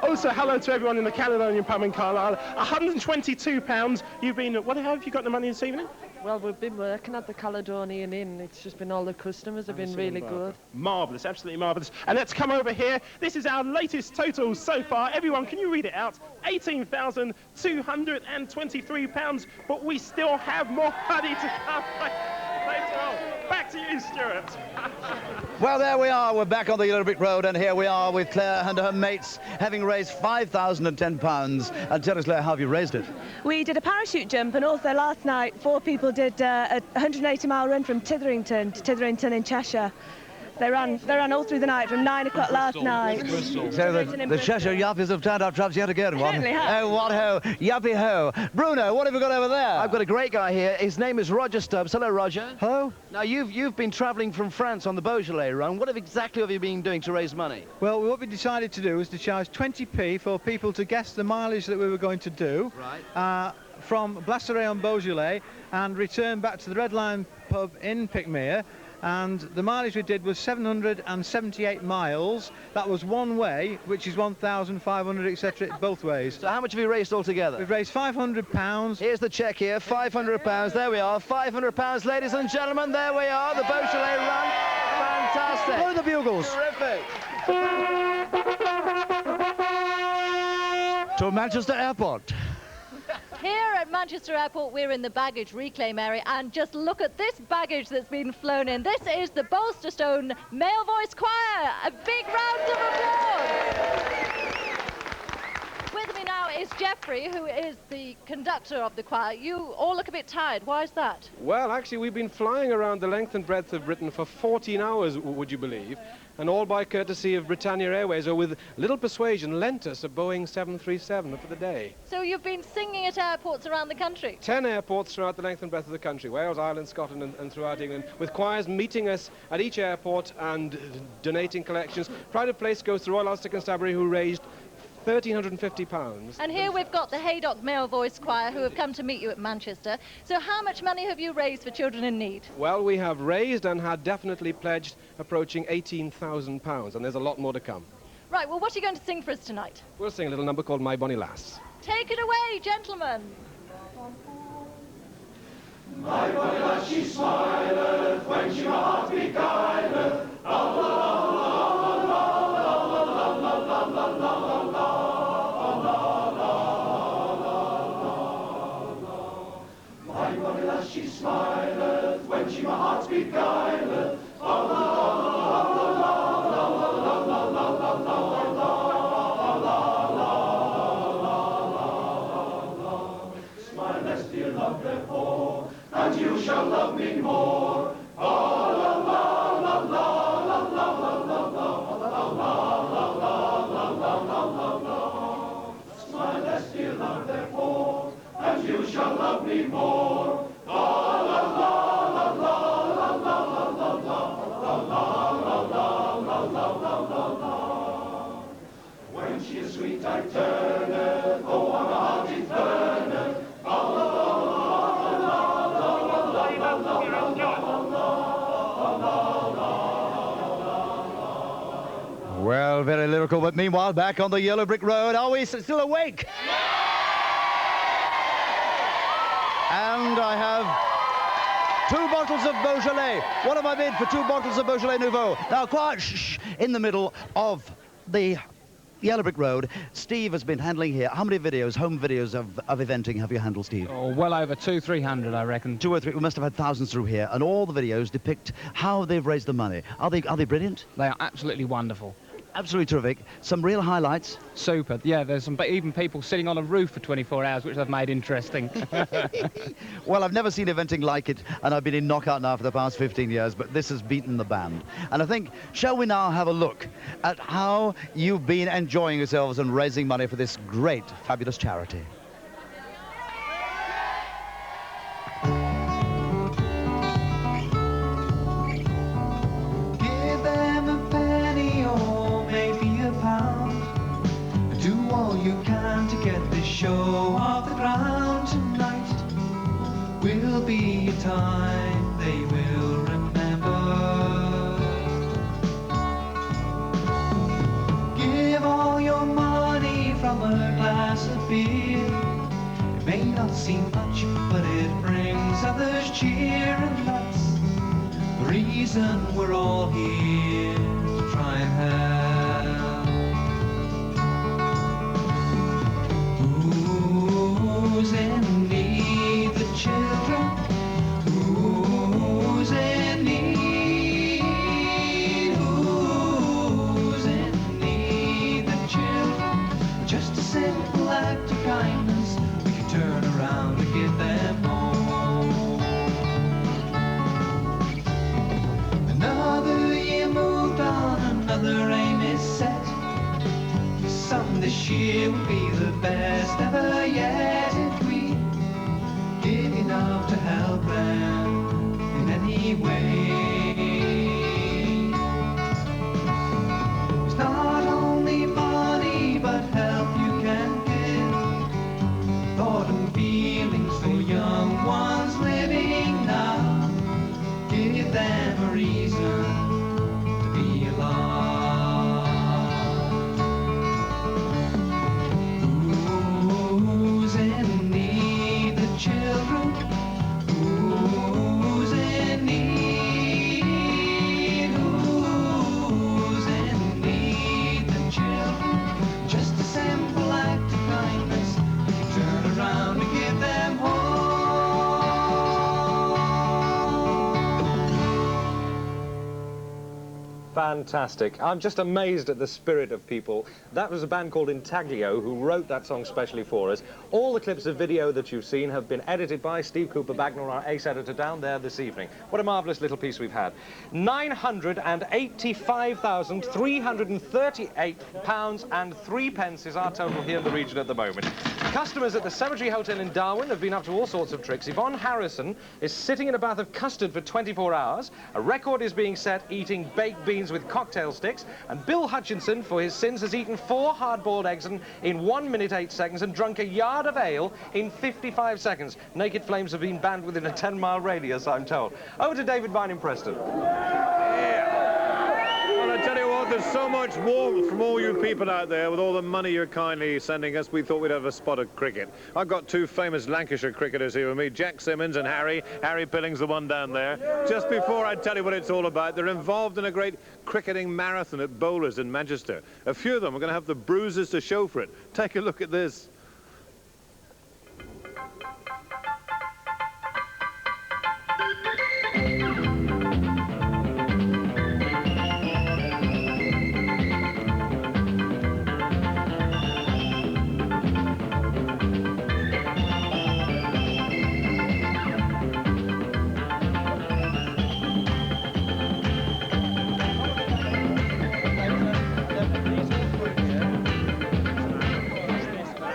Also, hello to everyone in the Caledonian Pub in Carlisle. £122. You've been. How have you got the money this evening? Well, we've been working at the Caledonian Inn. It's just been all the customers have been really good. Marvellous, absolutely marvellous. And let's come over here. This is our latest total so far. Everyone, can you read it out? £18,223, but we still have more money to come later on. Back to you, Stuart. Well, there we are. We're back on the Yellow Brick Road, and here we are with Claire and her mates, having raised £5,010. And tell us, Claire, how have you raised it? We did a parachute jump, and also last night 4 people did a 180-mile run from Titherington to Titherington in Cheshire. They ran all through the night from 9 o'clock last night. So the Cheshire Yuppies have turned up traps yet again. Certainly have. Oh, what ho, yuppie ho. Bruno, what have we got over there? I've got a great guy here. His name is Roger Stubbs. Hello, Roger. Hello. Now, you've been travelling from France on the Beaujolais run. What exactly have you been doing to raise money? Well, what we decided to do was to charge 20p for people to guess the mileage that we were going to do. Right. From Blasteray-on-Beaujolais and return back to the Red Lion pub in Pickmere. And the mileage we did was 778 miles. That was one way, which is 1,500, etc., both ways. So how much have you raised altogether? We've raised £500. Here's the cheque here, £500. There we are, £500, ladies and gentlemen. There we are, the Beaujolais run. Fantastic. Blow the bugles. Terrific. To Manchester Airport. Here at Manchester Airport, we're in the baggage reclaim area, and just look at this baggage that's been flown in. This is the Bolsterstone Male Voice Choir. A big round of applause. With me now is Jeffrey, who is the conductor of the choir. You all look a bit tired. Why is that? Well, actually, we've been flying around the length and breadth of Britain for 14 hours, would you believe? And all by courtesy of Britannia Airways, who with little persuasion lent us a Boeing 737 for the day. So you've been singing at airports around the country? 10 airports throughout the length and breadth of the country, Wales, Ireland, Scotland and throughout England, with choirs meeting us at each airport and donating collections. Pride of place goes to Royal Ulster Constabulary, who raised £1,350. And here we've got the Haydock Male Voice Choir, who have come to meet you at Manchester. So how much money have you raised for children in need? Well, we have raised and had definitely pledged approaching £18,000, and there's a lot more to come. Right, well, what are you going to sing for us tonight? We'll sing a little number called My Bonnie Lass. Take it away, gentlemen. My bonny lass, she smileth when she my heart beguileth. La la la la la la la la la la la la. My bonny lass, she smileth when she my heart beguileth. La la la la la la la la la la la. Smile, less dear love, therefore, and you shall love me more. Ah, la la la la la la la la la la la la la. Smile, less dear love, therefore, and you shall love me more. Ah, la la la la la la la la la la la la. When she is sweet, I turneth, oh, on a heart it burneth. Ah, la la la la la la la la la. Well, very lyrical, but meanwhile, back on the Yellow Brick Road, are we still awake? And I have 2 bottles of Beaujolais. What have I bid for 2 bottles of Beaujolais Nouveau? Now, quiet, shh, in the middle of the Yellow Brick Road, Steve has been handling here. How many videos, home videos of eventing have you handled, Steve? Oh, well over 200-300, I reckon. 2 or 3. We must have had thousands through here, and all the videos depict how they've raised the money. Are they brilliant? They are absolutely wonderful. Absolutely terrific. Some real highlights. Super. Yeah, there's some even people sitting on a roof for 24 hours, which they've made interesting. Well, I've never seen eventing like it, and I've been in knockout now for the past 15 years, but this has beaten the band. And I think, shall we now have a look at how you've been enjoying yourselves and raising money for this great, fabulous charity? Give them a penny or maybe a pound. Do all you can to get this show off the ground tonight. Will be a time they will remember. Give all your money from a glass of beer. It may not seem much, but it brings others cheer, and that's the reason we're all here to try and help. Who's in need? The children. Who's in need? Who's in need? The children. Just a simple act of kindness, we can turn around and give them home. Another year moved on, another aim is set. Some this year will be the best ever yet if we give enough to help them in any way. It's not only money, but help you can give. Thought and feelings for young ones living now. Give them a reason to be alive. Who's in need? The children. Who's in need? Who's in need? The children. Just a simple act of kindness, we can turn around and give them home. Fantastic. I'm just amazed at the spirit of people. That was a band called Intaglio who wrote that song specially for us. All the clips of video that you've seen have been edited by Steve Cooper Bagnall, our ace editor, down there this evening. What a marvellous little piece we've had. £985,338.03 is our total here in the region at the moment. Customers at the Cemetery Hotel in Darwin have been up to all sorts of tricks. Yvonne Harrison is sitting in a bath of custard for 24 hours. A record is being set eating baked beans with cocktail sticks. And Bill Hutchinson, for his sins, has eaten 4 hard-boiled eggs in 1 minute 8 seconds and drunk a yard of ale in 55 seconds. Naked Flames have been banned within a 10-mile radius, I'm told. Over to David Vine in Preston. Well, I tell you what, there's so much warmth from all you people out there with all the money you're kindly sending us. We thought we'd have a spot of cricket. I've got 2 famous Lancashire cricketers here with me, Jack Simmons and Harry. Harry Pilling's the one down there. Just before I tell you what it's all about, they're involved in a great cricketing marathon at Bowlers in Manchester. A few of them are going to have the bruises to show for it. Take a look at this.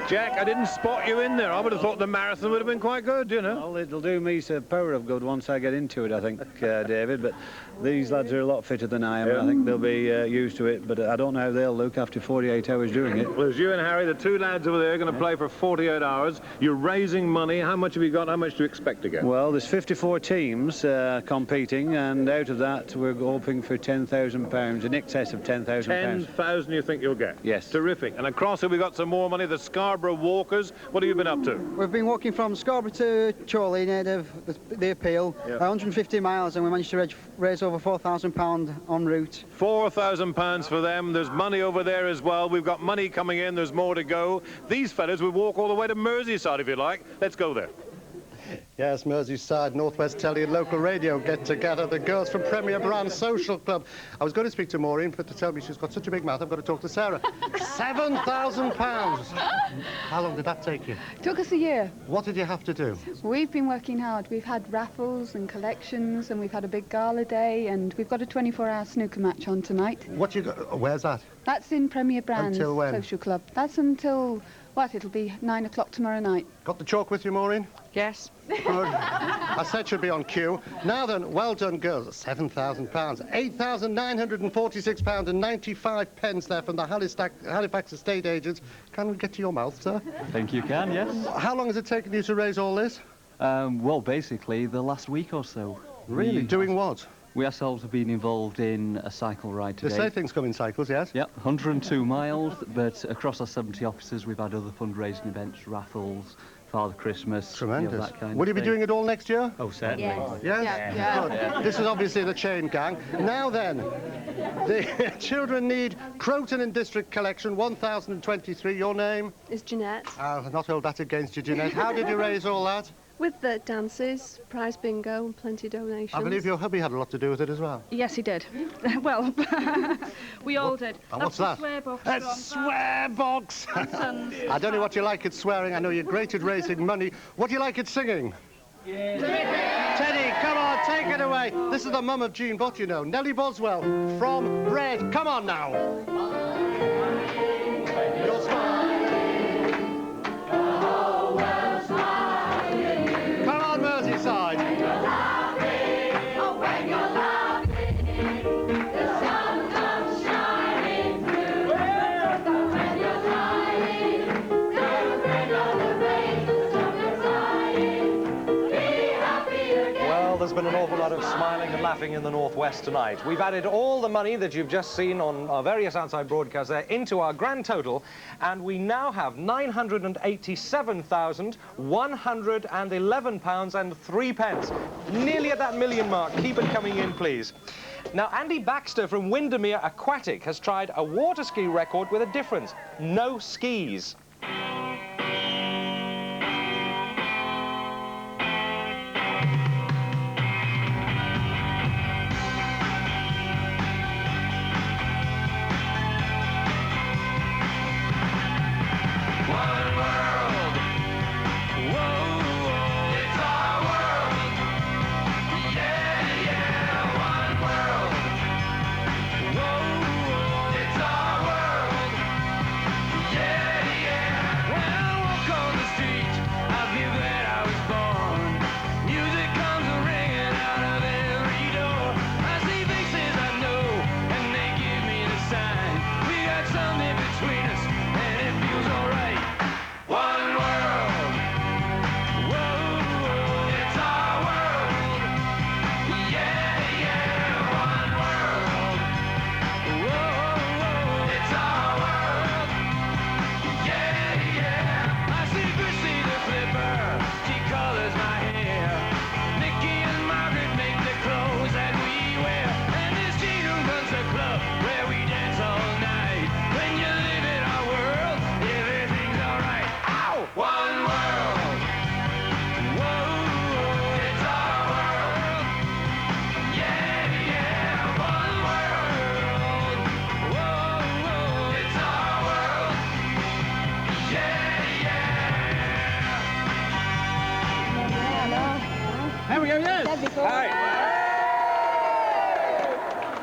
Jack, I didn't spot you in there. I would have thought the marathon would have been quite good, you know. Well, it'll do me a power of good once I get into it, I think, David. But these lads are a lot fitter than I am, and I think they'll be used to it. But I don't know how they'll look after 48 hours doing it. Well, there's you and Harry, the 2 lads over there, are going to play for 48 hours. You're raising money. How much have you got? How much do you expect to get? Well, there's 54 teams competing, and out of that, we're hoping for £10,000, in excess of £10,000. 10,000 you think you'll get? Yes. Terrific. And across here we've got some more money. The Scarborough Walkers. What have you been up to? We've been walking from Scarborough to Chorley near the appeal, 150 miles, and we managed to raise over £4,000 en route. £4,000 for them. There's money over there as well. We've got money coming in. There's more to go. These fellas will walk all the way to Merseyside if you like. Let's go there. Yes, Merseyside, Northwest Telly and local radio get together. The girls from Premier Brand Social Club. I was going to speak to Maureen, but to tell me she's got such a big mouth, I've got to talk to Sarah. £7,000. How long did that take you? It took us a year. What did you have to do? We've been working hard. We've had raffles and collections, and we've had a big gala day, and we've got a 24-hour snooker match on tonight. What you got? Where's that? That's in Premier Brand Until when? Social Club. That's until, what, it'll be 9 o'clock tomorrow night. Got the chalk with you, Maureen? Yes. Good. I said she'd be on cue. Now then, well done, girls. £7,000. £8,946 and 95 pence there from the Halifax estate agents. Can we get to your mouth, sir? I think you can, yes. How long has it taken you to raise all this? Well, basically, the last week or so. Really? Doing what? We ourselves have been involved in a cycle ride today. They say things come in cycles, yes? Yep, 102 miles, but across our 70 offices we've had other fundraising events, raffles, Father Christmas, Tremendous. You know, that kind Will of you be thing. doing it all next year? Oh, certainly. Yes? Yeah. Good. Yeah. This is obviously the chain gang. Now then, the children need Croton and District Collection, 1023. Your name? Is Jeanette. I'll not hold that against you, Jeanette. How did you raise all that? With the dances, prize bingo and plenty of donations. I believe your hubby had a lot to do with it as well. Yes, he did. Well, we all did. And what's that? Swear box. A swear box! I don't know what you like at swearing. I know you're great at raising money. What do you like at singing? Teddy, come on, take it away. This is the mum of Jean Bott, you know. Nellie Boswell from Bread. Come on now. You're Come on, Merseyside. Well, there's been an awful lot of smiling and laughing in the Northwest tonight. We've added all the money that you've just seen on our various outside broadcasts there into our grand total, and we now have £987,111 and 3 pence. Nearly at that million mark. Keep it coming in, please. Now, Andy Baxter from Windermere Aquatic has tried a water ski record with a difference. No skis.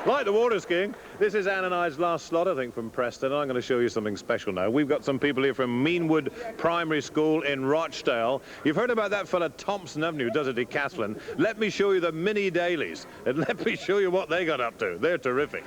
Like the water skiing, this is Anne and I's last slot, I think, from Preston. I'm going to show you something special now. We've got some people here from Meanwood Primary School in Rochdale. You've heard about that fella Thompson, haven't you, who does a decathlon? Let me show you the mini dailies, and let me show you what they got up to. They're terrific.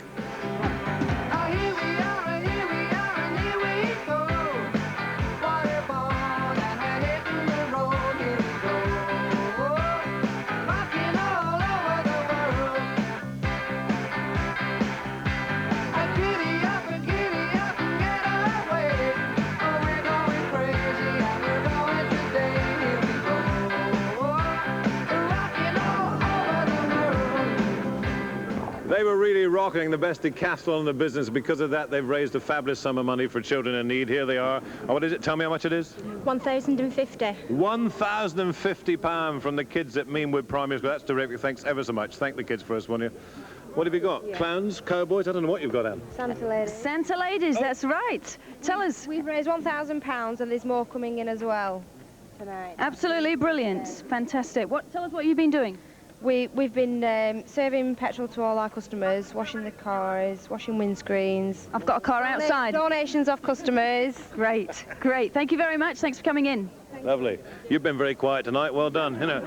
They They were really rocking, the best decathlon in the business. Because of that, they've raised a fabulous sum of money for children in need. Here they are. Oh, what is it? Tell me how much it is. £1,050. £1,050 from the kids at Meanwood Primary School. That's terrific. Thanks ever so much. Thank the kids for us, won't you? What have you got? Yeah. Clowns, cowboys? I don't know what you've got, Anne. Santa ladies. Santa ladies, that's right. Tell us. We've raised £1,000 and there's more coming in as well tonight. Absolutely brilliant. Fantastic. Tell us what you've been doing. We've been serving petrol to all our customers, washing the cars, washing windscreens. I've got a car outside. Donations off customers. Great, great. Thank you very much. Thanks for coming in. Lovely. You've been very quiet tonight. Well done. You know,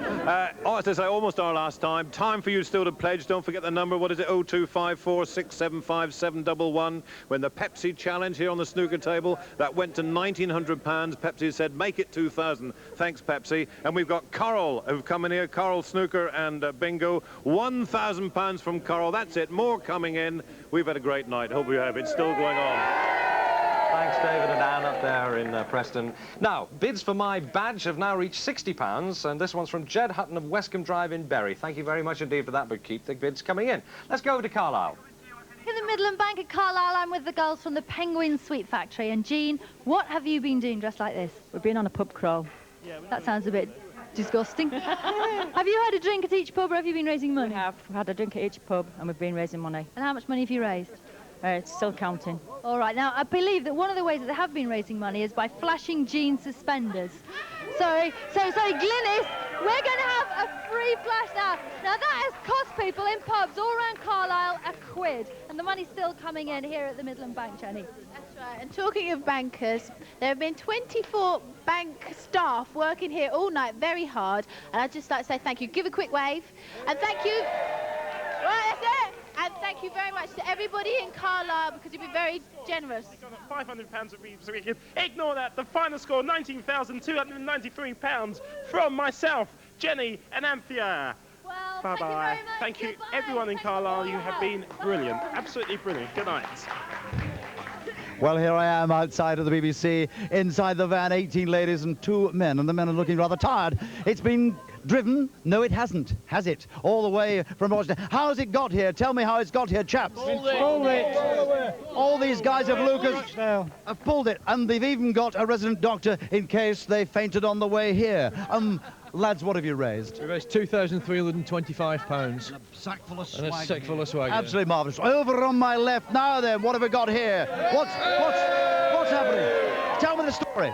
as I say, almost our last time. Time for you still to pledge. Don't forget the number. What is it? 02546757111. When the Pepsi challenge here on the snooker table, that went to £1,900. Pepsi said, make it 2,000. Thanks, Pepsi. And we've got Coral who've come in here. Coral Snooker and Bingo. £1,000 from Coral. That's it. More coming in. We've had a great night. Hope you have. It's still going on. Thanks, David and Anne up there in Preston. Now, bids for my badge have now reached £60, and this one's from Jed Hutton of Westcombe Drive in Bury. Thank you very much indeed for that, but keep the bids coming in. Let's go over to Carlisle. In the Midland Bank at Carlisle, I'm with the girls from the Penguin Sweet Factory. And Jean, what have you been doing dressed like this? We've been on a pub crawl. That sounds a bit disgusting. Have you had a drink at each pub, or have you been raising money? We have had a drink at each pub, and we've been raising money. And how much money have you raised? It's still counting. All right, now I believe that one of the ways that they have been raising money is by flashing Jean suspenders. So Glynis, we're going to have a free flash now. Now that has cost people in pubs all around Carlisle £1, and the money's still coming in here at the Midland Bank, Jenny. That's right. And talking of bankers, there have been 24 bank staff working here all night, very hard. And I'd just like to say thank you. Give a quick wave, and thank you. Right, that's it. And thank you very much to everybody in Carlisle, because you've been very generous. £500 of Reeves. Ignore that. The final score, £19,293 from myself, Jenny and Anthea. Well, bye-bye. Thank you, everyone in Carlisle. You have been brilliant. Absolutely brilliant. Good night. Well, here I am outside of the BBC, inside the van, 18 ladies and 2 men, and the men are looking rather tired. It's been driven? No, it hasn't, has it? All the way from Rochester. How's it got here? Tell me how it's got here, chaps. All these guys of Lucas have pulled it, and they've even got a resident doctor in case they fainted on the way here. Lads, what have you raised? We raised £2,325. And a sack full of swag. And a sack full of swag. Absolutely marvellous. Over on my left now then, what have we got here? What's happening? Tell me the story.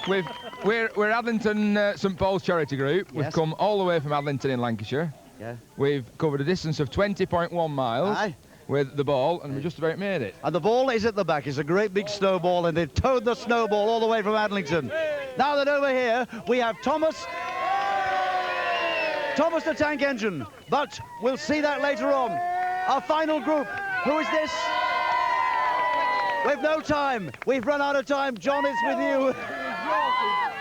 We're Adlington St Paul's Charity Group. Yes. We've come all the way from Adlington in Lancashire. Yeah. We've covered a distance of 20.1 miles. Aye. With the ball, and we just about made it. And the ball is at the back. It's a great big snowball, and they've towed the snowball all the way from Adlington. Now then, over here, we have Thomas the Tank Engine, but we'll see that later on. Our final group. Who is this? We've no time. We've run out of time. John, it's with you.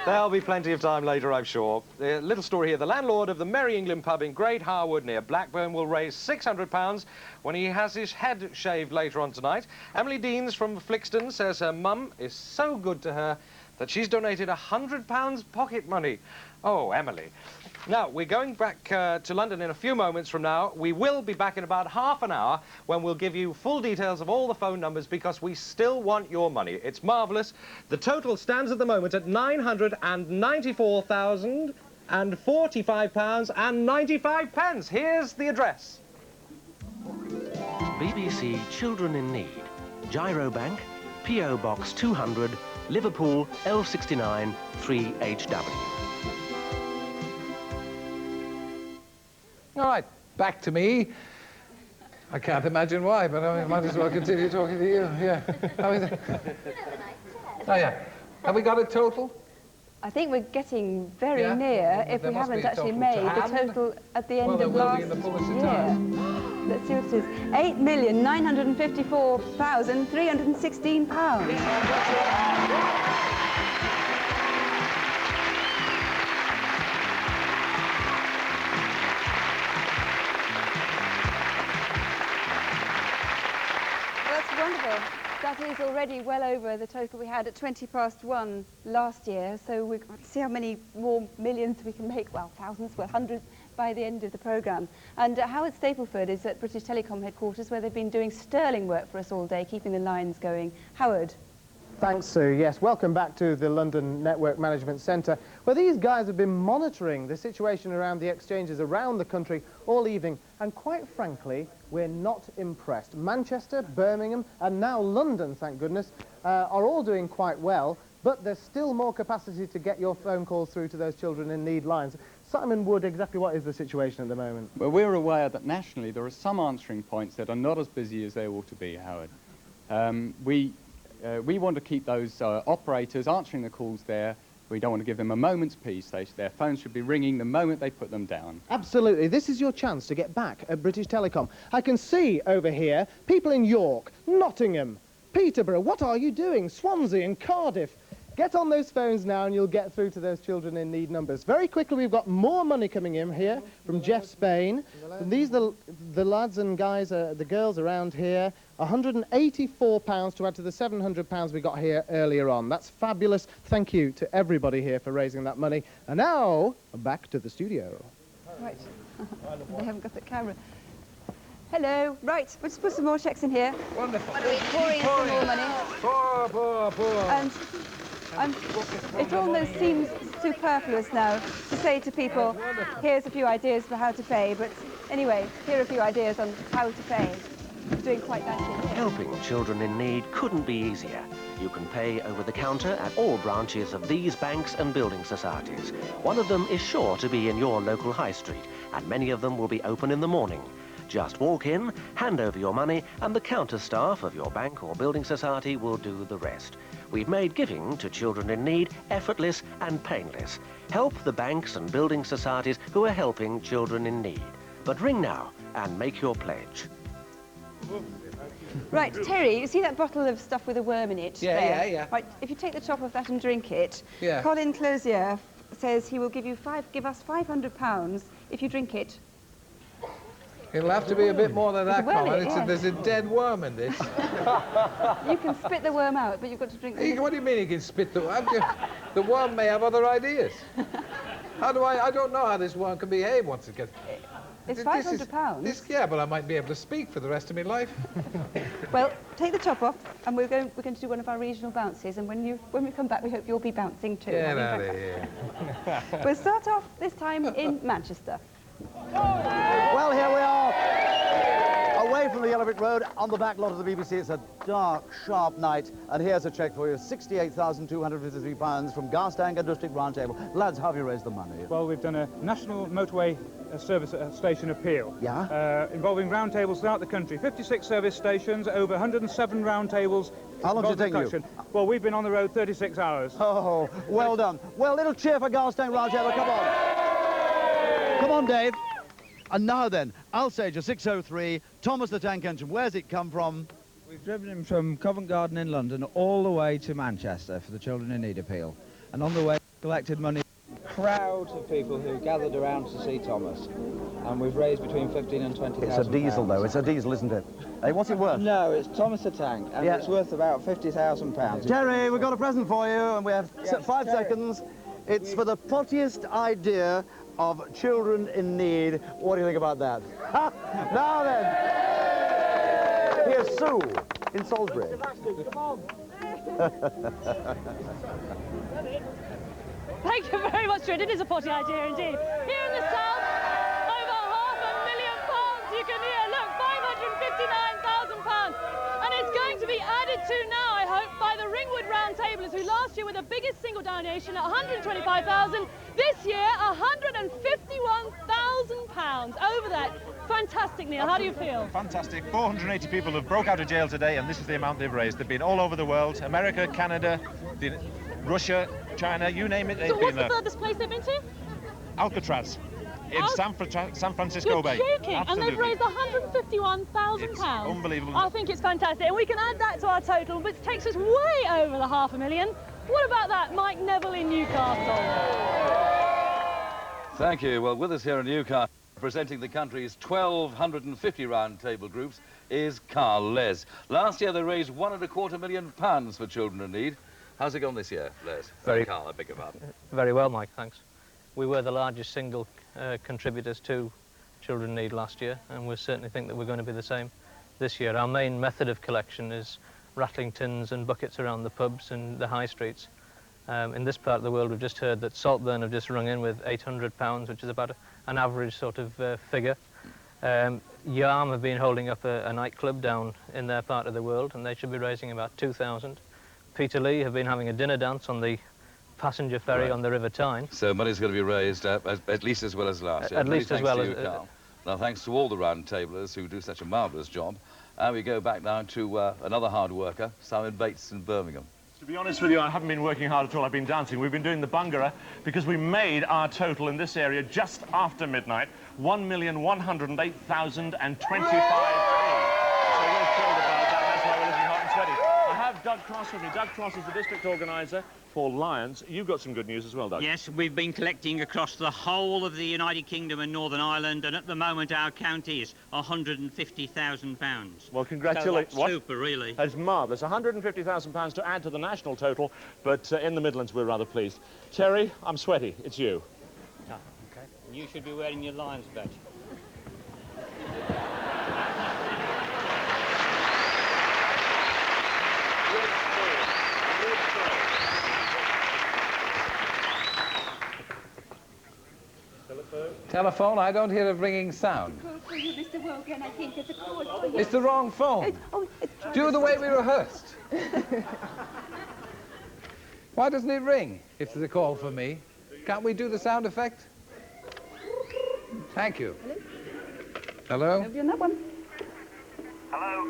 There'll be plenty of time later, I'm sure. A little story here. The landlord of the Merry England pub in Great Harwood near Blackburn will raise £600 when he has his head shaved later on tonight. Emily Deans from Flixton says her mum is so good to her that she's donated £100 pocket money. Oh, Emily. Now, we're going back to London in a few moments from now. We will be back in about half an hour when we'll give you full details of all the phone numbers, because we still want your money. It's marvellous. The total stands at the moment at £994,045.95. Here's the address. BBC Children in Need. Gyro Bank, P.O. Box 200, Liverpool, L69 3HW. All right, back to me. I can't imagine why, but I might as well continue talking to you. Yeah. How is it? Oh, yeah. Have we got a total? I think we're getting very near, if we haven't actually made the total at the end of last year. Let's see what it is. £8,954,316. Wonderful. That is already well over the total we had at 1:20 last year, so we've got to see how many more millions we can make, well, thousands, well, hundreds, by the end of the programme. And Howard Stapleford is at British Telecom headquarters, where they've been doing sterling work for us all day, keeping the lines going. Howard. Thanks, Sue. Yes, welcome back to the London Network Management Centre, where these guys have been monitoring the situation around the exchanges around the country all evening, and quite frankly, we're not impressed. Manchester, Birmingham, and now London, thank goodness, are all doing quite well, but there's still more capacity to get your phone calls through to those children in need lines. Simon Wood, exactly what is the situation at the moment? Well, we're aware that nationally there are some answering points that are not as busy as they ought to be, Howard. We want to keep those operators answering the calls there. We don't want to give them a moment's peace. Their phones should be ringing the moment they put them down. Absolutely. This is your chance to get back at British Telecom. I can see over here people in York, Nottingham, Peterborough. What are you doing? Swansea and Cardiff. Get on those phones now and you'll get through to those children in need numbers. Very quickly, we've got more money coming in here from Jeff Spain. And these are the lads and guys, the girls around here. £184 to add to the £700 we got here earlier on. That's fabulous. Thank you to everybody here for raising that money. And now, back to the studio. Right. They haven't got the camera. Hello. Right, we'll just put some more checks in here. Wonderful. We're pouring in some more money. Pour. And it almost seems superfluous now to say to people, here's a few ideas for how to pay, but anyway, here are a few ideas on how to pay. It's doing quite nicely. Helping children in need couldn't be easier. You can pay over the counter at all branches of these banks and building societies. One of them is sure to be in your local high street, and many of them will be open in the morning. Just walk in, hand over your money, and the counter staff of your bank or building society will do the rest. We've made giving to children in need effortless and painless. Help the banks and building societies who are helping children in need. But ring now and make your pledge. Right, Terry, you see that bottle of stuff with a worm in it? Yeah, there? yeah. Right, if you take the top of that and drink it, Yeah. Colin Closier says he will give us £500 if you drink it. It'll have to be a bit more than that, Well, Colin. yeah. There's a dead worm in this. You can spit the worm out, but you've got to drink the... What do you mean you can spit the worm? The worm may have other ideas. How do I don't know how this worm can behave once it gets... It's £500. Yeah, but I might be able to speak for the rest of my life. Well, take the top off, and we're going to do one of our regional bounces, and when we come back, we hope you'll be bouncing too. Get out of here. We'll start off this time in Manchester. Well, here we are, away from the Yellow Brick Road, on the back lot of the BBC. It's a dark, sharp night, and here's a cheque for you, £68,253 from Garstanker District Roundtable. Lads, how have you raised the money? Well, we've done a national motorway service station appeal. Yeah? Involving roundtables throughout the country. 56 service stations, over 107 roundtables. How long did it take you? Well, we've been on the road 36 hours. Oh, well done. Well, little cheer for Garstanker Roundtable, come on. Come on, Dave. And now then, Alsager 603, Thomas the Tank Engine. Where's it come from? We've driven him from Covent Garden in London all the way to Manchester for the Children in Need appeal. And on the way, collected money. Crowds of people who gathered around to see Thomas. And we've raised between 15 and 20,000 It's a diesel, though. It's a diesel, isn't it? Hey, what's it worth? No, it's Thomas the Tank, and it's worth about £50,000. Jerry, we've got a present for you, and we have 5 seconds. It's for the pottiest idea of children in need. What do you think about that? Now then, here's Sue in Salisbury. Thank you very much, Trin. It is a potty idea indeed. Here in the south, over £500,000. You can hear, look, £559,000. And it's going to be added to now, I hope, by the Ringwood Roundtablers, who last year were the biggest single donation at £125,000. This year, £151,000 over that. Fantastic, Neil. How do you feel? Fantastic. 480 people have broke out of jail today, and this is the amount they've raised. They've been all over the world. America, Canada, Russia, China, you name it, they've been there. So what's the furthest place they've been to? Alcatraz. In San Francisco Bay. You're joking. Absolutely. And they've raised £151,000. Unbelievable. I think it's fantastic. And we can add that to our total, which takes us way over the £500,000. What about that, Mike Neville in Newcastle? Thank you. Well, with us here in Newcastle, presenting the country's 1,250 round table groups, is Carl Les. Last year they raised £1.25 million for children in need. How's it gone this year, Les? Very Carl, I beg your pardon. Very well, Mike, thanks. We were the largest single contributors to Children in Need last year, and we certainly think that we're going to be the same this year. Our main method of collection is rattling tins and buckets around the pubs and the high streets. In this part of the world, we've just heard that Saltburn have just rung in with £800, which is about an average sort of figure. Yarm have been holding up a nightclub down in their part of the world, and they should be raising about 2,000. Peterlee have been having a dinner dance on the passenger ferry on the River Tyne. So money's going to be raised at least as well as last year. At least as well as... Carl. Now, thanks to all the round-tablers who do such a marvellous job. And we go back now to another hard worker, Simon Bates in Birmingham. To be honest with you, I haven't been working hard at all. I've been dancing. We've been doing the Bungara because we made our total in this area just after midnight, 1,108,025. So we're thrilled about that. That's why we're looking hot and sweaty. I have Doug Cross with me. Doug Cross is the district organiser for Lions. You've got some good news as well, Doug. Yes, we've been collecting across the whole of the United Kingdom and Northern Ireland, and at the moment our count is £150,000. Well, congratulations. So that's super, really. That's marvellous. £150,000 to add to the national total, but in the Midlands we're rather pleased. Terry, I'm sweaty. It's you. Oh, okay. You should be wearing your Lions badge. Telephone? I don't hear a ringing sound. For you, Mr. Wogan, I think it's a call for you. It's the wrong phone. Do the way we rehearsed. Why doesn't it ring if there's a call for me? Can't we do the sound effect? Thank you. Hello? Have you that one? Hello?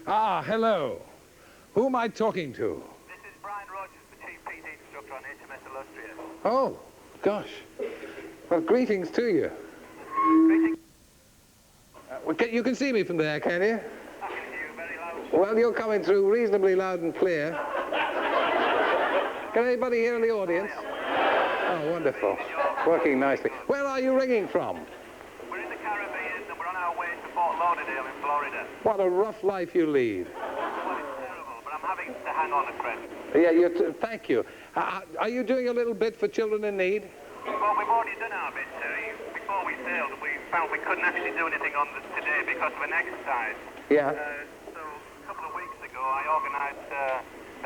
Ah, hello. Who am I talking to? This is Brian Rogers, the Chief PT Instructor on HMS Illustrious. Oh, gosh. Well, greetings to you. Greetings. You can see me from there, can you? I can hear you very loud. Well, you're coming through reasonably loud and clear. Can anybody hear in the audience? Oh, wonderful. Working nicely. Where are you ringing from? We're in the Caribbean and we're on our way to Fort Lauderdale in Florida. What a rough life you lead. Well, it's terrible, but I'm having to hang on a credit. Yeah, thank you. Are you doing a little bit for Children in Need? Well, we've already done our bit, Terry. Before we sailed, we found we couldn't actually do anything on this today because of an exercise. Yeah. So a couple of weeks ago, I organised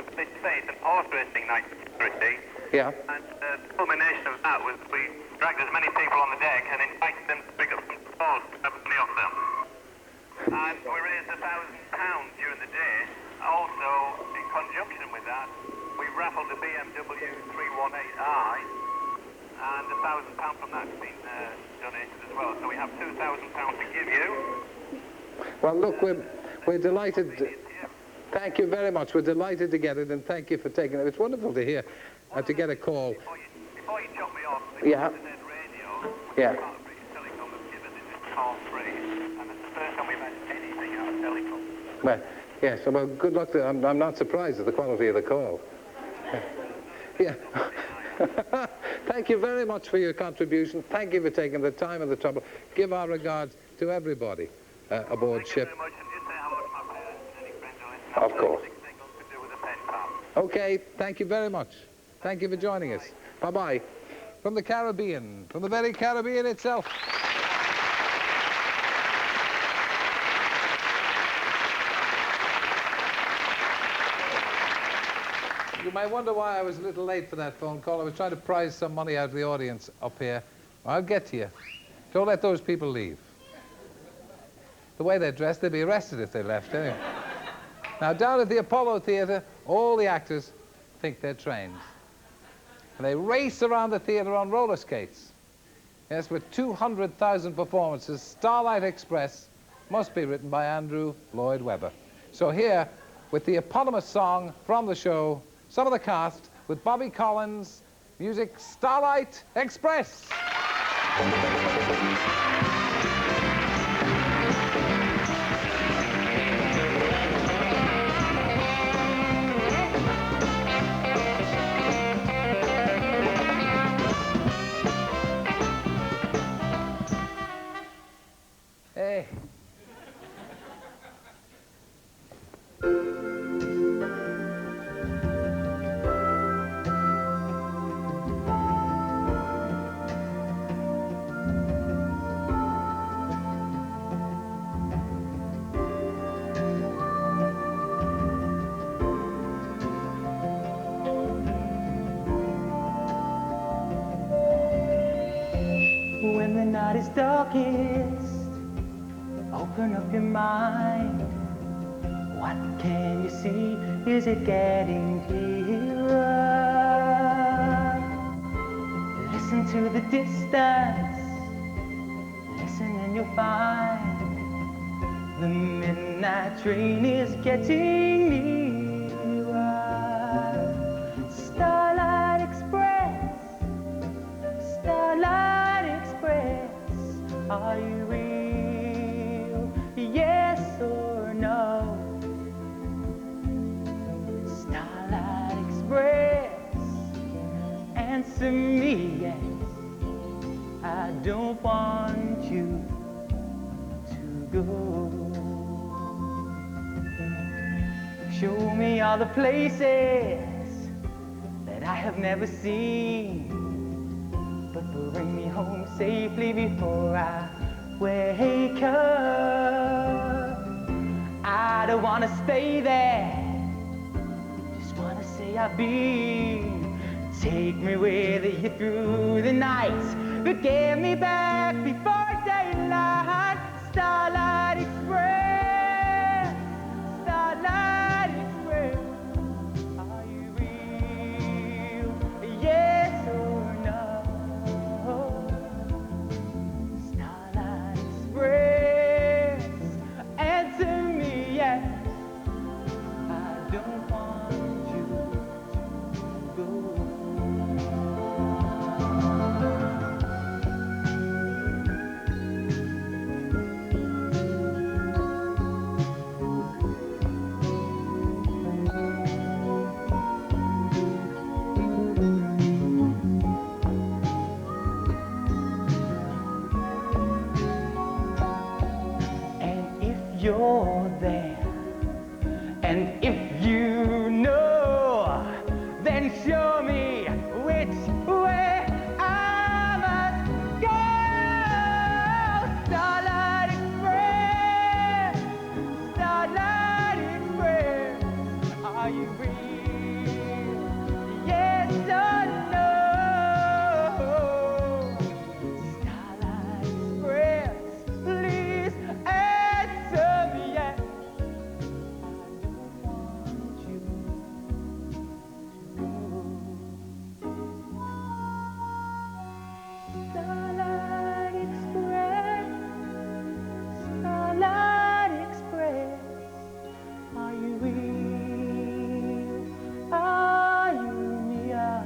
a bit faith and horse racing night for charity. Yeah. And the culmination of that was we dragged as many people on the deck and invited them to pick up some balls to have money off them. And we raised £1,000 during the day. Also, in conjunction with that, we raffled a BMW 318i. And £1,000 from that's been donated as well. So we have £2,000 to give you. Well, look, we're delighted. Thank you very much. We're delighted to get it, and thank you for taking it. It's wonderful to hear, to get a call. Before you chop me off, Yeah. radio, Yeah. British Telecom has given this call free, and it's the first time we've had anything out of Telecom. Well, yes. Well, good luck. I'm not surprised at the quality of the call. Yeah. Thank you very much for your contribution. Thank you for taking the time and the trouble. Give our regards to everybody aboard ship. Of course. Okay, thank you very much. Thank you for joining us. Bye-bye. From the Caribbean, from the very Caribbean itself. You may wonder why I was a little late for that phone call. I was trying to prize some money out of the audience up here. I'll get to you. Don't let those people leave. The way they're dressed, they'd be arrested if they left anyway. Now, down at the Apollo Theatre, all the actors think they're trained. And they race around the theatre on roller skates. Yes, with 200,000 performances, Starlight Express must be written by Andrew Lloyd Webber. So here, with the eponymous song from the show, some of the cast, with Bobby Collins, music Starlight Express. Hey. what is darkest. Open up your mind. What can you see? Is it getting clearer? Listen to the distance. Listen and you'll find the midnight train is getting nearer. Starlight Express, Starlight Express, are you real? Yes or no? Starlight Express, answer me yes. I don't want you to go. Show me all the places that I have never seen, but bring me home safely before I wake up. I don't want to stay there, just want to say I've been. Take me with you through the night, but get me back before daylight. Starlight Express, Starlight Express, are you real? Yes or no? Starlight Express, answer me yes. I don't want you to go. You're there, and if you know, then show me which way I must go. Starlight Express, Starlight Express, are you real? Yes or no? Starlight Express, please answer me yes. Starlight Express, Starlight Express, are you real? Are you near?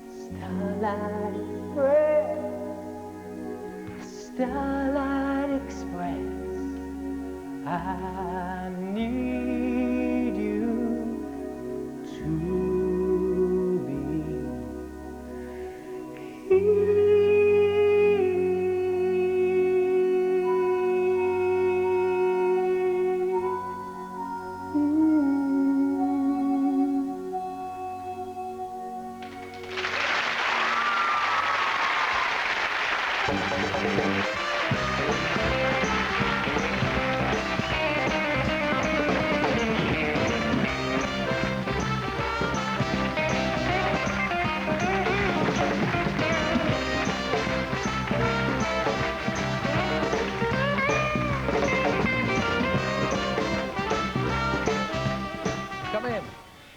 Starlight Express, Starlight Express, I need you to be here.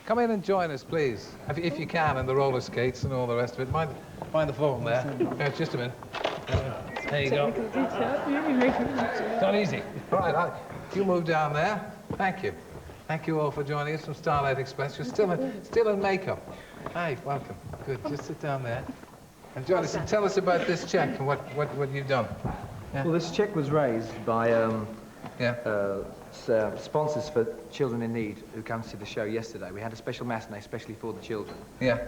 Come in and join us, please, if you can, in the roller skates and all the rest of it. Mind the phone there. Just a minute. There you go. It's not easy. All right, you move down there. Thank you. Thank you all for joining us from Starlight Express. You're still in makeup. Hi, welcome. Good. Just sit down there and join us and tell us about this check and what you've done. Yeah. Well, this check was raised by sponsors for children in need who came to see the show yesterday. We had a special matinee especially for the children. Yeah.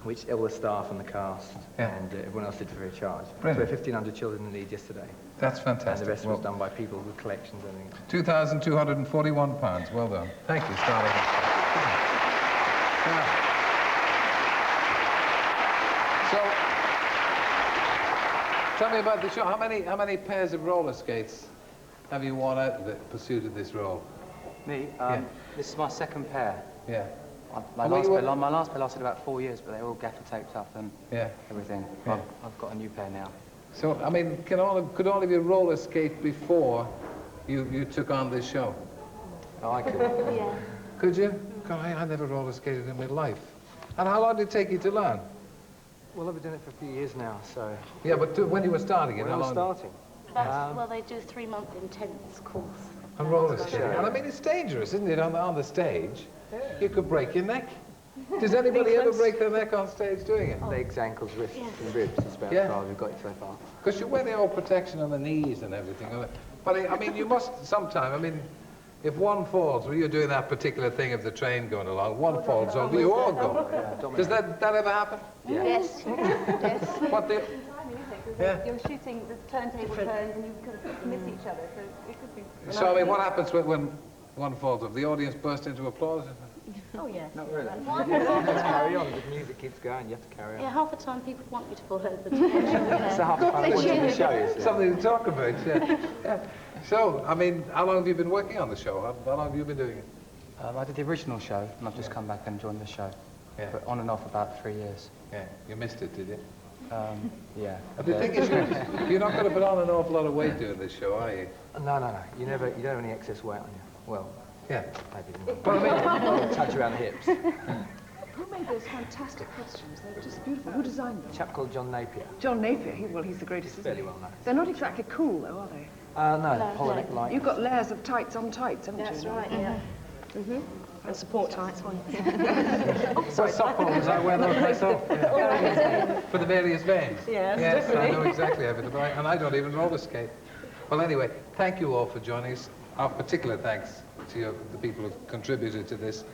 Which all the staff and the cast and everyone else did for free of charge. Brilliant. So 1,500 children in need yesterday. That's fantastic. And the rest was done by people with collections and everything. £2,241. Well done. Thank you, Starlight. So, tell me about the show. How many pairs of roller skates have you worn out in the pursuit of this role? Me? Yeah. This is my second pair. Yeah. My last pair lasted about 4 years, but they were all gaffer taped up and everything. Yeah. I've got a new pair now. So, I mean, could all of you roller skate before you took on this show? Oh, I could. Yeah. Could you? God, I never roller skated in my life. And how long did it take you to learn? Well, I've been doing it for a few years now, so... Yeah, but when you were starting it, when how I was long? starting? Well, they do a 3-month intense course. On roller skating. And I mean, it's dangerous, isn't it, on the stage? You could break your neck. Does anybody ever break their neck on stage doing it? Legs, ankles, wrists, and ribs. That's about as far as we've got it so far. Because you wear the old protection on the knees and everything. But, I mean, you must sometime, I mean, if one falls, well, you're doing that particular thing of the train going along, one falls over, you all go. Does that ever happen? Yeah. Yes. Yes. What the... Yeah. You're shooting, the turntable turns and you kind of miss each other, so it could be... So, I mean, what happens when one falls off? The audience bursts into applause? Oh, yes. Not really. You have to carry on. The music keeps going. You have to carry on. Yeah, half the time people want you to fall over. That's half the fun of watching the show, is it? Something to talk about, yeah. So, I mean, how long have you been working on the show? How long have you been doing it? I did the original show, and I've just come back and joined the show. Yeah. But on and off about 3 years. Yeah. You missed it, did you? Yeah. The thing is, you're not going to put on an awful lot of weight doing this show, are you? No. You don't have any excess weight on you. Well, yeah. Maybe. But I mean, touch around the hips. Who made those fantastic costumes? They were just beautiful. Who designed them? A chap called John Napier. John Napier. He's the greatest, isn't Fairly he? well known. They're not exactly cool, though, are they? No, polar like. You've got layers of tights on tights, haven't That's you? right, yeah. Mm-hmm. And support tights on. Sorry, soft bottoms, I wear those myself. Yeah. For the various veins. Yes, I definitely. know exactly how to and I don't even roller skate. Well, anyway, thank you all for joining us. Our particular thanks to the people who've contributed to this.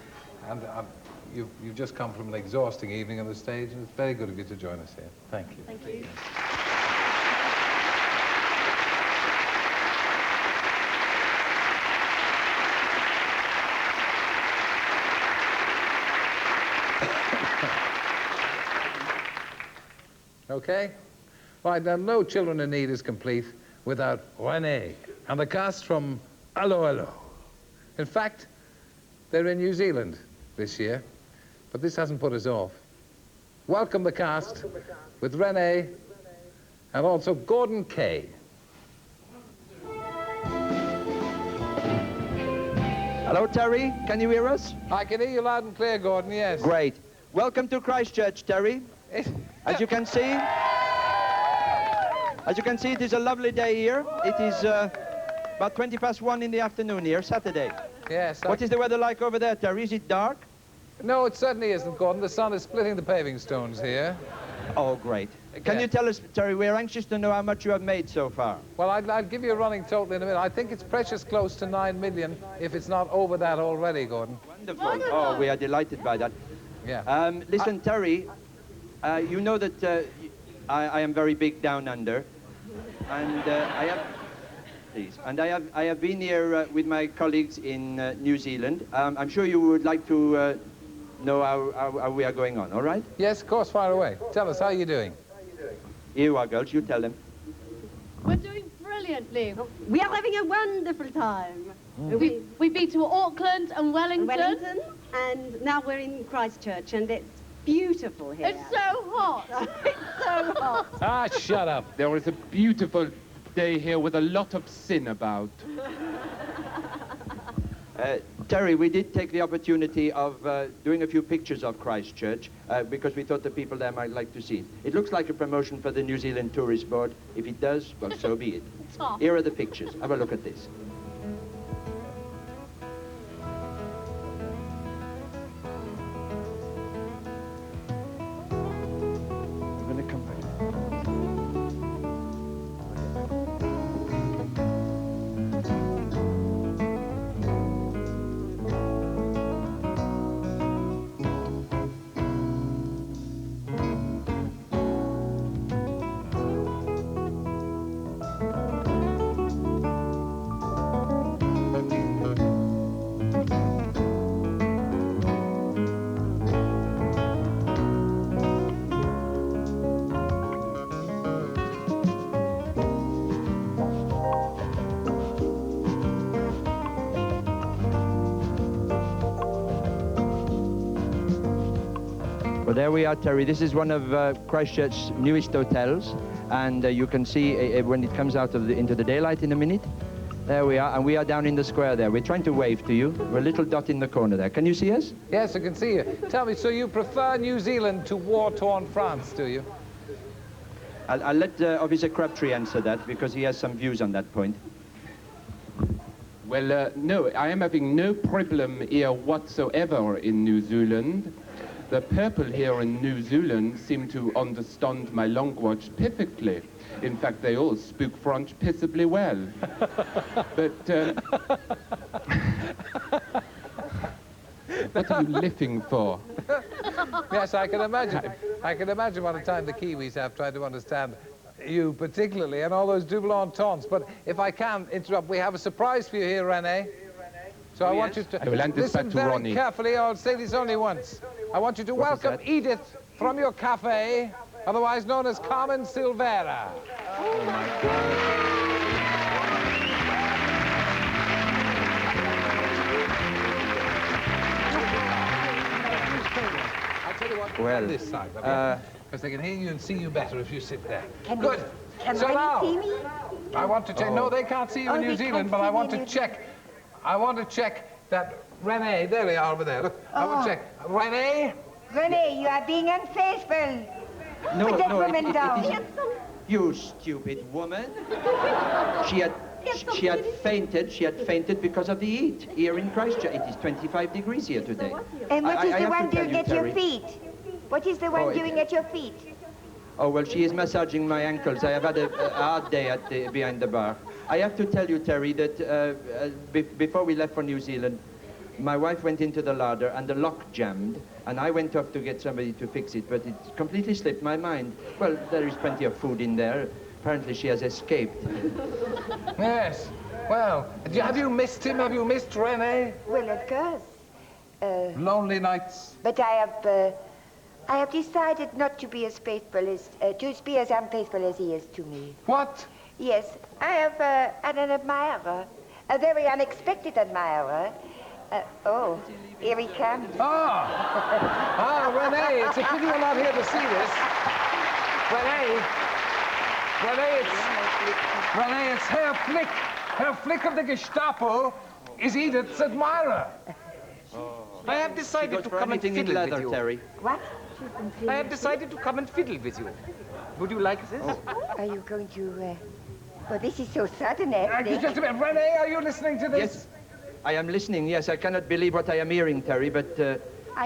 And you've just come from an exhausting evening on the stage, and it's very good of you to join us here. Thank you. Thank you. Okay? Right, now, No Children in Need is complete without Renee and the cast from Allo Allo. In fact, they're in New Zealand this year, but this hasn't put us off. Welcome the cast with Renee and also Gordon Kay. Hello, Terry. Can you hear us? I can hear you loud and clear, Gordon, yes. Great. Welcome to Christchurch, Terry. As you can see, it is a lovely day here. It is about 1:20 in the afternoon here, Saturday. Yes. What is the weather like over there, Terry? Is it dark? No, it certainly isn't, Gordon. The sun is splitting the paving stones here. Oh, great. Can you tell us, Terry, we're anxious to know how much you have made so far. Well, I'll give you a running total in a minute. I think it's precious close to 9 million, if it's not over that already, Gordon. Wonderful. Oh, we are delighted by that. Yeah. Listen, Terry, you know that I am very big down under, and I have been here with my colleagues in New Zealand. I'm sure you would like to know how we are going on, all right? Yes, of course, fire away. Tell us, how are you doing? Here you are, girls, you tell them. We're doing brilliantly. We are having a wonderful time. We've been to Auckland and Wellington. And now we're in Christchurch, and it's beautiful here. It's so hot. It's so hot. Ah, shut up. There was a beautiful day here with a lot of sin about. Terry, we did take the opportunity of doing a few pictures of Christchurch because we thought the people there might like to see it. It looks like a promotion for the New Zealand Tourist Board. If it does, well, so be it. Here are the pictures. Have a look at this. I'm going to come back. Well, there we are, Terry. This is one of Christchurch's newest hotels, and you can see when it comes out of into the daylight in a minute. There we are, and we are down in the square there. We're trying to wave to you. We're a little dot in the corner there. Can you see us? Yes, I can see you. Tell me, so you prefer New Zealand to war-torn France, do you? I'll let Officer Crabtree answer that, because he has some views on that point. Well, no, I am having no problem here whatsoever in New Zealand. The people here in New Zealand seem to understand my language perfectly. In fact, they all speak French peaceably well. But, what are you laughing for? Yes, I can imagine. I can imagine what a time the Kiwis have tried to understand you particularly, and all those double ententes. But if I can interrupt, we have a surprise for you here, René. So I want you to listen very carefully. I'll say this only once. I want you to welcome Edith from your cafe, otherwise known as Carmen Silvera. Oh, my God. Well, this side, because they can hear you and see you better if you sit there. Good. Can so now, see me? I want to check. No, they can't see you in New Zealand, but I want to check. I want to check that René. There they are over there. Look, I want to check. René. René, you are being unfaithful. No, Put that no, woman down. You stupid woman. She had fainted. She had fainted because of the heat here in Christchurch. It is 25 degrees here today. And what is the one doing at your Terry. feet? What is the one doing at your feet? Oh, well, she is massaging my ankles. I have had a hard day behind the bar. I have to tell you, Terry, that before we left for New Zealand, my wife went into the larder and the lock jammed, and I went off to get somebody to fix it, but it completely slipped my mind. Well, there is plenty of food in there. Apparently she has escaped. Yes. Well, have you missed him? Have you missed René? Well, of course. Lonely nights. But I have decided not to be as faithful as, to be as unfaithful as he is to me. What? Yes, I have had an admirer, a very unexpected admirer. Oh, here he comes. René, it's a pity you're not here to see this. René, it's Herr Flick. Herr Flick of the Gestapo is Edith's admirer. I have decided to come and fiddle with you. Terry. What? I have decided to come and fiddle with you. Would you like this? Are you going to, well, this is so sudden, Flick. Just a minute. René, are you listening to this? Yes, I am listening. Yes, I cannot believe what I am hearing, Terry, but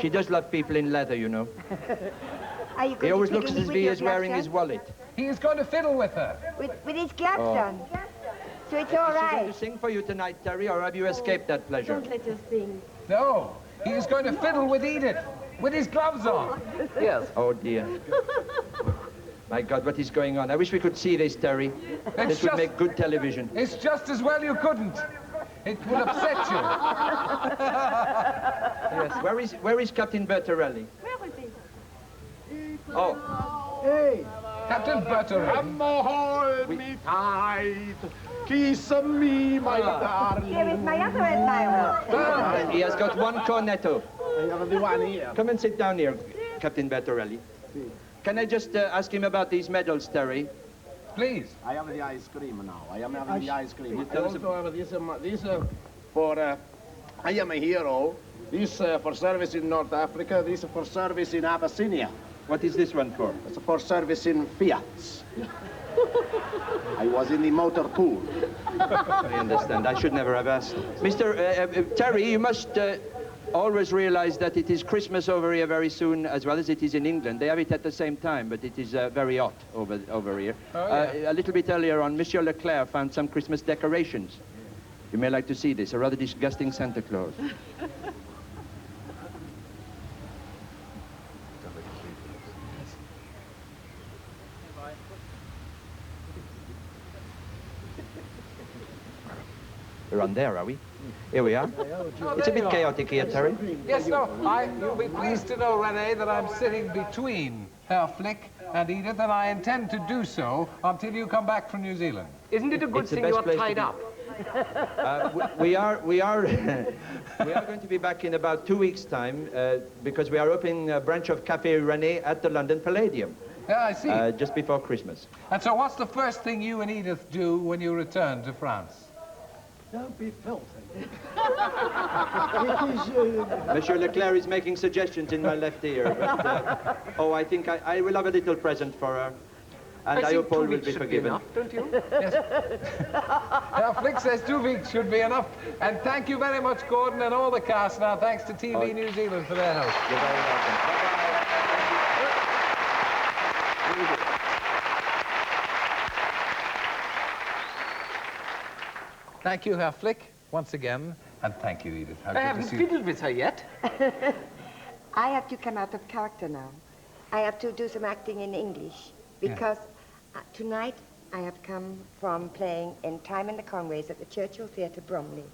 she does love people in leather, you know. Are you going he always to looks fiddle as if with he your is wearing gloves his on? wallet. He is going to fiddle with her. With his gloves on. So it's all Is she right. going to sing for you tonight, Terry, or have you escaped that pleasure? Don't let us sing. No, he is going to fiddle with Edith, with his gloves on. Yes. Oh, dear. My God, what is going on? I wish we could see this, Terry. This would make good television. It's just as well you couldn't. It would upset you. Yes. Where is Captain Bertorelli? Where was he? Oh. Hey, Captain Bertorelli. Come hold me tight. Kiss me, my darling. Here is my other admirer. He has got one cornetto. I have the one here. Come and sit down here, Captain Bertorelli. Can I just ask him about these medals, Terry? Please. I have the ice cream now. I am having the ice cream. I tell us also have this for, I am a hero. This for service in North Africa. This for service in Abyssinia. What is this one for? It's for service in Fiat. I was in the motor pool. I understand. I should never have asked. Mr. Terry, you must always realize that it is Christmas over here very soon, as well as it is in England. They have it at the same time, but it is very hot over here. Oh, yeah. A little bit earlier on, Monsieur Leclerc found some Christmas decorations. You may like to see this, a rather disgusting Santa Claus. We're on there, are we? Here we are. It's a bit chaotic here, Terry. Yes, no, you'll be pleased to know, René, that I'm sitting between Herr Flick and Edith, and I intend to do so until you come back from New Zealand. Isn't it a good thing you're tied up? We are we are going to be back in about 2 weeks' time because we are opening a branch of Café René at the London Palladium. Yeah, I see. Just before Christmas. And so what's the first thing you and Edith do when you return to France? Don't be filthy. Monsieur Leclerc is making suggestions in my left ear. But, oh, I think I will have a little present for her. And I hope all will be forgiven. Enough, don't you? Yes. Now, Flick says 2 weeks should be enough. And thank you very much, Gordon, and all the cast. Now, thanks to TV New Zealand for their help. You're very welcome. Bye-bye. Thank you, Herr Flick, once again. And thank you, Edith. I haven't fiddled with her yet. I have to come out of character now. I have to do some acting in English because tonight I have come from playing in Time in the Conways at the Churchill Theatre, Bromley.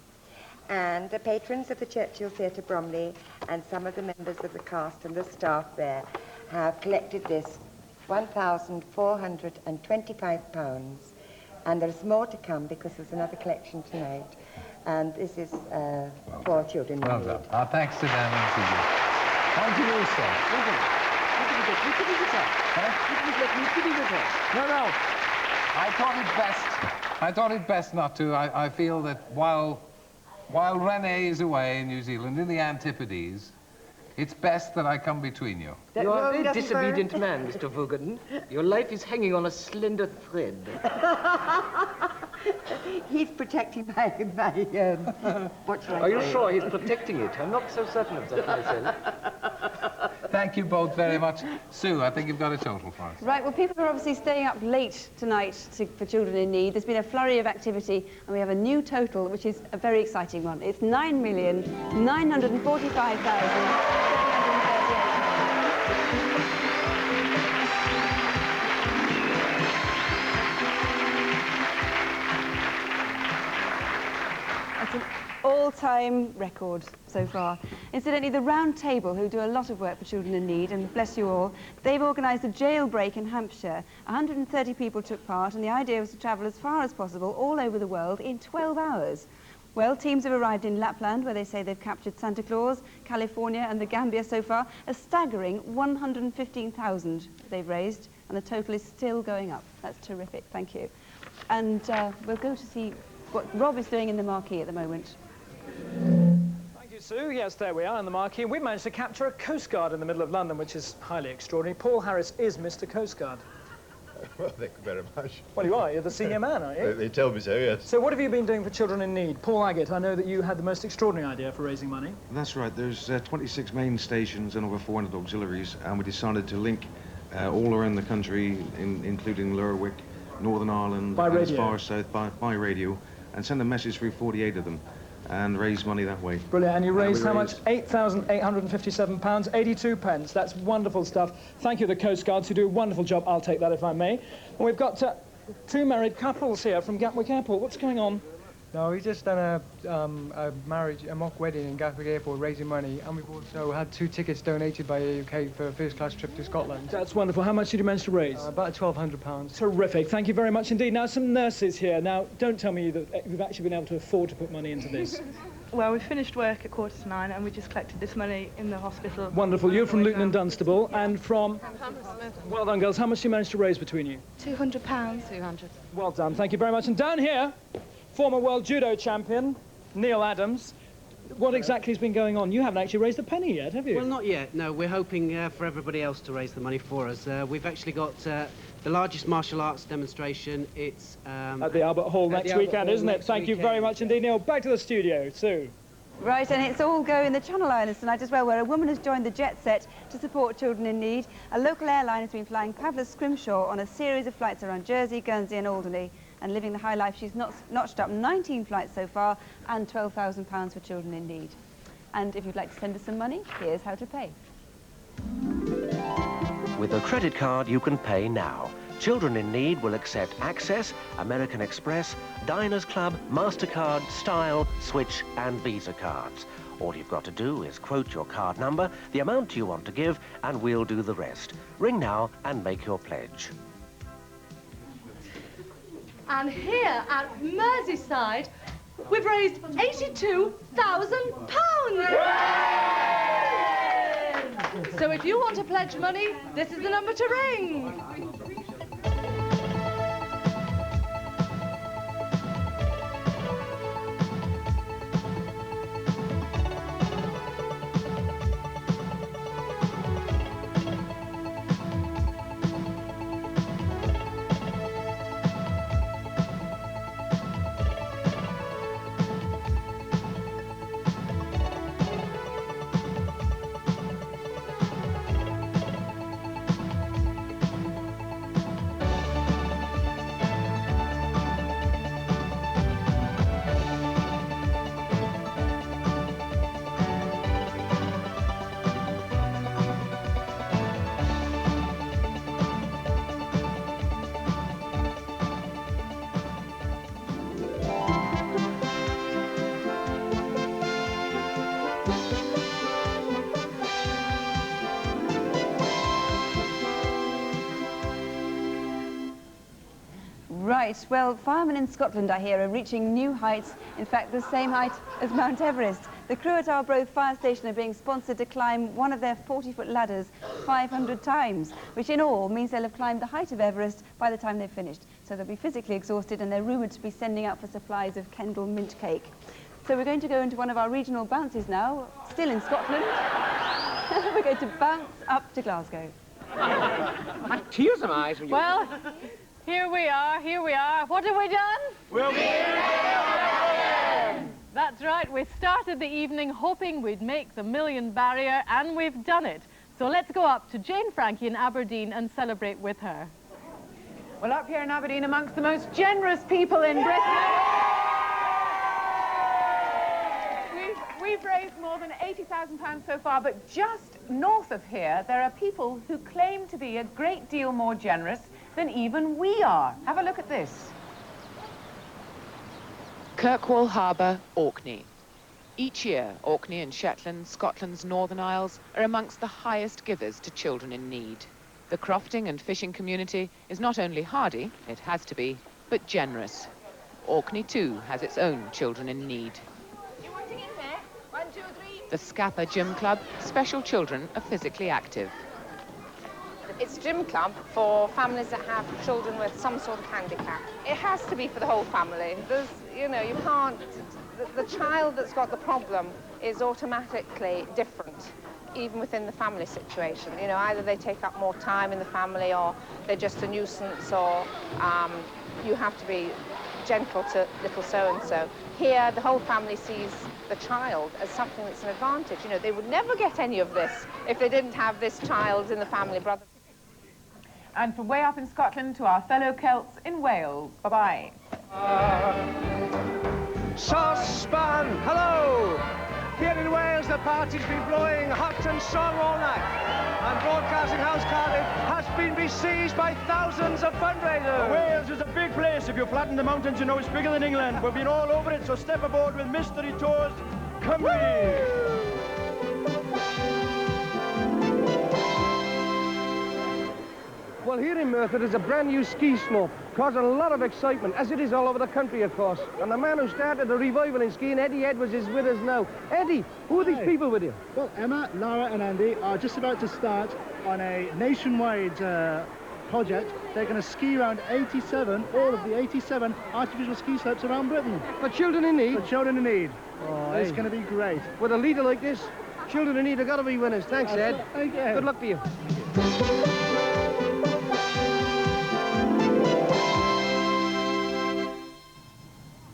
And the patrons of the Churchill Theatre, Bromley, and some of the members of the cast and the staff there have collected this £1,425. And there's more to come because there's another collection tonight. And this is for children. Well done. Our thanks to them and to you. And to you, sir. No. I thought it best not to. I feel that while René is away in New Zealand, in the Antipodes, it's best that I come between you. You are a very disobedient man, Mr. Wogan. Your life is hanging on a slender thread. He's protecting my what shall I Are you say? sure he's protecting it? I'm not so certain of that myself. Thank you both very much. Sue, I think you've got a total for us. Right, well, people are obviously staying up late tonight for Children in Need. There's been a flurry of activity, and we have a new total, which is a very exciting one. It's 9,945,738. All-time record so far. Incidentally, the Round Table, who do a lot of work for children in need, and bless you all, they've organised a jailbreak in Hampshire. 130 people took part, and the idea was to travel as far as possible all over the world in 12 hours. Well, teams have arrived in Lapland, where they say they've captured Santa Claus, California and the Gambia so far. A staggering 115,000 they've raised, and the total is still going up. That's terrific, thank you. And we'll go to see what Rob is doing in the marquee at the moment. Thank you, Sue. Yes, there we are in the marquee. And we've managed to capture a Coast Guard in the middle of London, which is highly extraordinary. Paul Harris is Mr. Coast Guard. Well, thank you very much. Well, you are. You're the senior man, aren't you? They tell me so, yes. So what have you been doing for children in need? Paul Agate, I know that you had the most extraordinary idea for raising money. That's right. There's 26 main stations and over 400 auxiliaries, and we decided to link all around the country, including Lerwick, Northern Ireland, By and as radio. far as south by radio, and send a message through 48 of them and raise money that way. Brilliant. And you raised how much? £8,857, 82 pence. That's wonderful stuff. Thank you, the Coast Guards, who do a wonderful job. I'll take that if I may. And we've got two married couples here from Gatwick Airport. What's going on? No, we just done a mock wedding in Gatwick Airport, raising money, and we've also had 2 tickets donated by AUK for a first-class trip to Scotland. That's wonderful. How much did you manage to raise? About £1,200. Terrific. Thank you very much indeed. Now, some nurses here. Now, don't tell me that you've actually been able to afford to put money into this. Well, we finished work at 9:15 and we just collected this money in the hospital. Wonderful. You're from Luton and Dunstable, and from... Well done, girls. How much did you manage to raise between you? £200. 200. Well done. Thank you very much. And down here, former world judo champion, Neil Adams. What exactly has been going on? You haven't actually raised a penny yet, have you? Well, not yet. No, we're hoping for everybody else to raise the money for us. We've actually got the largest martial arts demonstration. It's at the Albert Hall next weekend, isn't it? Thank you very much indeed, Neil. Back to the studio, Sue. Right, and it's all go in the Channel Islands tonight as well, where a woman has joined the jet set to support children in need. A local airline has been flying Pavla Scrimshaw on a series of flights around Jersey, Guernsey and Alderney. And living the high life, she's notched up 19 flights so far and £12,000 for children in need. And if you'd like to send us some money, here's how to pay. With a credit card, you can pay now. Children in Need will accept Access, American Express, Diners Club, MasterCard, Style, Switch and Visa cards. All you've got to do is quote your card number, the amount you want to give, and we'll do the rest. Ring now and make your pledge. And here at Merseyside, We've raised £82,000! So if you want to pledge money, this is the number to ring. Right, well, firemen in Scotland, I hear, are reaching new heights, in fact, the same height as Mount Everest. The crew at Arbroath Fire Station are being sponsored to climb one of their 40-foot ladders 500 times, which in all means they'll have climbed the height of Everest by the time they've finished. So they'll be physically exhausted, and they're rumoured to be sending out for supplies of Kendal mint cake. So we're going to go into one of our regional bounces now, still in Scotland. We're going to bounce up to Glasgow. I had tears in my eyes when you... Well, here we are, here we are. What have we done? We'll be That's right, we started the evening hoping we'd make the million barrier, and we've done it. So let's go up to Jane Frankie in Aberdeen and celebrate with her. Well, up here in Aberdeen, amongst the most generous people in Britain, we've raised more than £80,000 so far, but just north of here, there are people who claim to be a great deal more generous than even we are. Have a look at this. Kirkwall Harbour, Orkney. Each year, Orkney and Shetland, Scotland's Northern Isles, are amongst the highest givers to children in need. The crofting and fishing community is not only hardy, it has to be, but generous. Orkney, too, has its own children in need. The Scapa Gym Club, special children are physically active. It's a gym club for families that have children with some sort of handicap. It has to be for the whole family. There's, you know, you can't... The child that's got the problem is automatically different, even within the family situation. You know, either they take up more time in the family, or they're just a nuisance, or you have to be gentle to little so-and-so. Here, the whole family sees the child as something that's an advantage. You know, they would never get any of this if they didn't have this child in the family, brother. And from way up in Scotland to our fellow Celts in Wales. Bye-bye. Saucepan, hello! Here in Wales, the party's been blowing hot and strong all night. And Broadcasting House Cardiff has been besieged by thousands of fundraisers. Wales is a big place. If you flatten the mountains, you know it's bigger than England. We've been all over it, so step aboard with Mystery Tours Cymru. Well, here in Merthyr there's a brand new ski slope, causing a lot of excitement, as it is all over the country, of course. And the man who started the revival in skiing, Eddie Edwards, is with us now. Eddie, who are these people with you? Well, Emma, Lara and Andy are just about to start on a nationwide project. They're going to ski around 87, all of the 87 artificial ski slopes around Britain. For children in need? For children in need. Oh, it's hey. going to be great. With a leader like this, children in need have got to be winners. Thanks, Ed. Thank you. Good luck to you.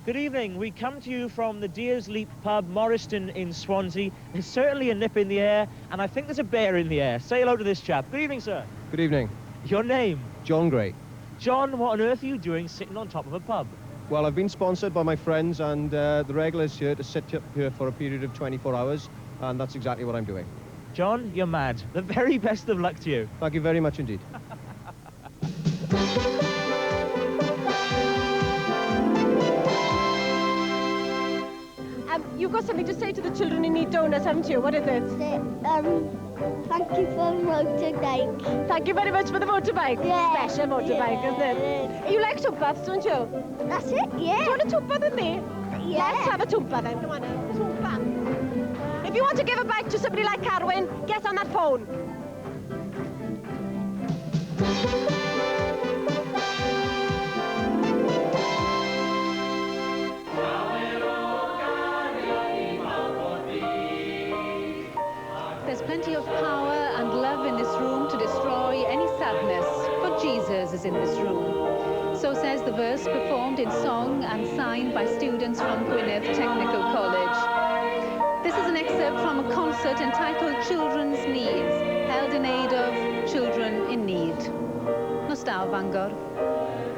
Good evening. We come to you from the Deer's Leap pub, Morriston in Swansea. There's certainly a nip in the air, and I think there's a bear in the air. Say hello to this chap. Good evening, sir. Good evening. Your name? John Gray. John, what on earth are you doing sitting on top of a pub? Well, I've been sponsored by my friends and the regulars here to sit up here for a period of 24 hours, and that's exactly what I'm doing. John, you're mad. The very best of luck to you. Thank you very much indeed. You've got something to say to the children in need donors, haven't you? What is it? Thank you for the motorbike. Thank you very much for the motorbike. Yeah. Special motorbike, isn't it? You like tub baths, don't you? That's it, yeah. Do you want a tub bath with me? Yeah. Let's have a toompa then. Come on now. Toompa. If you want to give a bike to somebody like Carwyn, get on that phone. There's plenty of power and love in this room to destroy any sadness, for Jesus is in this room. So says the verse performed in song and signed by students from Gwynedd Technical College. This is an excerpt from a concert entitled Children's Needs, held in aid of children in need. Nostal Bangor.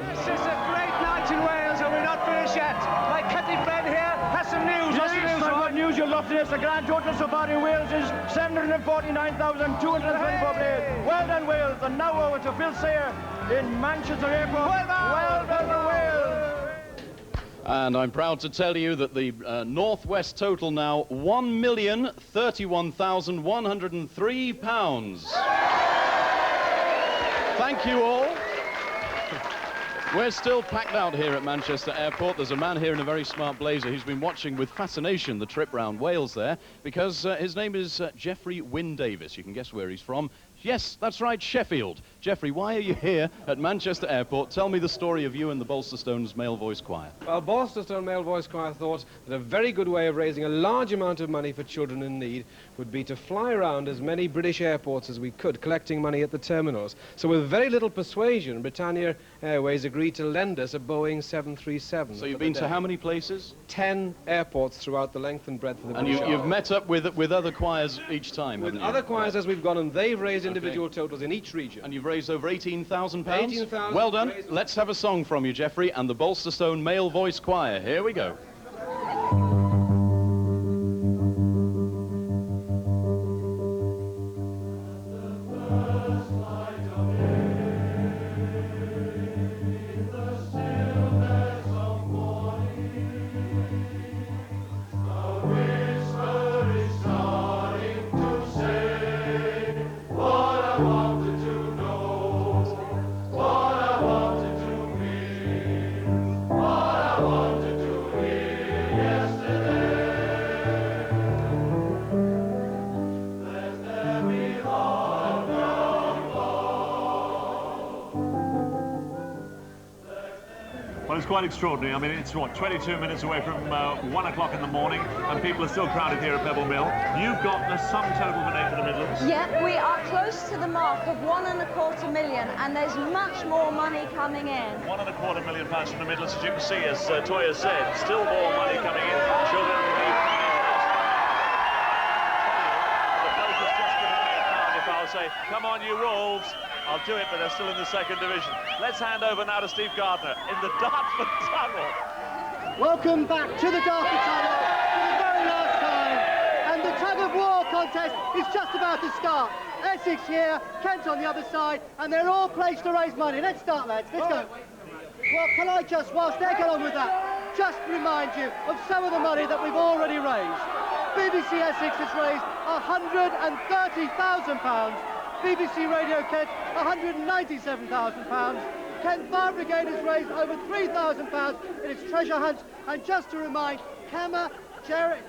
This is a great night in Wales and we're not finished yet. My cutting friend here has some news. What's the news? Good news, your loftiness. The grand total so far in Wales is 749,224 players. Well done, Wales. And now over to Phil Sayer in Manchester Airport. Well done, Wales. And I'm proud to tell you that the Northwest total now £1,031,103. Thank you all. We're still packed out here at Manchester Airport. There's a man here in a very smart blazer who's been watching with fascination the trip round Wales there, because his name is Geoffrey Wynne Davis. You can guess where he's from. Yes, that's right, Sheffield. Geoffrey, why are you here at Manchester Airport? Tell me the story of you and the Bolsterstones Male Voice Choir. Well, Bolsterstone Male Voice Choir thought that a very good way of raising a large amount of money for children in need would be to fly around as many British airports as we could, collecting money at the terminals. So with very little persuasion, Britannia Airways agreed to lend us a Boeing 737. So you've been to how many places? 10 airports throughout the length and breadth of the British And you've met up with other choirs each time, with haven't you? other choirs as we've gone, and they've raised individual totals in each region. And you've raised over £18,000? 18,000. Well done. Let's have a song from you, Geoffrey, and the Bolsterstone Male Voice Choir. Here we go. Well, it's quite extraordinary. I mean, it's, what, 22 minutes away from 1 o'clock in the morning, and people are still crowded here at Pebble Mill. You've got the sum total for the Midlands. Yeah, we are close to the mark of £1.25 million, and there's much more money coming in. £1.25 million from the Midlands, as you can see, as Toya said. Still more money coming in from children in need. The bloke has just given me a card. If I'll say, come on, you Wolves, I'll do it, but they're still in the second division. Let's hand over now to Steve Gardner in the Dartford Tunnel. Welcome back to the Dartford Tunnel for the very last time. And the tug-of-war contest is just about to start. Essex here, Kent on the other side, and they're all placed to raise money. Let's start, lads. Let's go. Well, can I just, whilst they get on with that, just remind you of some of the money that we've already raised. BBC Essex has raised £130,000. BBC Radio Kent, £197,000. Kent Fire Brigade has raised over £3,000 in its treasure hunt. And just to remind, Gemma, Kerry,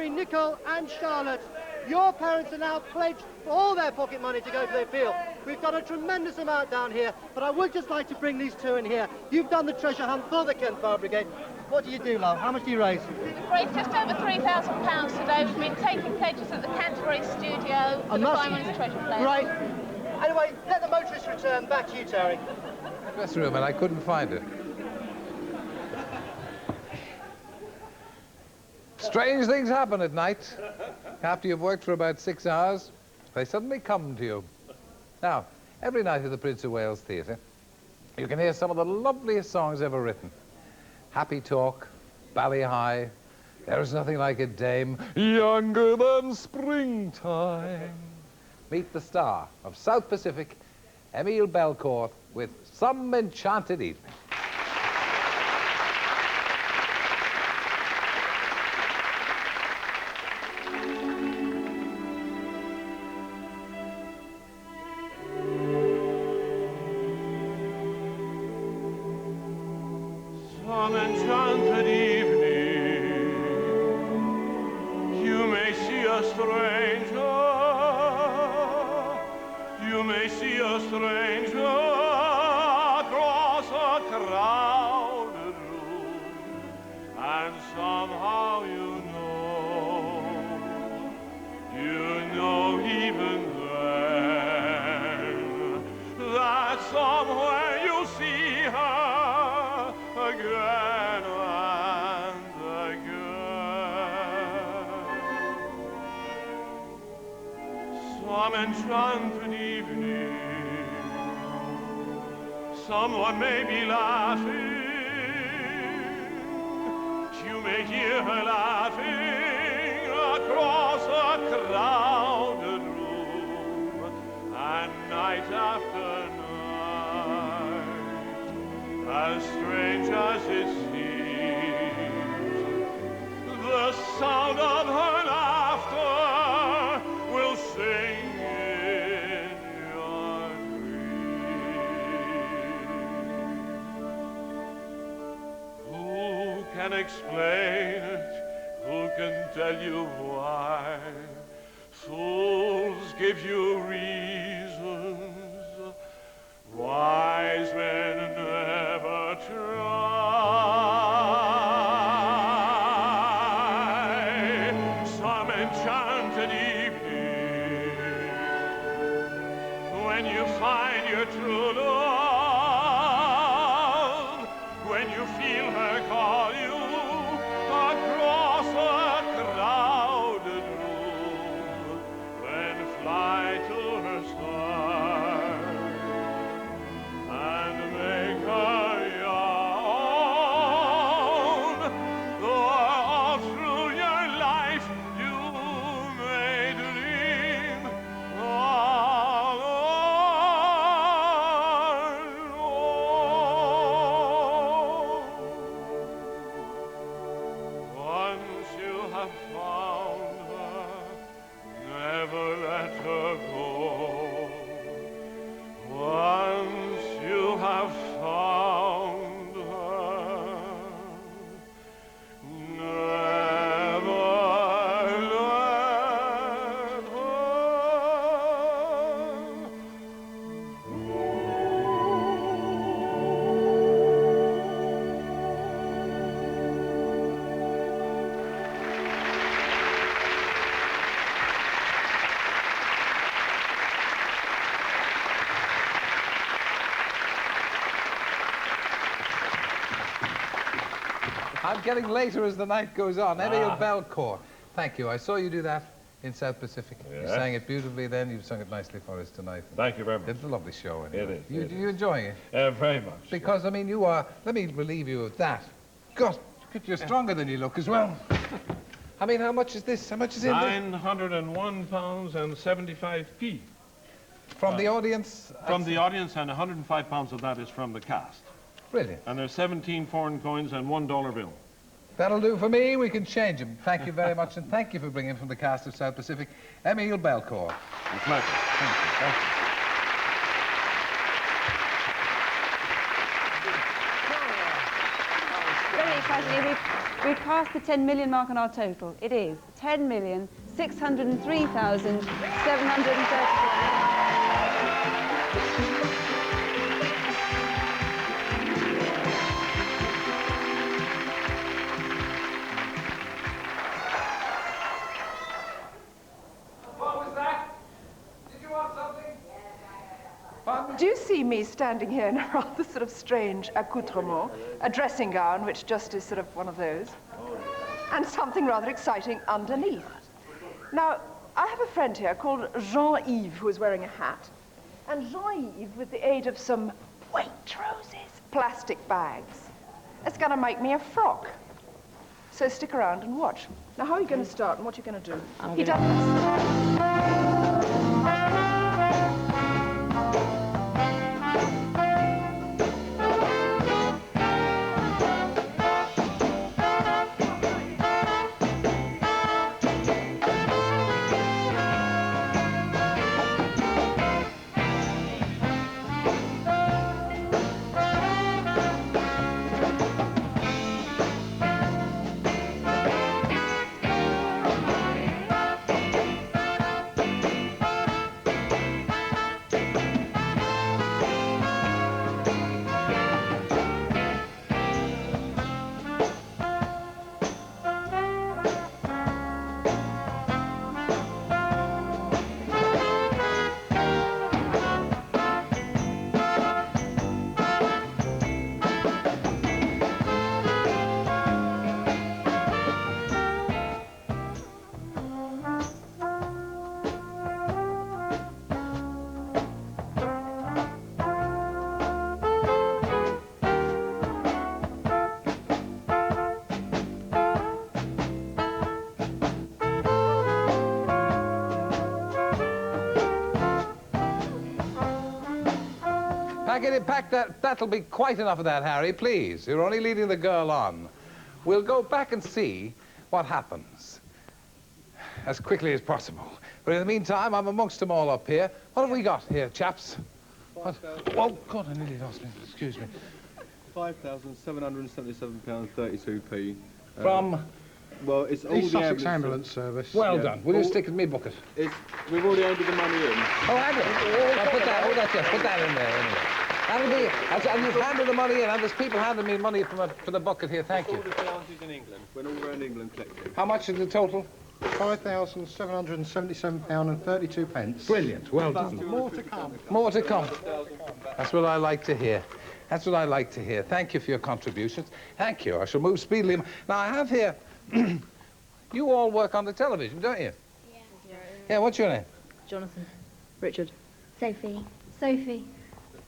Nicole and Charlotte, your parents are now pledged for all their pocket money to go to their field. We've got a tremendous amount down here, but I would just like to bring these two in here. You've done the treasure hunt for the Kent Fire Brigade. What do you do, love? How much do you raise? We've raised just over £3,000 today. We've been taking pledges at the Canterbury studio for the Climax treasure players. Right. Anyway, let the motorist return. Back to you, Terry. Dressing room, and I couldn't find it. Strange things happen at night. After you've worked for about 6 hours, they suddenly come to you. Now, every night at the Prince of Wales Theatre, you can hear some of the loveliest songs ever written. Happy Talk, Bally High, There is Nothing Like a Dame, Younger Than Springtime. Meet the star of South Pacific, Emile Belcourt, with Some Enchanted Evening. Some enchanted evening stranger, you may see a stranger across a crowded room, and somehow you know even then that somewhere you'll see her again and again. Some enchanted evening, someone may be laughing. You may hear her laughing across a crowded room, and night after night, as strange as it seems, the sound of her laughter will sing in your dreams. Who can explain it? Who can tell you why? Fools give you reasons, wise men never try. Some enchanted evening, when you find your true love, when you feel her call you across a crowded room, then fly to her side and make her your own. All through your life you may dream all alone. Once you have found her, never let her go. Once you have found her, never let her I'm getting later as the night goes on. Emil Belcourt. Thank you. I saw you do that in South Pacific. You Yes. sang it beautifully then. You've sung it nicely for us tonight. Thank you very much. It's a lovely show. Anyway. It is. You enjoying it? Very much. Because, I mean, you are... Let me relieve you of that. God, you're stronger than you look as well. I mean, how much is this? How much is in this? £901 and 75p. From the audience? From the audience, and £105 of that is from the cast. Brilliant. And there's 17 foreign coins and $1 bill. That'll do for me. We can change them. Thank you very much, and thank you for bringing from the cast of South Pacific, Emil Belcourt. It's pleasure. Thank you. Thank you. Very excitingly, we've passed the 10 million mark on our total. It is 10,603,734. Do you see me standing here in a rather sort of strange accoutrement, a dressing gown, which just is sort of one of those, and something rather exciting underneath? Now, I have a friend here called Jean-Yves who is wearing a hat, and Jean-Yves, with the aid of some Waitroses plastic bags, is going to make me a frock. So stick around and watch. Now, how are you going to start and what are you going to do? He does Pack it, pack that. That'll be quite enough of that, Harry, please. You're only leading the girl on. We'll go back and see what happens as quickly as possible. But in the meantime, I'm amongst them all up here. What have we got here, chaps? What? Oh, God, I nearly lost me. Excuse me. £5,777.32p. From? Well, it's all East the Sussex Ambulance Service. Well done. Will you stick with me bucket? We've already entered the money in. Oh, have you? Well, put that, put that in there anyway. That'll be, and you've handed the money in, and there's people handing me money from the bucket here, thank you. All the counties in England. We're all around England collecting. How much is the total? £5,777.32. Brilliant, well done. More to come. More to come. That's what I like to hear. That's what I like to hear. Thank you for your contributions. Thank you. I shall move speedily. Now, I have here... you all work on the television, don't you? Yeah. Yeah, what's your name? Jonathan. Richard. Sophie. Sophie.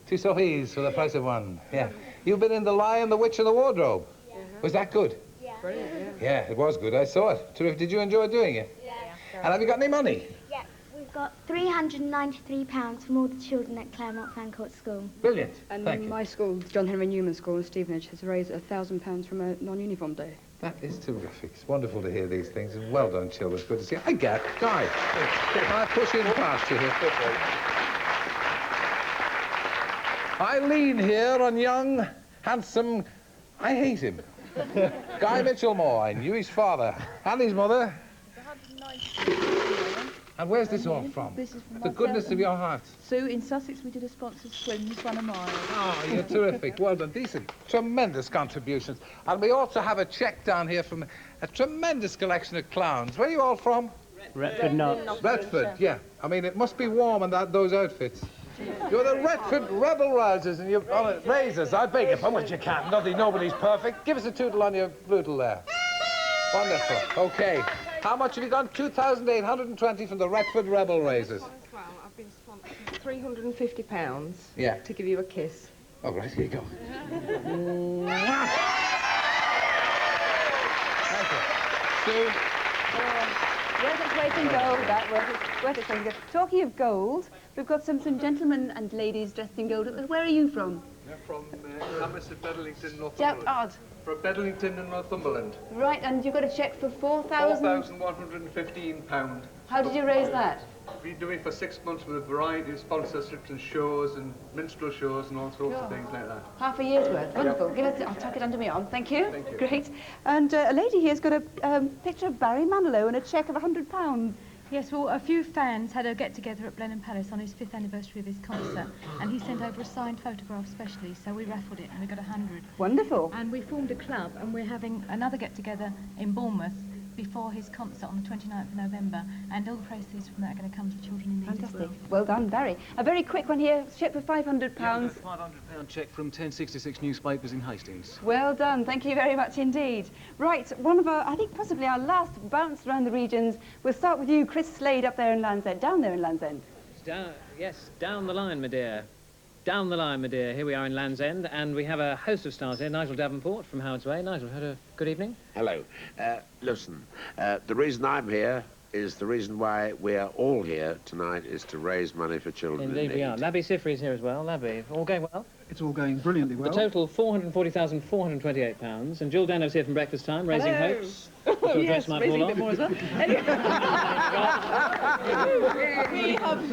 2 Sophies for the price of 1. Yeah. You've been in The Lion, the Witch, and the Wardrobe. Yeah. Was that good? Yeah. Brilliant, yeah. Yeah, it was good. I saw it. Terrific. Did you enjoy doing it? Yeah. And have you got any money? Yeah. We've got £393 from all the children at Claremont Fancourt School. Brilliant. And Thank you. my school, John Henry Newman School in Stevenage, has raised £1,000 from a non-uniform day. That is terrific. It's wonderful to hear these things. And well done, children. It's good to see you. Hi, Gav. Guy. Can I push in past you here? I lean here on young, handsome... I hate him. Guy Mitchell-Moore. I knew his father. And his mother. And where's this all from? This is from the goodness of your heart. Sue, in Sussex, we did a sponsored swim this one of mine. Oh, you're terrific. Well done. These are tremendous contributions. And we also have a cheque down here from a tremendous collection of clowns. Where are you all from? Retford, not. Retford, yeah. I mean, it must be warm in those outfits. You're the Retford Rebel Rousers and you're Razors. I beg your pardon, you can't. Nobody's perfect. Give us a tootle on your bootle there. Wonderful. Okay. How much have you got? 2,820 from the Retford Rebel Razors. Well, I've been sponsored £350 to give you a kiss. Oh, right, here you go. Thank you. Sue? Worth its weight in gold, that worth its weight in gold. Talking of gold, we've got some gentlemen and ladies dressed in gold. Where are you from? We're from Hammersmith, Bedlington, Northumberland. Odd. From Bedlington and Northumberland. Right, and you got a cheque for £4,115. How did you raise that? We do it for 6 months with a variety of sponsorships and shows and minstrel shows and all sorts of things like that. Half a year's worth. Wonderful. Give it. I'll tuck it under my arm. Thank you. Thank you. Great. And a lady here's got a picture of Barry Manilow and a cheque of £100. Yes, well, a few fans had a get-together at Blenheim Palace on his 5th anniversary of his concert, and he sent over a signed photograph specially, so we raffled it and we got 100. Wonderful. And we formed a club, and we're having another get-together in Bournemouth before his concert on the 29th of November, and all the proceeds from that are going to come to children in need. Fantastic. Well done, Barry. A very quick one here, cheque for £500. Yeah, a £500 cheque from 1066 newspapers in Hastings. Well done, thank you very much indeed. Right, one of our, I think possibly our last bounce around the regions. We'll start with you, Chris Slade, up there in Land's End, down there in Land's End. Yes, down the line, my dear. Down the line, my dear. Here we are in Land's End, and we have a host of stars here. Nigel Davenport from Howard's Way. Nigel, had a good evening? Hello. Listen, the reason I'm here is the reason why we're all here tonight is to raise money for children Indeed in need. we are. Labby Sifri is here as well. Labby, all going well? It's all going brilliantly well. The total, £440,428. And Jill Dano's here from Breakfast Time, raising hopes. Oh, yes, raising a bit more as well. Anyway. We have,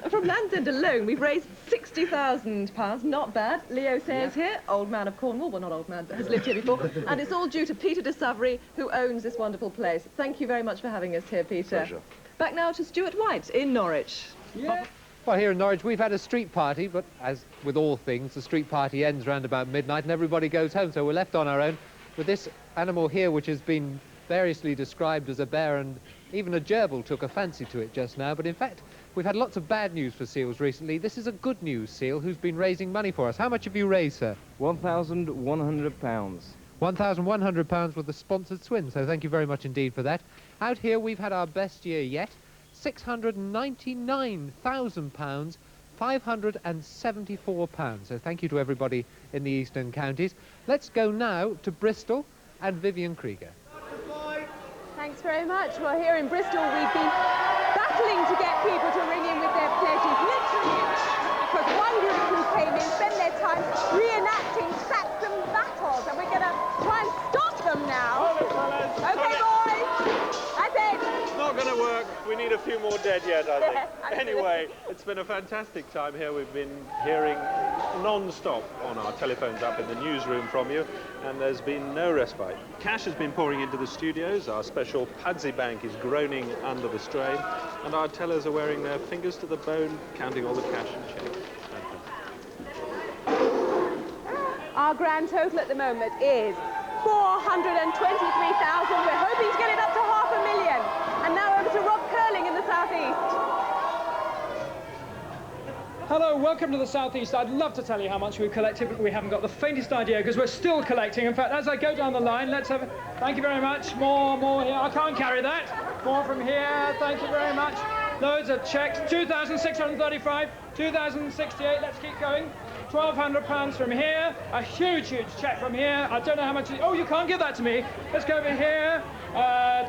from Land's End alone, we've raised £60,000. Not bad. Leo Sayers here, old man of Cornwall. Well, not old man, but has lived here before. And it's all due to Peter de Savary, who owns this wonderful place. Thank you very much for having us here, Peter. Pleasure. Back now to Stuart White in Norwich. Yeah. Well, here in Norwich, we've had a street party, but as with all things, the street party ends around about midnight and everybody goes home, so we're left on our own with this animal here, which has been variously described as a bear, and even a gerbil took a fancy to it just now. But in fact, we've had lots of bad news for seals recently. This is a good news seal who's been raising money for us. How much have you raised, sir? £1,100. £1,100 with the sponsored swim, so thank you very much indeed for that. Out here, we've had our best year yet. £699,000, £574. So thank you to everybody in the eastern counties. Let's go now to Bristol and Vivian Krieger. Thanks very much. Well, here in Bristol, we've been battling to get people to ring in with their pledges. Literally because one group who came in spent their time reenacting Saxon battles, and we're going to try and stop them now. Okay, boys. That's it. It's not going to work. We need a few more dead yet, I think. Anyway, it's been a fantastic time here. We've been hearing non-stop on our telephones up in the newsroom from you, and there's been no respite. Cash has been pouring into the studios. Our special Padsy Bank is groaning under the strain, and our tellers are wearing their fingers to the bone, counting all the cash and checks. Our grand total at the moment is 423,000. We're hoping to get it up to 500,000. And now over to Rob Curling in the southeast. Hello, welcome to the southeast. I'd love to tell you how much we've collected, but we haven't got the faintest idea because we're still collecting. In fact, as I go down the line, let's have. Thank you very much. More here. I can't carry that. More from here. Thank you very much. Loads of checks. 2,635. 2,068. Let's keep going. £1,200 from here. A huge check from here. I don't know how much. Oh, you can't give that to me. Let's go over here.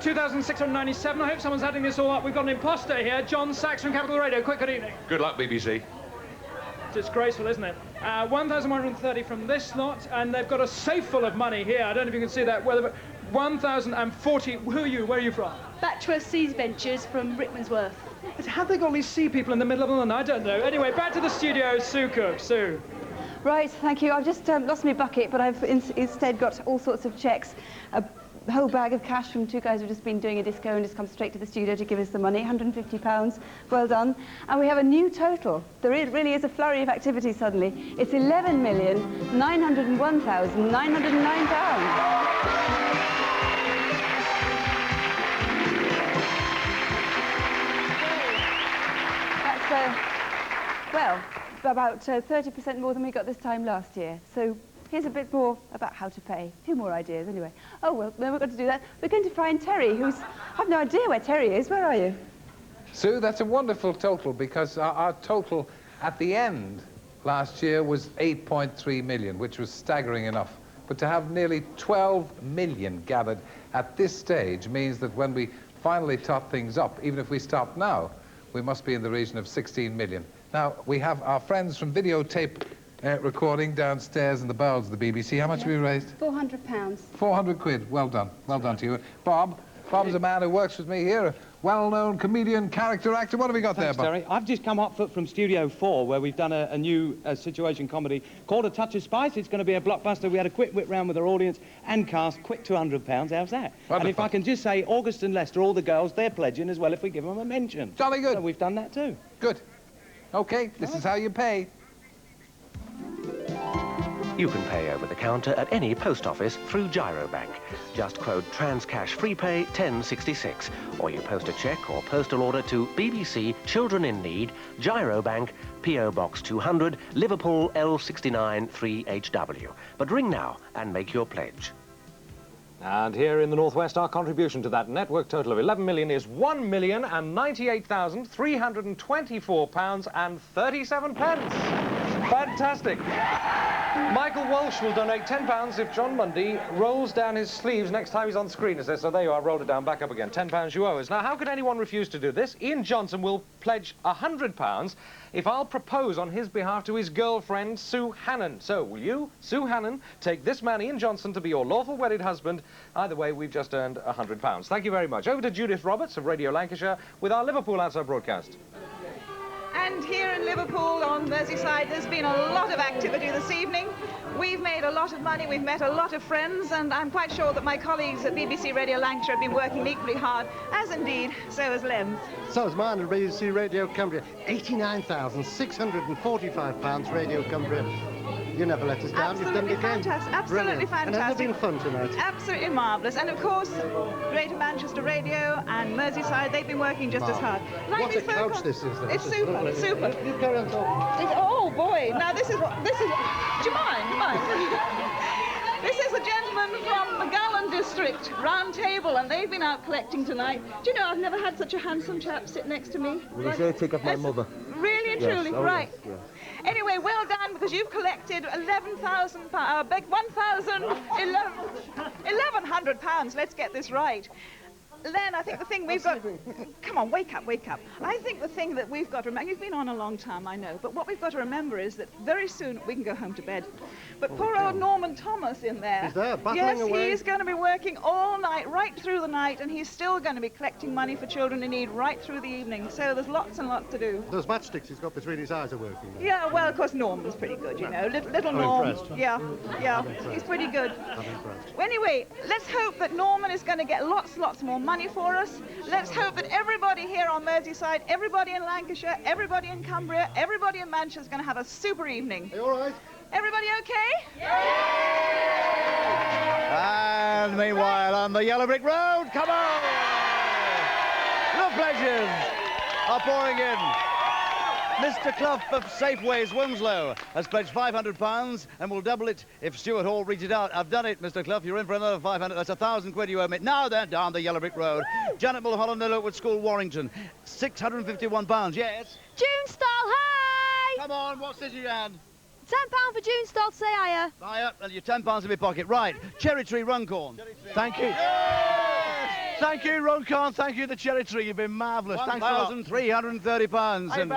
2,697. I hope someone's adding this all up. We've got an imposter here. John Sachs from Capital Radio. Quick, good evening. Good luck, BBC. It's disgraceful, isn't it? 1,130 from this lot, and they've got a safe full of money here. I don't know if you can see that. 1,040. Who are you? Where are you from? Batchworth Seas Ventures from Rickmansworth. But how they got all these sea people in the middle of London? I don't know. Anyway, back to the studio. Sue Cook. Sue. Right, thank you. I've just lost my bucket, but I've instead got all sorts of checks. A whole bag of cash from two guys who've just been doing a disco and just come straight to the studio to give us the money, £150. Well done. And we have a new total. There really is a flurry of activity suddenly. It's £11,901,909. Well, about 30% more than we got this time last year. So here's a bit more about how to pay. A few more ideas, anyway. Oh, well, then we're going to do that. We're going to find Terry, who's... I've no idea where Terry is. Where are you? Sue, that's a wonderful total, because our total at the end last year was 8.3 million, which was staggering enough. But to have nearly 12 million gathered at this stage means that when we finally top things up, even if we stop now, we must be in the region of 16 million. Now, we have our friends from videotape recording downstairs in the bowels of the BBC. How much have we raised? £400. 400 quid. Well done. Well done to you. Bob's a man who works with me here, a well-known comedian, character actor. What have we got there, Bob? Terry. I've just come up from Studio 4, where we've done a new situation comedy called A Touch of Spice. It's going to be a blockbuster. We had a quick whip round with our audience and cast. Quick £200. How's that? Wonderful. And if I can just say, August and Leicester, all the girls, they're pledging as well if we give them a mention. Jolly good. So we've done that too. Good. OK, this is how you pay. You can pay over the counter at any post office through Gyrobank. Just quote Transcash FreePay 1066, or you post a cheque or postal order to BBC Children in Need, Gyrobank, P.O. Box 200, Liverpool L69 3HW. But ring now and make your pledge. And here in the Northwest, our contribution to that network total of 11 million is £1,098,324.37. Fantastic. Michael Walsh will donate £10 if John Mundy rolls down his sleeves next time he's on screen. It says, so there you are, rolled it down, back up again. £10 you owe us. Now, how could anyone refuse to do this? Ian Johnson will pledge £100 if I'll propose on his behalf to his girlfriend, Sue Hannon. So, will you, Sue Hannon, take this man, Ian Johnson, to be your lawful wedded husband? Either way, we've just earned £100. Thank you very much. Over to Judith Roberts of Radio Lancashire with our Liverpool Answer broadcast. And here in Liverpool on Merseyside, there's been a lot of activity this evening. We've made a lot of money, we've met a lot of friends, and I'm quite sure that my colleagues at BBC Radio Lancashire have been working equally hard, as indeed so has Lem. So is mine at BBC Radio Cumbria. £89,645 Radio Cumbria. You never let us down. Absolutely You've done it again. fantastic. Absolutely fantastic. And has it been fun tonight? Absolutely marvellous. And of course, Greater Manchester Radio and Merseyside, they've been working just as hard. What a couch this is, though. It's super, lovely. super. You carry on talking. Oh boy! Now this is. Do you mind? This is a gentleman from the Gallen district, Round Table, and they've been out collecting tonight. Do you know, I've never had such a handsome chap sit next to me. Will you say a tick of my mother? Really and truly, yes. Oh, right. Yes, yes. Anyway, well done, because you've collected £1,100. Let's get this right. Len, I think the thing we've got... Come on, wake up, wake up. I think the thing that we've got to remember... You've been on a long time, I know, but what we've got to remember is that very soon we can go home to bed. But poor old Norman Thomas in there... He's there, battling away. Yes, he's going to be working all night, right through the night, and he's still going to be collecting money for children in need right through the evening. So there's lots and lots to do. Those matchsticks he's got between his eyes are working now. Yeah, well, of course, Norman's pretty good, you know. Little I'm Norm. impressed. Yeah, he's pretty good. I'm impressed. Well, anyway, let's hope that Norman is going to get lots more money for us. Let's hope that everybody here on Merseyside, everybody in Lancashire, everybody in Cumbria, everybody in Manchester is going to have a super evening. Are you all right? Everybody okay? And meanwhile, on the Yellow Brick Road, come on! The pleasures are pouring in. Mr. Clough of Safeways Winslow has pledged £500 and will double it if Stuart Hall reads it out. I've done it, Mr. Clough. You're in for another 500. That's £1,000 you owe me. Now then, down the Yellow Brick Road. Janet Mulholland at Oakwood School, Warrington. £651. Yes? June Stall, hi! Come on, what's this in your hand? £10 for June Stall to say hiya. Hiya, and your £10 in my pocket. Right, Cherry Tree Runcorn. Thank you. Thank you, Runcorn. Thank you, the Cherry Tree. You've been marvellous. £1,330. And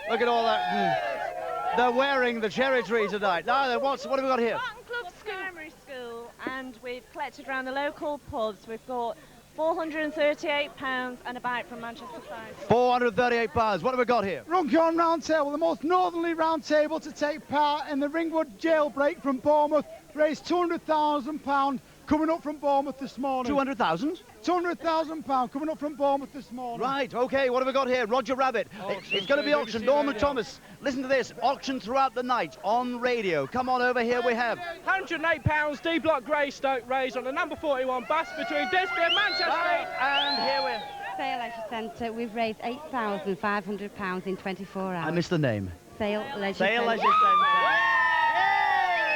look at all that. They're wearing the Cherry Tree tonight. Now then, what have we got here? Club Primary School, and we've collected around the local pubs. We've got £438 and a bike from Manchester Society. £438. What have we got here? Runcorn Round Table, the most northerly round table to take part in the Ringwood jailbreak from Bournemouth, raised £200,000 coming up from Bournemouth this morning. 200,000? £200,000 coming up from Bournemouth this morning. Right, OK, what have we got here? Roger Rabbit. It's going to be auctioned. Norman Thomas, listen to this. Auction throughout the night on radio. Come on over here, we have. £108, D-Block Greystoke raised on the number 41 bus between Desby and Manchester. Right, and here we're... Sale Leisure Centre, we've raised £8,500 in 24 hours. I missed the name. Sale Leisure Sale Leisure Centre.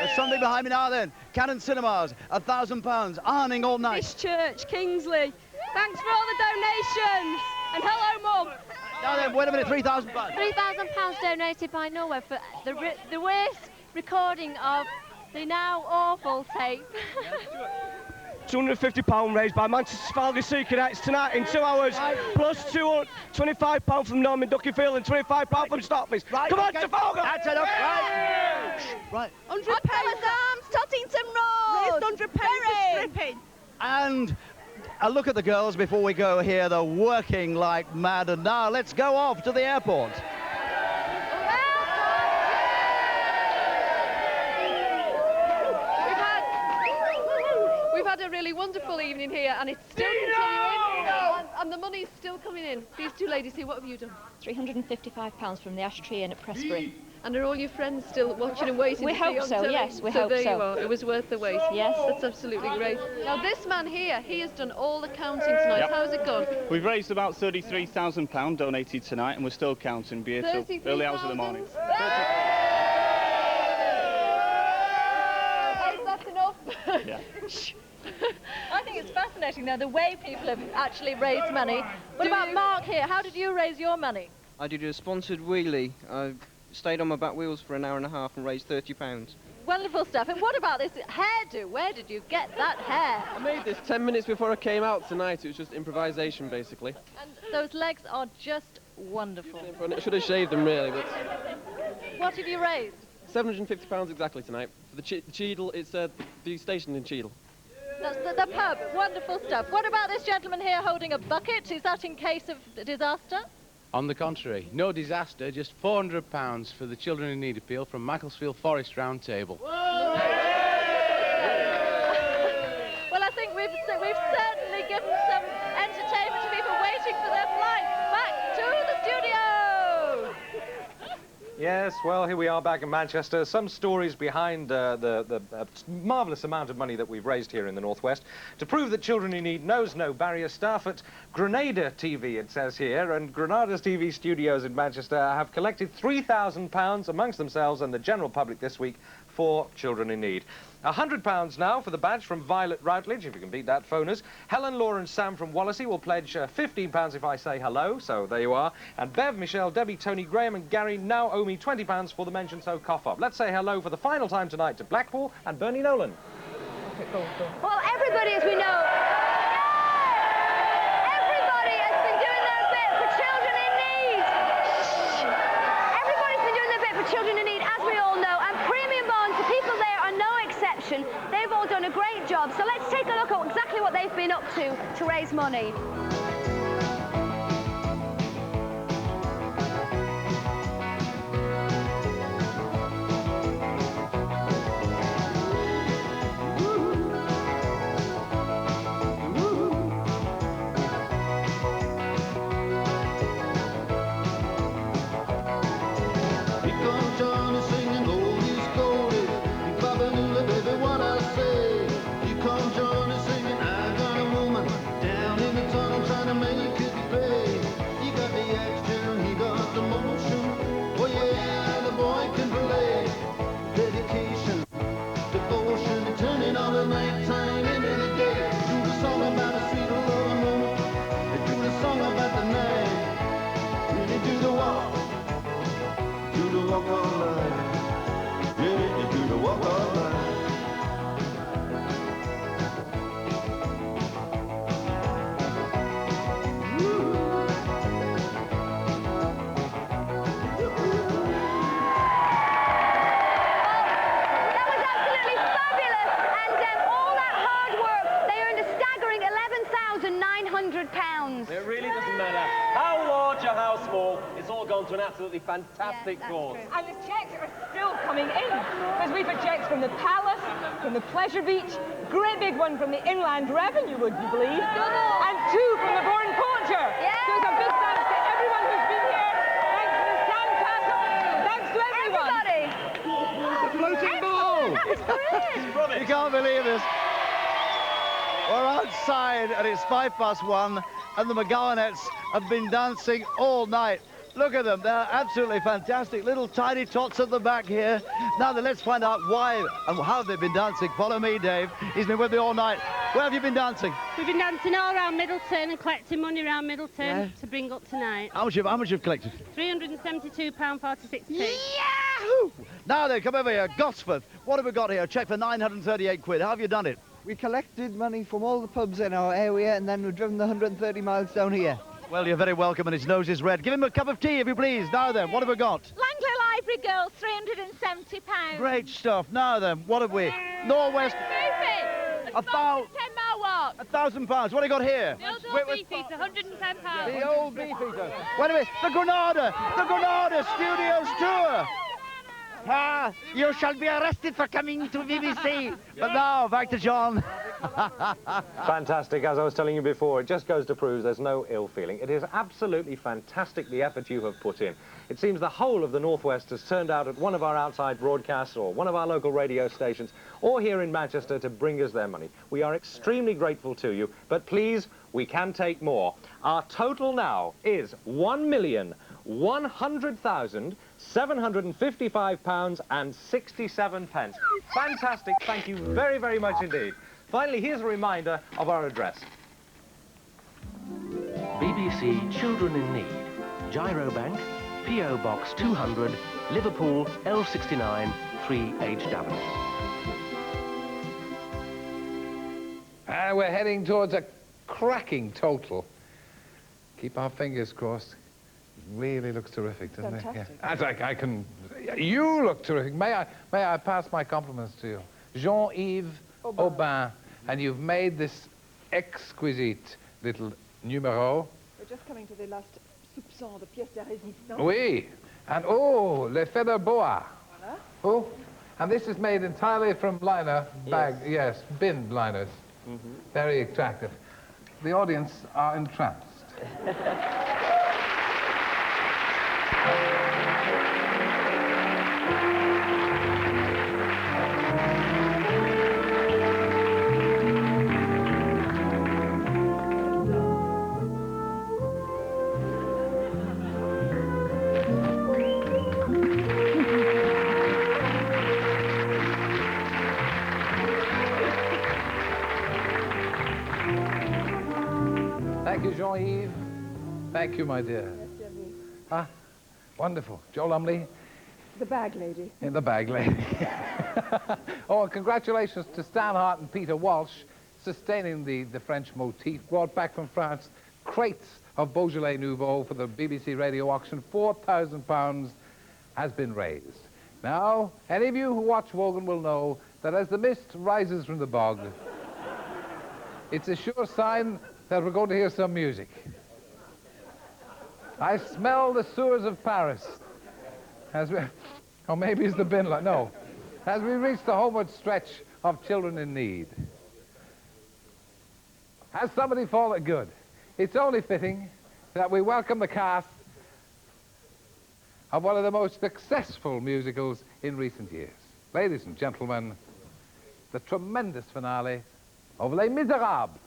There's something behind me now then. Cannon Cinemas, £1,000. Arning all night. Fish Church, Kingsley. Thanks for all the donations. And hello, Mum. Now then, wait a minute, £3,000. £3,000 donated by Norway for the worst recording of the now awful tape. £250 raised by Manchester Valdy Sea Cadets tonight in 2 hours, plus £25 from Norman Duckyfield and £25 from Stockfish. Right, Come on, okay. Trafalgar! That's enough, right? Right. £100 Arms, Tottington Road. Raised £100 for stripping. And a look at the girls before we go here. They're working like mad. And now let's go off to the airport. We've had a really wonderful evening here, and it's still continuing, and the money's still coming in. These two ladies here, what have you done? £355 from the Ash Tree Inn at Pressbury. And are all your friends still watching and waiting We to see hope you on so, telly? yes, we so hope there so. you are. It was worth the wait. Yes. That's absolutely great. Now, this man here, he has done all the counting tonight. Yep. How's it gone? We've raised about £33,000 donated tonight, and we're still counting. Be here till early hours of the morning. That's enough. Yeah. I think it's fascinating now the way people have actually raised money. What about Mark here? How did you raise your money? I did a sponsored wheelie. I stayed on my back wheels for an hour and a half and raised £30. Wonderful stuff. And what about this hairdo? Where did you get that hair? I made this 10 minutes before I came out tonight. It was just improvisation, basically. And those legs are just wonderful. I should have shaved them, really, but... What have you raised? £750 exactly tonight. For the Cheadle, it's the station in Cheadle. That's the pub. Wonderful stuff. What about this gentleman here holding a bucket? Is that in case of disaster? On the contrary, no disaster, just £400 for the Children in Need appeal from Macclesfield Forest Round Table. Well, I think we've certainly given some entertainment to people waiting for their flight. Back to the studio! Yes, well, here we are back in Manchester. Some stories behind the marvellous amount of money that we've raised here in the Northwest. To prove that Children in Need knows no barrier, staff at Grenada TV, it says here, and Grenada's TV studios in Manchester have collected £3,000 amongst themselves and the general public this week for Children in Need. £100 now for the badge from Violet Routledge, if you can beat that, phoners. Helen, Laura and Sam from Wallasey will pledge £15 if I say hello, so there you are. And Bev, Michelle, Debbie, Tony, Graham and Gary now owe me £20 for the mention, so cough up. Let's say hello for the final time tonight to Blackpool and Bernie Nolan. Well, everybody, as we know... coming up to raise money? It really doesn't matter how large or how small, it's all gone to an absolutely fantastic cause. And the checks are still coming in, because we've had checks from the Palace, from the Pleasure Beach, great big one from the Inland Revenue, would you believe? And 2 from the Born Poacher. So it's a big thanks to everyone who's been here. Thanks to the Sandcastle. Thanks to everyone. The floating ball! That was great! You can't believe this. We're outside and it's 1:05 and the McGowanettes have been dancing all night. Look at them, they're absolutely fantastic. Little tiny tots at the back here. Now then, let's find out why and how they've been dancing. Follow me, Dave. He's been with me all night. Where have you been dancing? We've been dancing all around Middleton and collecting money around Middleton to bring up tonight. How much you've collected? £372.46. Yahoo! Now then, come over here. Gosforth, what have we got here? A cheque for 938 quid. How have you done it? We collected money from all the pubs in our area and then we've driven the 130 miles down here. Well, you're very welcome and his nose is red. Give him a cup of tea if you please. Now then, what have we got? Langlow Library Girls, £370. Great stuff. Now then, what have we? Norwest. £1,000. 10-mile walk. £1,000. What have you got here? The old beefeater, £110. The old beefeater. Wait a minute. The Granada Studios tour. Ah, you shall be arrested for coming to BBC. But now, back to John. Fantastic, as I was telling you before, it just goes to prove there's no ill feeling. It is absolutely fantastic, the effort you have put in. It seems the whole of the Northwest has turned out at one of our outside broadcasts or one of our local radio stations or here in Manchester to bring us their money. We are extremely grateful to you, but please, we can take more. Our total now is £1,100,755.67. Fantastic, thank you very, very much indeed. Finally, here's a reminder of our address. BBC Children in Need, Gyro Bank, P.O. Box 200, Liverpool, L69 3HW. And we're heading towards a cracking total. Keep our fingers crossed. Really looks terrific, doesn't it? Fantastic. Yeah. As I can. You look terrific. May I pass my compliments to you, Jean-Yves Aubin, and you've made this exquisite little numéro. We're just coming to the last soupçon, the pièce de résistance. Oui, and oh, le feather boa. Voilà. Oh, and this is made entirely from liner bag. Yes, bin liners. Very attractive. The audience are entranced. Thank you, Jean-Yves. Thank you, my dear. Ah, wonderful. Joe Lumley. The bag lady. In the bag lady. Oh, and congratulations to Stan Hart and Peter Walsh, sustaining the French motif, brought back from France crates of Beaujolais Nouveau for the BBC radio auction. £4,000 has been raised. Now, any of you who watch Wogan will know that as the mist rises from the bog, It's a sure sign that we're going to hear some music. I smell the sewers of Paris. As we, or maybe it's the bin light. No. As we reach the homeward stretch of children in need. Has somebody fallen good? It's only fitting that we welcome the cast of one of the most successful musicals in recent years. Ladies and gentlemen, the tremendous finale of Les Miserables.